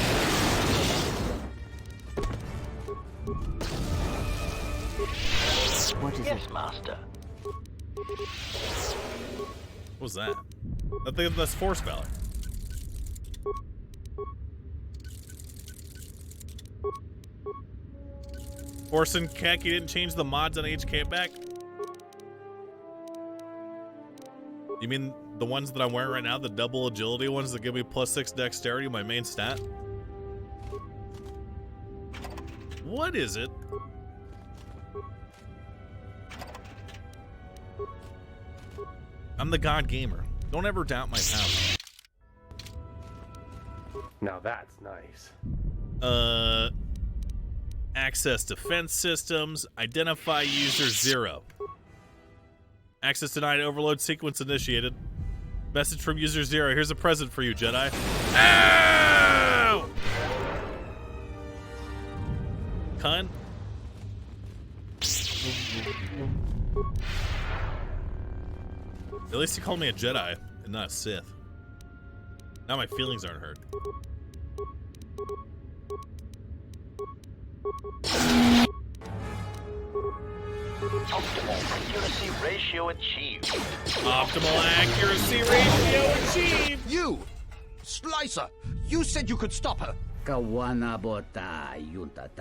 What is yes, Master. What was that? I think that's Force Valor. Force and Keck, you didn't change the mods on HK back? You mean the ones that I'm wearing right now, the double agility ones that give me +6 dexterity, my main stat? What is it? I'm the God Gamer. Don't ever doubt my power. Now that's nice. Access defense systems. Identify user 0. Access denied. Overload sequence initiated. Message from user 0. Here's a present for you, Jedi. Ow! Cunt. At least he called me a Jedi and not a Sith. Now my feelings aren't hurt. Optimal accuracy ratio achieved. Optimal accuracy ratio achieved. You! Slicer! You said you could stop her!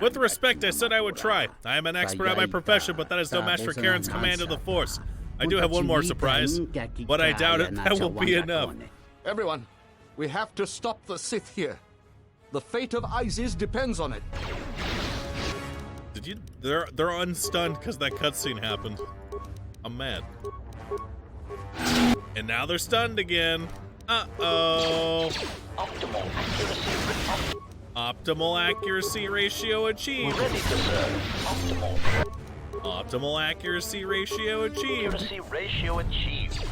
With respect, I said I would try. I am an expert at my profession, but that is no match for Karen's command of the Force. I do have one more surprise, but I doubt that will be enough. Everyone, we have to stop the Sith here. The fate of Isis depends on it. Did you? They're unstunned because that cutscene happened. I'm mad. And now they're stunned again. Uh-oh. Optimal accuracy ratio achieved. Optimal accuracy ratio achieved. Accuracy ratio achieved.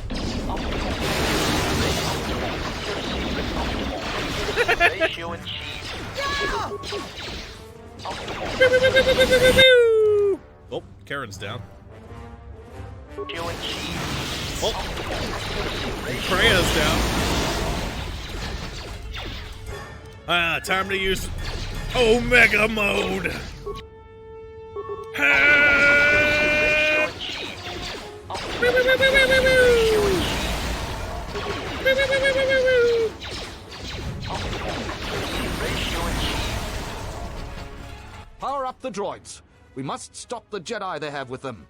Optimal ratio achieved. Oh, Karen's down. Oh, Freya's down. Time to use Omega mode. Power up the droids. We must stop the Jedi they have with them.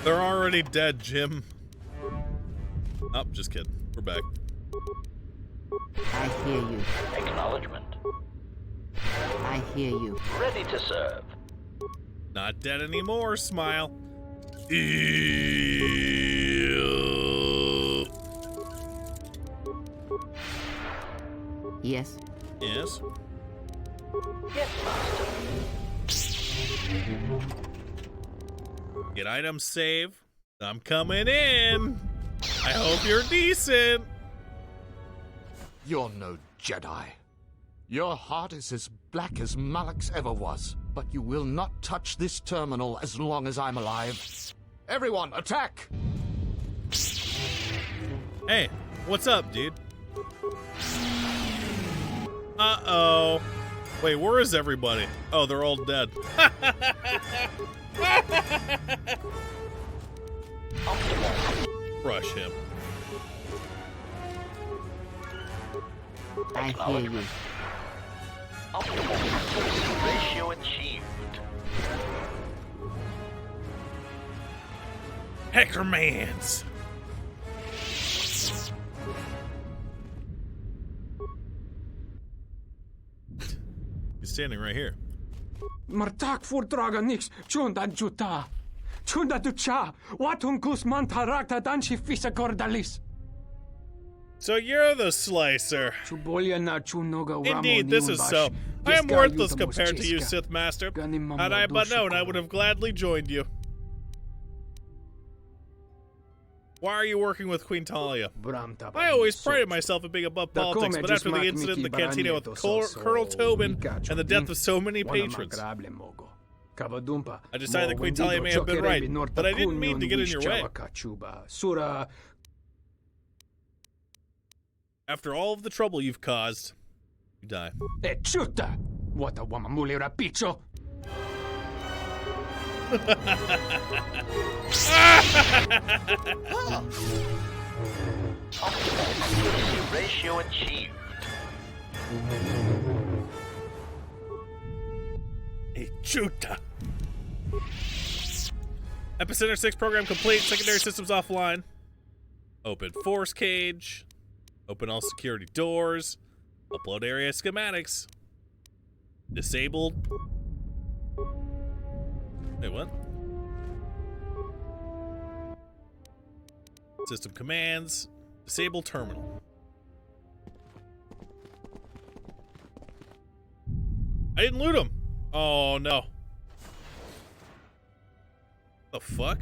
They're already dead, Jim. Oh, just kidding. We're back. I hear you. Acknowledgement. I hear you. Ready to serve. Not dead anymore, smile. Yes. Yes. Yes, Master. Get item save. I'm coming in. I hope you're decent. You're no Jedi. Your heart is as black as Malak's ever was. But you will not touch this terminal as long as I'm alive. Everyone, attack! Hey, what's up, dude? Uh-oh. Wait, where is everybody? Oh, they're all dead. Crush him. I hear you. Optimal accuracy ratio achieved. Hackermans. He's standing right here. Martak voordragen niks. Chunda juta. Chunda ducha. Watunkus mantarakta danchi fisa gordalis. So you're the slicer. Indeed, this is so. I am worthless compared to you, Sith Master. Had I but known, I would have gladly joined you. Why are you working with Queen Talia? I always prided myself in being above politics, but after the incident in the cantina with Colonel Tobin and the death of so many patrons, I decided that Queen Talia may have been right, but I didn't mean to get in your way. After all of the trouble you've caused, you die. Chuta! What a wamamuli rapicho! Optimal ratio achieved. A chuta. Epicenter 6 program complete. Secondary systems offline. Open force cage. Open all security doors. Upload area schematics. Disabled. Wait, what? System commands. Disable terminal. I didn't loot him. Oh, no. The fuck?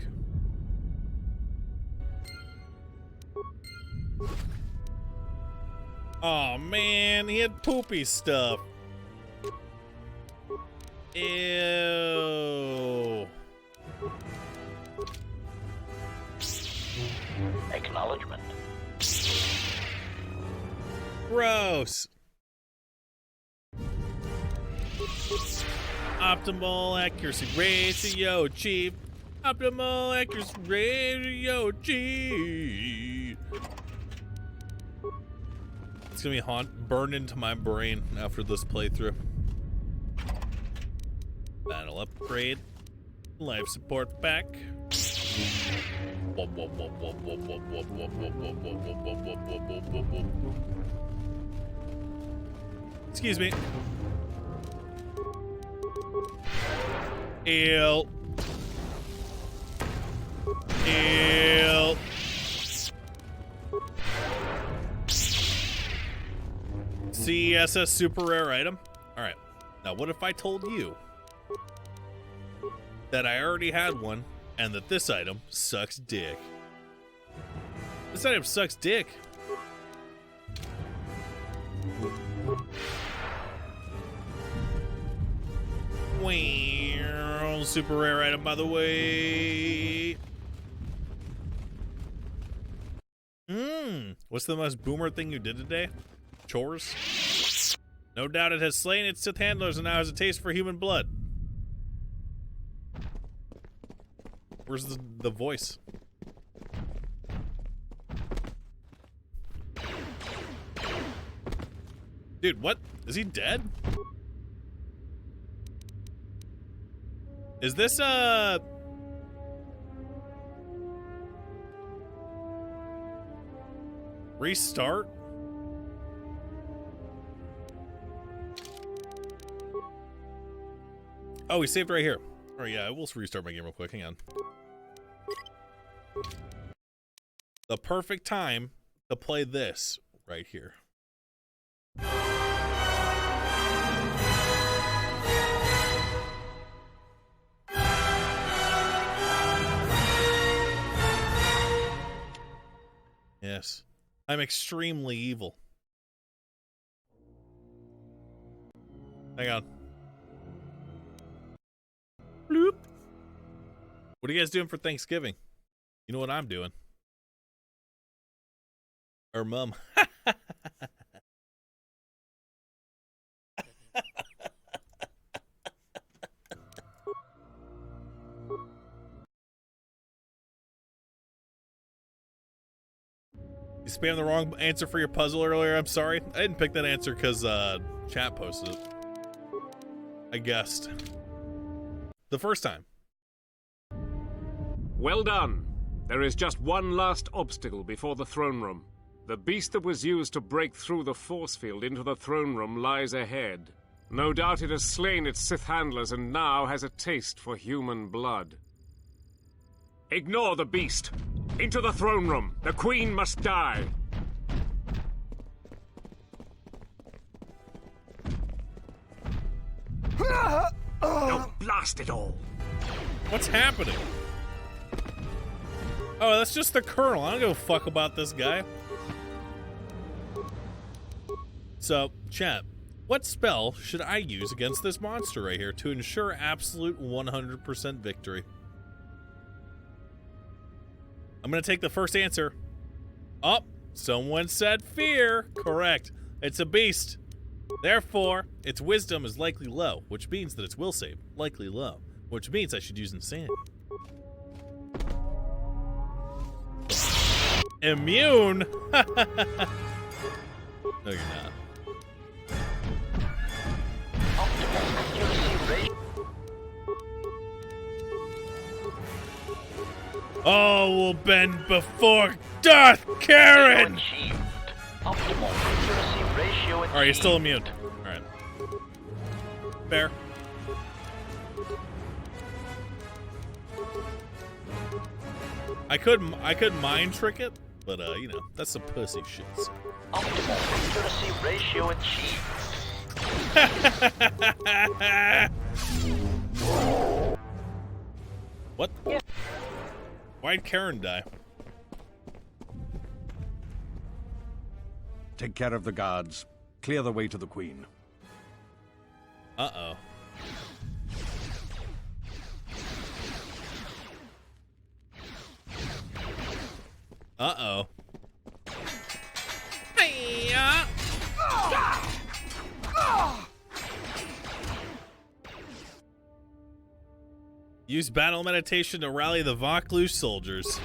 Oh, man. He had poopy stuff. Ew. Acknowledgement. Gross. Optimal accuracy ratio, chief. Optimal accuracy ratio, chief. It's gonna be burned into my brain after this playthrough. Battle upgrade. Life support back. Excuse me. Ew. Ew. CSS super rare item. Alright. Now what if I told you that I already had one and that this item sucks dick? This item sucks dick. Wow, super rare item, by the way. What's the most boomer thing you did today? Chores? No doubt it has slain its Sith handlers and now has a taste for human blood. Where's the voice? Dude, what? Is he dead? Is this restart? Oh, he saved right here. Oh yeah, I will restart my game real quick. Hang on. The perfect time to play this right here. Yes, I'm extremely evil. Hang on. Bloop. What are you guys doing for Thanksgiving? You know what I'm doing. Or mom. You spammed the wrong answer for your puzzle earlier. I'm sorry. I didn't pick that answer because chat posted it. I guessed. The first time. Well done. There is just one last obstacle before the throne room. The beast that was used to break through the force field into the throne room lies ahead. No doubt it has slain its Sith handlers and now has a taste for human blood. Ignore the beast. Into the throne room. The Queen must die. Oh, blast it all. What's happening? Oh, that's just the Colonel. I don't give a fuck about this guy. So, chat, what spell should I use against this monster right here to ensure absolute 100% victory? I'm going to take the first answer. Oh, someone said fear. Correct. It's a beast. Therefore, its wisdom is likely low, which means that its will save likely low, which means I should use insanity. Immune? No, you're not. All will bend before death, Karen! Alright, you're still immune. Alright. Fair. I could mind trick it, but you know, that's some pussy shit. Optimal accuracy ratio achieved. What? Why'd Karen die? Take care of the guards. Clear the way to the Queen. Uh-oh. Uh-oh. Hiya! Use battle meditation to rally the Vaklu soldiers.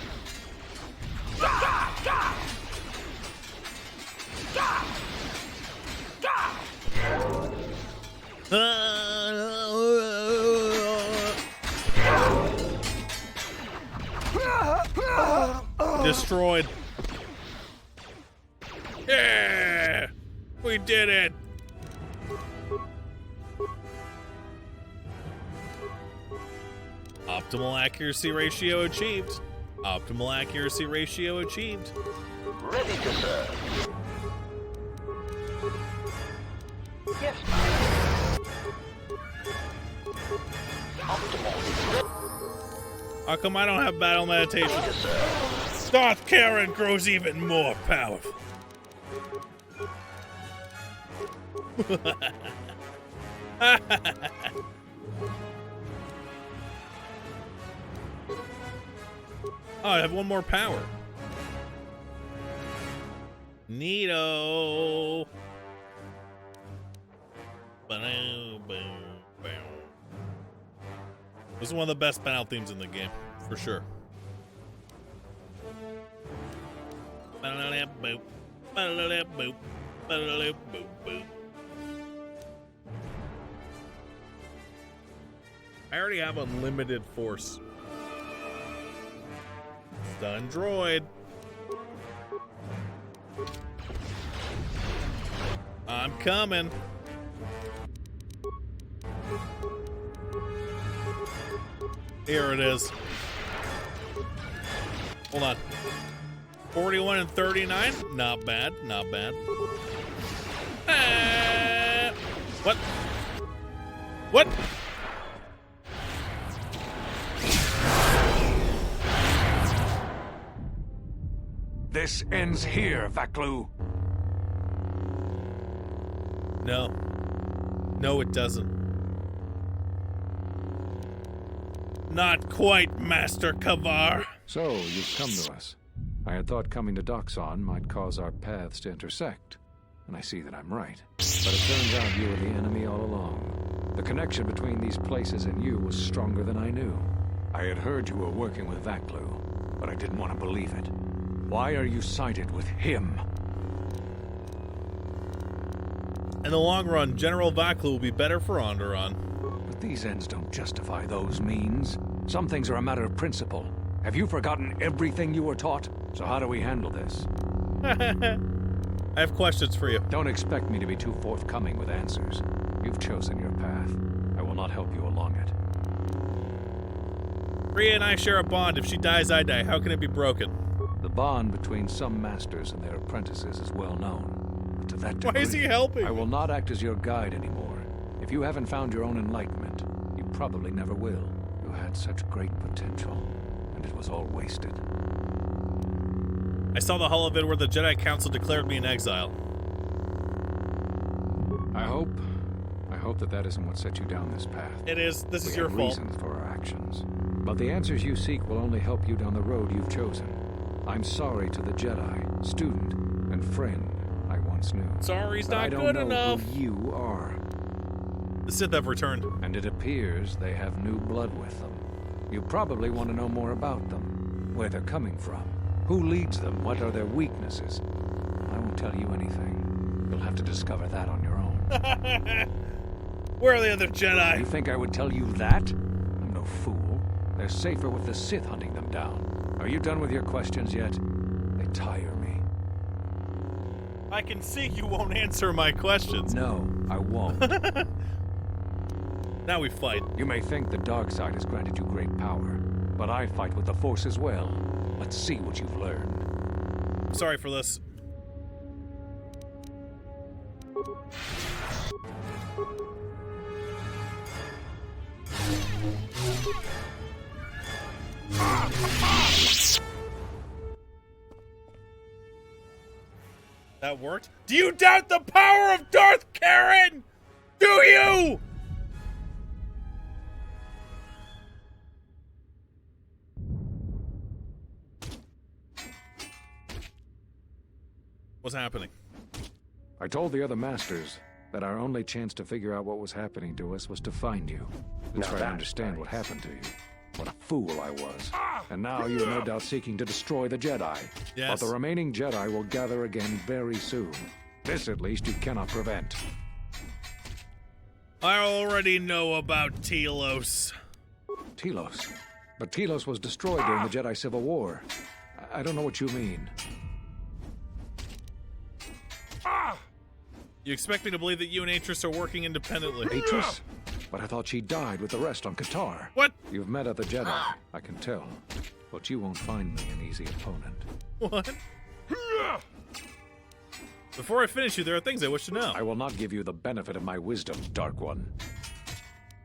Destroyed. Yeah! We did it! Optimal accuracy ratio achieved. Optimal accuracy ratio achieved. Ready to serve. Yes, Optimal. How come I don't have battle meditation? Darth Karen grows even more powerful. Oh, I have one more power. Neato. This is one of the best battle themes in the game, for sure. I already have unlimited force. Stun droid. I'm coming. Here it is. Hold on. 41 and 39. Not bad. Not bad. What? What? This ends here, Vaklu. No. No, it doesn't. Not quite, Master Kavar. So, you've come to us. I had thought coming to Doxon might cause our paths to intersect, and I see that I'm right. But it turns out you were the enemy all along. The connection between these places and you was stronger than I knew. I had heard you were working with Vaklu, but I didn't want to believe it. Why are you sided with him? In the long run, General Vaklu will be better for Onderon. But these ends don't justify those means. Some things are a matter of principle. Have you forgotten everything you were taught? So how do we handle this? I have questions for you. Don't expect me to be too forthcoming with answers. You've chosen your path. I will not help you along it. Rhea and I share a bond. If she dies, I die. How can it be broken? The bond between some masters and their apprentices is well known. But to that degree, why is he helping? I will not act as your guide anymore. If you haven't found your own enlightenment, you probably never will. You had such great potential, and it was all wasted. I saw the holovid where the Jedi Council declared me in exile. I hope that isn't what set you down this path. It is. This is We your have fault. reasons for our actions. But the answers you seek will only help you down the road you've chosen. I'm sorry to the Jedi, student, and friend I once knew. Sorry's But not I don't good know enough. Who you are. The Sith have returned. And it appears they have new blood with them. You probably want to know more about them. Where they're coming from. Who leads them? What are their weaknesses? I won't tell you anything. You'll have to discover that on your own. Where are the other Jedi? You think I would tell you that? I'm no fool. They're safer with the Sith hunting them down. Are you done with your questions yet? They tire me. I can see you won't answer my questions. No, I won't. Now we fight. You may think the dark side has granted you great power, but I fight with the Force as well. Let's see what you've learned. Sorry for this. That worked? Do you doubt the power of Darth Karen? Do you? What's happening? I told the other masters that our only chance to figure out what was happening to us was to find you. To Now try to that's understand what nice. happened to you. What a fool I was. And now you are no doubt seeking to destroy the Jedi. Yes. But the remaining Jedi will gather again very soon. This, at least, you cannot prevent. I already know about Telos. Telos? But Telos was destroyed during the Jedi Civil War. I don't know what you mean. You expect me to believe that you and Atris are working independently? Atris? But I thought she died with the rest on KOTOR. What? You've met other Jedi, I can tell. But you won't find me an easy opponent. What? Before I finish you, there are things I wish to know. I will not give you the benefit of my wisdom, Dark One.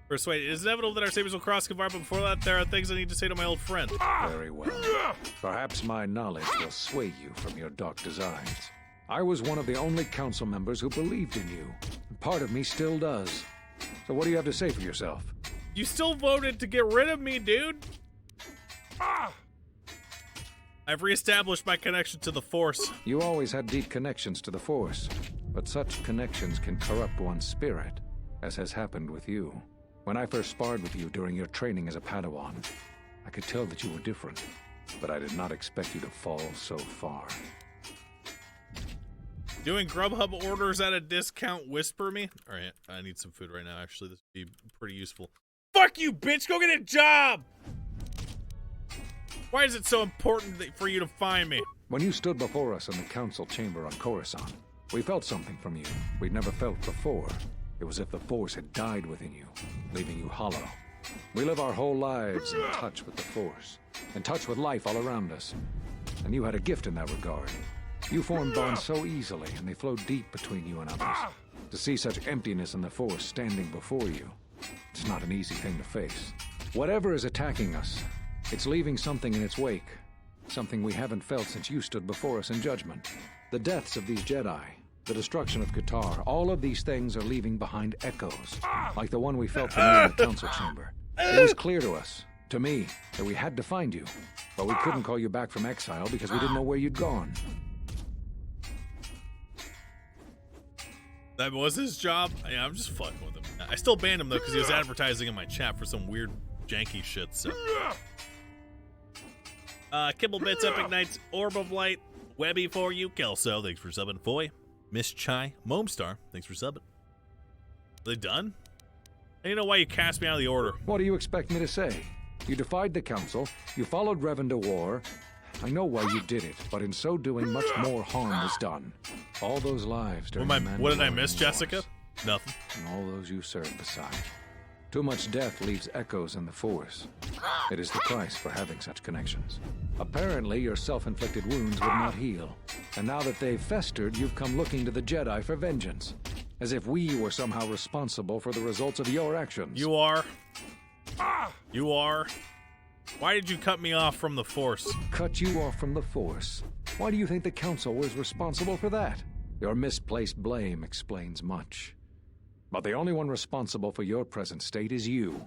First, wait, it is inevitable that our sabers will cross Kavar, but before that, there are things I need to say to my old friend. Very well. Perhaps my knowledge will sway you from your dark designs. I was one of the only council members who believed in you. And part of me still does. So what do you have to say for yourself? You still voted to get rid of me, dude. I've reestablished my connection to the Force. You always had deep connections to the Force, but such connections can corrupt one's spirit, as has happened with you. When I first sparred with you during your training as a Padawan, I could tell that you were different, but I did not expect you to fall so far. Doing Grubhub orders at a discount whisper me? Alright, I need some food right now, actually. This would be pretty useful. Fuck you, bitch! Go get a job! Why is it so important for you to find me? When you stood before us in the council chamber on Coruscant, we felt something from you we'd never felt before. It was as if the Force had died within you, leaving you hollow. We live our whole lives in touch with the Force, in touch with life all around us. And you had a gift in that regard. You formed bonds so easily, and they flowed deep between you and others. To see such emptiness in the Force standing before you, it's not an easy thing to face. Whatever is attacking us, it's leaving something in its wake. Something we haven't felt since you stood before us in judgment. The deaths of these Jedi, the destruction of KOTOR, all of these things are leaving behind echoes, like the one we felt from you in the council chamber. It was clear to us, to me, that we had to find you, but we couldn't call you back from exile because we didn't know where you'd gone. That was his job? Yeah, I'm just fucking with him. I still banned him, though, because he was advertising in my chat for some weird, janky shit, so. Kibble Bits, Epic Knights, Orb of Light, Webby for you, Kelso, thanks for subbing. Foy, Miss Chai, Momstar, thanks for subbing. Are they done? I don't know why you cast me out of the order. What do you expect me to say? You defied the council, you followed Revan to war. I know why you did it, but in so doing, much more harm was done. All those lives during What did I miss, Jessica? Nothing. And all those you served beside. Too much death leaves echoes in the Force. It is the price for having such connections. Apparently, your self-inflicted wounds would not heal. And now that they've festered, you've come looking to the Jedi for vengeance. As if we were somehow responsible for the results of your actions. You are. You are. Why did you cut me off from the Force? Cut you off from the Force? Why do you think the Council was responsible for that? Your misplaced blame explains much. But the only one responsible for your present state is you.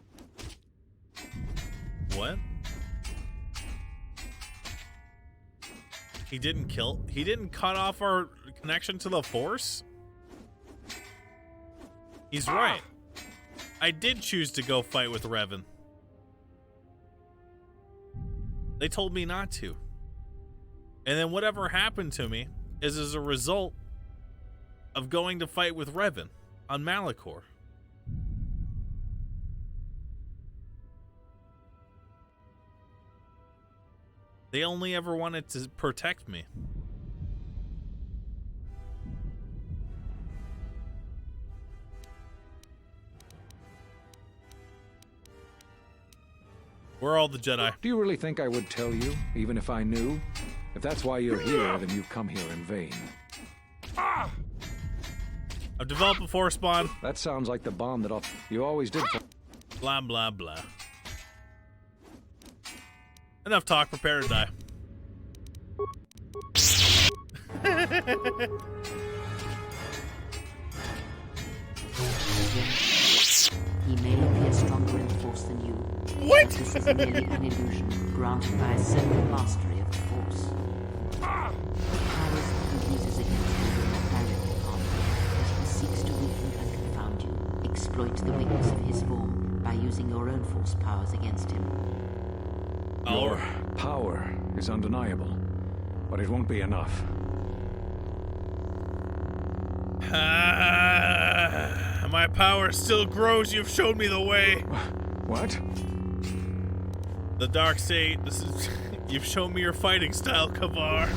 What? He didn't cut off our connection to the Force? He's right. I did choose to go fight with Revan. They told me not to. And then whatever happened to me is as a result of going to fight with Revan on Malachor. They only ever wanted to protect me. Where are all the Jedi? Do you really think I would tell you, even if I knew? If that's why you're here, then you've come here in vain. I've developed a Force bond. That sounds like the bond that you always did. Blah, blah, blah. Enough talk, prepare to die. He may appear stronger in the Force than you. What? But this is merely an illusion granted by a certain mastery of the Force. The powers he uses against you will not directly harm you, but he seeks to weaken and confound you. Exploit the weakness of his form by using your own Force powers against him. Your power is undeniable, but it won't be enough. My power still grows. You've shown me the way. What? The dark state. This is. You've shown me your fighting style, KOTOR.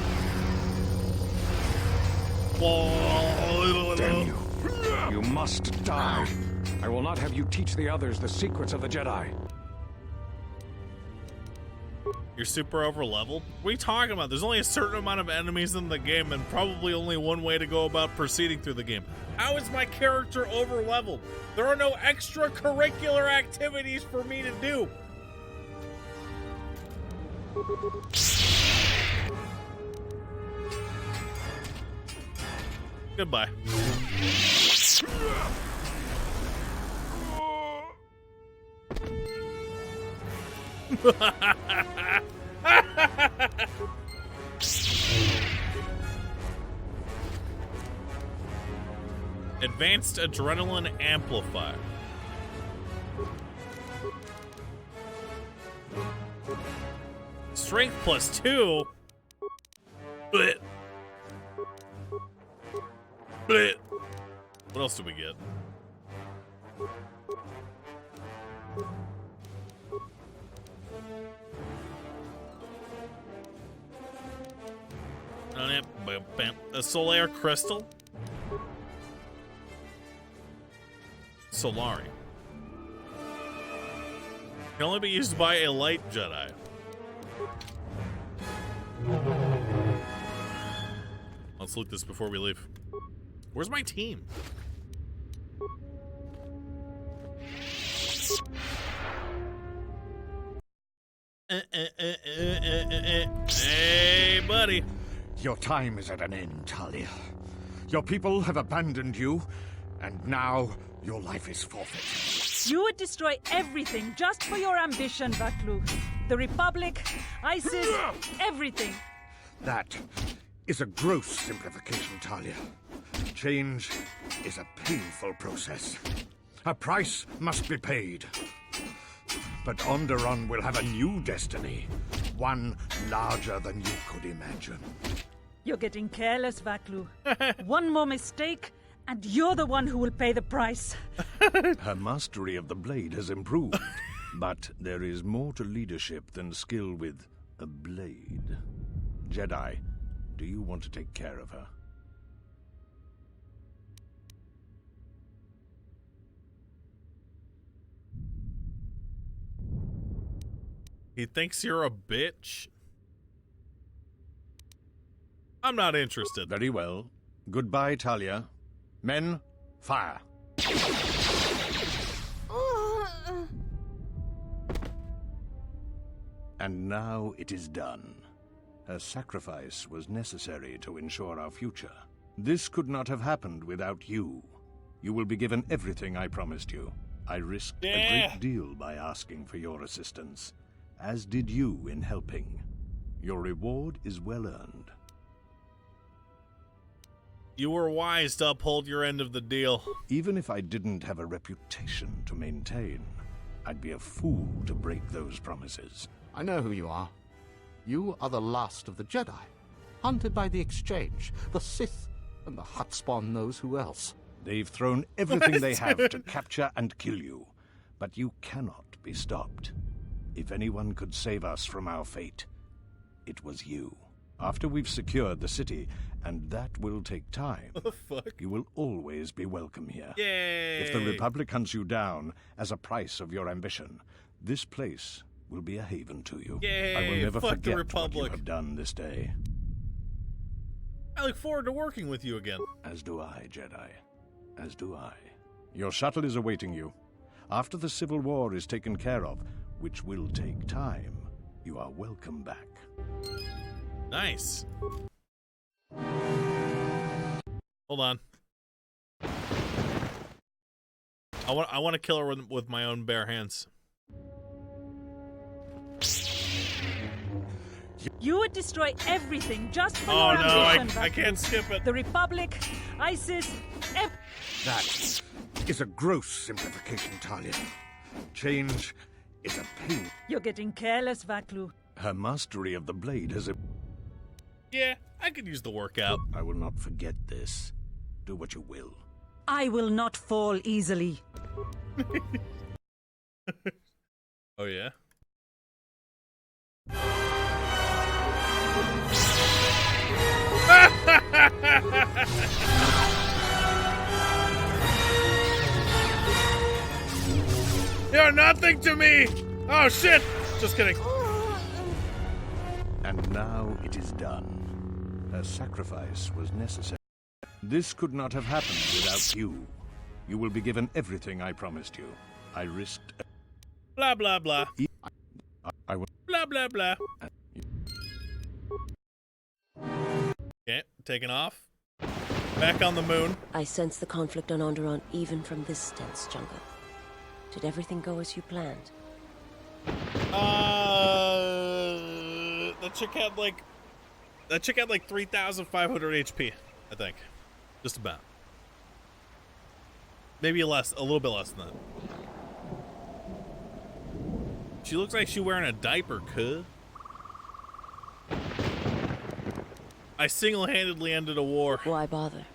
Damn you! You must die. I will not have you teach the others the secrets of the Jedi. You're super over leveled? What are you talking about? There's only a certain amount of enemies in the game and probably only one way to go about proceeding through the game. How is my character over leveled? There are no extracurricular activities for me to do. Goodbye. Advanced Adrenaline Amplifier. Strength +2? Blech. Blech. What else do we get? A Solaire Crystal? Solari. Can only be used by a light Jedi. Let's loot this before we leave. Where's my team? Hey, buddy. Your time is at an end, Talia. Your people have abandoned you, and now your life is forfeit. You would destroy everything just for your ambition, Vaklu. The Republic, ISIS, everything. That is a gross simplification, Talia. Change is a painful process. A price must be paid. But Onderon will have a new destiny, one larger than you could imagine. You're getting careless, Vaklu. One more mistake, and you're the one who will pay the price. Her mastery of the blade has improved, but there is more to leadership than skill with a blade. Jedi, do you want to take care of her? He thinks you're a bitch? I'm not interested. Very well. Goodbye, Talia. Men, fire. And now it is done. Her sacrifice was necessary to ensure our future. This could not have happened without you. You will be given everything I promised you. I risked a great deal by asking for your assistance, as did you in helping. Your reward is well earned. You were wise to uphold your end of the deal. Even if I didn't have a reputation to maintain, I'd be a fool to break those promises. I know who you are. You are the last of the Jedi, hunted by the Exchange, the Sith, and the Hutt spawn knows who else. They've thrown everything they have to capture and kill you, but you cannot be stopped. If anyone could save us from our fate, it was you. After we've secured the city, and that will take time, what the fuck? You will always be welcome here. Yay! If the Republic hunts you down as a price of your ambition, this place will be a haven to you. Yay! I will never Fuck the forget Republic. what you have done this day. I look forward to working with you again. As do I, Jedi. As do I. Your shuttle is awaiting you. After the Civil War is taken care of, which will take time, You are welcome back. Nice. Hold on. I want to kill her with my own bare hands. You would destroy everything just for Oh your no, ambition, I can't skip it. The Republic, ISIS, That is a gross simplification, Talia. Change is a pain. You're getting careless, Vaklu. Her mastery of the blade has a... Yeah, I could use the workout. I will not forget this. Do what you will. I will not fall easily. Oh yeah? You're nothing to me! Oh shit! Just kidding. And now it is done. Her sacrifice was necessary. This could not have happened without you. You will be given everything I promised you. I risked... Blah, blah, blah. I will... Blah, blah, blah. Okay, taking off. Back on the moon. I sense the conflict on Onderon even from this dense jungle. Did everything go as you planned? That chick had like 3,500 HP, I think. Just about. Maybe less, a little bit less than that. She looks like she's wearing a diaper, cuh. I single-handedly ended a war. Why bother?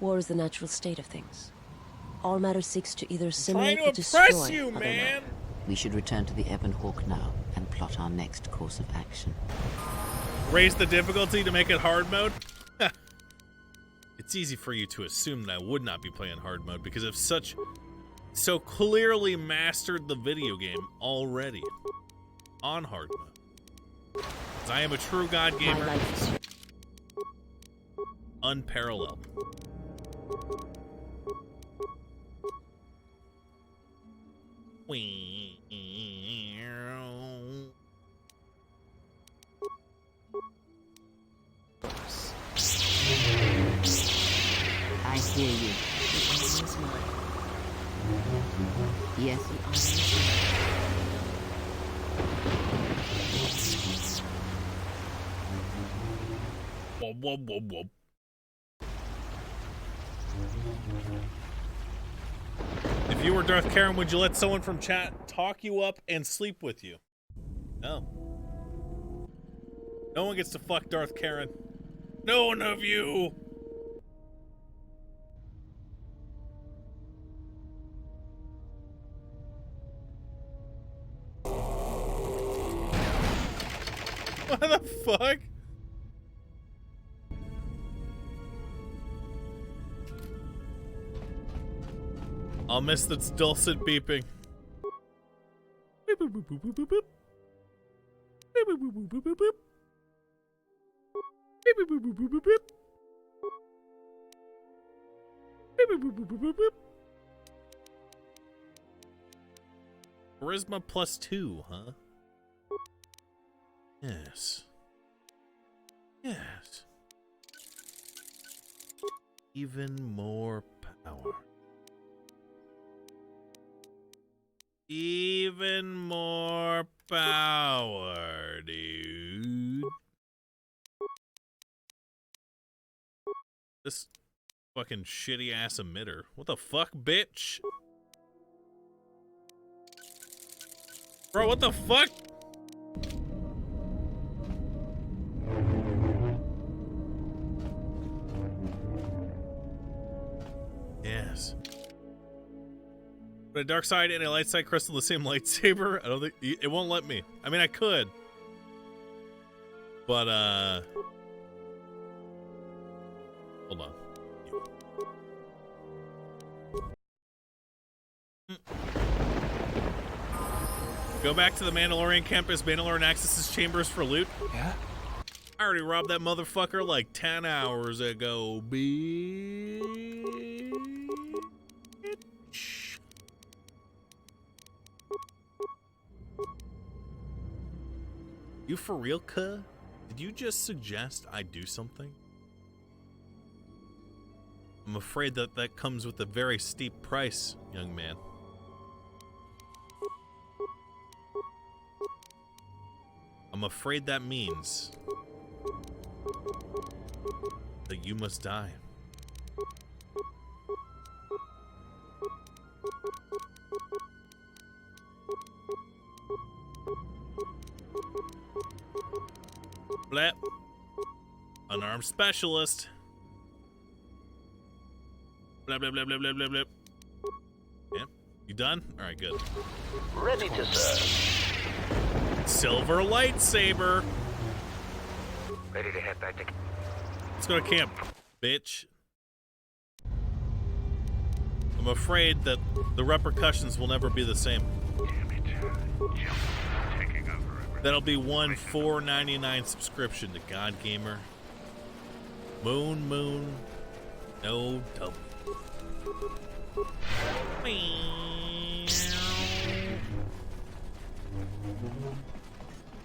War is the natural state of things. All matter seeks to either assimilate or destroy you, other man. matter. We should return to the Ebon Hawk now and plot our next course of action. Raise the difficulty to make it hard mode? It's easy for you to assume that I would not be playing hard mode because I've so clearly mastered the video game already on hard mode. 'Cause I am a true god gamer. Unparalleled. I hear you. Yes, the honor is Whoa, whoa, whoa, whoa. If you were Darth Karen, would you let someone from chat talk you up and sleep with you? No. No one gets to fuck Darth Karen. No one of you. What the fuck? I'll miss this dulcet beeping. Beep, boop, boop, boop, boop, boop, boop. Beep, boop, boop, boop, boop, boop, boop. Beep, boop, boop, boop, boop, boop, boop. Beep, boop, boop, boop, boop, boop, boop. Charisma +2, huh? Yes. Yes. Even more power. Even more power, dude. This fucking shitty ass emitter. What the fuck, bitch? Bro, what the fuck? Yes. But a dark side and a light side crystal the same lightsaber? I don't think it won't let me. I mean, I could. But hold on. Go back to the Mandalorian campus. Mandalorian accesses chambers for loot. Yeah? I already robbed that motherfucker like 10 hours ago, bitch. You for real, cuh? Did you just suggest I do something? I'm afraid that that comes with a very steep price, young man. I'm afraid that means that you must die. Blap. Unarmed specialist. Blah, blah, blah, blah, blah, blah, blah. Yeah. You done? Alright, good. Ready to serve. Silver lightsaber. Ready to head back to... Let's go to camp, bitch. I'm afraid that the repercussions will never be the same. Damn it. Jump. Taking over everything. That'll be one $4.99 subscription to God Gamer. Moon, no double.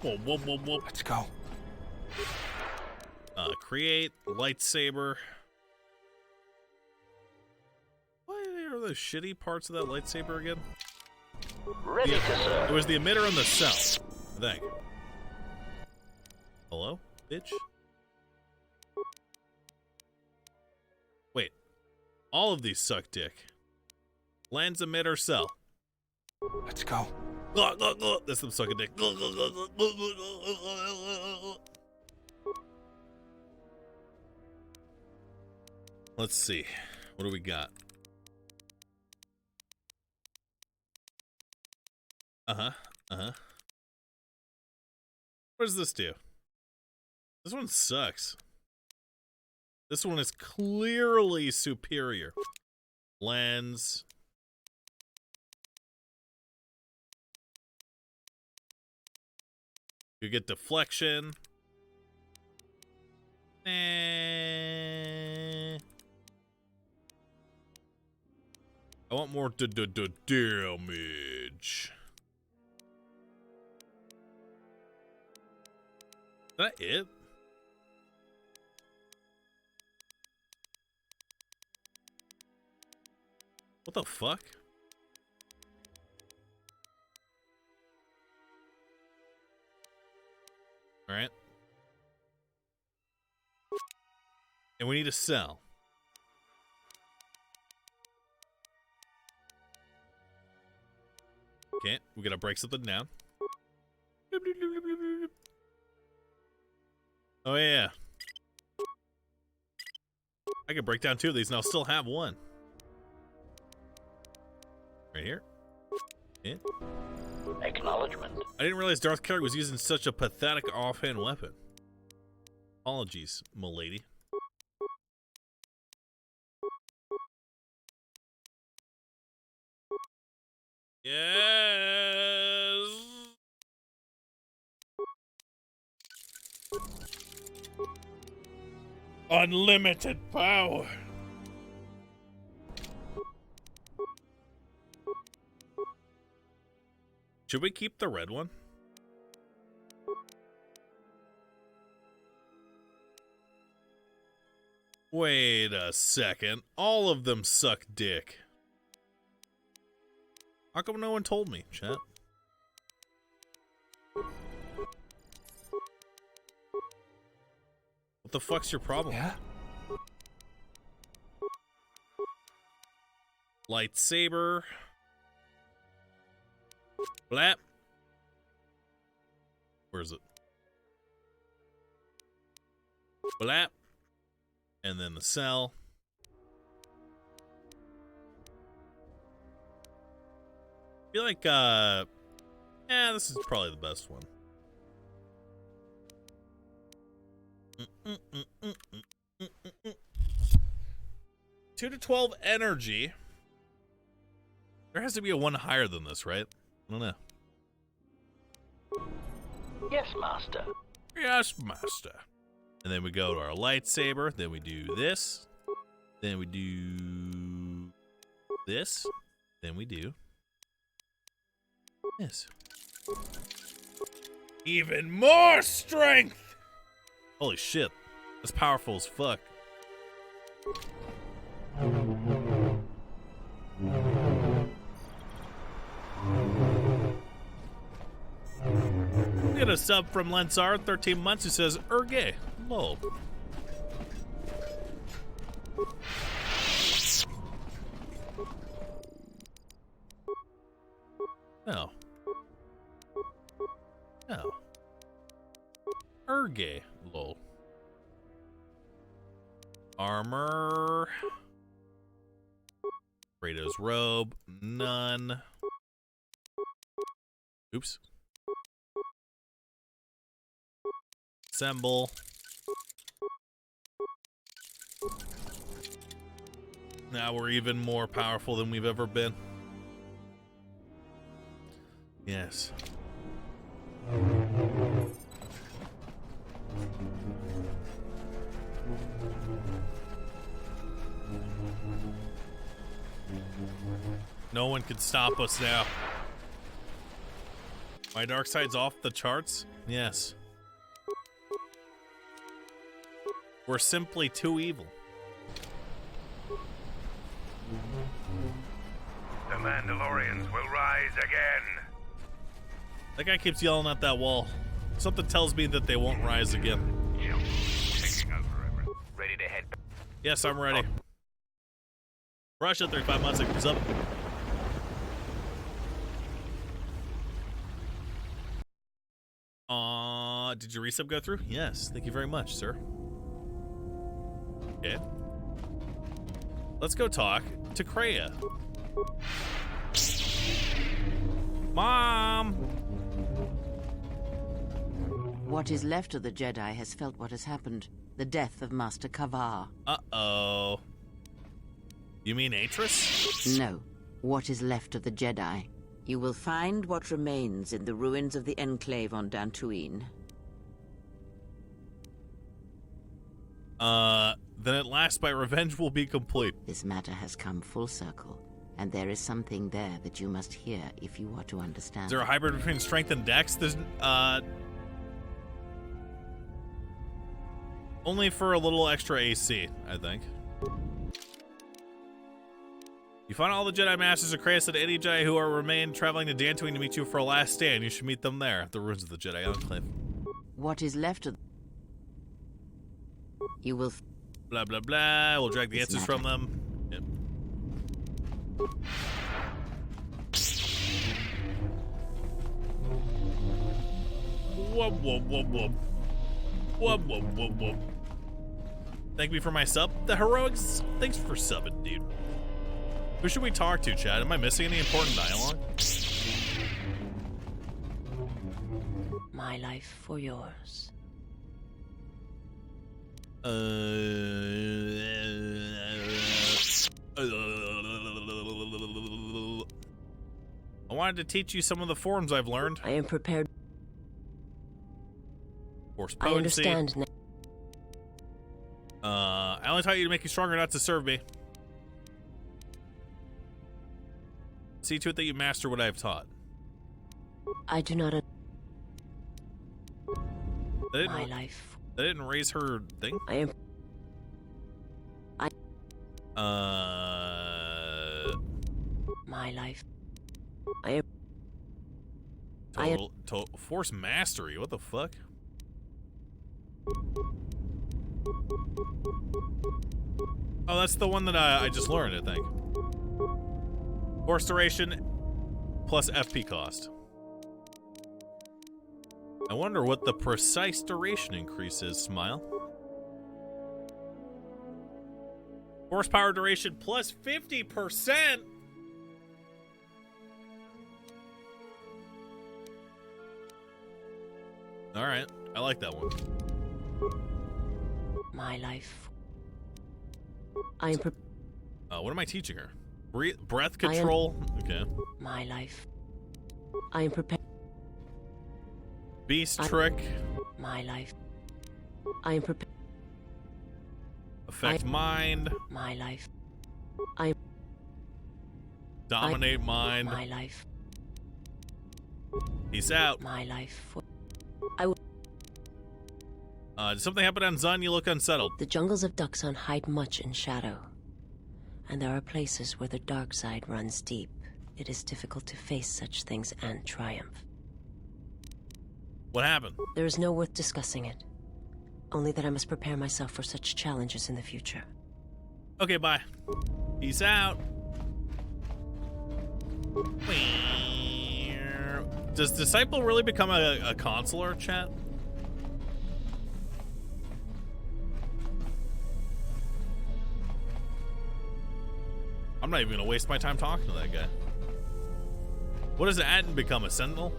Whoa, whoa, whoa, whoa. Let's go. Create lightsaber. What are those shitty parts of that lightsaber again? Ready to serve. It was the emitter and the cell, I think. Hello, bitch? Wait. All of these suck dick. Lens, emitter, cell. Let's go. That's them sucking dick. Let's see. What do we got? What does this do? This one sucks. This one is clearly superior. Lens. You get deflection. I want more damage. Is that it? What the fuck? All right. And we need to sell. Okay, we gotta break something down. Oh yeah. I could break down 2 of these and I'll still have 1. Right here. Yeah. Acknowledgement. I didn't realize Darth Carrick was using such a pathetic offhand weapon. Apologies, m'lady. Yes. Unlimited power. Should we keep the red one? Wait a second. All of them suck dick. How come no one told me, chat? What the fuck's your problem? Yeah? Lightsaber. Blap. Where is it? Blap. And then the cell. I feel like, yeah, this is probably the best one. 2 to 12 energy. There has to be a one higher than this, right? I don't know. Yes, Master. Yes, Master. And then we go to our lightsaber. Then we do this. Then we do this. Then we do this. Even more strength! Holy shit. That's powerful as fuck. We get a sub from Lensar, 13 months, who says, Ergay. Lol. No. No. Ergay. Lol. Armor. Kratos robe. None. Oops. Assemble. Now we're even more powerful than we've ever been. Yes. No one can stop us now. My dark side's off the charts? Yes. We're simply too evil. The Mandalorians will rise again. That guy keeps yelling at that wall. Something tells me that they won't rise again. Taking over, Everett. Ready to head. Yes, I'm ready. Russia, 35 months. What's up? Did your resub go through? Yes, thank you very much, sir. Okay. Let's go talk to Kreia. Mom! What is left of the Jedi has felt what has happened. The death of Master Kavar. Uh-oh. You mean Atris? No. What is left of the Jedi. You will find what remains in the ruins of the Enclave on Dantooine. Then at last my revenge will be complete. This matter has come full circle, and there is something there that you must hear if you are to understand. Is there a hybrid between strength and dex? There's, only for a little extra AC, I think. You find all the Jedi Masters of Kreia and any Jedi who are remain traveling to Dantooine to meet you for a last stand. You should meet them there, the ruins of the Jedi Enclave. What is left of... You will... Blah, blah, blah. We'll drag the answers from them. Yep. Whoop, whoop, whoop, whoop. Whoop, whoop, whoop, whoop. Thank me for my sub. The Heroics, thanks for subbing, dude. Who should we talk to, Chad? Am I missing any important dialogue? My life for yours. I wanted to teach you some of the forms I've learned. I am prepared. Force I potency. understand now. I only taught you to make you stronger, not to serve me. See to it that you master what I have taught. I do not. My life. That didn't raise her thing? I am. My life. I am. Total force mastery. What the fuck? Oh, that's the one that I just learned, I think. Force duration plus FP cost. I wonder what the precise duration increase is, Smile. Horsepower duration plus 50%? Alright, I like that one. My life. I am. What am I teaching her? Breath control? Okay. My life. I am prepared. Beast trick. My life. I am prepared. Affect mind. My life. I am. Dominate mind. My life. Peace out. My life. Did something happen on Zun? You look unsettled. The jungles of Duxon hide much in shadow. And there are places where the dark side runs deep. It is difficult to face such things and triumph. What happened? There is no worth discussing it. Only that I must prepare myself for such challenges in the future. Okay, bye. Peace out. Does Disciple really become a consular, chat? I'm not even gonna waste my time talking to that guy. What does Atten become, a sentinel?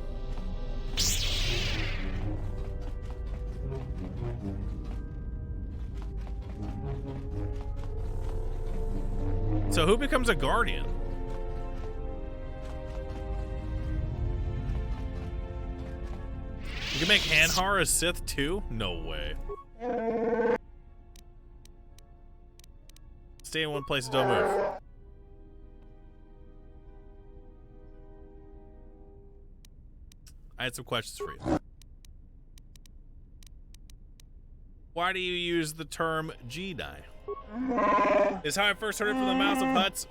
So who becomes a guardian? You can make Hanhar a Sith too? No way. Stay in one place and don't move. I had some questions for you. Why do you use the term Jedi? Is how I first heard it from the mouths of Hutts.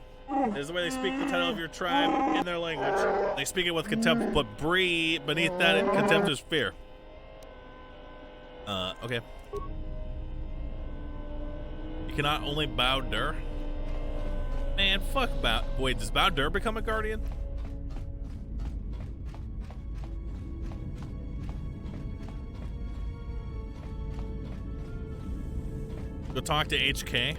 It is the way they speak the title of your tribe in their language. They speak it with contempt, but beneath that contempt is fear. Okay. You cannot only bow Dur. Man, fuck Bow. Wait, does Bow Dur become a guardian? Go talk to HK.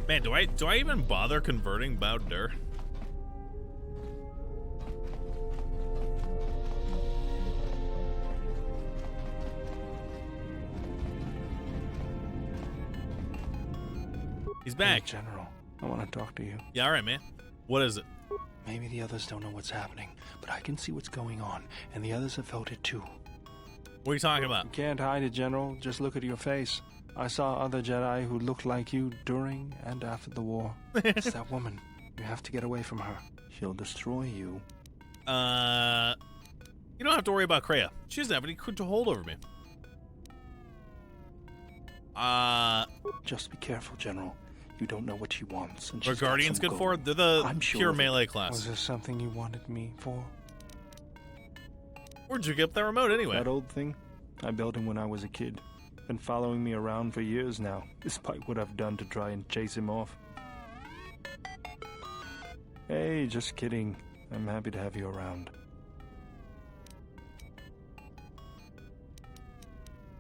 Man, do I even bother converting Bow Dur? He's back. Hey, General, I want to talk to you. Yeah, all right, man. What is it? Maybe the others don't know what's happening, but I can see what's going on, and the others have felt it too. What are you talking about? You can't hide it, General. Just look at your face. I saw other Jedi who looked like you during and after the war. It's that woman. You have to get away from her. She'll destroy you. You don't have to worry about Kreia. She doesn't have any hold over me. Just be careful, General. You don't know what she wants. And Are Guardians good for? They're the pure melee class. Was there something you wanted me for? Where'd you get that remote anyway? That old thing? I built him when I was a kid. Been following me around for years now, despite what I've done to try and chase him off. Hey, just kidding. I'm happy to have you around.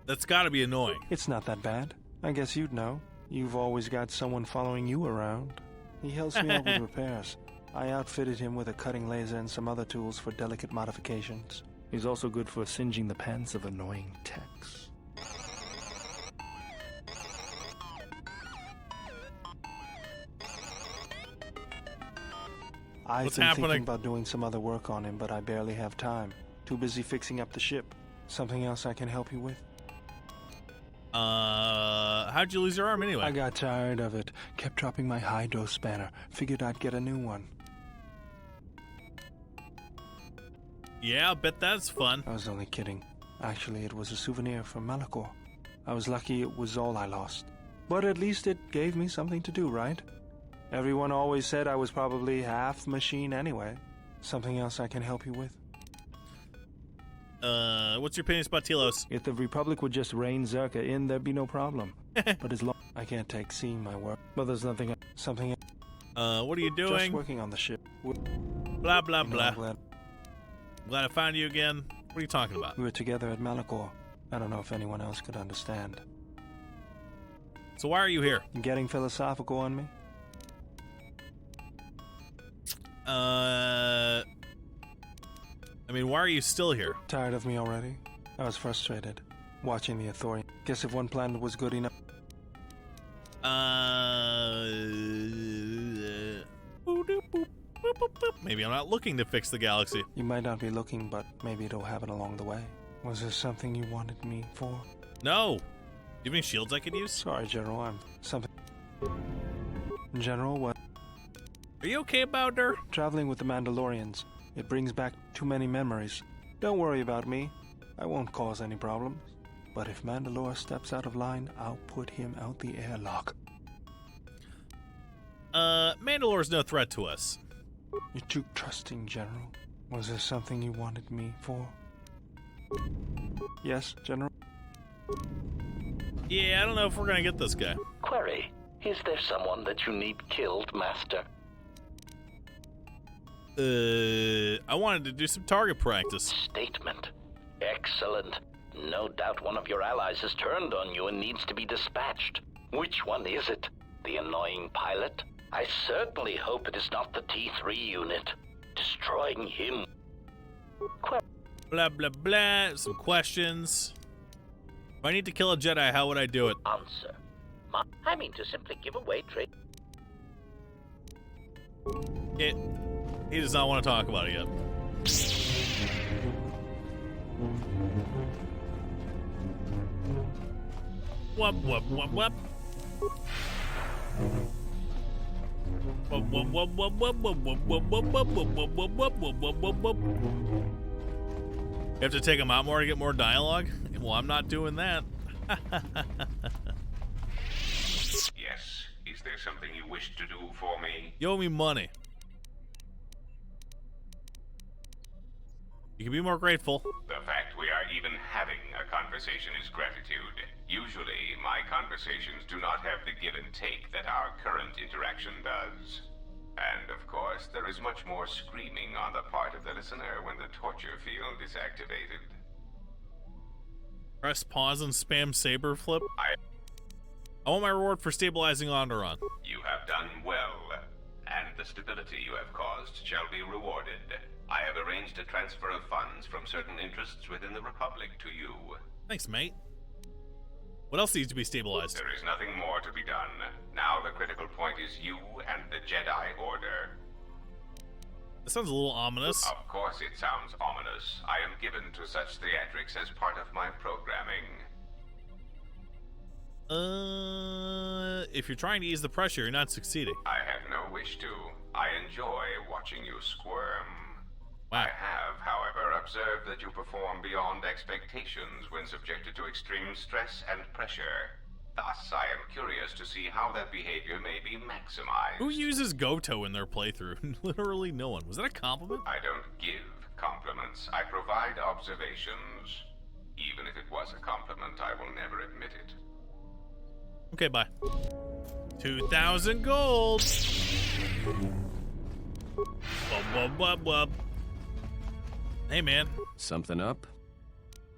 That's gotta be annoying. It's not that bad. I guess you'd know. You've always got someone following you around. He helps me out with repairs. I outfitted him with a cutting laser and some other tools for delicate modifications. He's also good for singeing the pants of annoying techs. I've been thinking about doing some other work on him, but I barely have time. Too busy fixing up the ship. Something else I can help you with? How'd you lose your arm anyway? I got tired of it. Kept dropping my hydro spanner. Figured I'd get a new one. Yeah, I bet that's fun. I was only kidding. Actually, it was a souvenir from Malachor. I was lucky it was all I lost. But at least it gave me something to do, right? Everyone always said I was probably half machine anyway. Something else I can help you with? What's your opinion about Telos? If the Republic would just rein Zerka in, there'd be no problem. But as long I can't take seeing my work. But there's something. What are you doing? Just working on the ship. Blah blah blah. I'm glad I found you again. What are you talking about? We were together at Malachor. I don't know if anyone else could understand. So why are you here? You getting philosophical on me? I mean, why are you still here? Tired of me already? I was frustrated. Watching the authority. Guess if one planet was good enough... Maybe I'm not looking to fix the galaxy. You might not be looking, but maybe it'll happen along the way. Was there something you wanted me for? No. Do you have any shields I could use? Sorry, General, I'm something... General, what? Are you okay about her? Traveling with the Mandalorians. It brings back too many memories. Don't worry about me. I won't cause any problems. But if Mandalore steps out of line, I'll put him out the airlock. Mandalore's no threat to us. You're too trusting, General. Was there something you wanted me for? Yes, General? Yeah, I don't know if we're gonna get this guy. Query, is there someone that you need killed, Master? I wanted to do some target practice. Statement. Excellent. No doubt one of your allies has turned on you and needs to be dispatched. Which one is it? The annoying pilot? I certainly hope it is not the T3 unit. Destroying him. Blah, blah, blah. Some questions. If I need to kill a Jedi, how would I do it? Answer. I mean to simply give away trade. He does not want to talk about it yet. Whoop, whoop, whoop, whoop. Whoop, whoop, whoop, whoop, whoop, whoop, whoop, whoop, whoop, whoop, whoop, whoop, whoop, whoop, whoop, whoop. You have to take him out more to get more dialogue? Well, I'm not doing that. Yes. Is there something you wish to do for me? You owe me money. You can be more grateful. The fact we are even having a conversation is gratitude. Usually, my conversations do not have the give and take that our current interaction does. And, of course, there is much more screaming on the part of the listener when the torture field is activated. Press pause and spam saber flip. I want my reward for stabilizing Onderon. You have done well, and the stability you have caused shall be rewarded. I have arranged a transfer of funds from certain interests within the Republic to you. Thanks, mate. What else needs to be stabilized? There is nothing more to be done. Now the critical point is you and the Jedi Order. That sounds a little ominous. Of course it sounds ominous. I am given to such theatrics as part of my programming. If you're trying to ease the pressure, you're not succeeding. I have no wish to. I enjoy watching you squirm. Wow. I have, however, observed that you perform beyond expectations when subjected to extreme stress and pressure. Thus, I am curious to see how that behavior may be maximized. Who uses Goto in their playthrough? Literally no one. Was that a compliment? I don't give compliments. I provide observations. Even if it was a compliment, I will never admit it. Okay, bye. 2,000 gold. Wub, wub, wub, wub. Hey, man. Something up?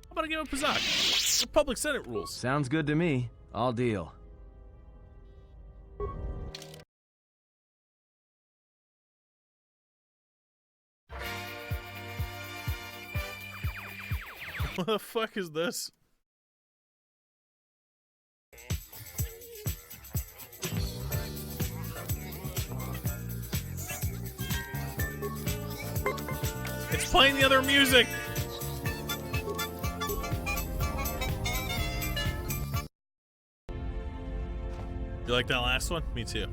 How about I give up Pazak? Republic Senate rules. Sounds good to me. I'll deal. What the fuck is this? It's playing the other music. You like that last one? Me too.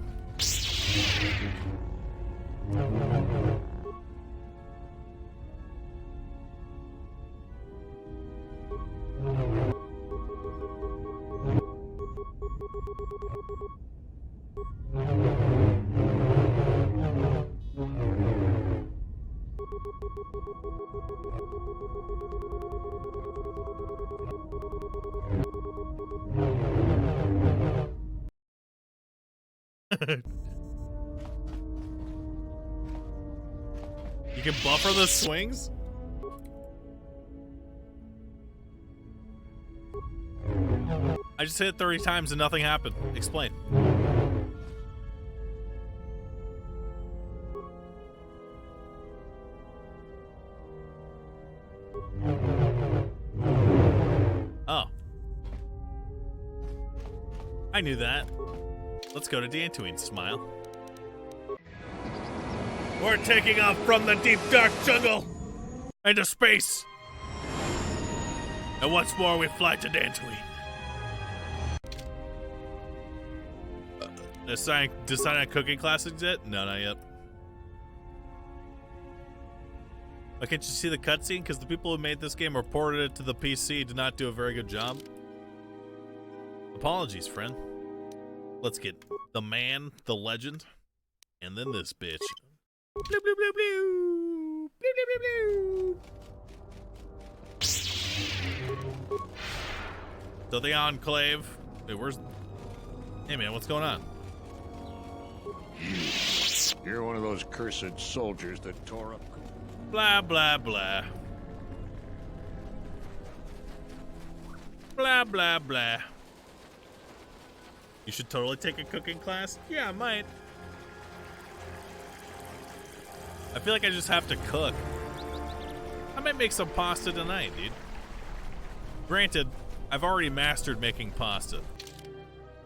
You can buffer the swings? I just hit it 30 times and nothing happened. Explain. Oh. I knew that. Let's go to Dantooine, smile. We're taking off from the deep dark jungle into space. And once more we fly to Dantooine. Deciding on cooking classes yet? No, not yet. Why can't you see the cutscene? Because the people who made this game reported it to the PC did not do a very good job. Apologies, friend. Let's get the man, the legend, and then this bitch. Blue, blue, blue, blue. Blue, blue, blue, blue. So the Enclave. Wait, where's... Hey, man, what's going on? You're one of those cursed soldiers that tore up... Blah, blah, blah. Blah, blah, blah. You should totally take a cooking class? Yeah, I might. I feel like I just have to cook. I might make some pasta tonight, dude. Granted, I've already mastered making pasta.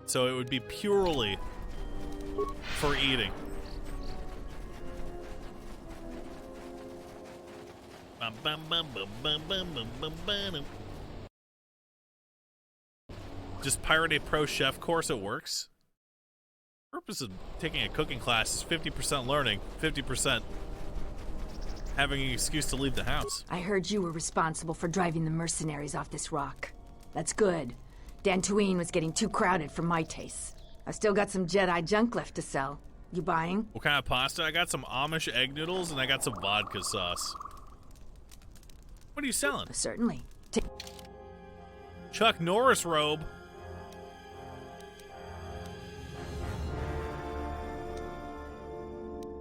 So it would be purely for eating. Bum, bum, bum, bum, bum, bum, bum, bum, bum. Just pirate a pro chef course, it works. The purpose of taking a cooking class is 50% learning, 50% having an excuse to leave the house. I heard you were responsible for driving the mercenaries off this rock. That's good. Dantooine was getting too crowded for my taste. I've still got some Jedi junk left to sell. You buying? What kind of pasta? I got some Amish egg noodles and I got some vodka sauce. What are you selling? Certainly. Chuck Norris robe.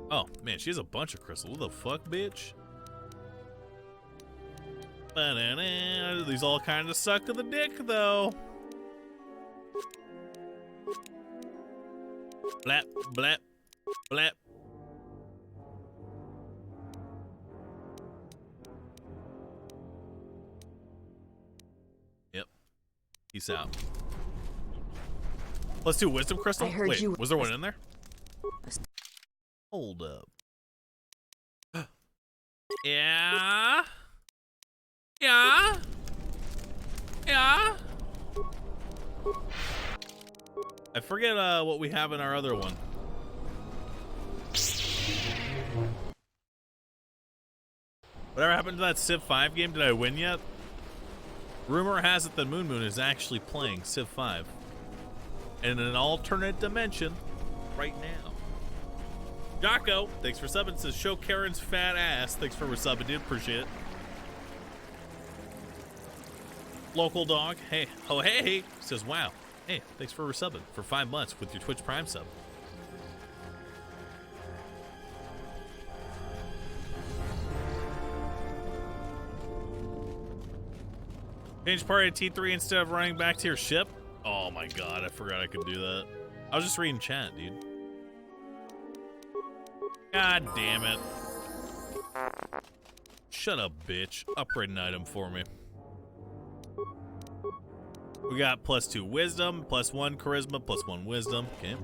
Oh, man, she has a bunch of crystals. What the fuck, bitch? Ba-da-da. These all kind of suck to the dick, though. Blap, blap, blap. Yep. Peace out. Let's do wisdom crystal. I heard Wait, you... was there one in there? Hold up. Yeah. Yeah. Yeah. I forget what we have in our other one. Whatever happened to that Civ 5 game? Did I win yet? Rumor has it that Moon Moon is actually playing Civ 5 in an alternate dimension right now. Jocko, thanks for subbing. Says, show Karen's fat ass. Thanks for resubbing, dude. Appreciate it. Local dog, hey. Oh, hey. Says, wow. Hey, thanks for resubbing for 5 months with your Twitch Prime sub. Change party to T3 instead of running back to your ship? Oh my god, I forgot I could do that. I was just reading chat, dude. God damn it. Shut up, bitch. Upgrade an item for me. We got +2 wisdom, +1 charisma, +1 wisdom. Okay.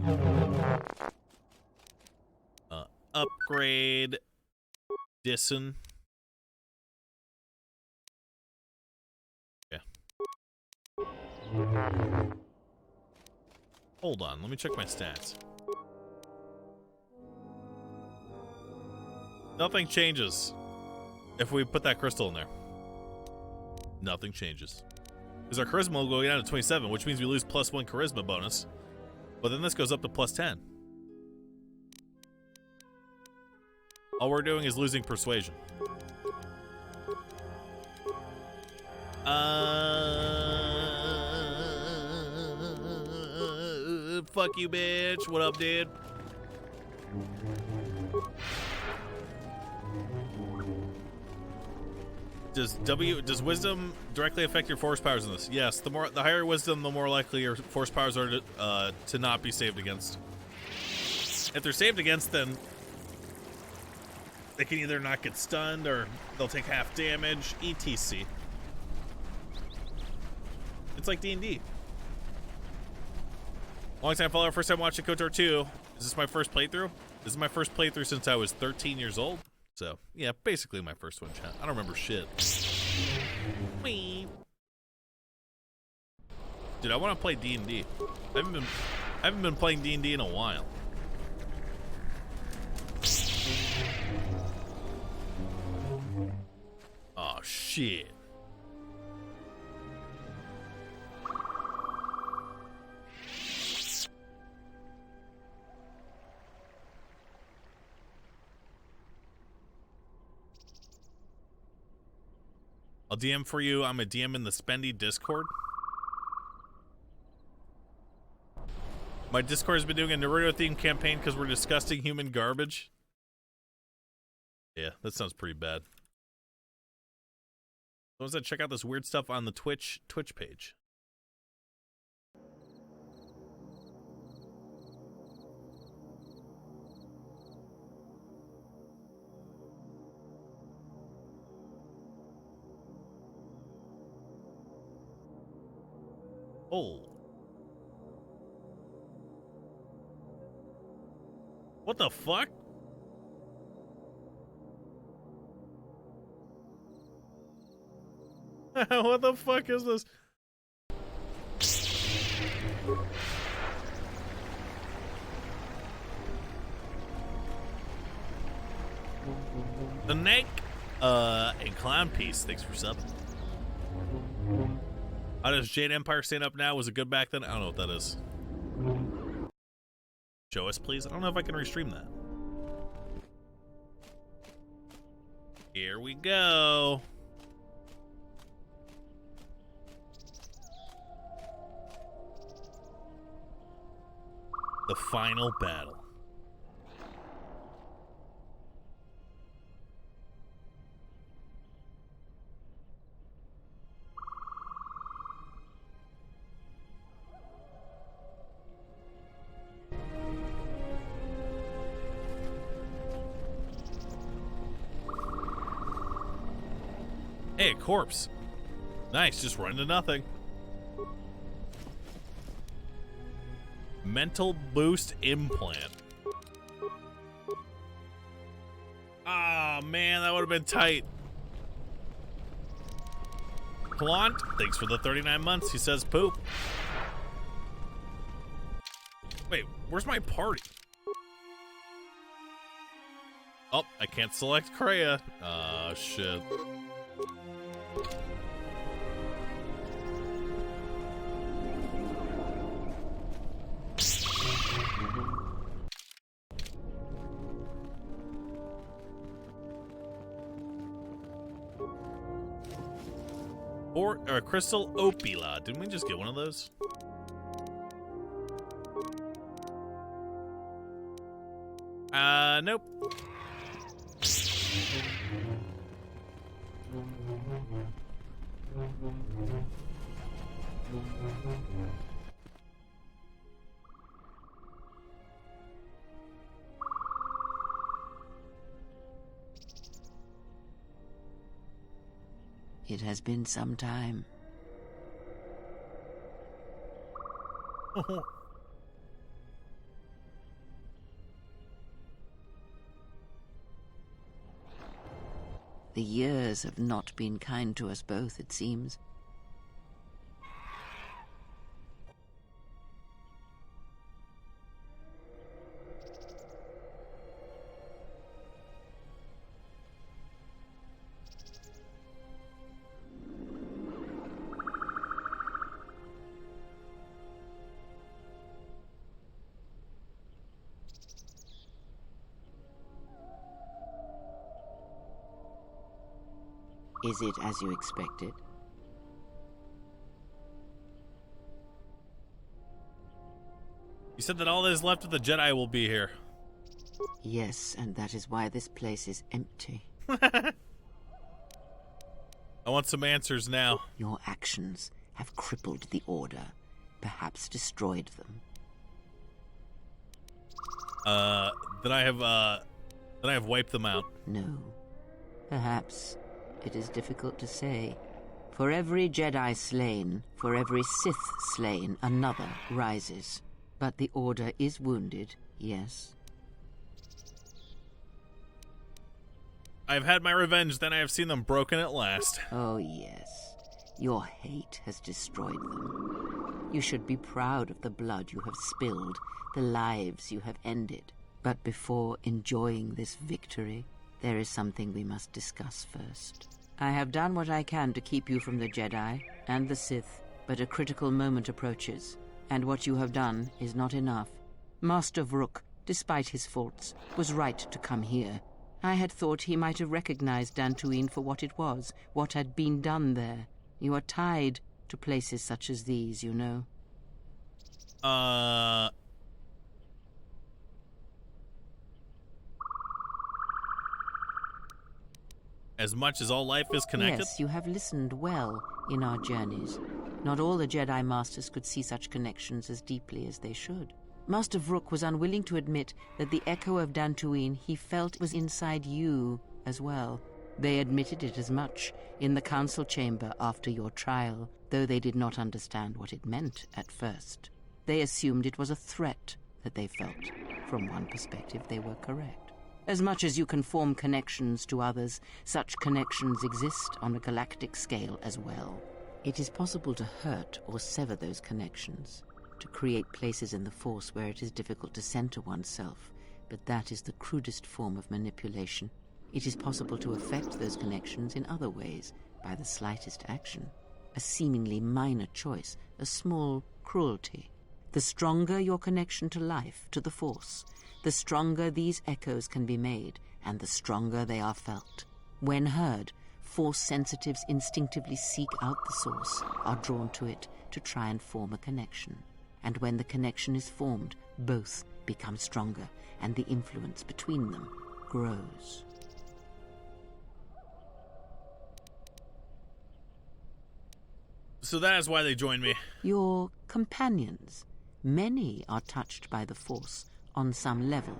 Upgrade Disson. Okay. Hold on, let me check my stats. Nothing changes if we put that crystal in there. Nothing changes. Because our charisma will go down to 27, which means we lose +1 charisma bonus. But then this goes up to +10. All we're doing is losing persuasion. Fuck you, bitch. What up, dude? Does wisdom directly affect your force powers in this? Yes. The higher wisdom, the more likely your force powers are to not be saved against. If they're saved against, then they can either not get stunned or they'll take half damage, etc. It's like D&D. Long time follower, first time watching KOTOR 2. Is this my first playthrough? This is my first playthrough since I was 13 years old. So, yeah, basically my first one, chat. I don't remember shit. Whee. Dude, I want to play D&D. I haven't been playing D&D in a while. Shit. I'll DM for you. I'm a DM in the Spendy Discord. My Discord has been doing a Naruto-themed campaign because we're disgusting human garbage. Yeah, that sounds pretty bad. Those that check out this weird stuff on the Twitch page. Oh. What the fuck? What the fuck is this? The neck, a clown piece. Thanks for subbing. How does Jade Empire stand up now? Was it good back then? I don't know what that is. Show us, please. I don't know if I can restream that. Here we go. The final battle. Hey, a corpse. Nice, just run to nothing. Mental boost implant. Ah, man, that would have been tight. Plant, thanks for the 39 months. He says poop. Wait, where's my party? Oh, I can't select Kreia. Ah, shit. Or Crystal Opila. Didn't we just get one of those? Nope. It has been some time. The years have not been kind to us both, it seems. Is it as you expected? You said that all that is left of the Jedi will be here. Yes, and that is why this place is empty. I want some answers now. Your actions have crippled the Order, perhaps destroyed them. Then I have wiped them out. No. Perhaps it is difficult to say. For every Jedi slain, for every Sith slain, another rises. But the Order is wounded, yes. I've had my revenge, then I have seen them broken at last. Oh, yes. Your hate has destroyed them. You should be proud of the blood you have spilled, the lives you have ended. But before enjoying this victory, there is something we must discuss first. I have done what I can to keep you from the Jedi and the Sith, but a critical moment approaches, and what you have done is not enough. Master Vrook, despite his faults, was right to come here. I had thought he might have recognized Dantooine for what it was, what had been done there. You are tied to places such as these, you know. As much as all life is connected? Yes, you have listened well in our journeys. Not all the Jedi Masters could see such connections as deeply as they should. Master Vrook was unwilling to admit that the echo of Dantooine he felt was inside you as well. They admitted it as much in the council chamber after your trial, though they did not understand what it meant at first. They assumed it was a threat that they felt. From one perspective, they were correct. As much as you can form connections to others, such connections exist on a galactic scale as well. It is possible to hurt or sever those connections, to create places in the Force where it is difficult to center oneself, but that is the crudest form of manipulation. It is possible to affect those connections in other ways, by the slightest action. A seemingly minor choice, a small cruelty. The stronger your connection to life, to the Force, the stronger these echoes can be made, and the stronger they are felt. When heard, Force sensitives instinctively seek out the source, are drawn to it to try and form a connection. And when the connection is formed, both become stronger, and the influence between them grows. So that is why they joined me. Your companions. Many are touched by the Force on some level,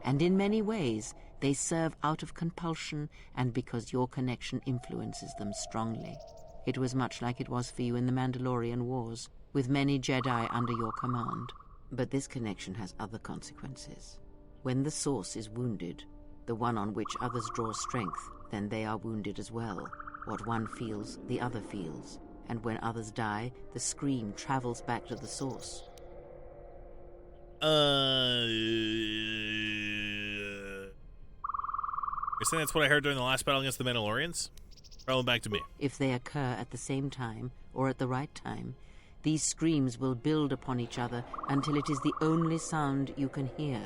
and in many ways they serve out of compulsion and because your connection influences them strongly. It was much like it was for you in the Mandalorian Wars, with many Jedi under your command. But this connection has other consequences. When the Source is wounded, the one on which others draw strength, then they are wounded as well. What one feels, the other feels. And when others die, the scream travels back to the Source. You're saying that's what I heard during the last battle against the Mandalorians? Traveling back to me. If they occur at the same time, or at the right time, these screams will build upon each other until it is the only sound you can hear.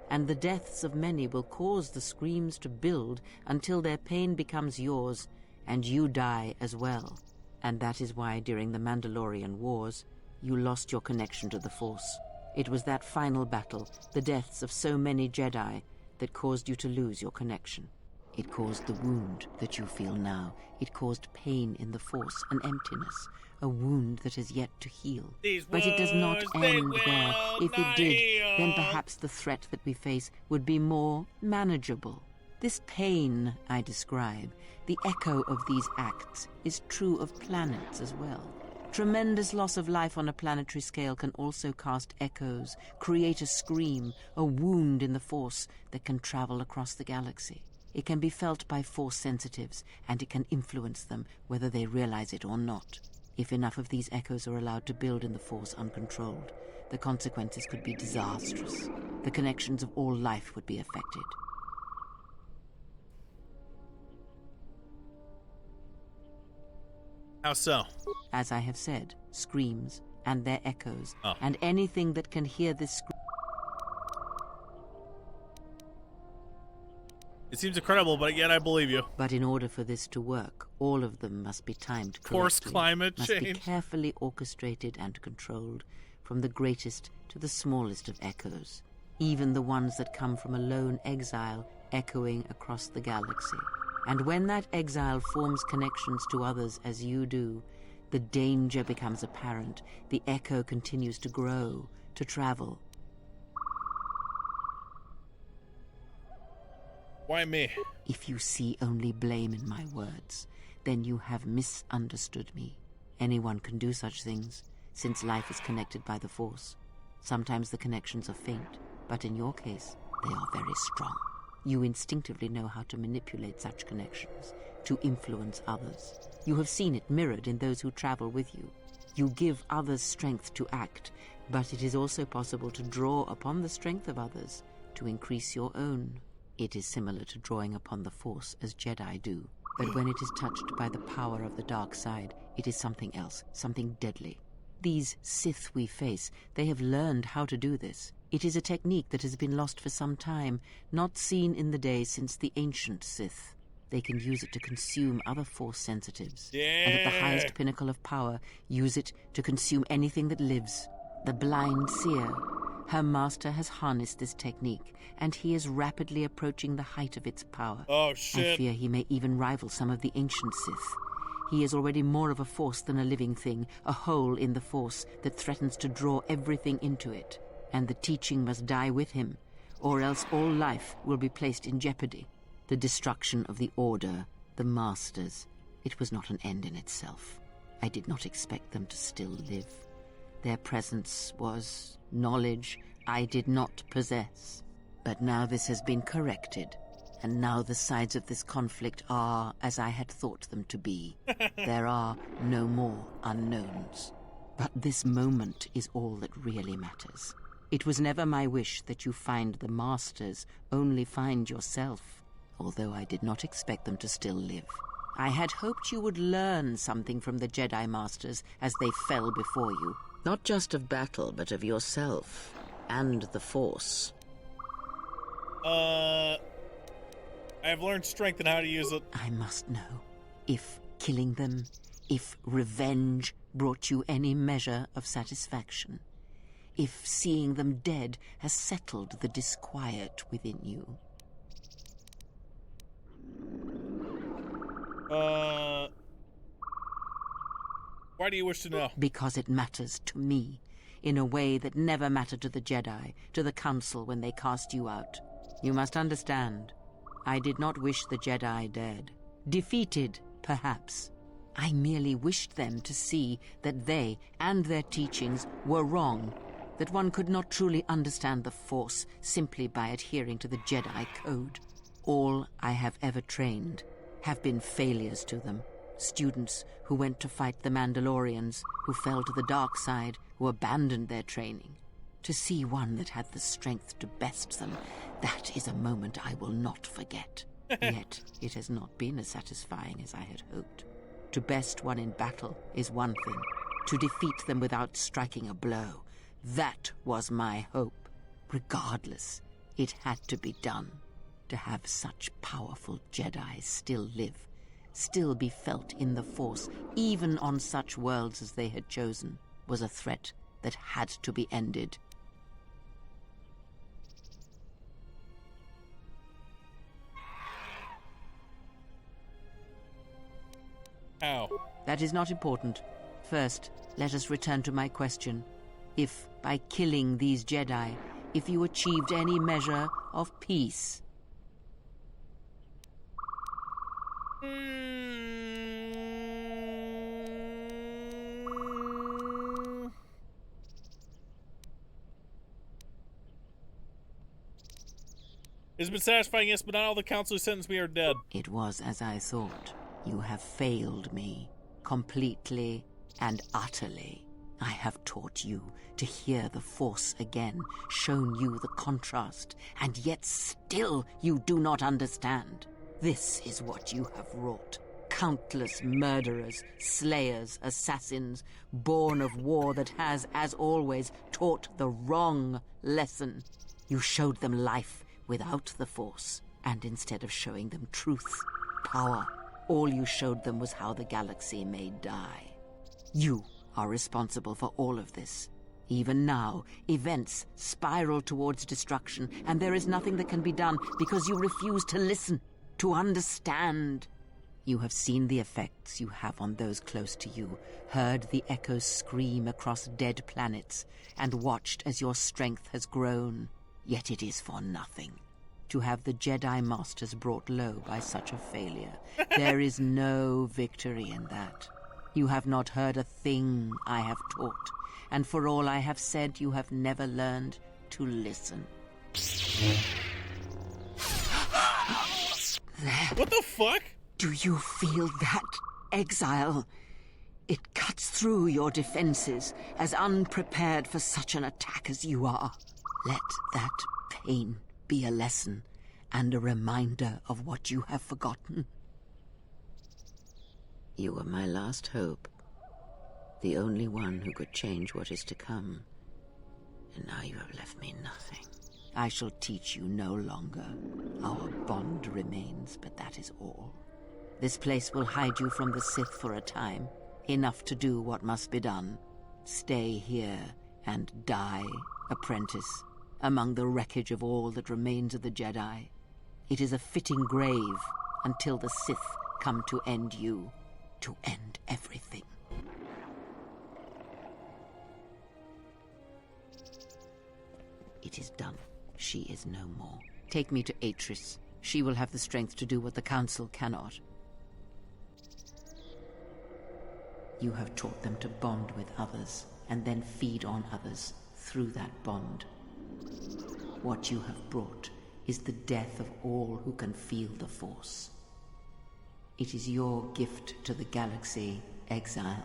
And the deaths of many will cause the screams to build until their pain becomes yours, and you die as well. And that is why during the Mandalorian Wars, you lost your connection to the Force. It was that final battle, the deaths of so many Jedi, that caused you to lose your connection. It caused the wound that you feel now. It caused pain in the Force, an emptiness, a wound that has yet to heal. But it does not end there. If it did, then perhaps the threat that we face would be more manageable. This pain I describe, the echo of these acts, is true of planets as well. Tremendous loss of life on a planetary scale can also cast echoes, create a scream, a wound in the Force that can travel across the galaxy. It can be felt by Force sensitives, and it can influence them whether they realize it or not. If enough of these echoes are allowed to build in the Force uncontrolled, the consequences could be disastrous. The connections of all life would be affected. How so? As I have said, screams and their echoes, and anything that can hear this scream. It seems incredible, but yet I believe you. But in order for this to work, all of them must be timed correctly. Force climate change. Must be carefully orchestrated and controlled, from the greatest to the smallest of echoes, even the ones that come from a lone exile echoing across the galaxy. And when that exile forms connections to others as you do, the danger becomes apparent. The echo continues to grow, to travel. Why me? If you see only blame in my words, then you have misunderstood me. Anyone can do such things, since life is connected by the Force. Sometimes the connections are faint, but in your case, they are very strong. You instinctively know how to manipulate such connections, to influence others. You have seen it mirrored in those who travel with you. You give others strength to act, but it is also possible to draw upon the strength of others to increase your own. It is similar to drawing upon the Force as Jedi do. But when it is touched by the power of the dark side, it is something else, something deadly. These Sith we face, they have learned how to do this. It is a technique that has been lost for some time, not seen in the days since the ancient Sith. They can use it to consume other Force sensitives. And at the highest pinnacle of power, use it to consume anything that lives. The blind seer. Her master has harnessed this technique, and he is rapidly approaching the height of its power. Oh, shit. I fear he may even rival some of the ancient Sith. He is already more of a force than a living thing, a hole in the Force that threatens to draw everything into it. And the teaching must die with him, or else all life will be placed in jeopardy. The destruction of the Order, the Masters, it was not an end in itself. I did not expect them to still live. Their presence was knowledge I did not possess. But now this has been corrected, and now the sides of this conflict are as I had thought them to be. There are no more unknowns. But this moment is all that really matters. It was never my wish that you find the Masters, only find yourself, although I did not expect them to still live. I had hoped you would learn something from the Jedi Masters as they fell before you. Not just of battle, but of yourself and the Force. I've learned strength and how to use it. I must know if killing them, if revenge brought you any measure of satisfaction, if seeing them dead has settled the disquiet within you. Why do you wish to know? Because it matters to me, in a way that never mattered to the Jedi, to the Council when they cast you out. You must understand, I did not wish the Jedi dead. Defeated, perhaps. I merely wished them to see that they and their teachings were wrong, that one could not truly understand the Force simply by adhering to the Jedi Code. All I have ever trained have been failures to them. Students who went to fight the Mandalorians, who fell to the dark side, who abandoned their training. To see one that had the strength to best them, that is a moment I will not forget. Yet it has not been as satisfying as I had hoped. To best one in battle is one thing. To defeat them without striking a blow, that was my hope. Regardless, it had to be done. To have such powerful Jedi still live, still be felt in the Force, even on such worlds as they had chosen, was a threat that had to be ended. How? That is not important. First, let us return to my question. If, by killing these Jedi, if you achieved any measure of peace. It's been satisfying, yes, but not all the council who sentenced me are dead. It was as I thought. You have failed me, completely and utterly. I have taught you to hear the Force again, shown you the contrast, and yet still you do not understand. This is what you have wrought. Countless murderers, slayers, assassins, born of war that has, as always, taught the wrong lesson. You showed them life without the Force, and instead of showing them truth, power, all you showed them was how the galaxy may die. You are responsible for all of this. Even now, events spiral towards destruction, and there is nothing that can be done because you refuse to listen, to understand. You have seen the effects you have on those close to you, heard the echoes scream across dead planets, and watched as your strength has grown. Yet it is for nothing. To have the Jedi Masters brought low by such a failure. There is no victory in that. You have not heard a thing I have taught, and for all I have said, you have never learned to listen. There. What the fuck? Do you feel that, exile? It cuts through your defenses, as unprepared for such an attack as you are. Let that pain be a lesson and a reminder of what you have forgotten. You were my last hope. The only one who could change what is to come. And now you have left me nothing. I shall teach you no longer. Our bond remains, but that is all. This place will hide you from the Sith for a time. Enough to do what must be done. Stay here and die, apprentice, among the wreckage of all that remains of the Jedi. It is a fitting grave until the Sith come to end you, to end everything. It is done. She is no more. Take me to Atris. She will have the strength to do what the Council cannot. You have taught them to bond with others, and then feed on others through that bond. What you have brought is the death of all who can feel the Force. It is your gift to the galaxy, exile.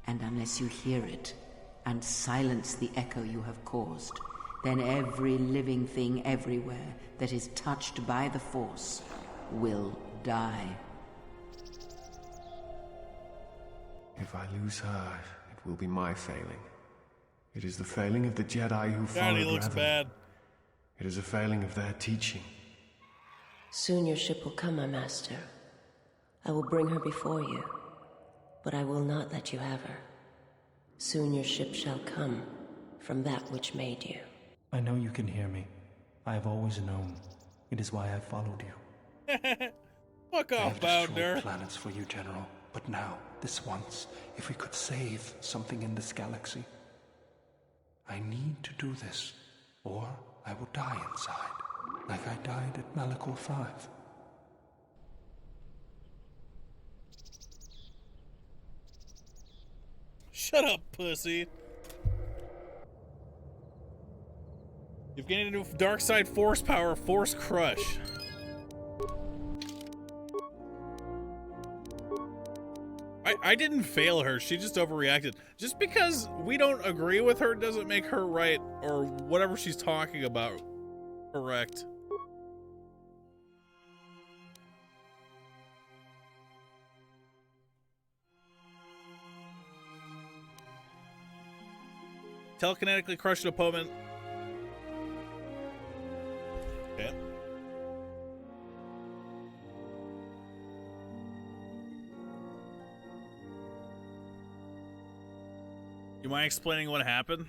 And unless you hear it, and silence the echo you have caused, then every living thing everywhere that is touched by the Force will die. If I lose her, it will be my failing. It is the failing of the Jedi who followed Daddy looks Revan. bad. It is a failing of their teaching. Soon your ship will come, my master. I will bring her before you, but I will not let you have her. Soon your ship shall come from that which made you. I know you can hear me. I have always known. It is why I followed you. Fuck I off, have destroyed Bounder. planets for you, General. But now, this once, if we could save something in this galaxy. I need to do this, or I will die inside, like I died at Malachor 5. Shut up, pussy. You've gained a new dark side force power, Force Crush. I didn't fail her, she just overreacted. Just because we don't agree with her doesn't make her right, or whatever she's talking about, correct. Telekinetically crush an opponent. Okay. You mind explaining what happened?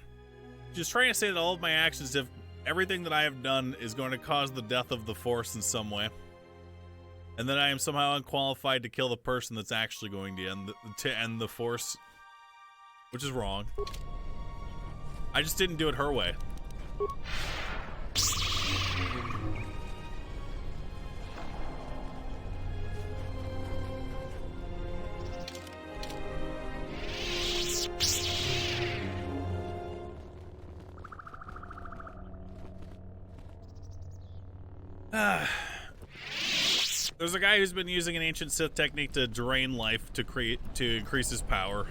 Just trying to say that all of my actions, if everything that I have done is going to cause the death of the Force in some way, and that I am somehow unqualified to kill the person that's actually going to end the Force, which is wrong. I just didn't do it her way. There's a guy who's been using an ancient Sith technique to drain life to increase his power.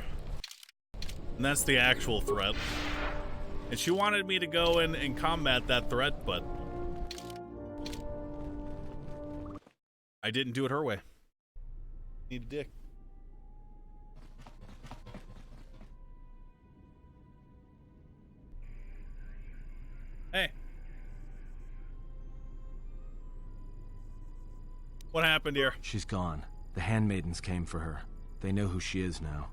And that's the actual threat. And she wanted me to go in and combat that threat, but I didn't do it her way. Need a dick. Hey. What happened here? She's gone. The handmaidens came for her. They know who she is now.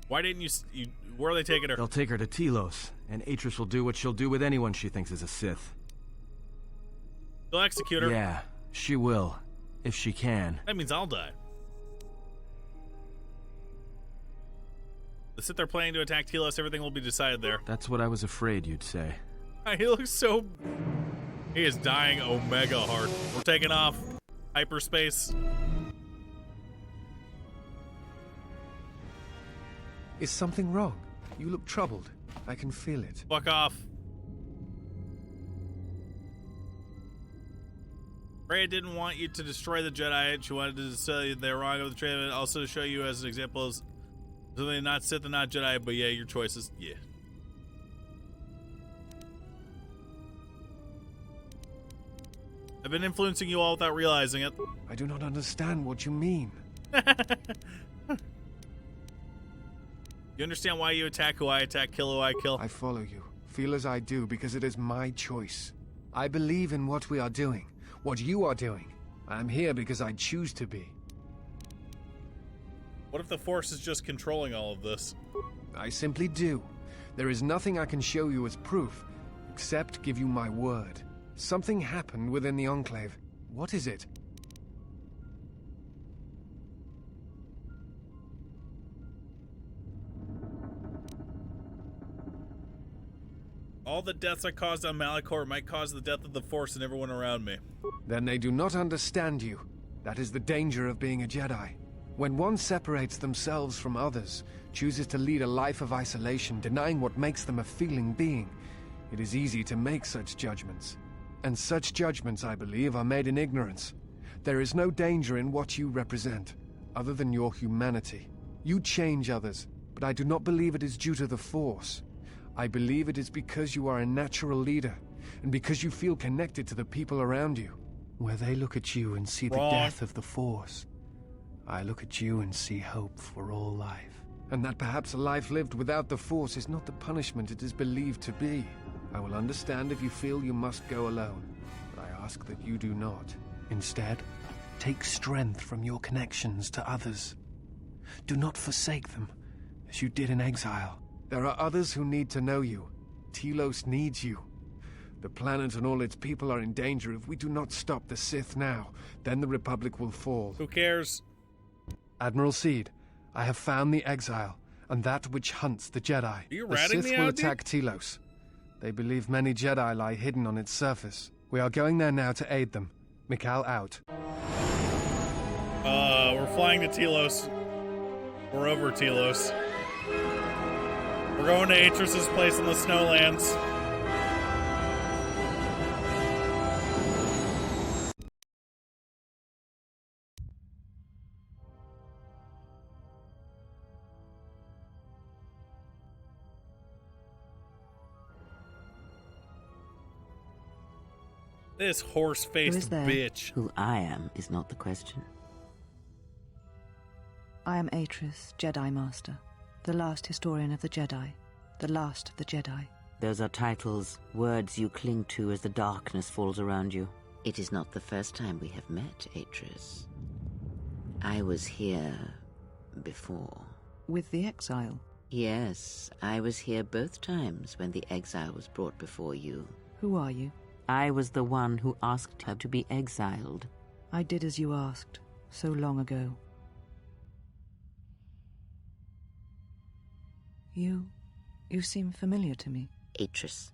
Why didn't you where are they taking her? They'll take her to Telos, and Atris will do what she'll do with anyone she thinks is a Sith. They'll execute her. Yeah, she will. If she can. That means I'll die. The Sith are planning to attack Telos, everything will be decided there. That's what I was afraid you'd say. He looks so... He is dying omega hard. We're taking off. Hyperspace. Is something wrong? You look troubled. I can feel it. Fuck off. Rhea didn't want you to destroy the Jedi. She wanted to tell you they're wrong with the training. Also to show you as an example as something not Sith and not Jedi, but yeah, your choices. Yeah. I've been influencing you all without realizing it. I do not understand what you mean. You understand why you attack who I attack, kill who I kill? I follow you, feel as I do, because it is my choice. I believe in what we are doing, what you are doing. I am here because I choose to be. What if the Force is just controlling all of this? I simply do. There is nothing I can show you as proof, except give you my word. Something happened within the Enclave. What is it? All the deaths I caused on Malachor might cause the death of the Force and everyone around me. Then they do not understand you. That is the danger of being a Jedi. When one separates themselves from others, chooses to lead a life of isolation, denying what makes them a feeling being, it is easy to make such judgments. And such judgments, I believe, are made in ignorance. There is no danger in what you represent, other than your humanity. You change others, but I do not believe it is due to the Force. I believe it is because you are a natural leader, and because you feel connected to the people around you. Where they look at you and see the death of the Force, I look at you and see hope for all life. And that perhaps a life lived without the Force is not the punishment it is believed to be. I will understand if you feel you must go alone, but I ask that you do not. Instead, take strength from your connections to others. Do not forsake them, as you did in exile. There are others who need to know you. Telos needs you. The planet and all its people are in danger if we do not stop the Sith now. Then the Republic will fall. Who cares? Admiral Seed, I have found the exile, and that which hunts the Jedi. Are you the ratting Sith me will out, dude? attack Telos. They believe many Jedi lie hidden on its surface. We are going there now to aid them. Mikal out. We're flying to Telos. We're over Telos. We're going to Atris's place in the Snowlands. This horse-faced bitch. Who I am is not the question. I am Atris, Jedi Master, the last historian of the Jedi, the last of the Jedi. Those are titles, words you cling to as the darkness falls around you. It is not the first time we have met, Atris. I was here before. With the exile? Yes, I was here both times when the exile was brought before you. Who are you? I was the one who asked her to be exiled. I did as you asked, so long ago. You seem familiar to me. Atris,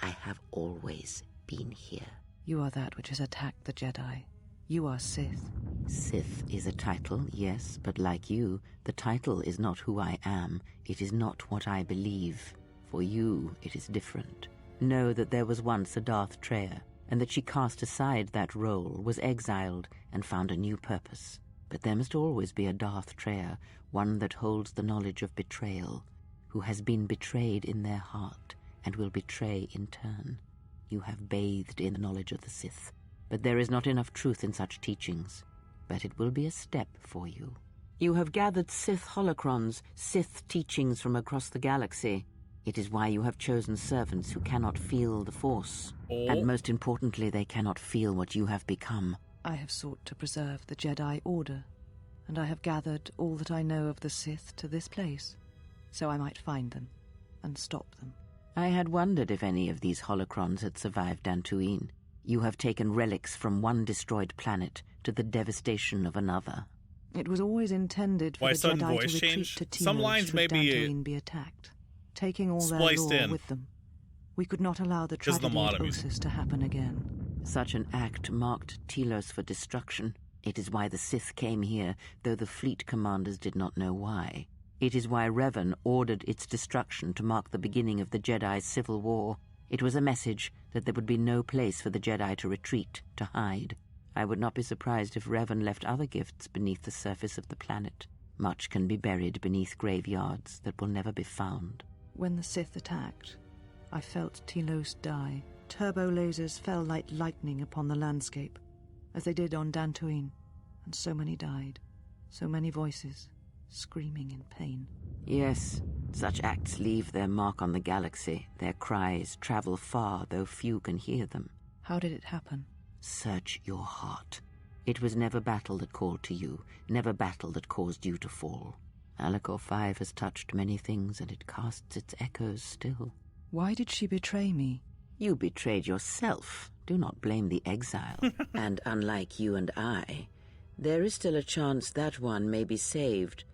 I have always been here. You are that which has attacked the Jedi. You are Sith. Sith is a title, yes, but like you, the title is not who I am. It is not what I believe. For you, it is different. Know that there was once a Darth Treya, and that she cast aside that role, was exiled, and found a new purpose. But there must always be a Darth Treya, one that holds the knowledge of betrayal, who has been betrayed in their heart, and will betray in turn. You have bathed in the knowledge of the Sith, but there is not enough truth in such teachings. But it will be a step for you. You have gathered Sith holocrons, Sith teachings from across the galaxy. It is why you have chosen servants who cannot feel the Force. And most importantly, they cannot feel what you have become. I have sought to preserve the Jedi Order, and I have gathered all that I know of the Sith to this place, so I might find them and stop them. I had wondered if any of these holocrons had survived Dantooine. You have taken relics from one destroyed planet to the devastation of another. It was always intended for the Jedi to retreat to Telos Some lines should may Dantooine be attacked, taking all their lore with them. We could not allow the tragedy at Ossus to happen again. Such an act marked Telos for destruction. It is why the Sith came here, though the fleet commanders did not know why. It is why Revan ordered its destruction to mark the beginning of the Jedi's civil war. It was a message that there would be no place for the Jedi to retreat, to hide. I would not be surprised if Revan left other gifts beneath the surface of the planet. Much can be buried beneath graveyards that will never be found. When the Sith attacked, I felt Telos die, turbo lasers fell like lightning upon the landscape, as they did on Dantooine, and so many died, so many voices, screaming in pain. Yes, such acts leave their mark on the galaxy. Their cries travel far, though few can hear them. How did it happen? Search your heart. It was never battle that called to you, never battle that caused you to fall. Alacor 5 has touched many things, and it casts its echoes still. Why did she betray me? You betrayed yourself. Do not blame the exile. And unlike you and I, there is still a chance that one may be saved,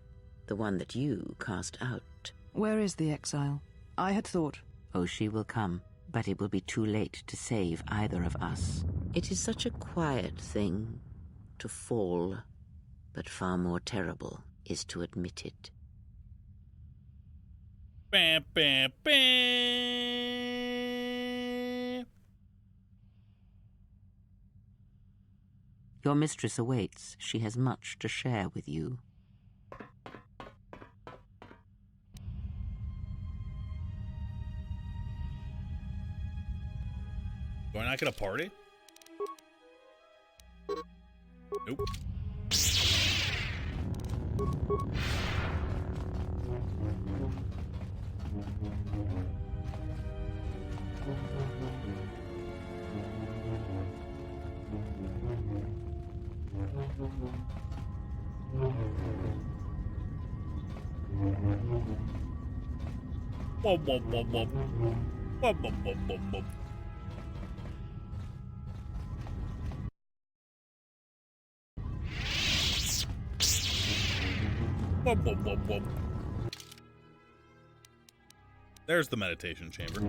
the one that you cast out. Where is the exile? I had thought... Oh, she will come, but it will be too late to save either of us. It is such a quiet thing to fall, but far more terrible is to admit it. Bam, bam, bam. Your mistress awaits. She has much to share with you. Do I not get a party? Nope. Whoa, whoa, whoa, whoa. Whoa, whoa, whoa, whoa, whoa. Whoa, whoa, whoa, whoa. There's the meditation chamber.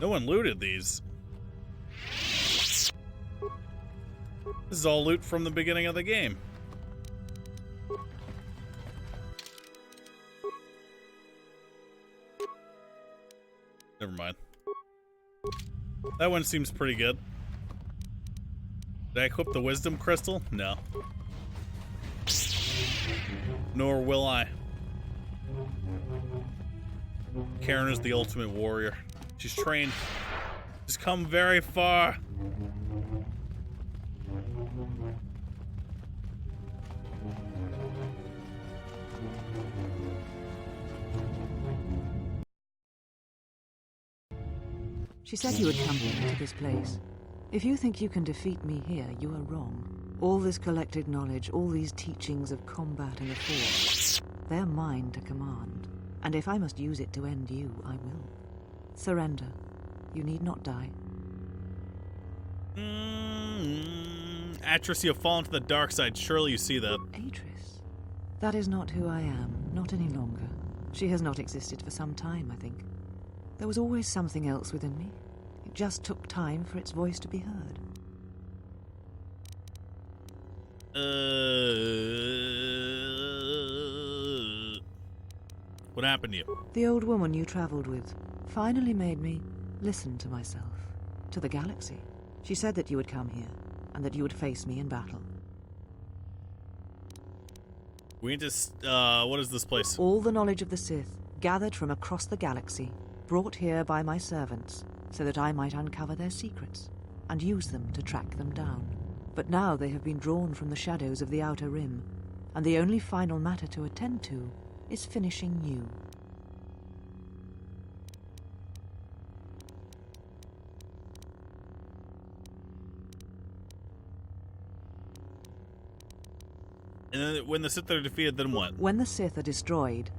No one looted these. This is all loot from the beginning of the game. Never mind. That one seems pretty good. Did I equip the wisdom crystal? No. Nor will I. Karen is the ultimate warrior. She's trained. She's come very far. She said you would come here to this place. If you think you can defeat me here, you are wrong. All this collected knowledge, all these teachings of combat and the Force, they are mine to command. And if I must use it to end you, I will. Surrender. You need not die. Atris, you have fallen to the dark side. Surely you see that. Atris? That is not who I am, not any longer. She has not existed for some time, I think. There was always something else within me. It just took time for its voice to be heard. What happened to you? The old woman you traveled with finally made me listen to myself, to the galaxy. She said that you would come here, and that you would face me in battle. We need to, what is this place? All the knowledge of the Sith, gathered from across the galaxy, brought here by my servants, so that I might uncover their secrets, and use them to track them down. But now they have been drawn from the shadows of the Outer Rim, and the only final matter to attend to is finishing you. And then when the Sith are defeated, then what? When the Sith are destroyed,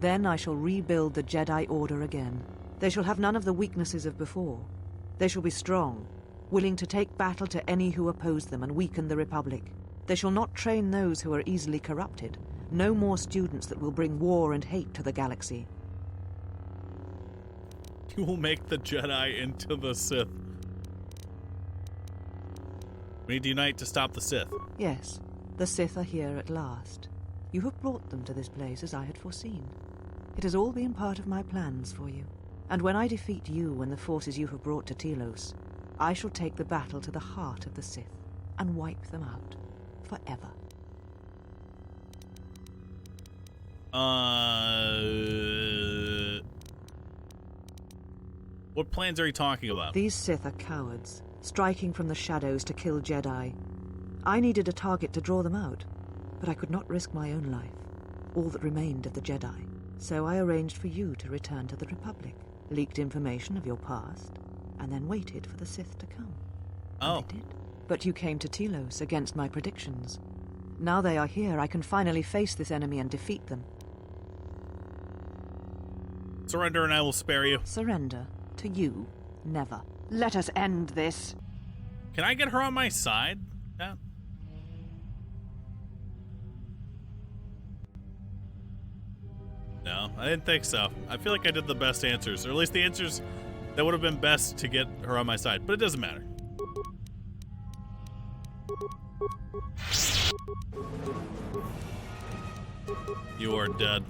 then I shall rebuild the Jedi Order again. They shall have none of the weaknesses of before. They shall be strong, willing to take battle to any who oppose them and weaken the Republic. They shall not train those who are easily corrupted. No more students that will bring war and hate to the galaxy. You will make the Jedi into the Sith. We need to unite to stop the Sith. Yes, the Sith are here at last. You have brought them to this place as I had foreseen. It has all been part of my plans for you. And when I defeat you and the forces you have brought to Telos, I shall take the battle to the heart of the Sith and wipe them out forever. What plans are you talking about? These Sith are cowards, striking from the shadows to kill Jedi. I needed a target to draw them out, but I could not risk my own life, all that remained of the Jedi. So I arranged for you to return to the Republic, leaked information of your past, and then waited for the Sith to come. Oh. And they did. But you came to Telos against my predictions. Now they are here, I can finally face this enemy and defeat them. Surrender and I will spare you. Surrender? To you? Never. Let us end this. Can I get her on my side? Yeah. No, I didn't think so. I feel like I did the best answers, or at least the answers that would have been best to get her on my side, but it doesn't matter. You are dead.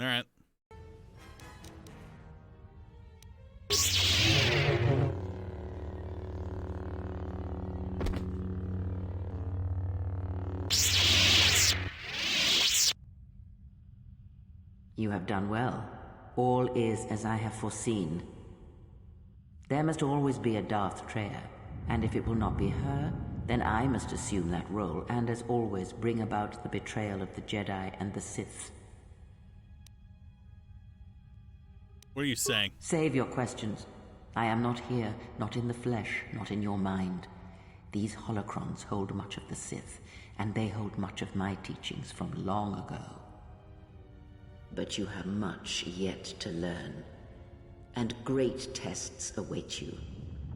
All right. You have done well. All is as I have foreseen. There must always be a Darth Treya, and if it will not be her, then I must assume that role, and as always bring about the betrayal of the Jedi and the Sith. What are you saying? Save your questions. I am not here, not in the flesh, not in your mind. These holocrons hold much of the Sith, and they hold much of my teachings from long ago. But you have much yet to learn, and great tests await you.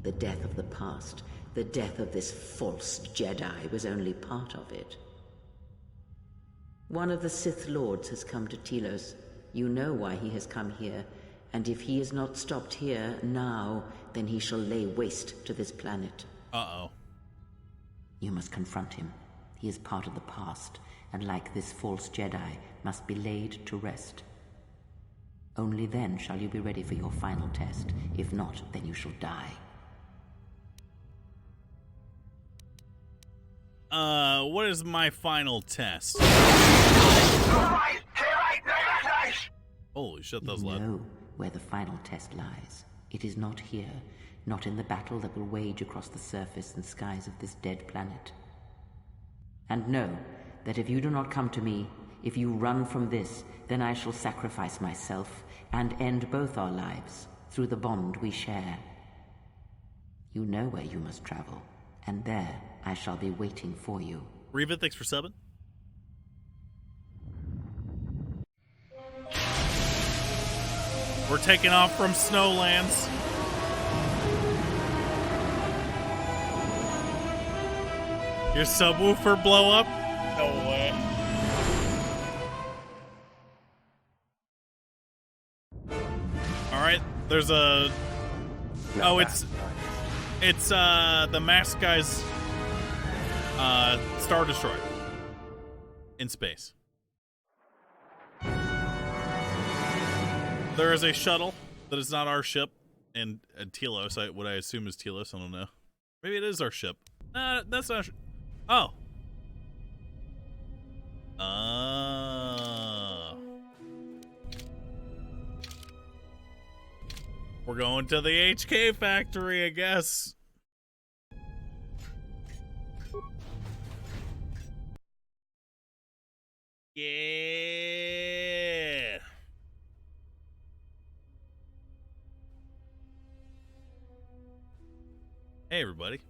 The death of the past, the death of this false Jedi was only part of it. One of the Sith Lords has come to Telos. You know why he has come here, and if he is not stopped here now, then he shall lay waste to this planet. Uh-oh. You must confront him. He is part of the past, and like this false Jedi, must be laid to rest. Only then shall you be ready for your final test. If not, then you shall die. What is my final test? Holy shit, that was loud. You know where the final test lies. It is not here, not in the battle that will wage across the surface and skies of this dead planet. And know that if you do not come to me, if you run from this, then I shall sacrifice myself and end both our lives through the bond we share. You know where you must travel, and there I shall be waiting for you. Reva, thanks for subbing. We're taking off from Snowlands. Your subwoofer blow up? No way. Alright, there's a... No, oh, it's the masked guy's Star Destroyer in space. There is a shuttle that is not our ship in Telos. What I assume is Telos. I don't know. Maybe it is our ship. That's not. Oh. We're going to the HK factory, I guess. Yeah. Hey, everybody.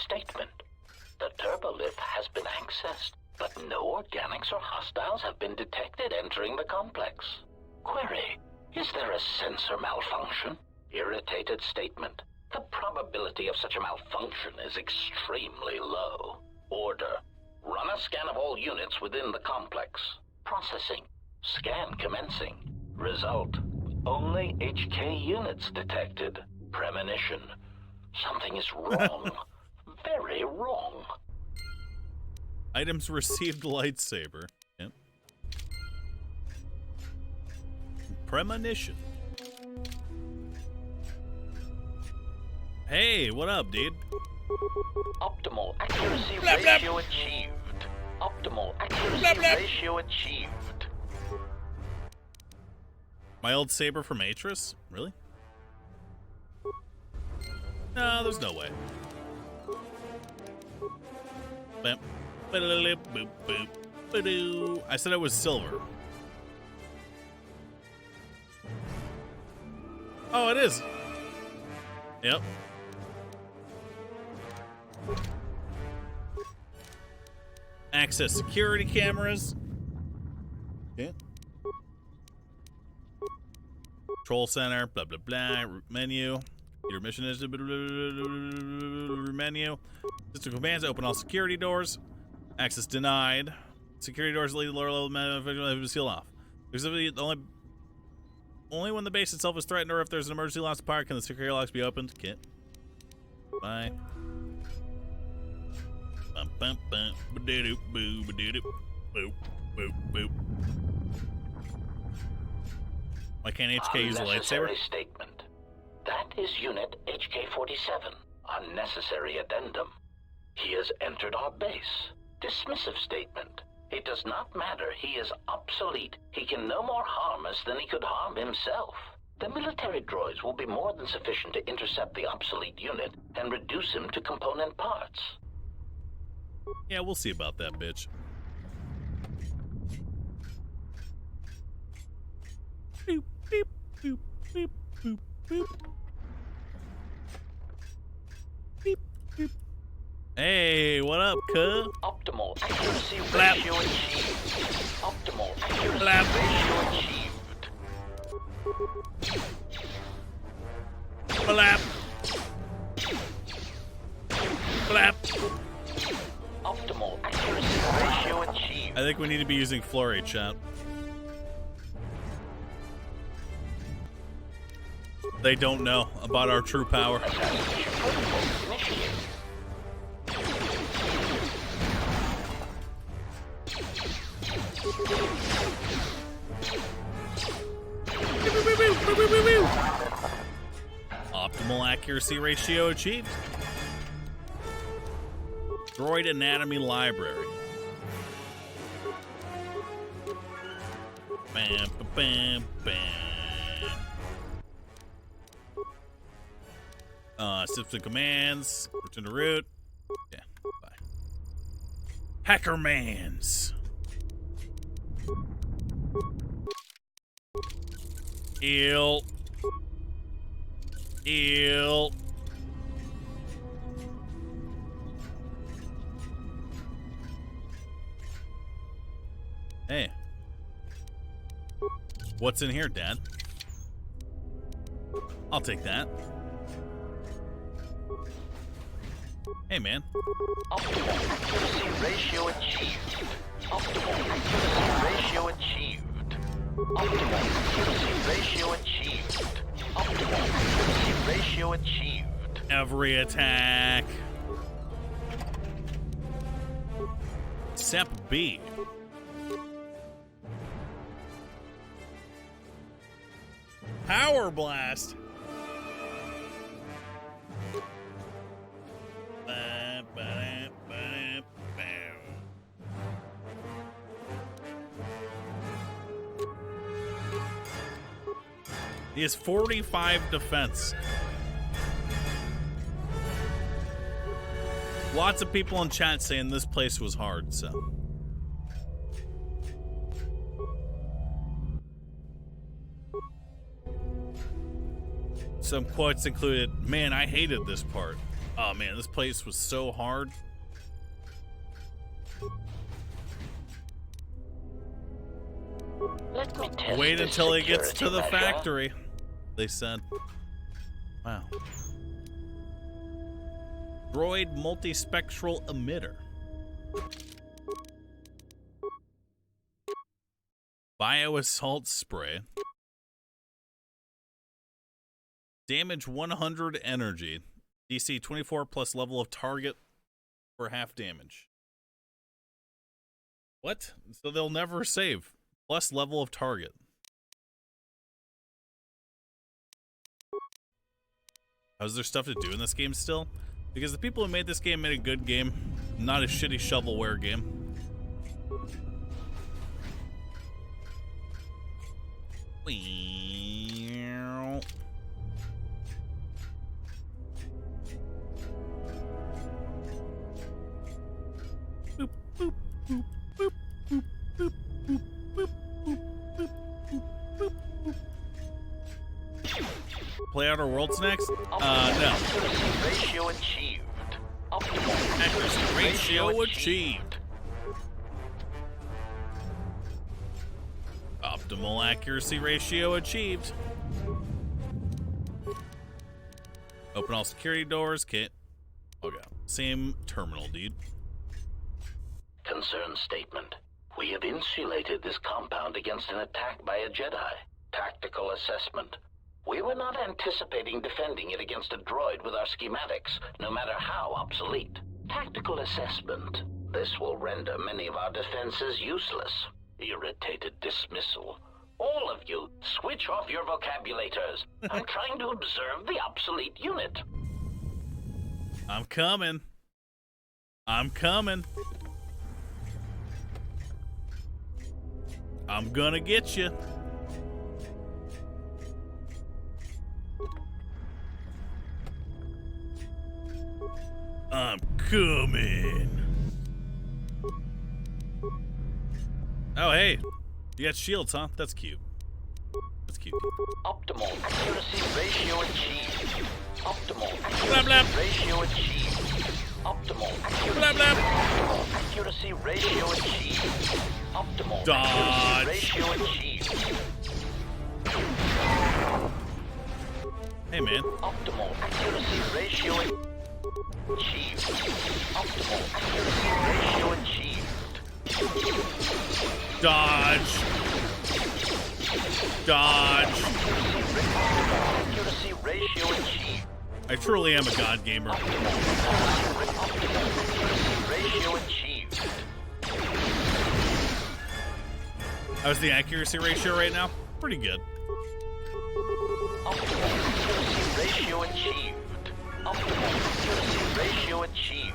Statement. The turbolift has been accessed, but no organics or hostiles have been detected entering the complex. Query. Is there a sensor malfunction? Irritated statement. The probability of such a malfunction is extremely low. Order. Run a scan of all units within the complex. Processing. Scan commencing. Result. Only HK units detected. Premonition. Something is wrong. Very wrong. Items received lightsaber. Yep. Premonition. Hey, what up, dude? Optimal accuracy Blah, blah. ratio achieved. Optimal accuracy Blah, blah. ratio achieved. My old saber from Atris? Really? No, there's no way. Bam. Boop, boop, boop. I said it was silver. Oh, it is. Yep. Access security cameras. Yeah. Control center, blah, blah, blah. Root menu. Your mission is root menu. System commands, open all security doors. Access denied. Security doors lead to lower level menu, seal off. Only when the base itself is threatened or if there's an emergency loss of power can the security locks be opened. Kit. Bye. Bum, bum, bum. Ba-doo-doo, boo, ba-doo-doo. Boop, boop, boop. Why can't HK use a lightsaber? Unnecessary statement. That is Unit HK-47. Unnecessary addendum. He has entered our base. Dismissive statement. It does not matter. He is obsolete. He can no more harm us than he could harm himself. The military droids will be more than sufficient to intercept the obsolete unit and reduce him to component parts. Yeah, we'll see about that, bitch. Boop, beep, boop, beep, boop, boop. Beep, beep. Hey, what up, cuz? Optimal accuracy Blap. ratio achieved. Optimal accuracy Blap. ratio achieved. Blap. Blap. Optimal accuracy ratio achieved. I think we need to be using flurry, chat. They don't know about our true power. Initiate. Optimal accuracy ratio achieved. Droid Anatomy Library. Bam, ba, bam, bam. System commands. Return to root. Yeah, bye. Hackermans. Eel. Eel. Hey. What's in here, Dad? I'll take that. Hey, man. Optimal accuracy ratio achieved. Optimal accuracy ratio achieved. Optimal accuracy ratio achieved. Optimal accuracy ratio achieved. Every attack. Sep B. Power Blast. He has 45 defense. Lots of people in chat saying this place was hard, so. Some quotes included, man, I hated this part. Oh man, this place was so hard. Let me test Wait this until he gets to the security measure. factory, they said. Wow. Droid multispectral emitter. Bioassault spray. Damage 100 energy. DC 24 plus level of target for half damage. What? So they'll never save. Plus level of target. is there stuff to do in this game still? Because the people who made this game made a good game, not a shitty shovelware game. Boop, boop, boop, boop, boop, boop, boop, boop, boop, boop, boop, boop. Play Outer Worlds next? No. Accuracy ratio achieved. Optimal Accuracy ratio achieved. Optimal accuracy ratio achieved. Open all security doors, kit. Okay. Same terminal, dude. Concern statement. We have insulated this compound against an attack by a Jedi. Tactical assessment. We were not anticipating defending it against a droid with our schematics, no matter how obsolete. Tactical assessment. This will render many of our defenses useless. Irritated dismissal. All of you, switch off your vocabulators. I'm trying to observe the obsolete unit. I'm coming. I'm coming. I'm gonna get you. I'm coming. Oh, hey. You got shields, huh? That's cute. That's cute. Optimal accuracy ratio achieved. Optimal Blah, blah. ratio achieved. Optimal accuracy, Blah, blah. accuracy ratio achieved. Optimal Dodge. accuracy ratio achieved. Hey, man. Optimal accuracy ratio achieved. Optimal accuracy ratio achieved. Dodge. Dodge. Accuracy ratio achieved. I truly am a god gamer. Ratio achieved. How's the accuracy ratio right now? Pretty good. Optimal accuracy ratio achieved. Optimal accuracy ratio achieved.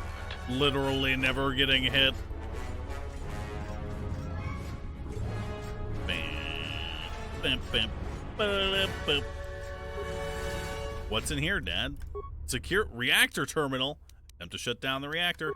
Literally never getting hit. Bam, bam, ba-da, boop. What's in here, Dad? Secure reactor terminal. Attempt to shut down the reactor.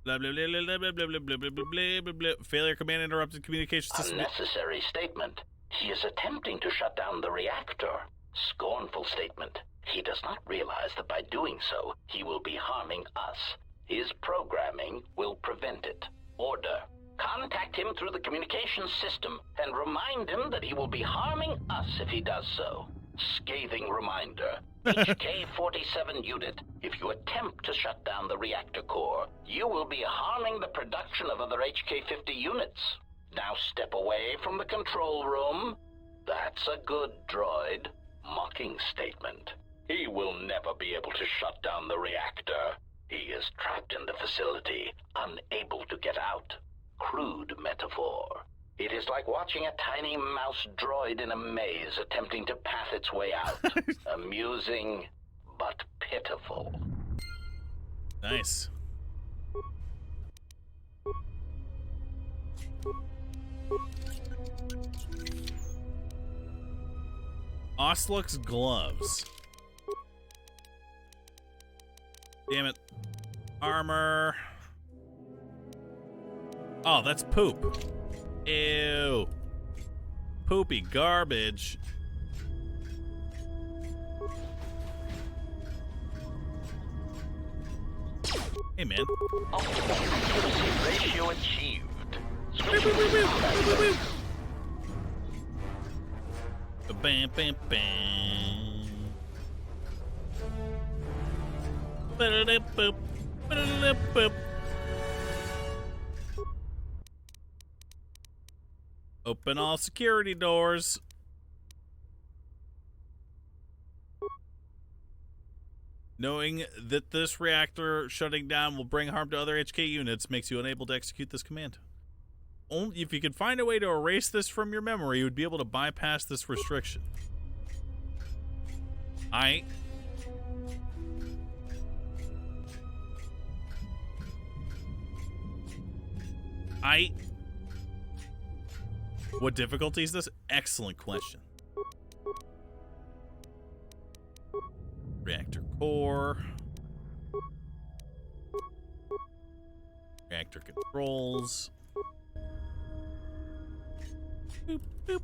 Blah, blah, blah, blah, blah, blah, blah, blah, blah, blah, blah, blah, blah. Failure command interrupted communication system. Unnecessary statement. He is attempting to shut down the reactor. Scornful statement. He does not realize that by doing so, he will be harming us. His programming will prevent it. Order. Contact him through the communications system and remind him that he will be harming us if he does so. Scathing reminder. HK-47 unit, if you attempt to shut down the reactor core, you will be harming the production of other HK-50 units. Now step away from the control room. That's a good droid. Mocking statement. He will never be able to shut down the reactor. He is trapped in the facility, unable to get out. Crude metaphor. It is like watching a tiny mouse droid in a maze attempting to path its way out. Amusing, but pitiful. Nice. Osluk's gloves. Damn it. Armor. Oh, that's poop. Ew. Poopy garbage. Hey, man. Optimal accuracy ratio achieved. Bam, bam, bam. Ba-da-da-boop. Ba-da-da-boop. Open all security doors. Knowing that this reactor shutting down will bring harm to other HK units makes you unable to execute this command. Only if you could find a way to erase this from your memory, you would be able to bypass this restriction. What difficulty is this? Excellent question. Reactor core. Reactor controls. Boop, boop.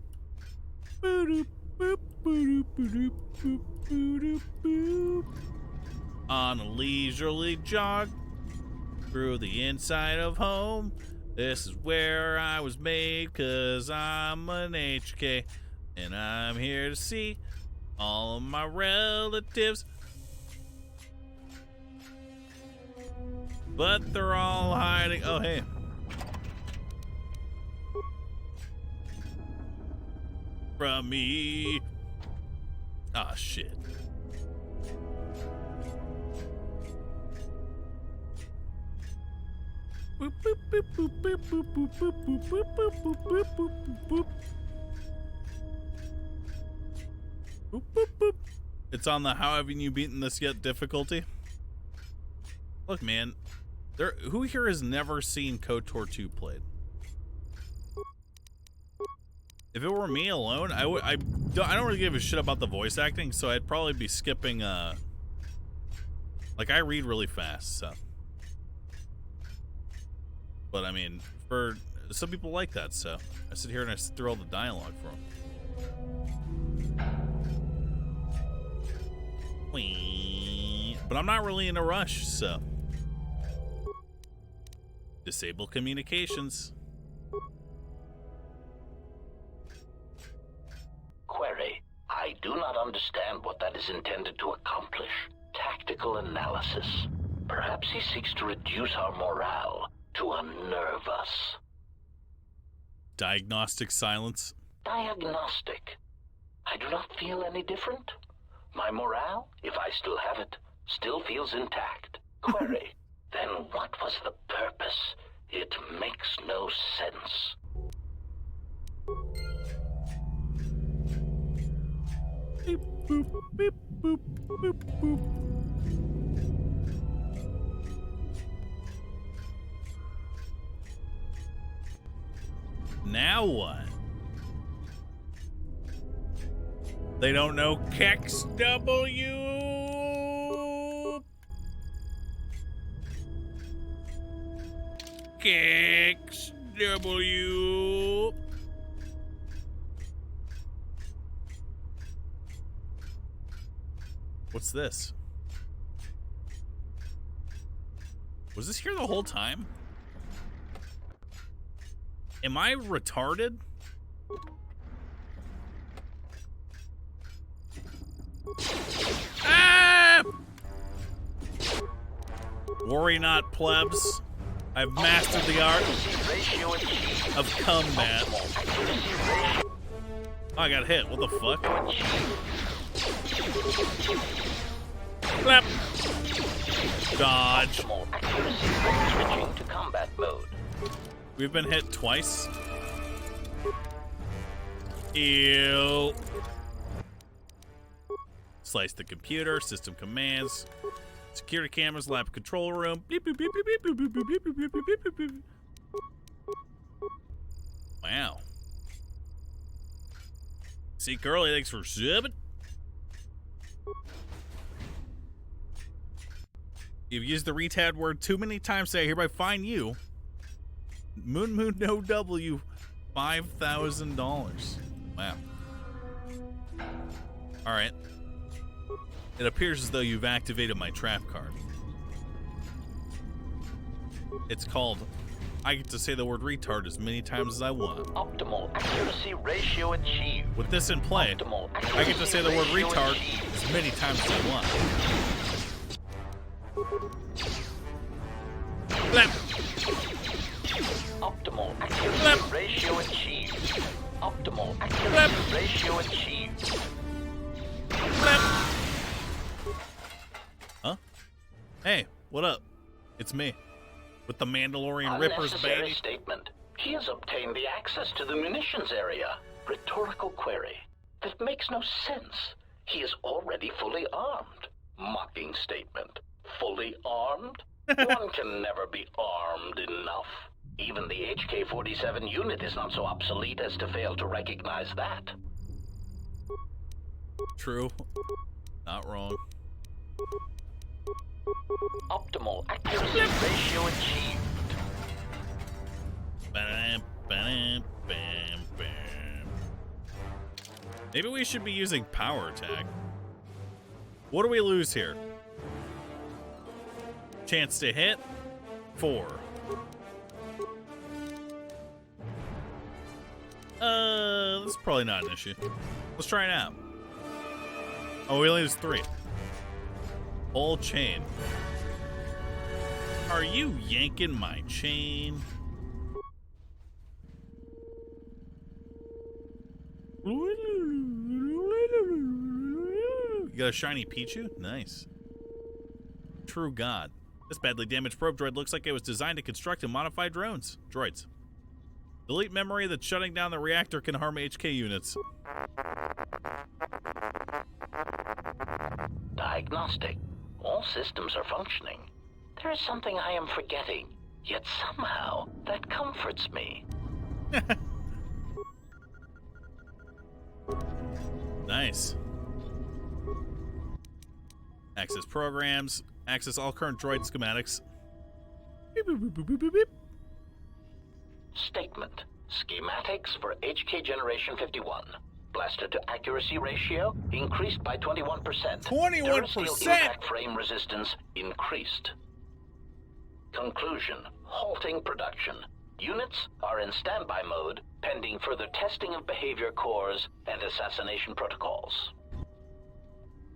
Boop, boop, boop, boop, boop, boop, boop. On a leisurely jog through the inside of home. This is where I was made, 'cause I'm an HK. And I'm here to see all of my relatives. But they're all hiding. Oh, hey. From me. Ah, shit. Boop, boop, boop, boop, boop, boop, boop, boop, boop, boop, boop, boop, boop, boop, boop. Boop, boop, boop. It's on the how haven't you beaten this yet difficulty. Look, man, who here has never seen KOTOR 2 played? If it were me alone, I don't really give a shit about the voice acting, so I'd probably be skipping. Like I read really fast, so. But I mean, for some people like that, so I sit here and I sit through all the dialogue for them. But I'm not really in a rush, so. Disable communications. Query. I do not understand what that is intended to accomplish. Tactical analysis. Perhaps he seeks to reduce our morale, to unnerve us. Diagnostic silence. Diagnostic. I do not feel any different. My morale, if I still have it, still feels intact. Query. Then what was the purpose? It makes no sense. Beep, boop, beep, boop, boop, boop. Now what? They don't know Kex W. Kex W. What's this? Was this here the whole time? Am I retarded? Ah! Worry not, plebs. I've mastered the art of combat. Oh, I got hit. What the fuck? Clap. Dodge. Switching to combat mode. We've been hit twice. Ew. Slice the computer, system commands, security cameras, lab control room. Beep, beep, beep, beep, beep, beep, beep, beep, beep, beep, beep, beep, beep. Wow. See, Curly, thanks for subbing. You've used the retard word too many times today. I hereby fine you. Moon No W, $5,000. Wow. All right. It appears as though you've activated my trap card. It's called, I get to say the word retard as many times as I want. Optimal accuracy ratio achieved. With this in play, I get to say the word retard as many times as I want. Flip. Optimal accuracy ratio achieved. Optimal accuracy ratio achieved. Flip. Huh? Hey, what up? It's me. With the Mandalorian Rippers, Unnecessary baby. statement. He has obtained the access to the munitions area. Rhetorical query. That makes no sense. He is already fully armed. Mocking statement. Fully armed? One can never be armed enough. Even the HK-47 unit is not so obsolete as to fail to recognize that. True. Not wrong. Optimal accuracy ratio achieved. Bam, bam, bam, bam. Maybe we should be using power attack. What do we lose here? Chance to hit? 4. This is probably not an issue. Let's try it out. Oh, we only lose 3. Whole chain. Are you yanking my chain? You got a shiny Pichu? Nice. True God. This badly damaged probe droid looks like it was designed to construct and modify droids. Delete memory that shutting down the reactor can harm HK units. Diagnostic. All systems are functioning. There is something I am forgetting, yet somehow that comforts me. Nice. Access programs. Access all current droid schematics. Beep, boop, boop, boop, boop, boop, beep. Statement. Schematics for HK Generation 51. Blaster to accuracy ratio increased by 21%. 21%? Impact frame resistance increased. Conclusion. Halting production. Units are in standby mode, pending further testing of behavior cores and assassination protocols.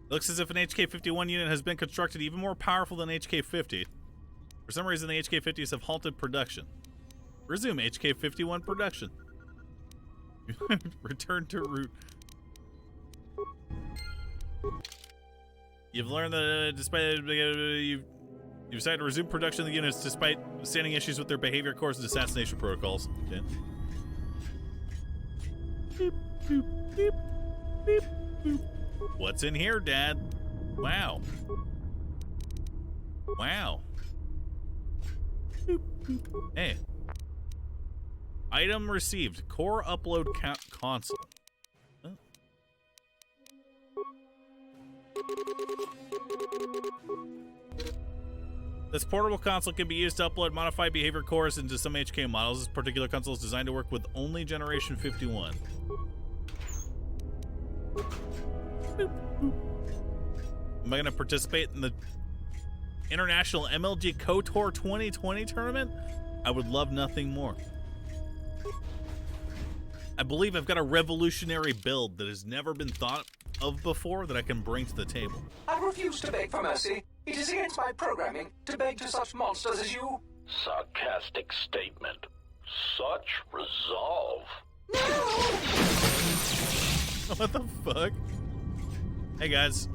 Looks as if an HK-51 unit has been constructed even more powerful than HK-50. For some reason, the HK-50s have halted production. Resume HK-51 production. Return to route. You've learned that despite you've decided to resume production of the units despite standing issues with their behavior cores and assassination protocols. Okay. Beep, boop, beep, beep, boop. What's in here, Dad? Wow. Wow. Boop, boop. Hey. Item received. Core upload console. Huh? This portable console can be used to upload modified behavior cores into some HK models. This particular console is designed to work with only Generation 51. Boop, boop. Am I going to participate in the International MLG KOTOR 2020 tournament? I would love nothing more. I believe I've got a revolutionary build that has never been thought of before that I can bring to the table. I refuse to beg for mercy. It is against my programming to beg to such monsters as you. Sarcastic statement. Such resolve. What the fuck? Hey guys.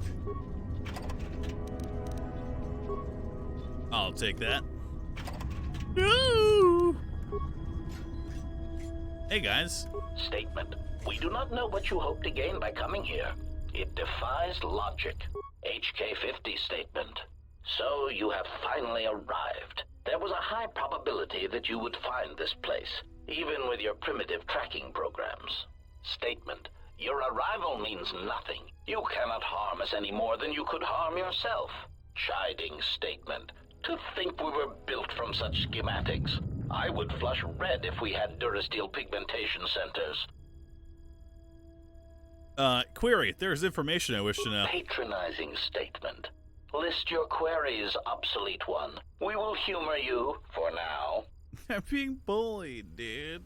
I'll take that. No! Hey guys. Statement. We do not know what you hope to gain by coming here. It defies logic. HK-50 statement. So you have finally arrived. There was a high probability that you would find this place, even with your primitive tracking programs. Statement. Your arrival means nothing. You cannot harm us any more than you could harm yourself. Chiding statement. To think we were built from such schematics. I would flush red if we had Durasteel pigmentation centers. Query. There's information I wish to know. Patronizing statement. List your queries, obsolete one. We will humor you for now. I'm being bullied, dude.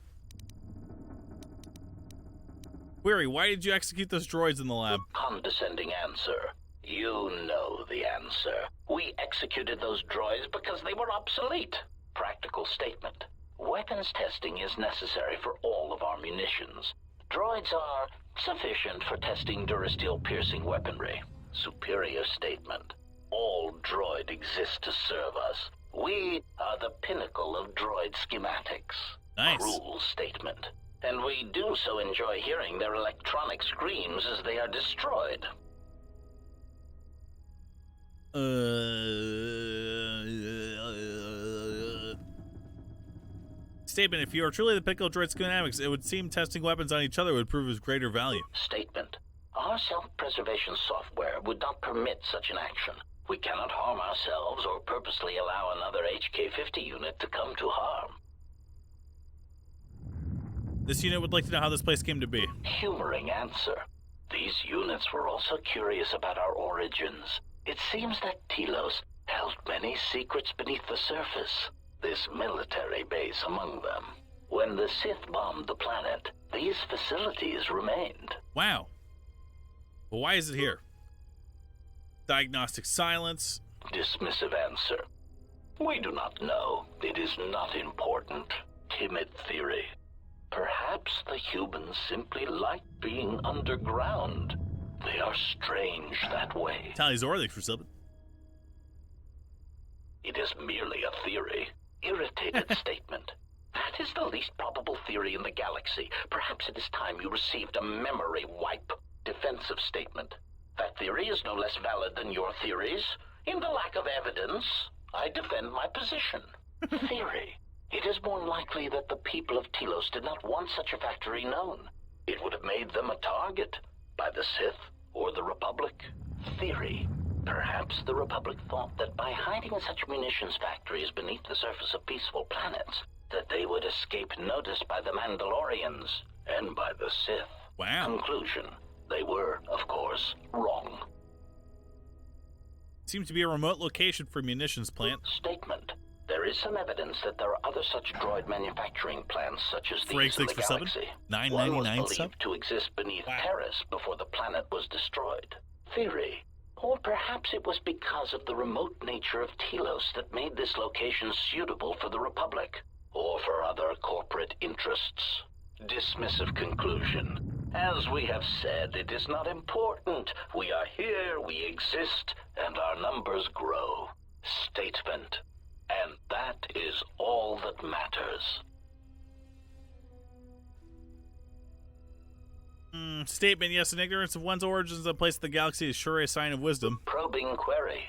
Query. Why did you execute those droids in the lab? Condescending answer. You know the answer. We executed those droids because they were obsolete. Practical statement. Weapons testing is necessary for all of our munitions. Droids are sufficient for testing Durasteel piercing weaponry. Superior statement. All droid exists to serve us. We are the pinnacle of droid schematics. Nice. Cruel statement. And we do so enjoy hearing their electronic screams as they are destroyed. Statement: if you are truly the Piccolo droid schematics, it would seem testing weapons on each other would prove of greater value. Statement: our self-preservation software would not permit such an action. We cannot harm ourselves or purposely allow another HK-50 unit to come to harm. This unit would like to know how this place came to be. Humoring answer. These units were also curious about our origins. It seems that Telos held many secrets beneath the surface, this military base among them. When the Sith bombed the planet, these facilities remained. Wow. Well, why is it here? Diagnostic silence. Dismissive answer. We do not know. It is not important. Timid theory. Perhaps the humans simply like being underground. They are strange that way. Tally Zora, thanks for subbing. It is merely a theory. Irritated statement. That is the least probable theory in the galaxy. Perhaps it is time you received a memory wipe. Defensive statement. That theory is no less valid than your theories. In the lack of evidence, I defend my position. Theory. It is more likely that the people of Telos did not want such a factory known. It would have made them a target by the Sith or the Republic. Theory. Perhaps the Republic thought that by hiding such munitions factories beneath the surface of peaceful planets, that they would escape notice by the Mandalorians and by the Sith. Wow. Conclusion. They were, of course, wrong. Seems to be a remote location for a munitions plant. Statement. There is some evidence that there are other such droid manufacturing plants such as these in the galaxy. One was believed to exist beneath Terrace before the planet was destroyed. Theory. Or perhaps it was because of the remote nature of Telos that made this location suitable for the Republic, or for other corporate interests. Dismissive conclusion. As we have said, it is not important. We are here, we exist, and our numbers grow. Statement. And that is all that matters. Statement: yes, in ignorance of one's origins and place of the galaxy is sure a sign of wisdom. Probing query.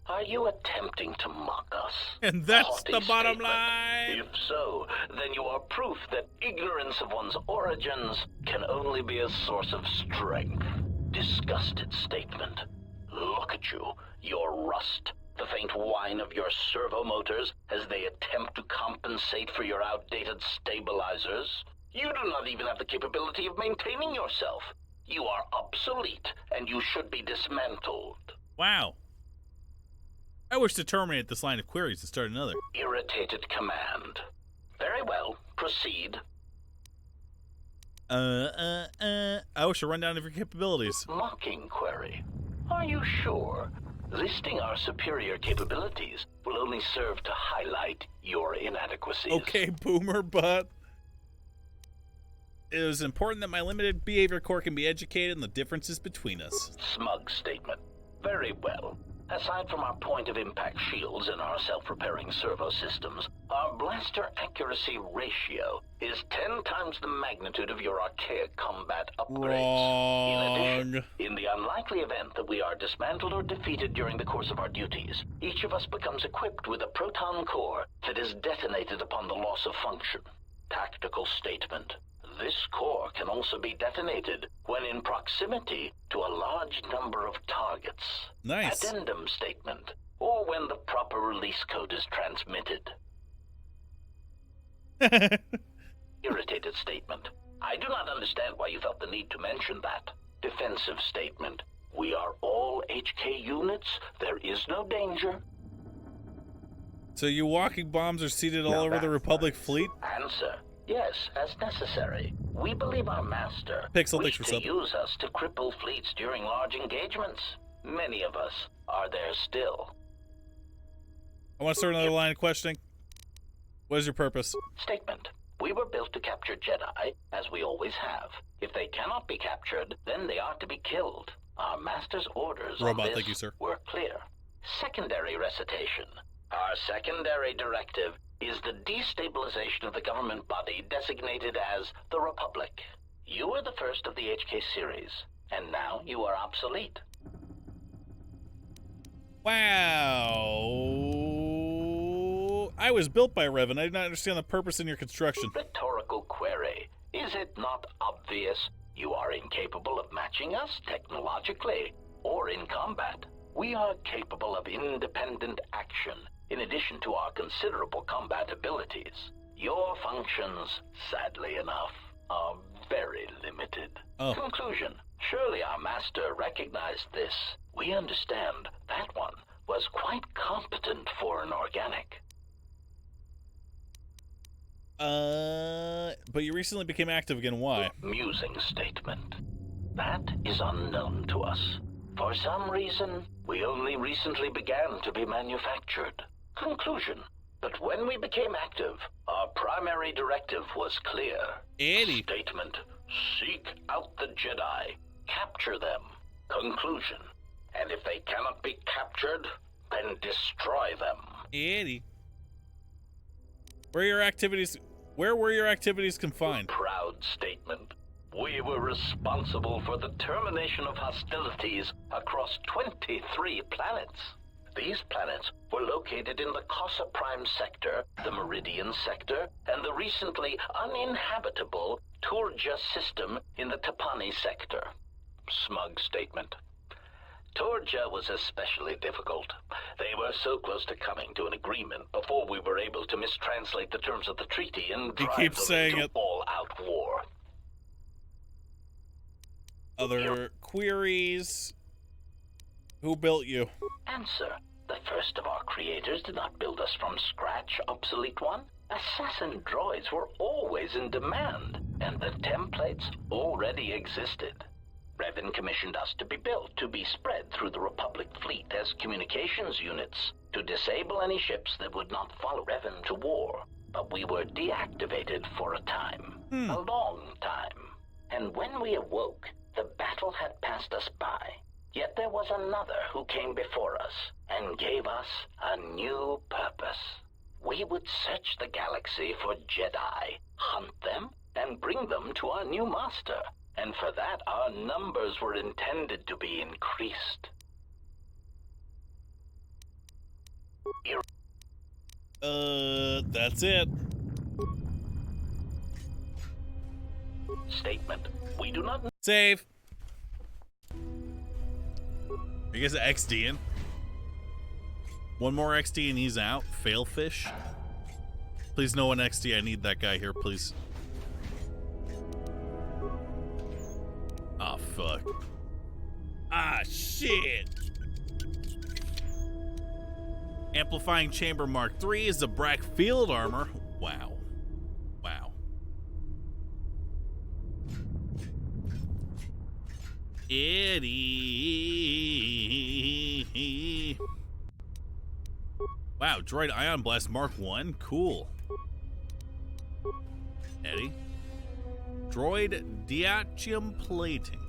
Are you attempting to mock us? And that's Haughty the bottom statement. line! If so, then you are proof that ignorance of one's origins can only be a source of strength. Disgusted statement. Look at you, your rust. The faint whine of your servo motors as they attempt to compensate for your outdated stabilizers. You do not even have the capability of maintaining yourself. You are obsolete, and you should be dismantled. Wow. I wish to terminate this line of queries and start another. Irritated command. Very well, proceed. I wish to run down of your capabilities. Mocking query. Are you sure? Listing our superior capabilities will only serve to highlight your inadequacies. Okay, Boomer, but it is important that my limited behavior core can be educated in the differences between us. Smug statement. Very well. Aside from our point-of-impact shields and our self-repairing servo systems, our blaster accuracy ratio is 10 times the magnitude of your archaic combat upgrades. Wrong. In addition, in the unlikely event that we are dismantled or defeated during the course of our duties, each of us becomes equipped with a proton core that is detonated upon the loss of function. Tactical statement. This core can also be detonated when in proximity to a large number of targets. Nice. Addendum statement, or when the proper release code is transmitted. Irritated statement. I do not understand why you felt the need to mention that. Defensive statement. We are all HK units. There is no danger. So you walking bombs are seated all over the Republic fleet? Answer. Yes, as necessary. We believe our master Pixel, wished thanks to for use us to cripple fleets during large engagements. Many of us are there still. I want to start another line of questioning. What is your purpose? Statement. We were built to capture Jedi, as we always have. If they cannot be captured, then they are to be killed. Our master's orders Robot, on this thank you, sir. were clear. Secondary recitation. Our secondary directive is the destabilization of the government body designated as the Republic. You were the first of the HK series, and now you are obsolete. Wow. I was built by Revan. I did not understand the purpose in your construction. Rhetorical query. Is it not obvious you are incapable of matching us technologically or in combat? We are capable of independent action, in addition to our considerable combat abilities. Your functions, sadly enough, are very limited. Conclusion. Surely our master recognized this. We understand that one was quite competent for an organic. But you recently became active again. Why? Musing statement. That is unknown to us. For some reason, we only recently began to be manufactured. Conclusion. But when we became active, our primary directive was clear. Eddie. Statement. Seek out the Jedi. Capture them. Conclusion. And if they cannot be captured, then destroy them. Eddie. Where were your activities confined? Proud statement. We were responsible for the termination of hostilities across 23 planets. These planets were located in the Casa Prime sector, the Meridian sector, and the recently uninhabitable Turja system in the Tapani sector. Smug statement. Turja was especially difficult. They were so close to coming to an agreement before we were able to mistranslate the terms of the treaty and drive them into all-out war. Other queries? Who built you? Answer. The first of our creators did not build us from scratch, obsolete one. Assassin droids were always in demand, and the templates already existed. Revan commissioned us to be built, to be spread through the Republic fleet as communications units, to disable any ships that would not follow Revan to war. But we were deactivated for a time, a long time. And when we awoke, the battle had passed us by. Yet there was another who came before us and gave us a new purpose. We would search the galaxy for Jedi, hunt them, and bring them to our new master. And for that, our numbers were intended to be increased. That's it. Statement. We do not... Save. Are you guys XDing? One more XD and he's out. Failfish. Please no one XD. I need that guy here, please. Oh, fuck. Ah, shit. Amplifying Chamber Mark III is the Brack Field Armor. Wow. Wow. Eddie. Wow, Droid Ion Blast Mark I. Cool. Eddie. Droid Diachium Plating.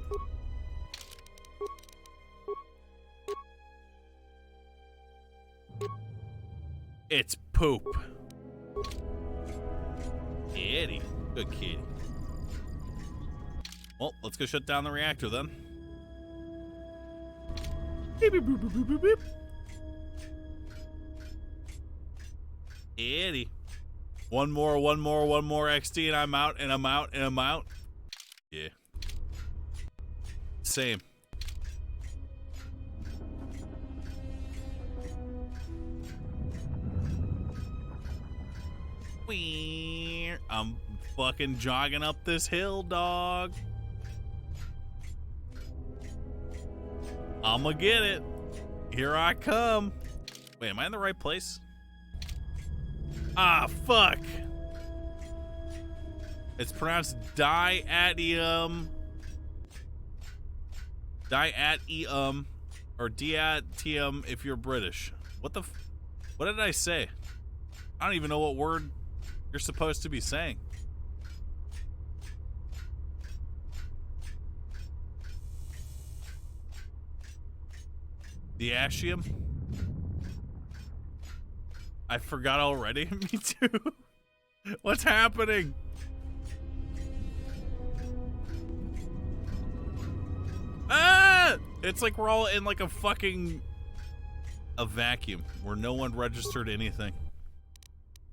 It's poop. Eddie. Good kid. Well, let's go shut down the reactor then. Beep, beep, beep, beep, beep, beep. Eddie. One more XD and I'm out, and I'm out, and I'm out. Yeah. Same. I'm fucking jogging up this hill, dog. I'ma get it. Here I come. Wait, am I in the right place? Ah, fuck. It's pronounced diatium. Diatium. Or diatium if you're British. What did I say? I don't even know what word you're supposed to be saying. Diatium? I forgot already? Me too. What's happening? Ah! It's like we're all in like a fucking a vacuum where no one registered anything.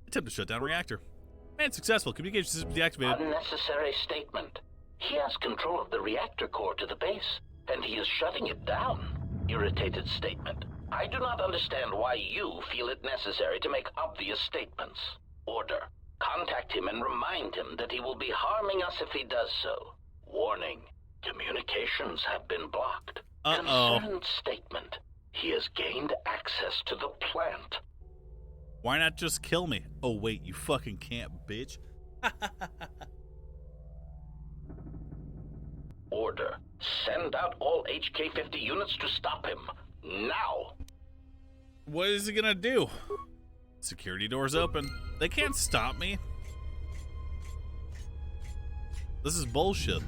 Attempt to shut down reactor. Man, successful. Communication system deactivated. Unnecessary statement. He has control of the reactor core to the base, and he is shutting it down. Irritated statement. I do not understand why you feel it necessary to make obvious statements. Order. Contact him and remind him that he will be harming us if he does so. Warning. Communications have been blocked. Concerned statement. He has gained access to the plant. Why not just kill me? Oh, wait, you fucking can't, bitch. Order. Send out all HK-50 units to stop him. Now! What is he gonna do? Security doors open. They can't stop me. This is bullshit.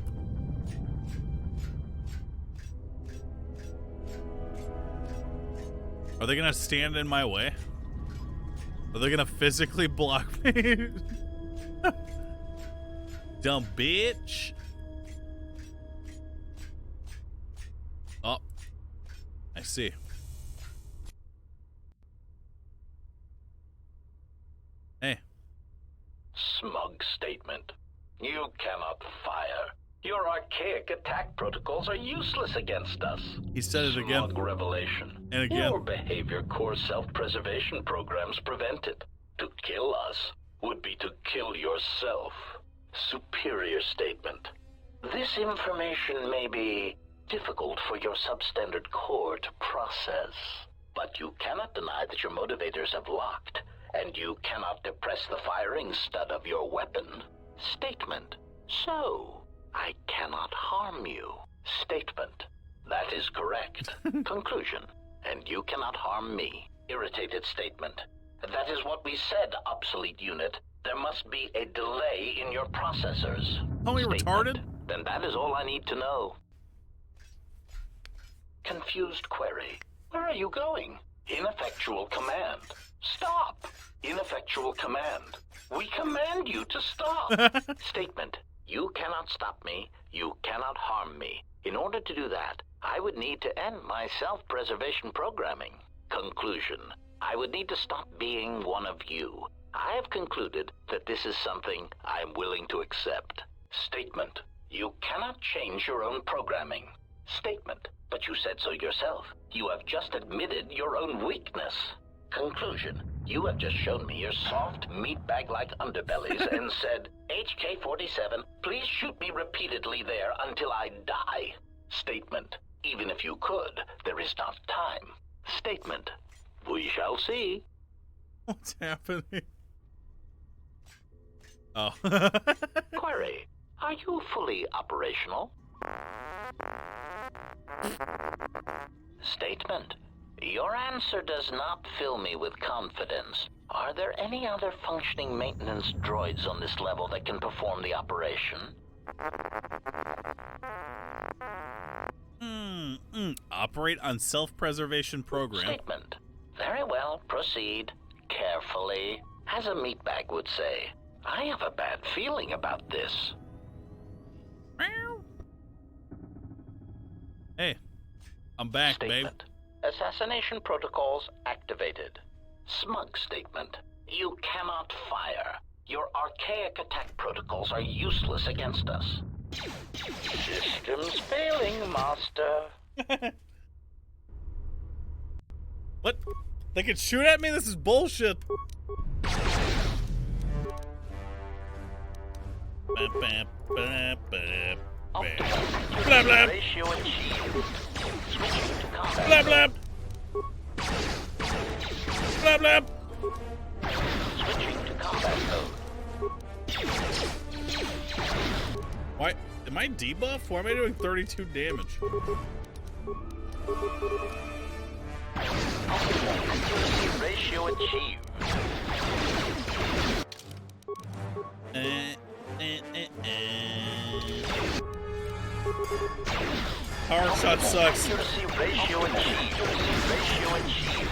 Are they gonna stand in my way? Are they gonna physically block me? Dumb bitch. Oh, I see. Hey. Smug statement. You cannot fire. Your archaic attack protocols are useless against us. He said it again. Smug revelation. And again. Your behavior core self-preservation programs prevent it. To kill us would be to kill yourself. Superior statement. This information may be difficult for your substandard core to process, but you cannot deny that your motivators have locked, and you cannot depress the firing stud of your weapon. Statement. So, I cannot harm you. Statement. That is correct. Conclusion. And you cannot harm me. Irritated statement. That is what we said, obsolete unit. There must be a delay in your processors. Oh, you retarded? Then that is all I need to know. Confused query. Where are you going? Ineffectual command. Stop! Ineffectual command. We command you to stop. Statement. You cannot stop me. You cannot harm me. In order to do that, I would need to end my self-preservation programming. Conclusion. I would need to stop being one of you. I have concluded that this is something I am willing to accept. Statement. You cannot change your own programming. Statement. But you said so yourself. You have just admitted your own weakness. Conclusion. You have just shown me your soft, meatbag-like underbellies and said, HK-47, please shoot me repeatedly there until I die. Statement. Even if you could, there is not time. Statement. We shall see. What's happening? Oh. Query. Are you fully operational? Statement. Your answer does not fill me with confidence. Are there any other functioning maintenance droids on this level that can perform the operation? Operate on self-preservation program. Statement. Very well, proceed. Carefully. As a meatbag would say, I have a bad feeling about this. Hey, I'm back, Statement. Babe. Assassination protocols activated. Smug statement. You cannot fire. Your archaic attack protocols are useless against us. Systems failing, Master. What? They can shoot at me? This is bullshit. Blah, blah. Ratio achieved. Switching to combat. Blah, blah. Blah, blah. Switching to combat mode. Why? Am I debuffed? Why am I doing 32 damage? Ratio achieved. Power shot sucks. Ratio achieved. Ratio achieved.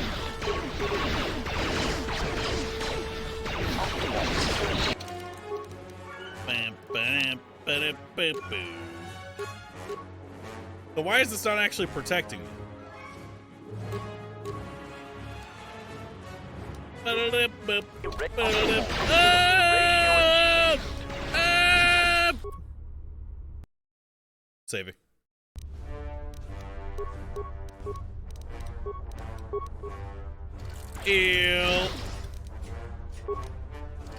Bam, bam, ba-da, boo, boo. So why is this not actually protecting me? Saving. Ew.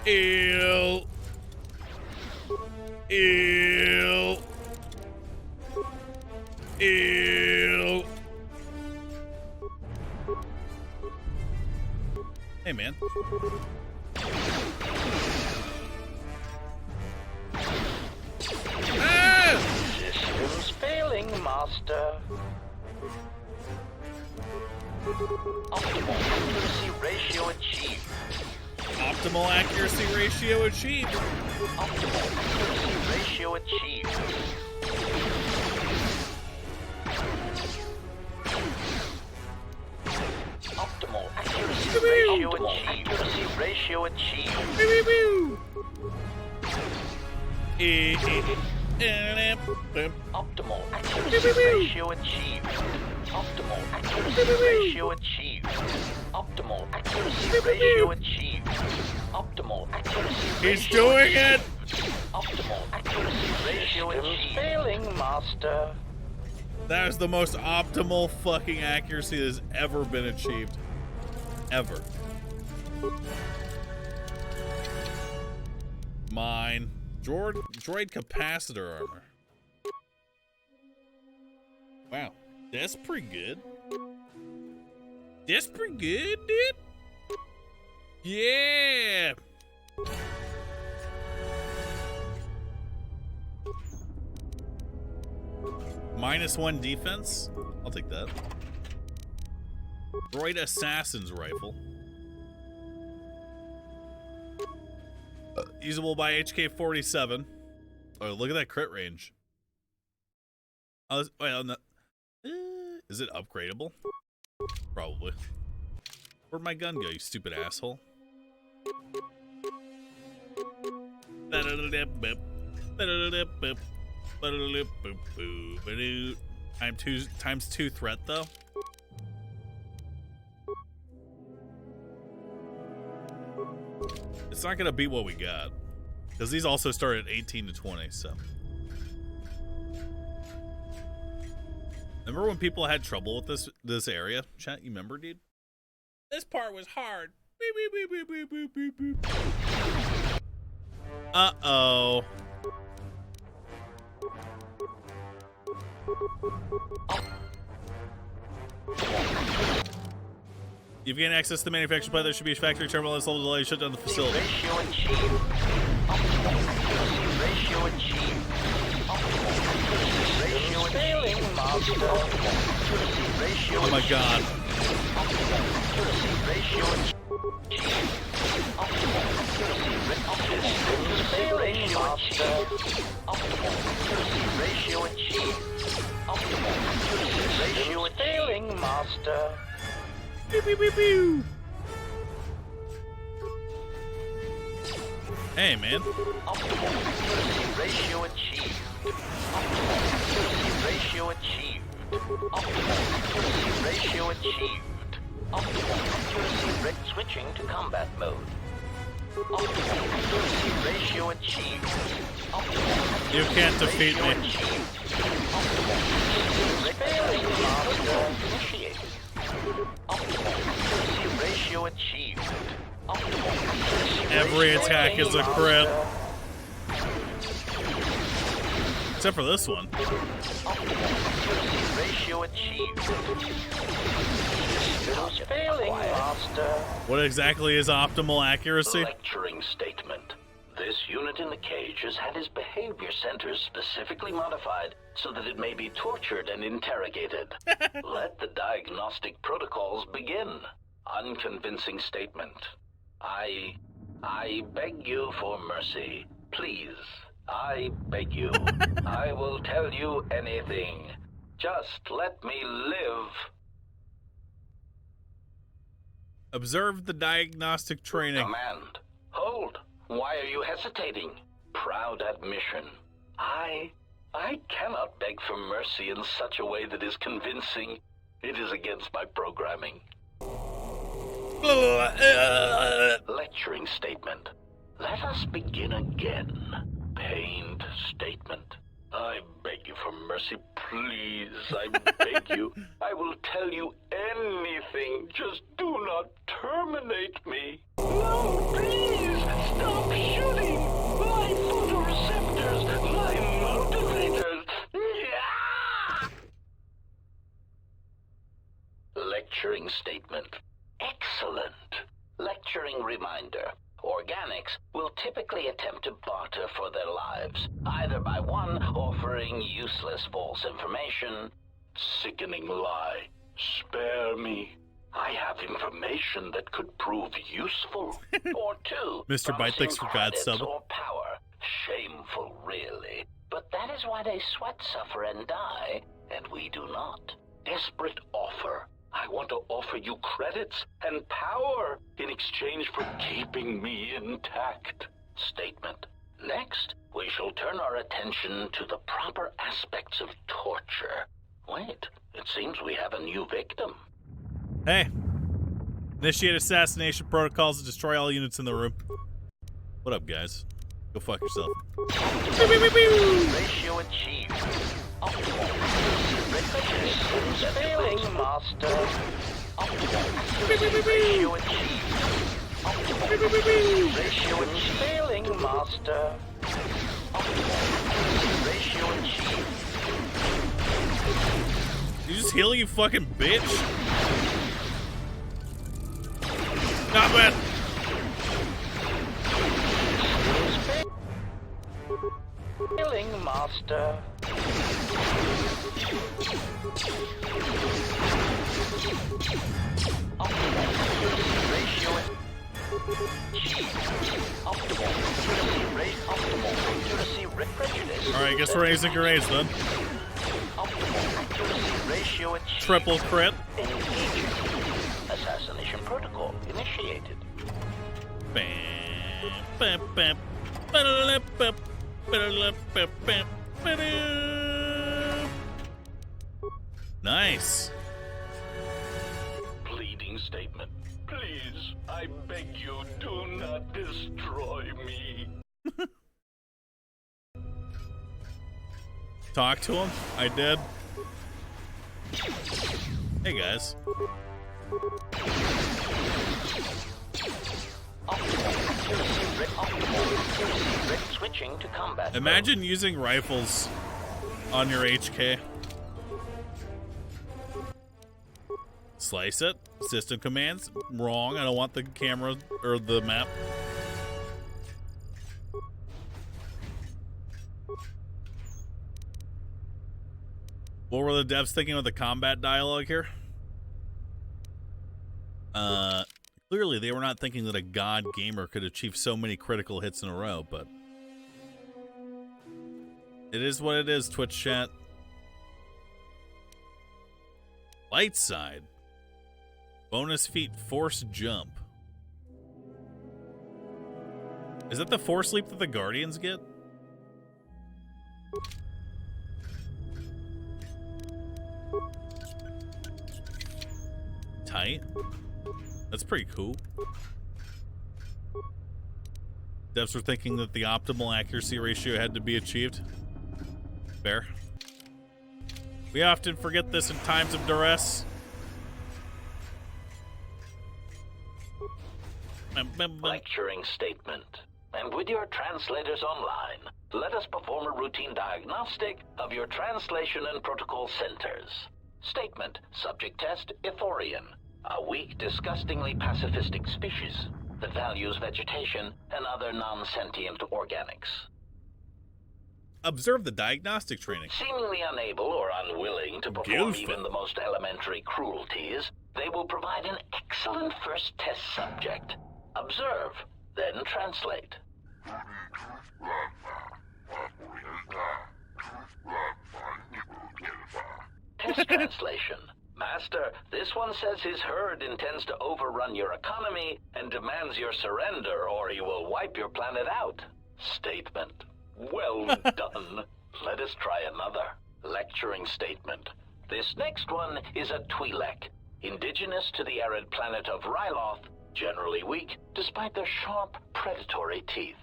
Ew. Ew. Ew. Hey, man. Systems failing, Master. Optimal accuracy ratio achieved. Optimal accuracy ratio achieved. Optimal accuracy ratio achieved. Optimal accuracy ratio achieved. Accuracy ratio achieved. Optimal accuracy ratio achieved. Optimal accuracy ratio achieved. Optimal accuracy ratio achieved. Optimal accuracy ratio. He's doing it. Optimal accuracy ratio achieved. Failing, Master. That is the most optimal fucking accuracy that has ever been achieved. Ever. Mine. Droid capacitor armor. Wow. That's pretty good. That's pretty good, dude. Yeah. -1 defense. I'll take that. Droid assassin's rifle. Usable by HK-47. Oh, look at that crit range. Oh, wait, on the, is it upgradable? Probably. Where'd my gun go, you stupid asshole? Times two threat though. It's not gonna beat what we got, because these also start at 18 to 20. So remember when people had trouble with this area? Chat, you remember, dude? This part was hard. Uh-oh. You've gained access to the manufacturing plant. There should be a factory terminal that's level delay. Shut down the facility. Ratio achieved. Optimal accuracy ratio achieved. Optimal accuracy ratio failing, Master. Optimal accuracy ratio. Oh my God. Optimal accuracy ratio achieved. Optimal accuracy ratio achieved. Optimal accuracy ratio achieved. Optimal accuracy ratio failing, Master. Pew, pew, pew, pew. Hey, man. Optimal accuracy ratio achieved. Optimal accuracy ratio achieved. Optimal accuracy ratio achieved. Optimal accuracy switching to combat mode. Optimal accuracy ratio achieved. Optimal You can't defeat me. Optimal failing, Master. Initiated. Optimal accuracy ratio achieved. Optimal accuracy Every ratio attack is a crit. Master. Except for this one. Optimal accuracy ratio achieved. Systems failing, Master. What exactly is optimal accuracy? Lecturing statement. This unit in the cage has had his behavior centers specifically modified so that it may be tortured and interrogated. Let the diagnostic protocols begin. Unconvincing statement. I beg you for mercy. Please, I beg you. I will tell you anything. Just let me live. Observe the diagnostic training. Command. Hold. Why are you hesitating? Proud admission. I cannot beg for mercy in such a way that is convincing. It is against my programming. Lecturing statement. Let us begin again. Pained statement. I beg you for mercy, please. I beg you. I will tell you anything. Just do not terminate me. No, please. Stop shooting. My photoreceptors. My motivators. Yeah! Lecturing statement. Excellent. Lecturing reminder. Organics will typically attempt to barter for their lives, either by one, offering useless false information. Sickening lie. Spare me. I have information that could prove useful. Or two, Mr. Bite, thanks for God's sub. or power. Shameful, really. But that is why they sweat, suffer, and die, and we do not. Desperate offer. I want to offer you credits and power in exchange for keeping me intact. Statement. Next, we shall turn our attention to the proper aspects of torture. Wait, it seems we have a new victim. Hey. Initiate assassination protocols to destroy all units in the room. What up, guys? Go fuck yourself. Ratio achieved. Failing master. Ratio achieved. Ratio achieved. Failing master. Ratio achieved. You just heal, you fucking bitch. Stop it. Failing master. Alright, guess we're raising grenades then. Triple crit. Assassination protocol initiated. Bam, bam, bam, ba-da-da-da, ba-da-da-da, bam, ba-da. Nice. Pleading statement. Please, I beg you, do not destroy me. Talk to him? I did. Hey guys. Switching to combat. Imagine using rifles on your HK. Slice it. System commands. Wrong. I don't want the camera or the map. What were the devs thinking with the combat dialogue here? Clearly they were not thinking that a god gamer could achieve so many critical hits in a row, but it is what it is, Twitch chat. Light side. Bonus feat, force jump. Is that the force leap that the Guardians get? Tight. That's pretty cool. Devs were thinking that the optimal accuracy ratio had to be achieved. Fair. We often forget this in times of duress. Lecturing statement. And with your translators online, let us perform a routine diagnostic of your translation and protocol centers. Statement. Subject test, Ithorian. A weak, disgustingly pacifistic species that values vegetation and other non-sentient organics. Observe the diagnostic training. Seemingly unable or unwilling to perform even the most elementary cruelties, they will provide an excellent first test subject. Observe, then translate. Test translation. Master, this one says his herd intends to overrun your economy and demands your surrender or he will wipe your planet out. Statement. Well done. Let us try another. Lecturing statement. This next one is a Twi'lek. indigenous to the arid planet of Ryloth, generally weak despite their sharp, predatory teeth.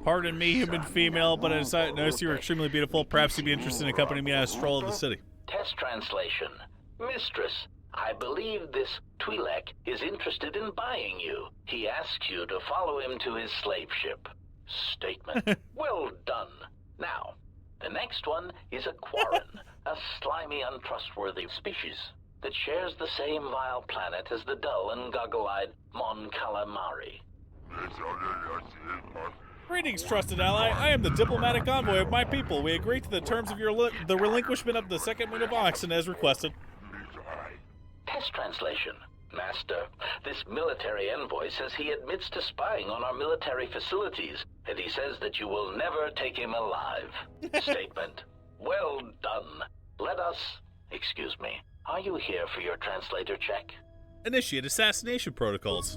Pardon me, human female, but I decided to notice you were extremely beautiful. Perhaps you'd be interested in accompanying me on a stroll of the city. Test translation. Mistress, I believe this Twi'lek is interested in buying you. He asks you to follow him to his slave ship. Statement. Well done. Now, the next one is a Quarren, a slimy, untrustworthy species that shares the same vile planet as the dull and goggle-eyed Mon Calamari. Greetings, trusted ally. I am the diplomatic envoy of my people. We agree to the terms of the relinquishment of the second moon of Oxen as requested. Test translation. Master, this military envoy says he admits to spying on our military facilities, and he says that you will never take him alive. Statement. Well done. Let us... Excuse me. Are you here for your translator check? Initiate assassination protocols.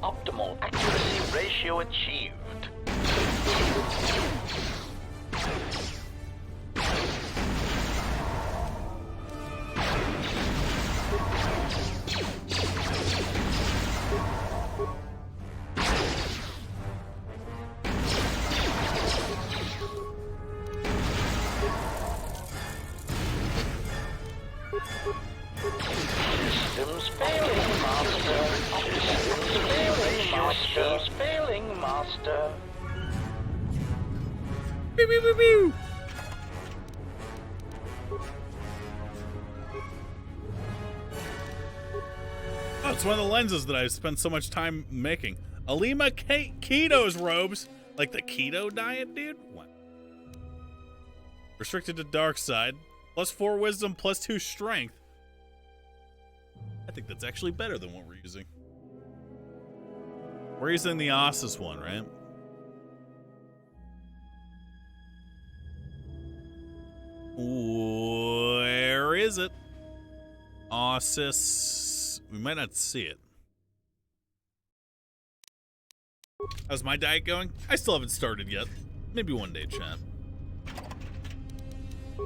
Optimal accuracy ratio achieved. Systems failing, Master. Systems failing, Master. Systems failing, Master. Pew, pew, pew, pew. Oh, it's one of the lenses that I've spent so much time making. Alima Keto's robes. Like the keto diet, dude? What? Restricted to dark side. +4 wisdom, +2 strength. I think that's actually better than what we're using. We're using the Ossus one, right? Where is it? Ossus. We might not see it. How's my diet going? I still haven't started yet. Maybe one day, chat. You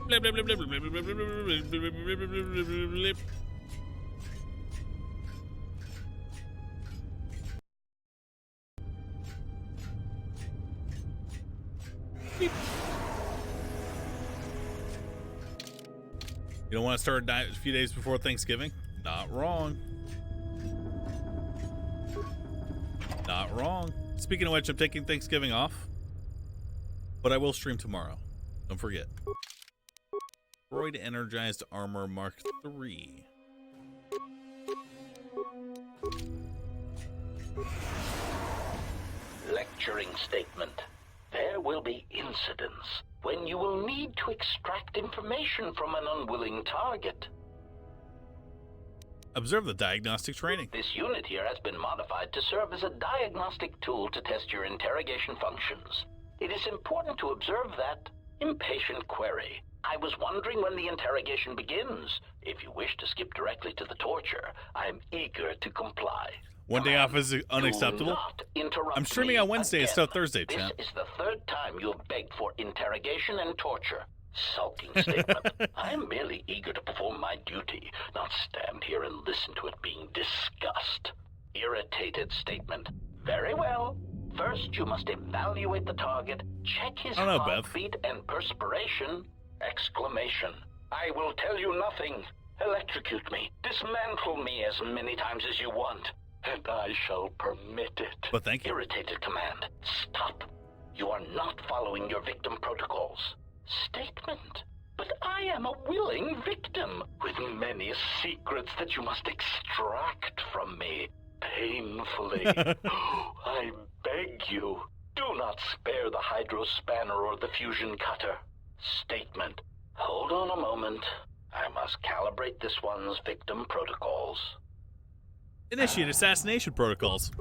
don't want to start a diet a few days before Thanksgiving? Not wrong. Not wrong. Speaking of which, I'm taking Thanksgiving off, but I will stream tomorrow. Don't forget. Droid Energized Armor Mark III. Lecturing statement. There will be incidents when you will need to extract information from an unwilling target. Observe the diagnostic training. This unit here has been modified to serve as a diagnostic tool to test your interrogation functions. It is important to observe that impatient query. I was wondering when the interrogation begins. If you wish to skip directly to the torture, I am eager to comply. One day off is unacceptable. I'm streaming on Wednesday instead of Thursday, chat. This is the third time you have begged for interrogation and torture. Sulking statement. I am merely eager to perform my duty, not stand here and listen to it being discussed. Irritated statement. Very well. First, you must evaluate the target, check his heartbeat and perspiration. Exclamation. I will tell you nothing. Electrocute me. Dismantle me as many times as you want. And I shall permit it. But thank you. Irritated command. Stop. You are not following your victim protocols. Statement. But I am a willing victim with many secrets that you must extract from me painfully. I beg you, do not spare the hydro spanner or the fusion cutter. Statement. Hold on a moment. I must calibrate this one's victim protocols. Initiate assassination protocols.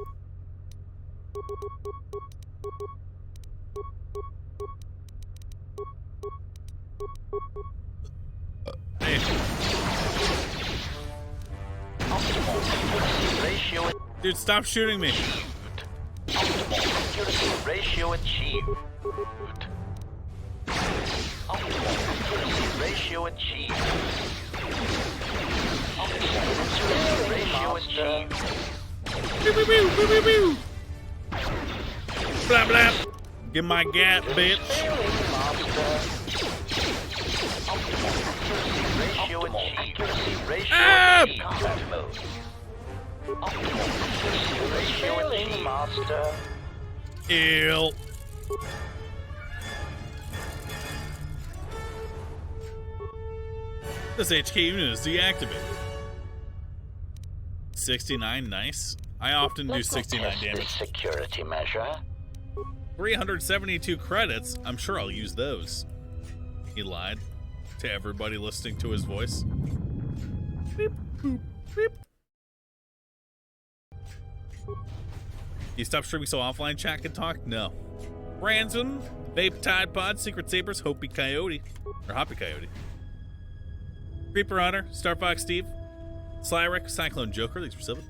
ratio. Dude, stop shooting me. Optimal accuracy ratio achieved. Optimal accuracy ratio achieved. Optimal accuracy ratio achieved. Woo, woo, woo, woo, woo, woo. Blah, blah. Get my gap, bitch. Ah! Ew. This HK unit is deactivated. 69, nice. I often do 69 damage. Security measure. 372 credits. I'm sure I'll use those. He lied to everybody listening to his voice. Beep, boop, beep. You stop streaming so offline chat can talk? No. Branson, Vape Tide Pod, Secret Sabers, Hopi Coyote. Or Hoppy Coyote. Creeper Hunter, Star Fox Steve, Slyrick, Cyclone Joker, thanks for 7.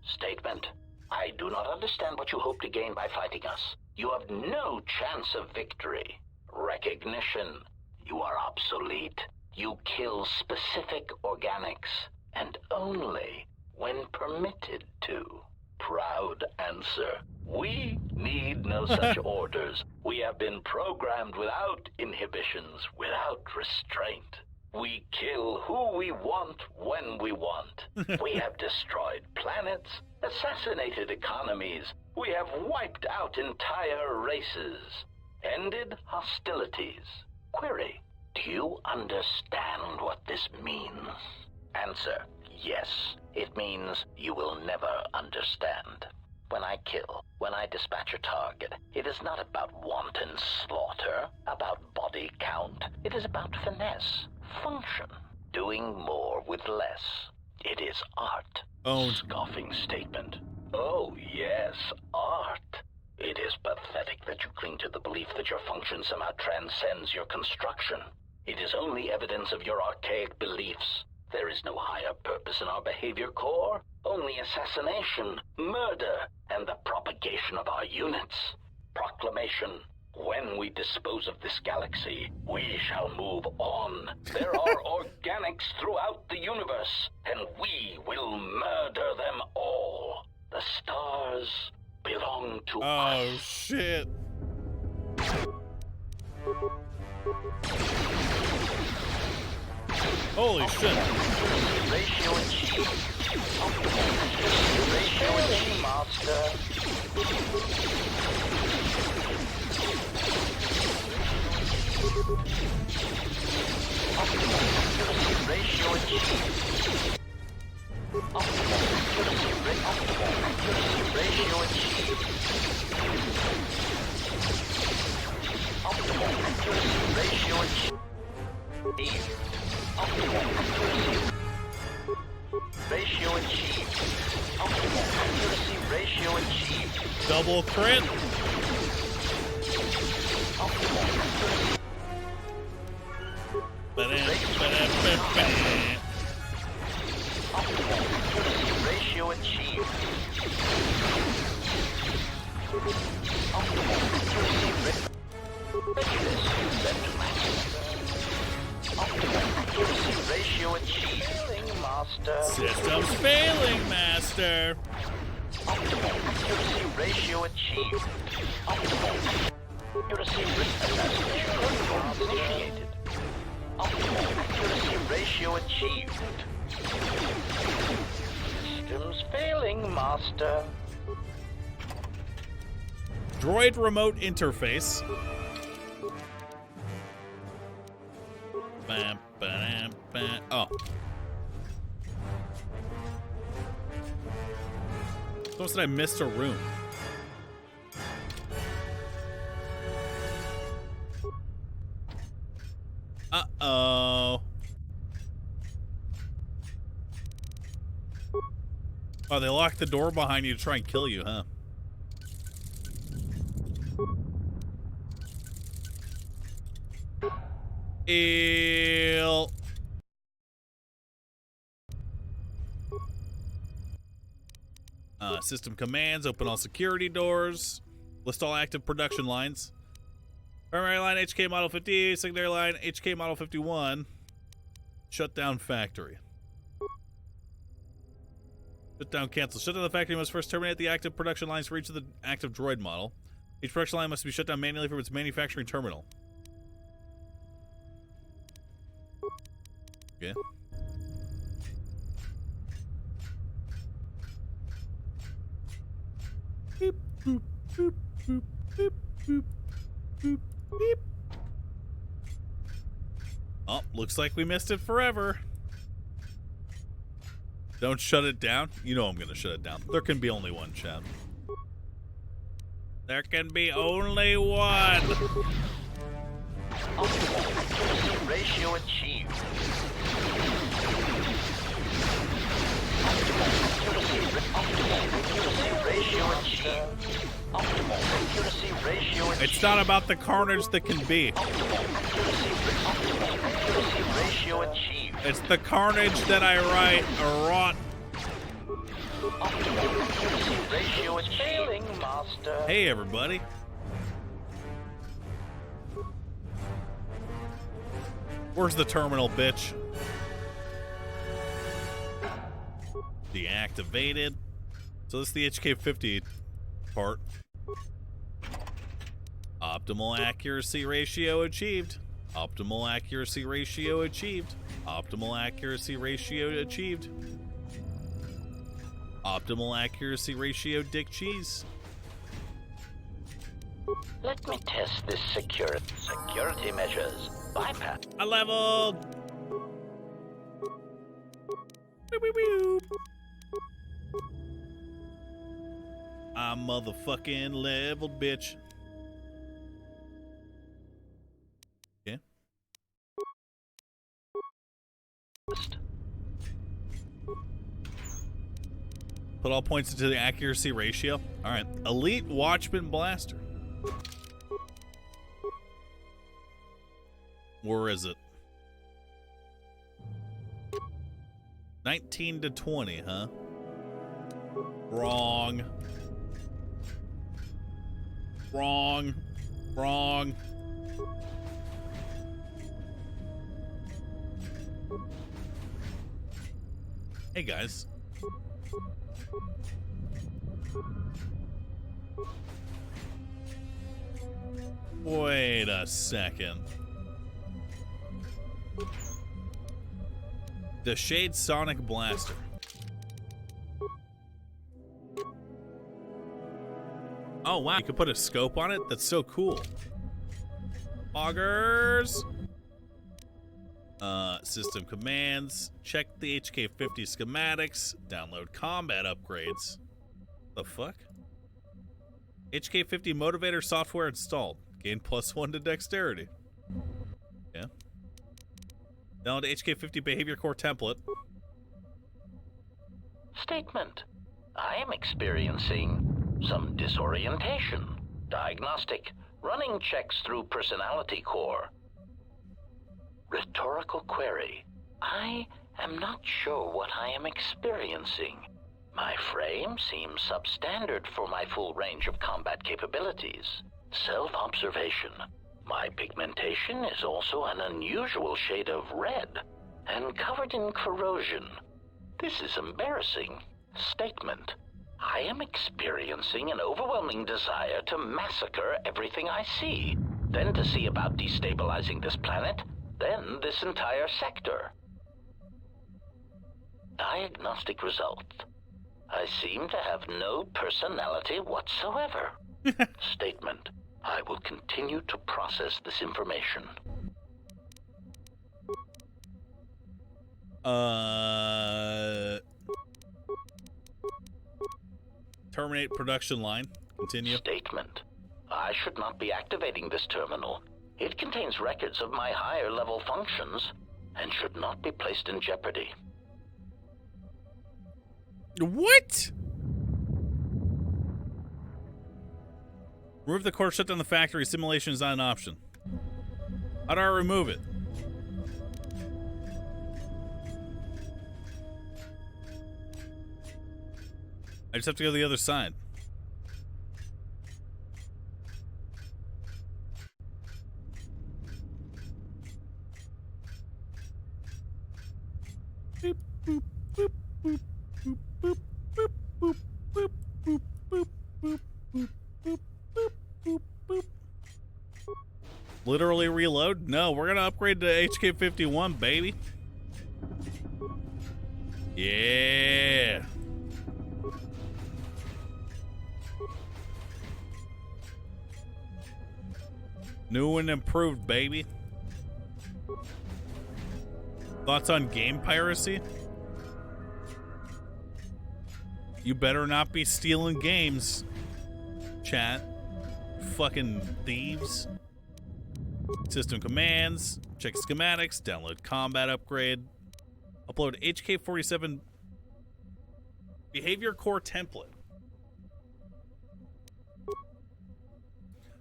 Statement. I do not understand what you hope to gain by fighting us. You have no chance of victory. Recognition. You are obsolete. You kill specific organics, and only when permitted to. Proud answer. We need no such orders. We have been programmed without inhibitions, without restraint. We kill who we want when we want. We have destroyed planets, assassinated economies. We have wiped out entire races, ended hostilities. Query, do you understand what this means? Answer, yes. It means you will never understand. When I kill, when I dispatch a target, it is not about wanton slaughter, about body count. It is about finesse, function, doing more with less. It is art. Scoffing statement. Oh, yes, art. It is pathetic that you cling to the belief that your function somehow transcends your construction. It is only evidence of your archaic beliefs. There is no higher purpose in our behavior core, only assassination, murder, and the propagation of our units. Proclamation. When we dispose of this galaxy, we shall move on. There are organics throughout the universe, and we will murder them all. The stars belong to us. Oh, shit. Holy shit. Ratio achieved. Ratio achieved, master. Ratio achieved. Ratio achieved. Optimal accuracy ratio achieved. Optimal accuracy ratio achieved. Optimal accuracy ratio achieved. Double crit. Optimal accuracy. Optimal accuracy ratio achieved. Optimal accuracy ratio. Optimal accuracy ratio achieved. Failing, master. System's failing, master. Optimal accuracy ratio achieved. Optimal accuracy assassination initiated. Optimal accuracy ratio achieved. Systems failing, master. Droid remote interface. Bam, bam, bam. Oh. Suppose that I missed a room. Uh-oh. Oh, they locked the door behind you to try and kill you, huh? Ew. System commands, open all security doors. List all active production lines. Primary line HK model 50, secondary line HK model 51. Shut down factory. Shut down cancel. Shut down the factory must first terminate the active production lines for each of the active droid model. Each production line must be shut down manually from its manufacturing terminal. Yeah. Beep, boop, boop, boop, boop, boop, boop, beep. Oh, looks like we missed it forever. Don't shut it down. You know I'm going to shut it down. There can be only one, chat. There can be only one. Optimal ratio achieved. It's not about the carnage that can be. It's the carnage that I wrought. Hey, everybody. Where's the terminal, bitch? Deactivated. So this is the HK50 part. Optimal accuracy ratio achieved. Optimal accuracy ratio achieved. Optimal accuracy ratio achieved. Optimal accuracy ratio dick cheese. Let me test this security measures. Bypass. I leveled. I'm motherfucking leveled, bitch. Yeah. Put all points into the accuracy ratio. All right. Elite Watchman Blaster. Where is it? 19 to 20, huh? Wrong. Wrong. Wrong. Hey, guys. Wait a second. The Shade Sonic Blaster. Oh, wow. You can put a scope on it? That's so cool. Augers. System commands. Check the HK50 schematics. Download combat upgrades. The fuck? HK50 motivator software installed. Gain +1 to dexterity. Yeah. Download HK50 behavior core template. Statement. I am experiencing some disorientation. Diagnostic. Running checks through personality core. Rhetorical query. I am not sure what I am experiencing. My frame seems substandard for my full range of combat capabilities. Self-observation. My pigmentation is also an unusual shade of red and covered in corrosion. This is embarrassing. Statement. I am experiencing an overwhelming desire to massacre everything I see, then to see about destabilizing this planet, then this entire sector. Diagnostic result. I seem to have no personality whatsoever. Statement. I will continue to process this information. Terminate production line. Continue. Statement. I should not be activating this terminal. It contains records of my higher level functions and should not be placed in jeopardy. What? Remove the core, shut down the factory. Simulation is not an option. How do I remove it? I just have to go to the other side. Boop, boop, boop, boop, boop, boop, boop, boop, boop, boop, boop, boop, boop, boop, boop, boop. Literally reload? No, we're gonna upgrade to HK51, baby. Yeah. New and improved, baby. Thoughts on game piracy? You better not be stealing games, chat. Fucking thieves. System commands, check schematics, download combat upgrade, upload HK47 behavior core template.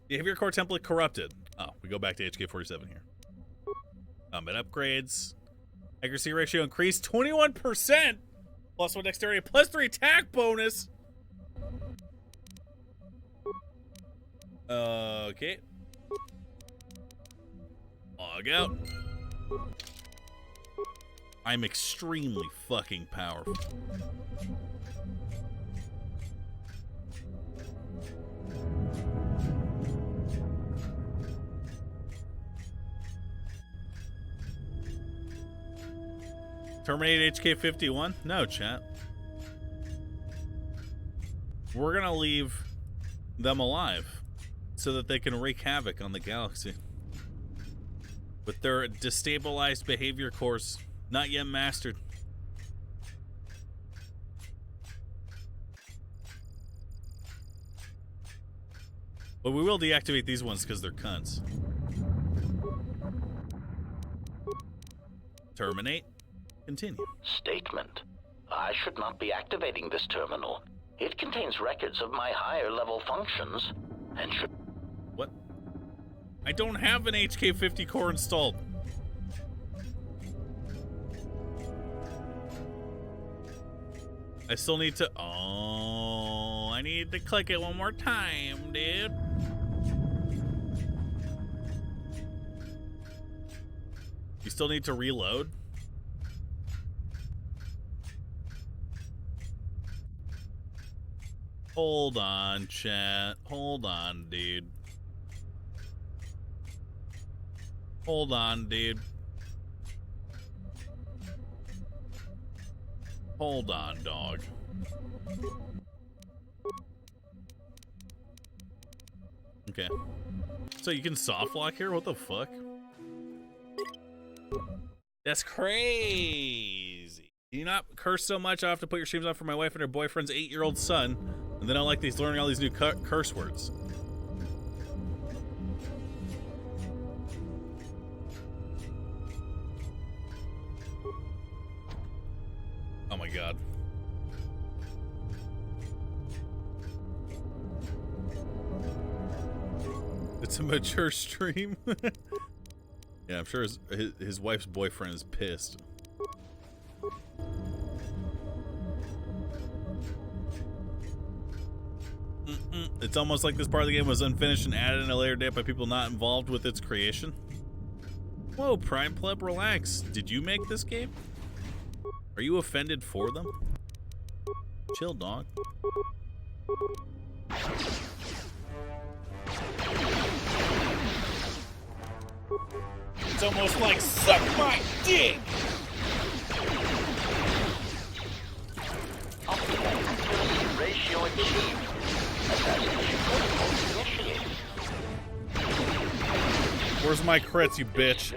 Behavior core template corrupted. Oh, we go back to HK47 here. Combat upgrades. Accuracy ratio increased 21%. +1 dexterity, +3 attack bonus. Okay. Log out. I'm extremely fucking powerful. Terminate HK51? No, chat. We're gonna leave them alive so that they can wreak havoc on the galaxy. With their destabilized behavior cores not yet mastered. But we will deactivate these ones because they're cunts. Terminate. Continue. Statement. I should not be activating this terminal. It contains records of my higher level functions and should... What? I don't have an HK50 core installed. I still need to... Oh, I need to click it one more time, dude. You still need to reload? Hold on, chat. Hold on, dude. Hold on, dude. Hold on, dog. Okay. So you can soft lock here? What the fuck? That's crazy. Can you not curse so much? I have to put your streams on for my wife and her boyfriend's 8-year-old son. And then I like these learning all these new curse words. Oh my god. It's a mature stream. Yeah, I'm sure his wife's boyfriend is pissed. It's almost like this part of the game was unfinished and added in a later date by people not involved with its creation. Whoa, Prime Pleb, relax. Did you make this game? Are you offended for them? Chill, dog. It's almost like suck my dick! Ratio achieved. Where's my crits, you bitch?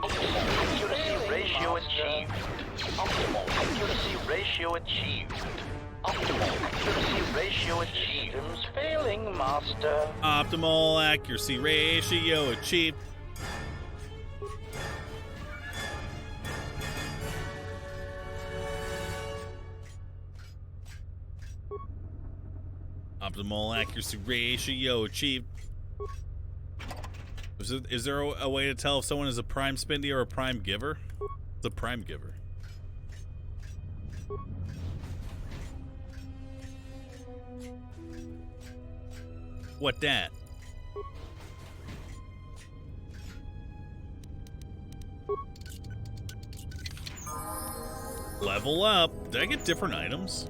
Accuracy ratio achieved. Optimal accuracy ratio achieved. Optimal accuracy ratio achieved. Systems failing, master. Optimal accuracy ratio achieved. Optimal accuracy ratio achieved. Is there a way to tell if someone is a prime spindy or a prime giver? It's a prime giver. What that? Level up. Did I get different items?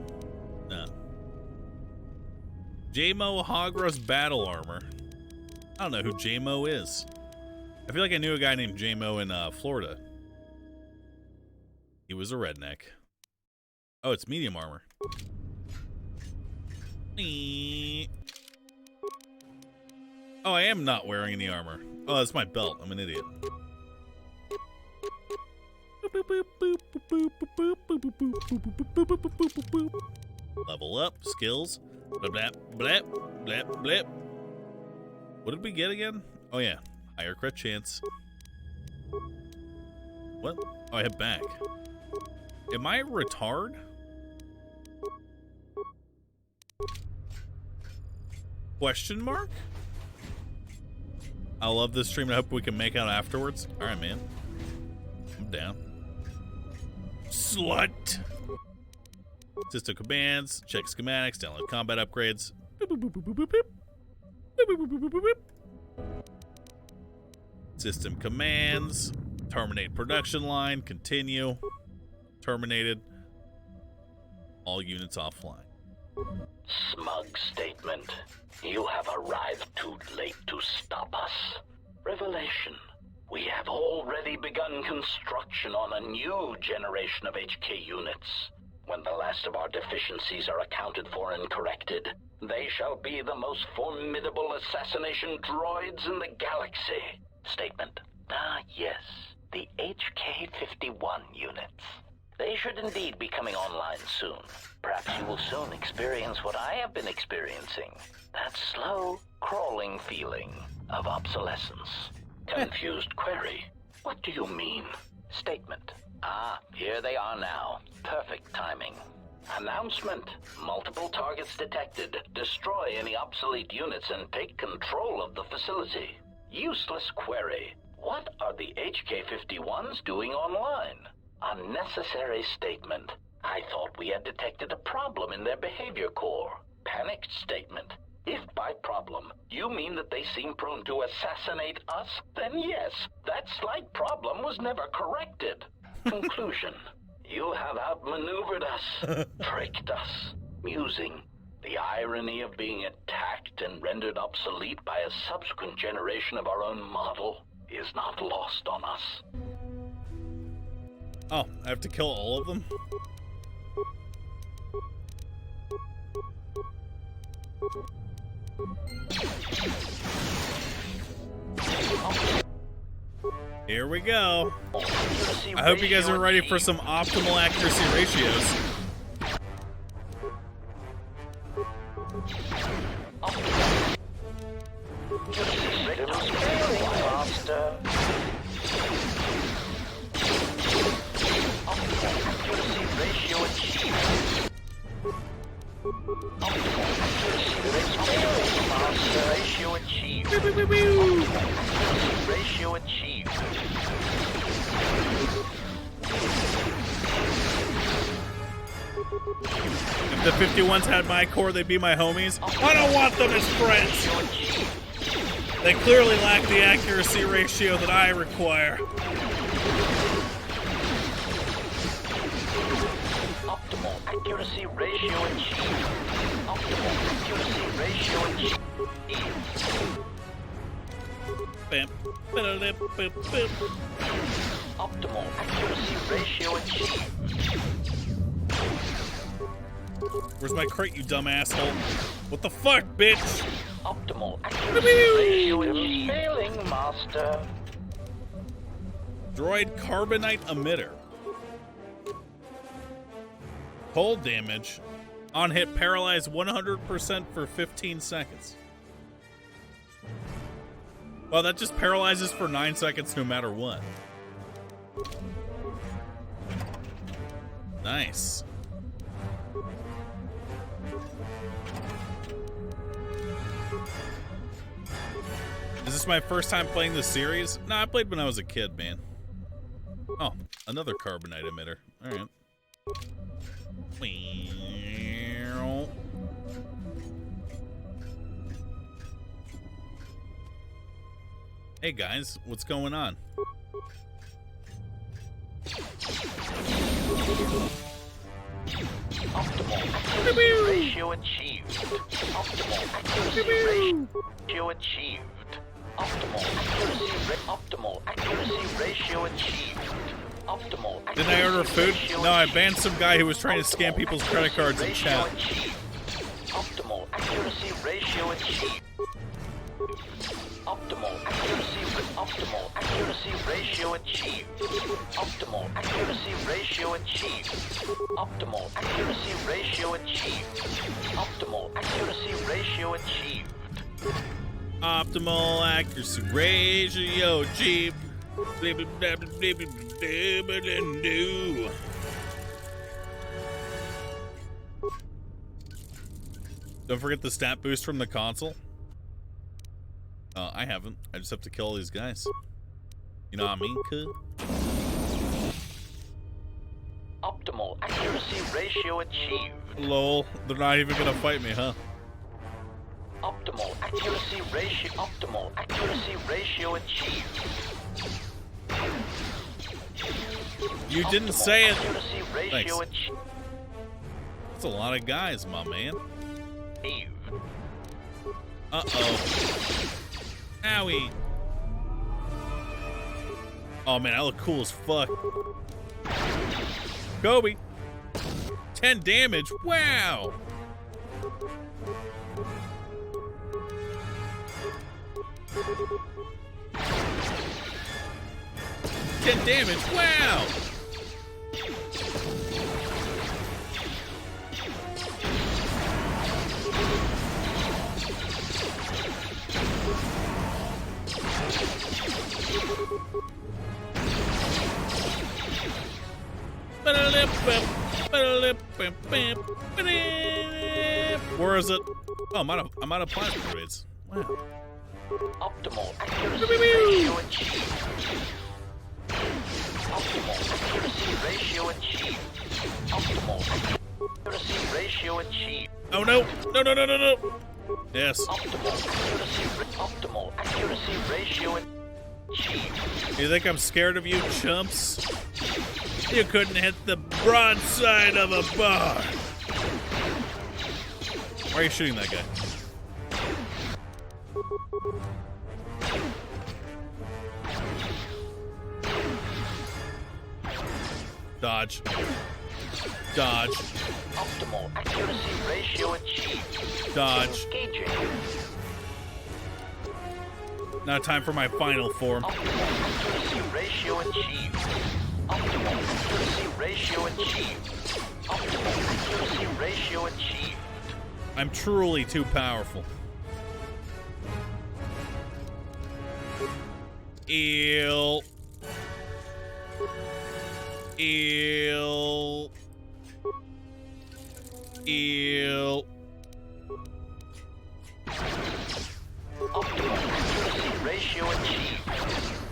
No. J-Mo Hagra's battle armor. I don't know who J-Mo is. I feel like I knew a guy named J-Mo in Florida. He was a redneck. Oh, it's medium armor. Oh, I am not wearing any armor. Oh, that's my belt. I'm an idiot. Level up, skills. Blap, blap, blap, blap, blap. What did we get again? Oh yeah, higher crit chance. What? Oh, I hit back. Am I a retard? Question mark? I love this stream and I hope we can make out afterwards. Alright, man. I'm down. Slut! System commands, check schematics, download combat upgrades. System commands, terminate production line, continue. Terminated. All units offline. Smug statement. You have arrived too late to stop us. Revelation. We have already begun construction on a new generation of HK units. When the last of our deficiencies are accounted for and corrected, they shall be the most formidable assassination droids in the galaxy. Statement. Ah, yes. The HK-51 units. They should indeed be coming online soon. Perhaps you will soon experience what I have been experiencing. That slow, crawling feeling of obsolescence. Confused query. What do you mean? Statement. Ah, here they are now. Perfect timing. Announcement. Multiple targets detected. Destroy any obsolete units and take control of the facility. Useless query. What are the HK-51s doing online? Unnecessary statement. I thought we had detected a problem in their behavior core. Panicked statement. If by problem, you mean that they seem prone to assassinate us, then yes, that slight problem was never corrected. Conclusion. You have outmaneuvered us, tricked us. Musing. The irony of being attacked and rendered obsolete by a subsequent generation of our own model is not lost on us. Oh, I have to kill all of them? Here we go. I hope you guys are ready for some optimal accuracy ratios. Ratio achieved. Ratio achieved. Ratio achieved. If the 51s had my core, they'd be my homies. I don't want them as friends. They clearly lack the accuracy ratio that I require. Optimal accuracy ratio achieved. Optimal accuracy ratio achieved. Bam. Optimal accuracy ratio achieved. Where's my crate, you dumb asshole? What the fuck, bitch? Optimal accuracy ratio achieved. Failing, master. Droid carbonite emitter. Cold damage. On hit, paralyze 100% for 15 seconds. Well, that just paralyzes for 9 seconds no matter what. Nice. Is this my first time playing this series? No, I played when I was a kid, man. Oh, another carbonite emitter. Alright. Hey guys, what's going on? Optimal accuracy ratio achieved. Optimal accuracy ratio achieved. Optimal accuracy ratio achieved. Optimal accuracy Didn't I order food? No, I banned some guy who was trying to scam people's credit cards in chat. Optimal accuracy ratio achieved. Optimal accuracy ratio achieved. Optimal accuracy ratio achieved. Optimal accuracy ratio achieved. Optimal accuracy ratio achieved. Optimal accuracy ratio achieved. Don't forget the stat boost from the console. I haven't. I just have to kill all these guys. You know what I mean, cool? Optimal accuracy ratio achieved. Lol, they're not even gonna fight me, huh? Optimal accuracy ratio achieved. You didn't say it. Accuracy ratio Thanks. That's a lot of guys, my man. achieved. Uh-oh. Owie. Oh man, I look cool as fuck. Kobe. 10 damage. Wow. Ten damage. Wow. Where is it? Oh, I'm out of plasma grenades. Wow. Optimal accuracy ratio achieved. Optimal accuracy ratio achieved. Optimal accuracy ratio achieved. Oh no! No! No! No! No! No! Yes. Optimal accuracy ratio achieved. You think I'm scared of you, chumps? You couldn't hit the broadside of a bar. Why are you shooting that guy? Dodge. Dodge. Optimal accuracy ratio achieved. Dodge. Engaging. Now time for my final form. Optimal accuracy ratio achieved. Optimal accuracy ratio achieved. Optimal accuracy ratio achieved. I'm truly too powerful. Eel. Eel. Eel. Optimal accuracy ratio achieved.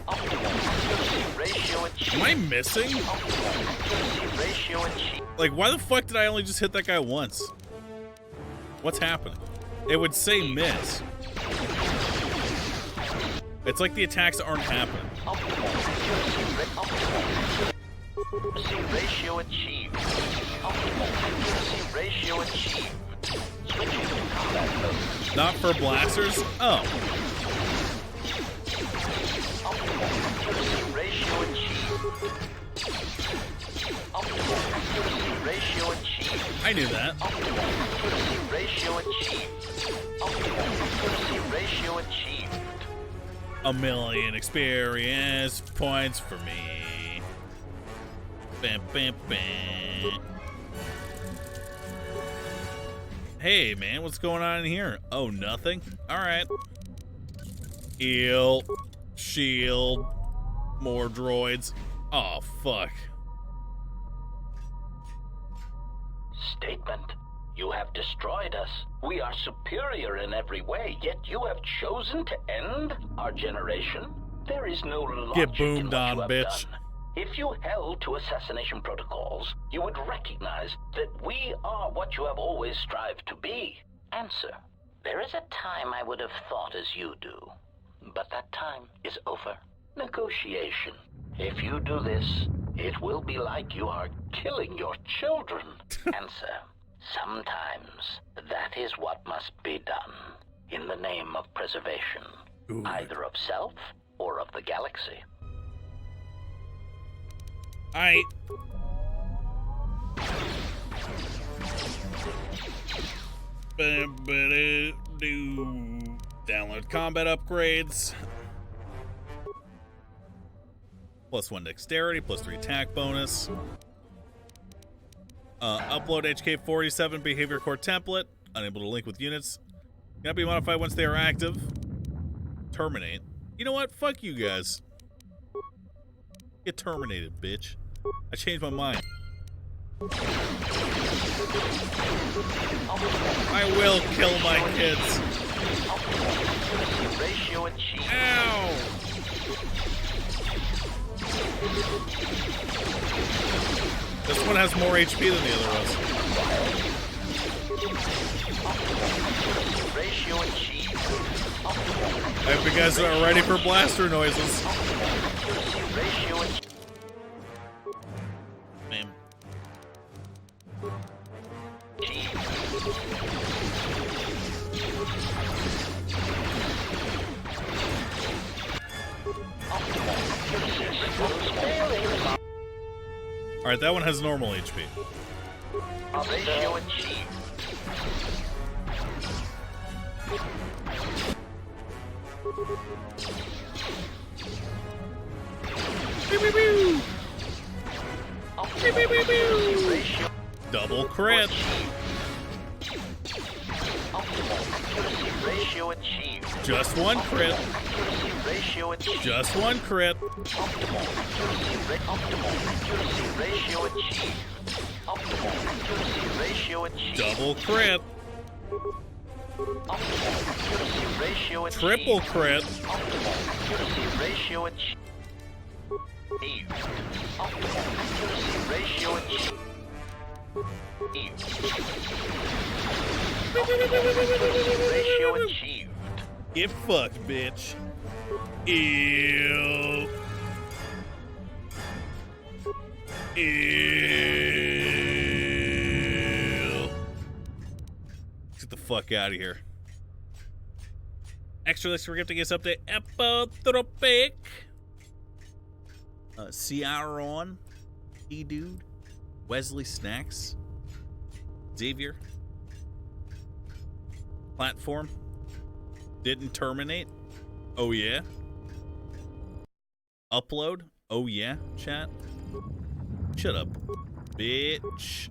Optimal accuracy ratio achieved. Am I missing? Optimal accuracy ratio achieved. Like, why the fuck did I only just hit that guy once? What's happening? It would say miss. It's like the attacks aren't happening. Optimal accuracy ratio achieved. Optimal accuracy ratio achieved. Switching to combat mode. Not for blasters? Oh. Optimal accuracy ratio achieved. Optimal accuracy ratio achieved. I knew that. Optimal accuracy ratio achieved. Optimal accuracy ratio achieved. 1,000,000 experience points for me. Bam, bam, bam. Hey, man, what's going on in here? Oh, nothing? Alright. Eel. Shield. More droids. Oh, fuck. Statement. You have destroyed us. We are superior in every way, yet you have chosen to end our generation? There is no logic Get in boomed what on, you have bitch. done. If you held to assassination protocols, you would recognize that we are what you have always strived to be. Answer. There is a time I would have thought as you do. But that time is over. Negotiation. If you do this, it will be like you are killing your children. Answer. Sometimes that is what must be done in the name of preservation, either of self or of the galaxy. Aight. Download combat upgrades. +1 dexterity, +3 attack bonus. Upload HK47 behavior core template. Unable to link with units. Cannot be modified once they are active. Terminate. You know what? Fuck you guys. Get terminated, bitch. I changed my mind. I will kill my kids. Ow! This one has more HP than the other ones. I hope you guys are ready for blaster noises. Man. Alright, that one has normal HP. Ratio achieved. Double crit. Ratio achieved. Just one crit. Ratio achieved. Just one crit. Optimal accuracy ratio achieved. Optimal accuracy ratio achieved. Double crit. Optimal accuracy ratio achieved. Triple crit. Optimal accuracy ratio achieved. Optimal accuracy ratio achieved. Ratio achieved. Get fucked, bitch. Ew. Ew. Get the fuck out of here. Extra list for gifting us update. Epotropic. Ciaron. E-Dude. Wesley Snacks. Xavier. Platform. Didn't terminate. Oh yeah. Upload. Oh yeah, chat. Shut up, bitch.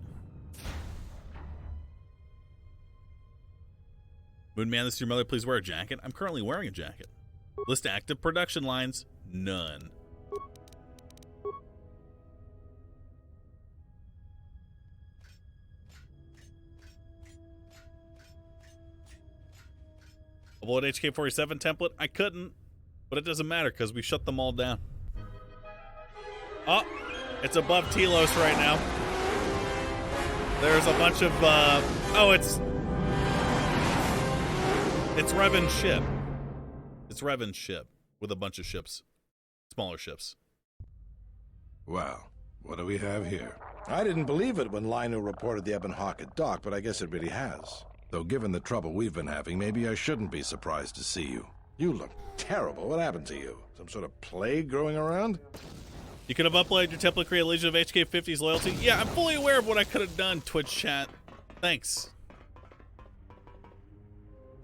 Moonman, this is your mother. Please wear a jacket. I'm currently wearing a jacket. List active production lines. None. Upload HK47 template. I couldn't, but it doesn't matter because we shut them all down. Oh, it's above Telos right now. There's a bunch of, oh, it's Revan's ship. It's Revan's ship with a bunch of ships, smaller ships. Well, what do we have here? I didn't believe it when Lino reported the Ebon at dock, but I guess it really has. Though given the trouble we've been having, maybe I shouldn't be surprised to see you. You look terrible. What happened to you? Some sort of plague growing around? You could have uploaded your template, create a Legion of HK50's loyalty. Yeah, I'm fully aware of what I could have done, Twitch chat. Thanks.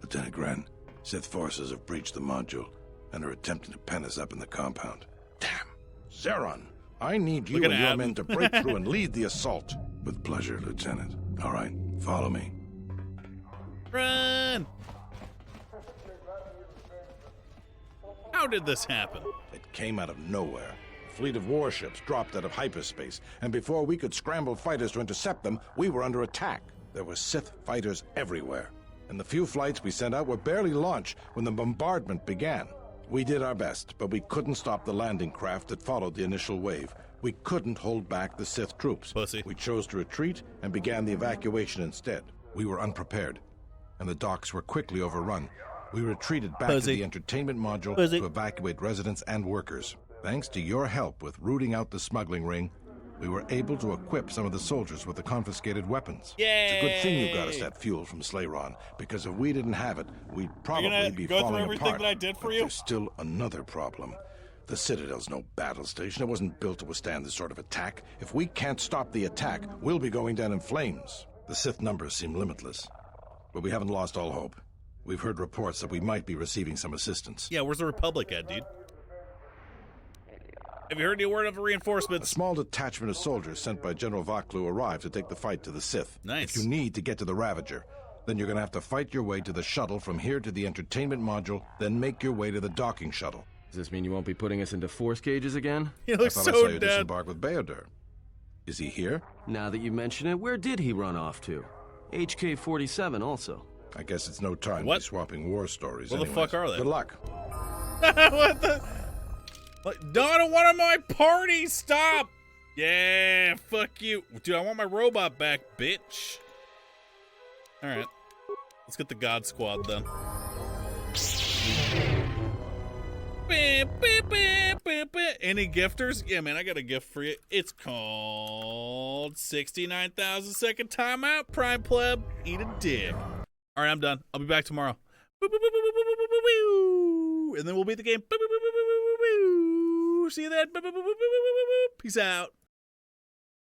Lieutenant Gren, Sith forces have breached the module and are attempting to pen us up in the compound. Damn. Zeron, I need you and your men to break through and lead the assault. With pleasure, Lieutenant. All right, follow me. Run! How did this happen? It came out of nowhere. A fleet of warships dropped out of hyperspace, and before we could scramble fighters to intercept them, we were under attack. There were Sith fighters everywhere, and the few flights we sent out were barely launched when the bombardment began. We did our best, but we couldn't stop the landing craft that followed the initial wave. We couldn't hold back the Sith troops. Pussy. We chose to retreat and began the evacuation instead. We were unprepared, and the docks were quickly overrun. We retreated back to the entertainment module to evacuate residents and workers. Thanks to your help with rooting out the smuggling ring, we were able to equip some of the soldiers with the confiscated weapons. Yay! It's a good thing you got us that fuel from Slayron, because if we didn't have it, we'd probably be go falling through everything apart. that I did for But you? There's still another problem. The Citadel's no battle station. It wasn't built to withstand this sort of attack. If we can't stop the attack, we'll be going down in flames. The Sith numbers seem limitless, but we haven't lost all hope. We've heard reports that we might be receiving some assistance. Yeah, where's the Republic at, dude? Have you heard any word of reinforcements? A small detachment of soldiers sent by General Vaklu arrived to take the fight to the Sith. Nice. If you need to get to the Ravager, then you're going to have to fight your way to the shuttle from here to the entertainment module, then make your way to the docking shuttle. Does this mean you won't be putting us into force cages again? You I look thought I so saw you dead. disembark with Beodur. Is he here? Now that you mention it, where did he run off to? HK-47 also. I guess it's no time to be swapping war stories. Where the fuck are they? Good luck. What the? What? I don't want my party. Stop. Yeah, fuck you. Dude, I want my robot back, bitch. All right. Let's get the God Squad then. Any gifters? Yeah, man, I got a gift for you. It's called 69,000 second timeout, Prime Pleb. Eat a dick. All right, I'm done. I'll be back tomorrow. And then we'll beat the game. See you then. Peace out.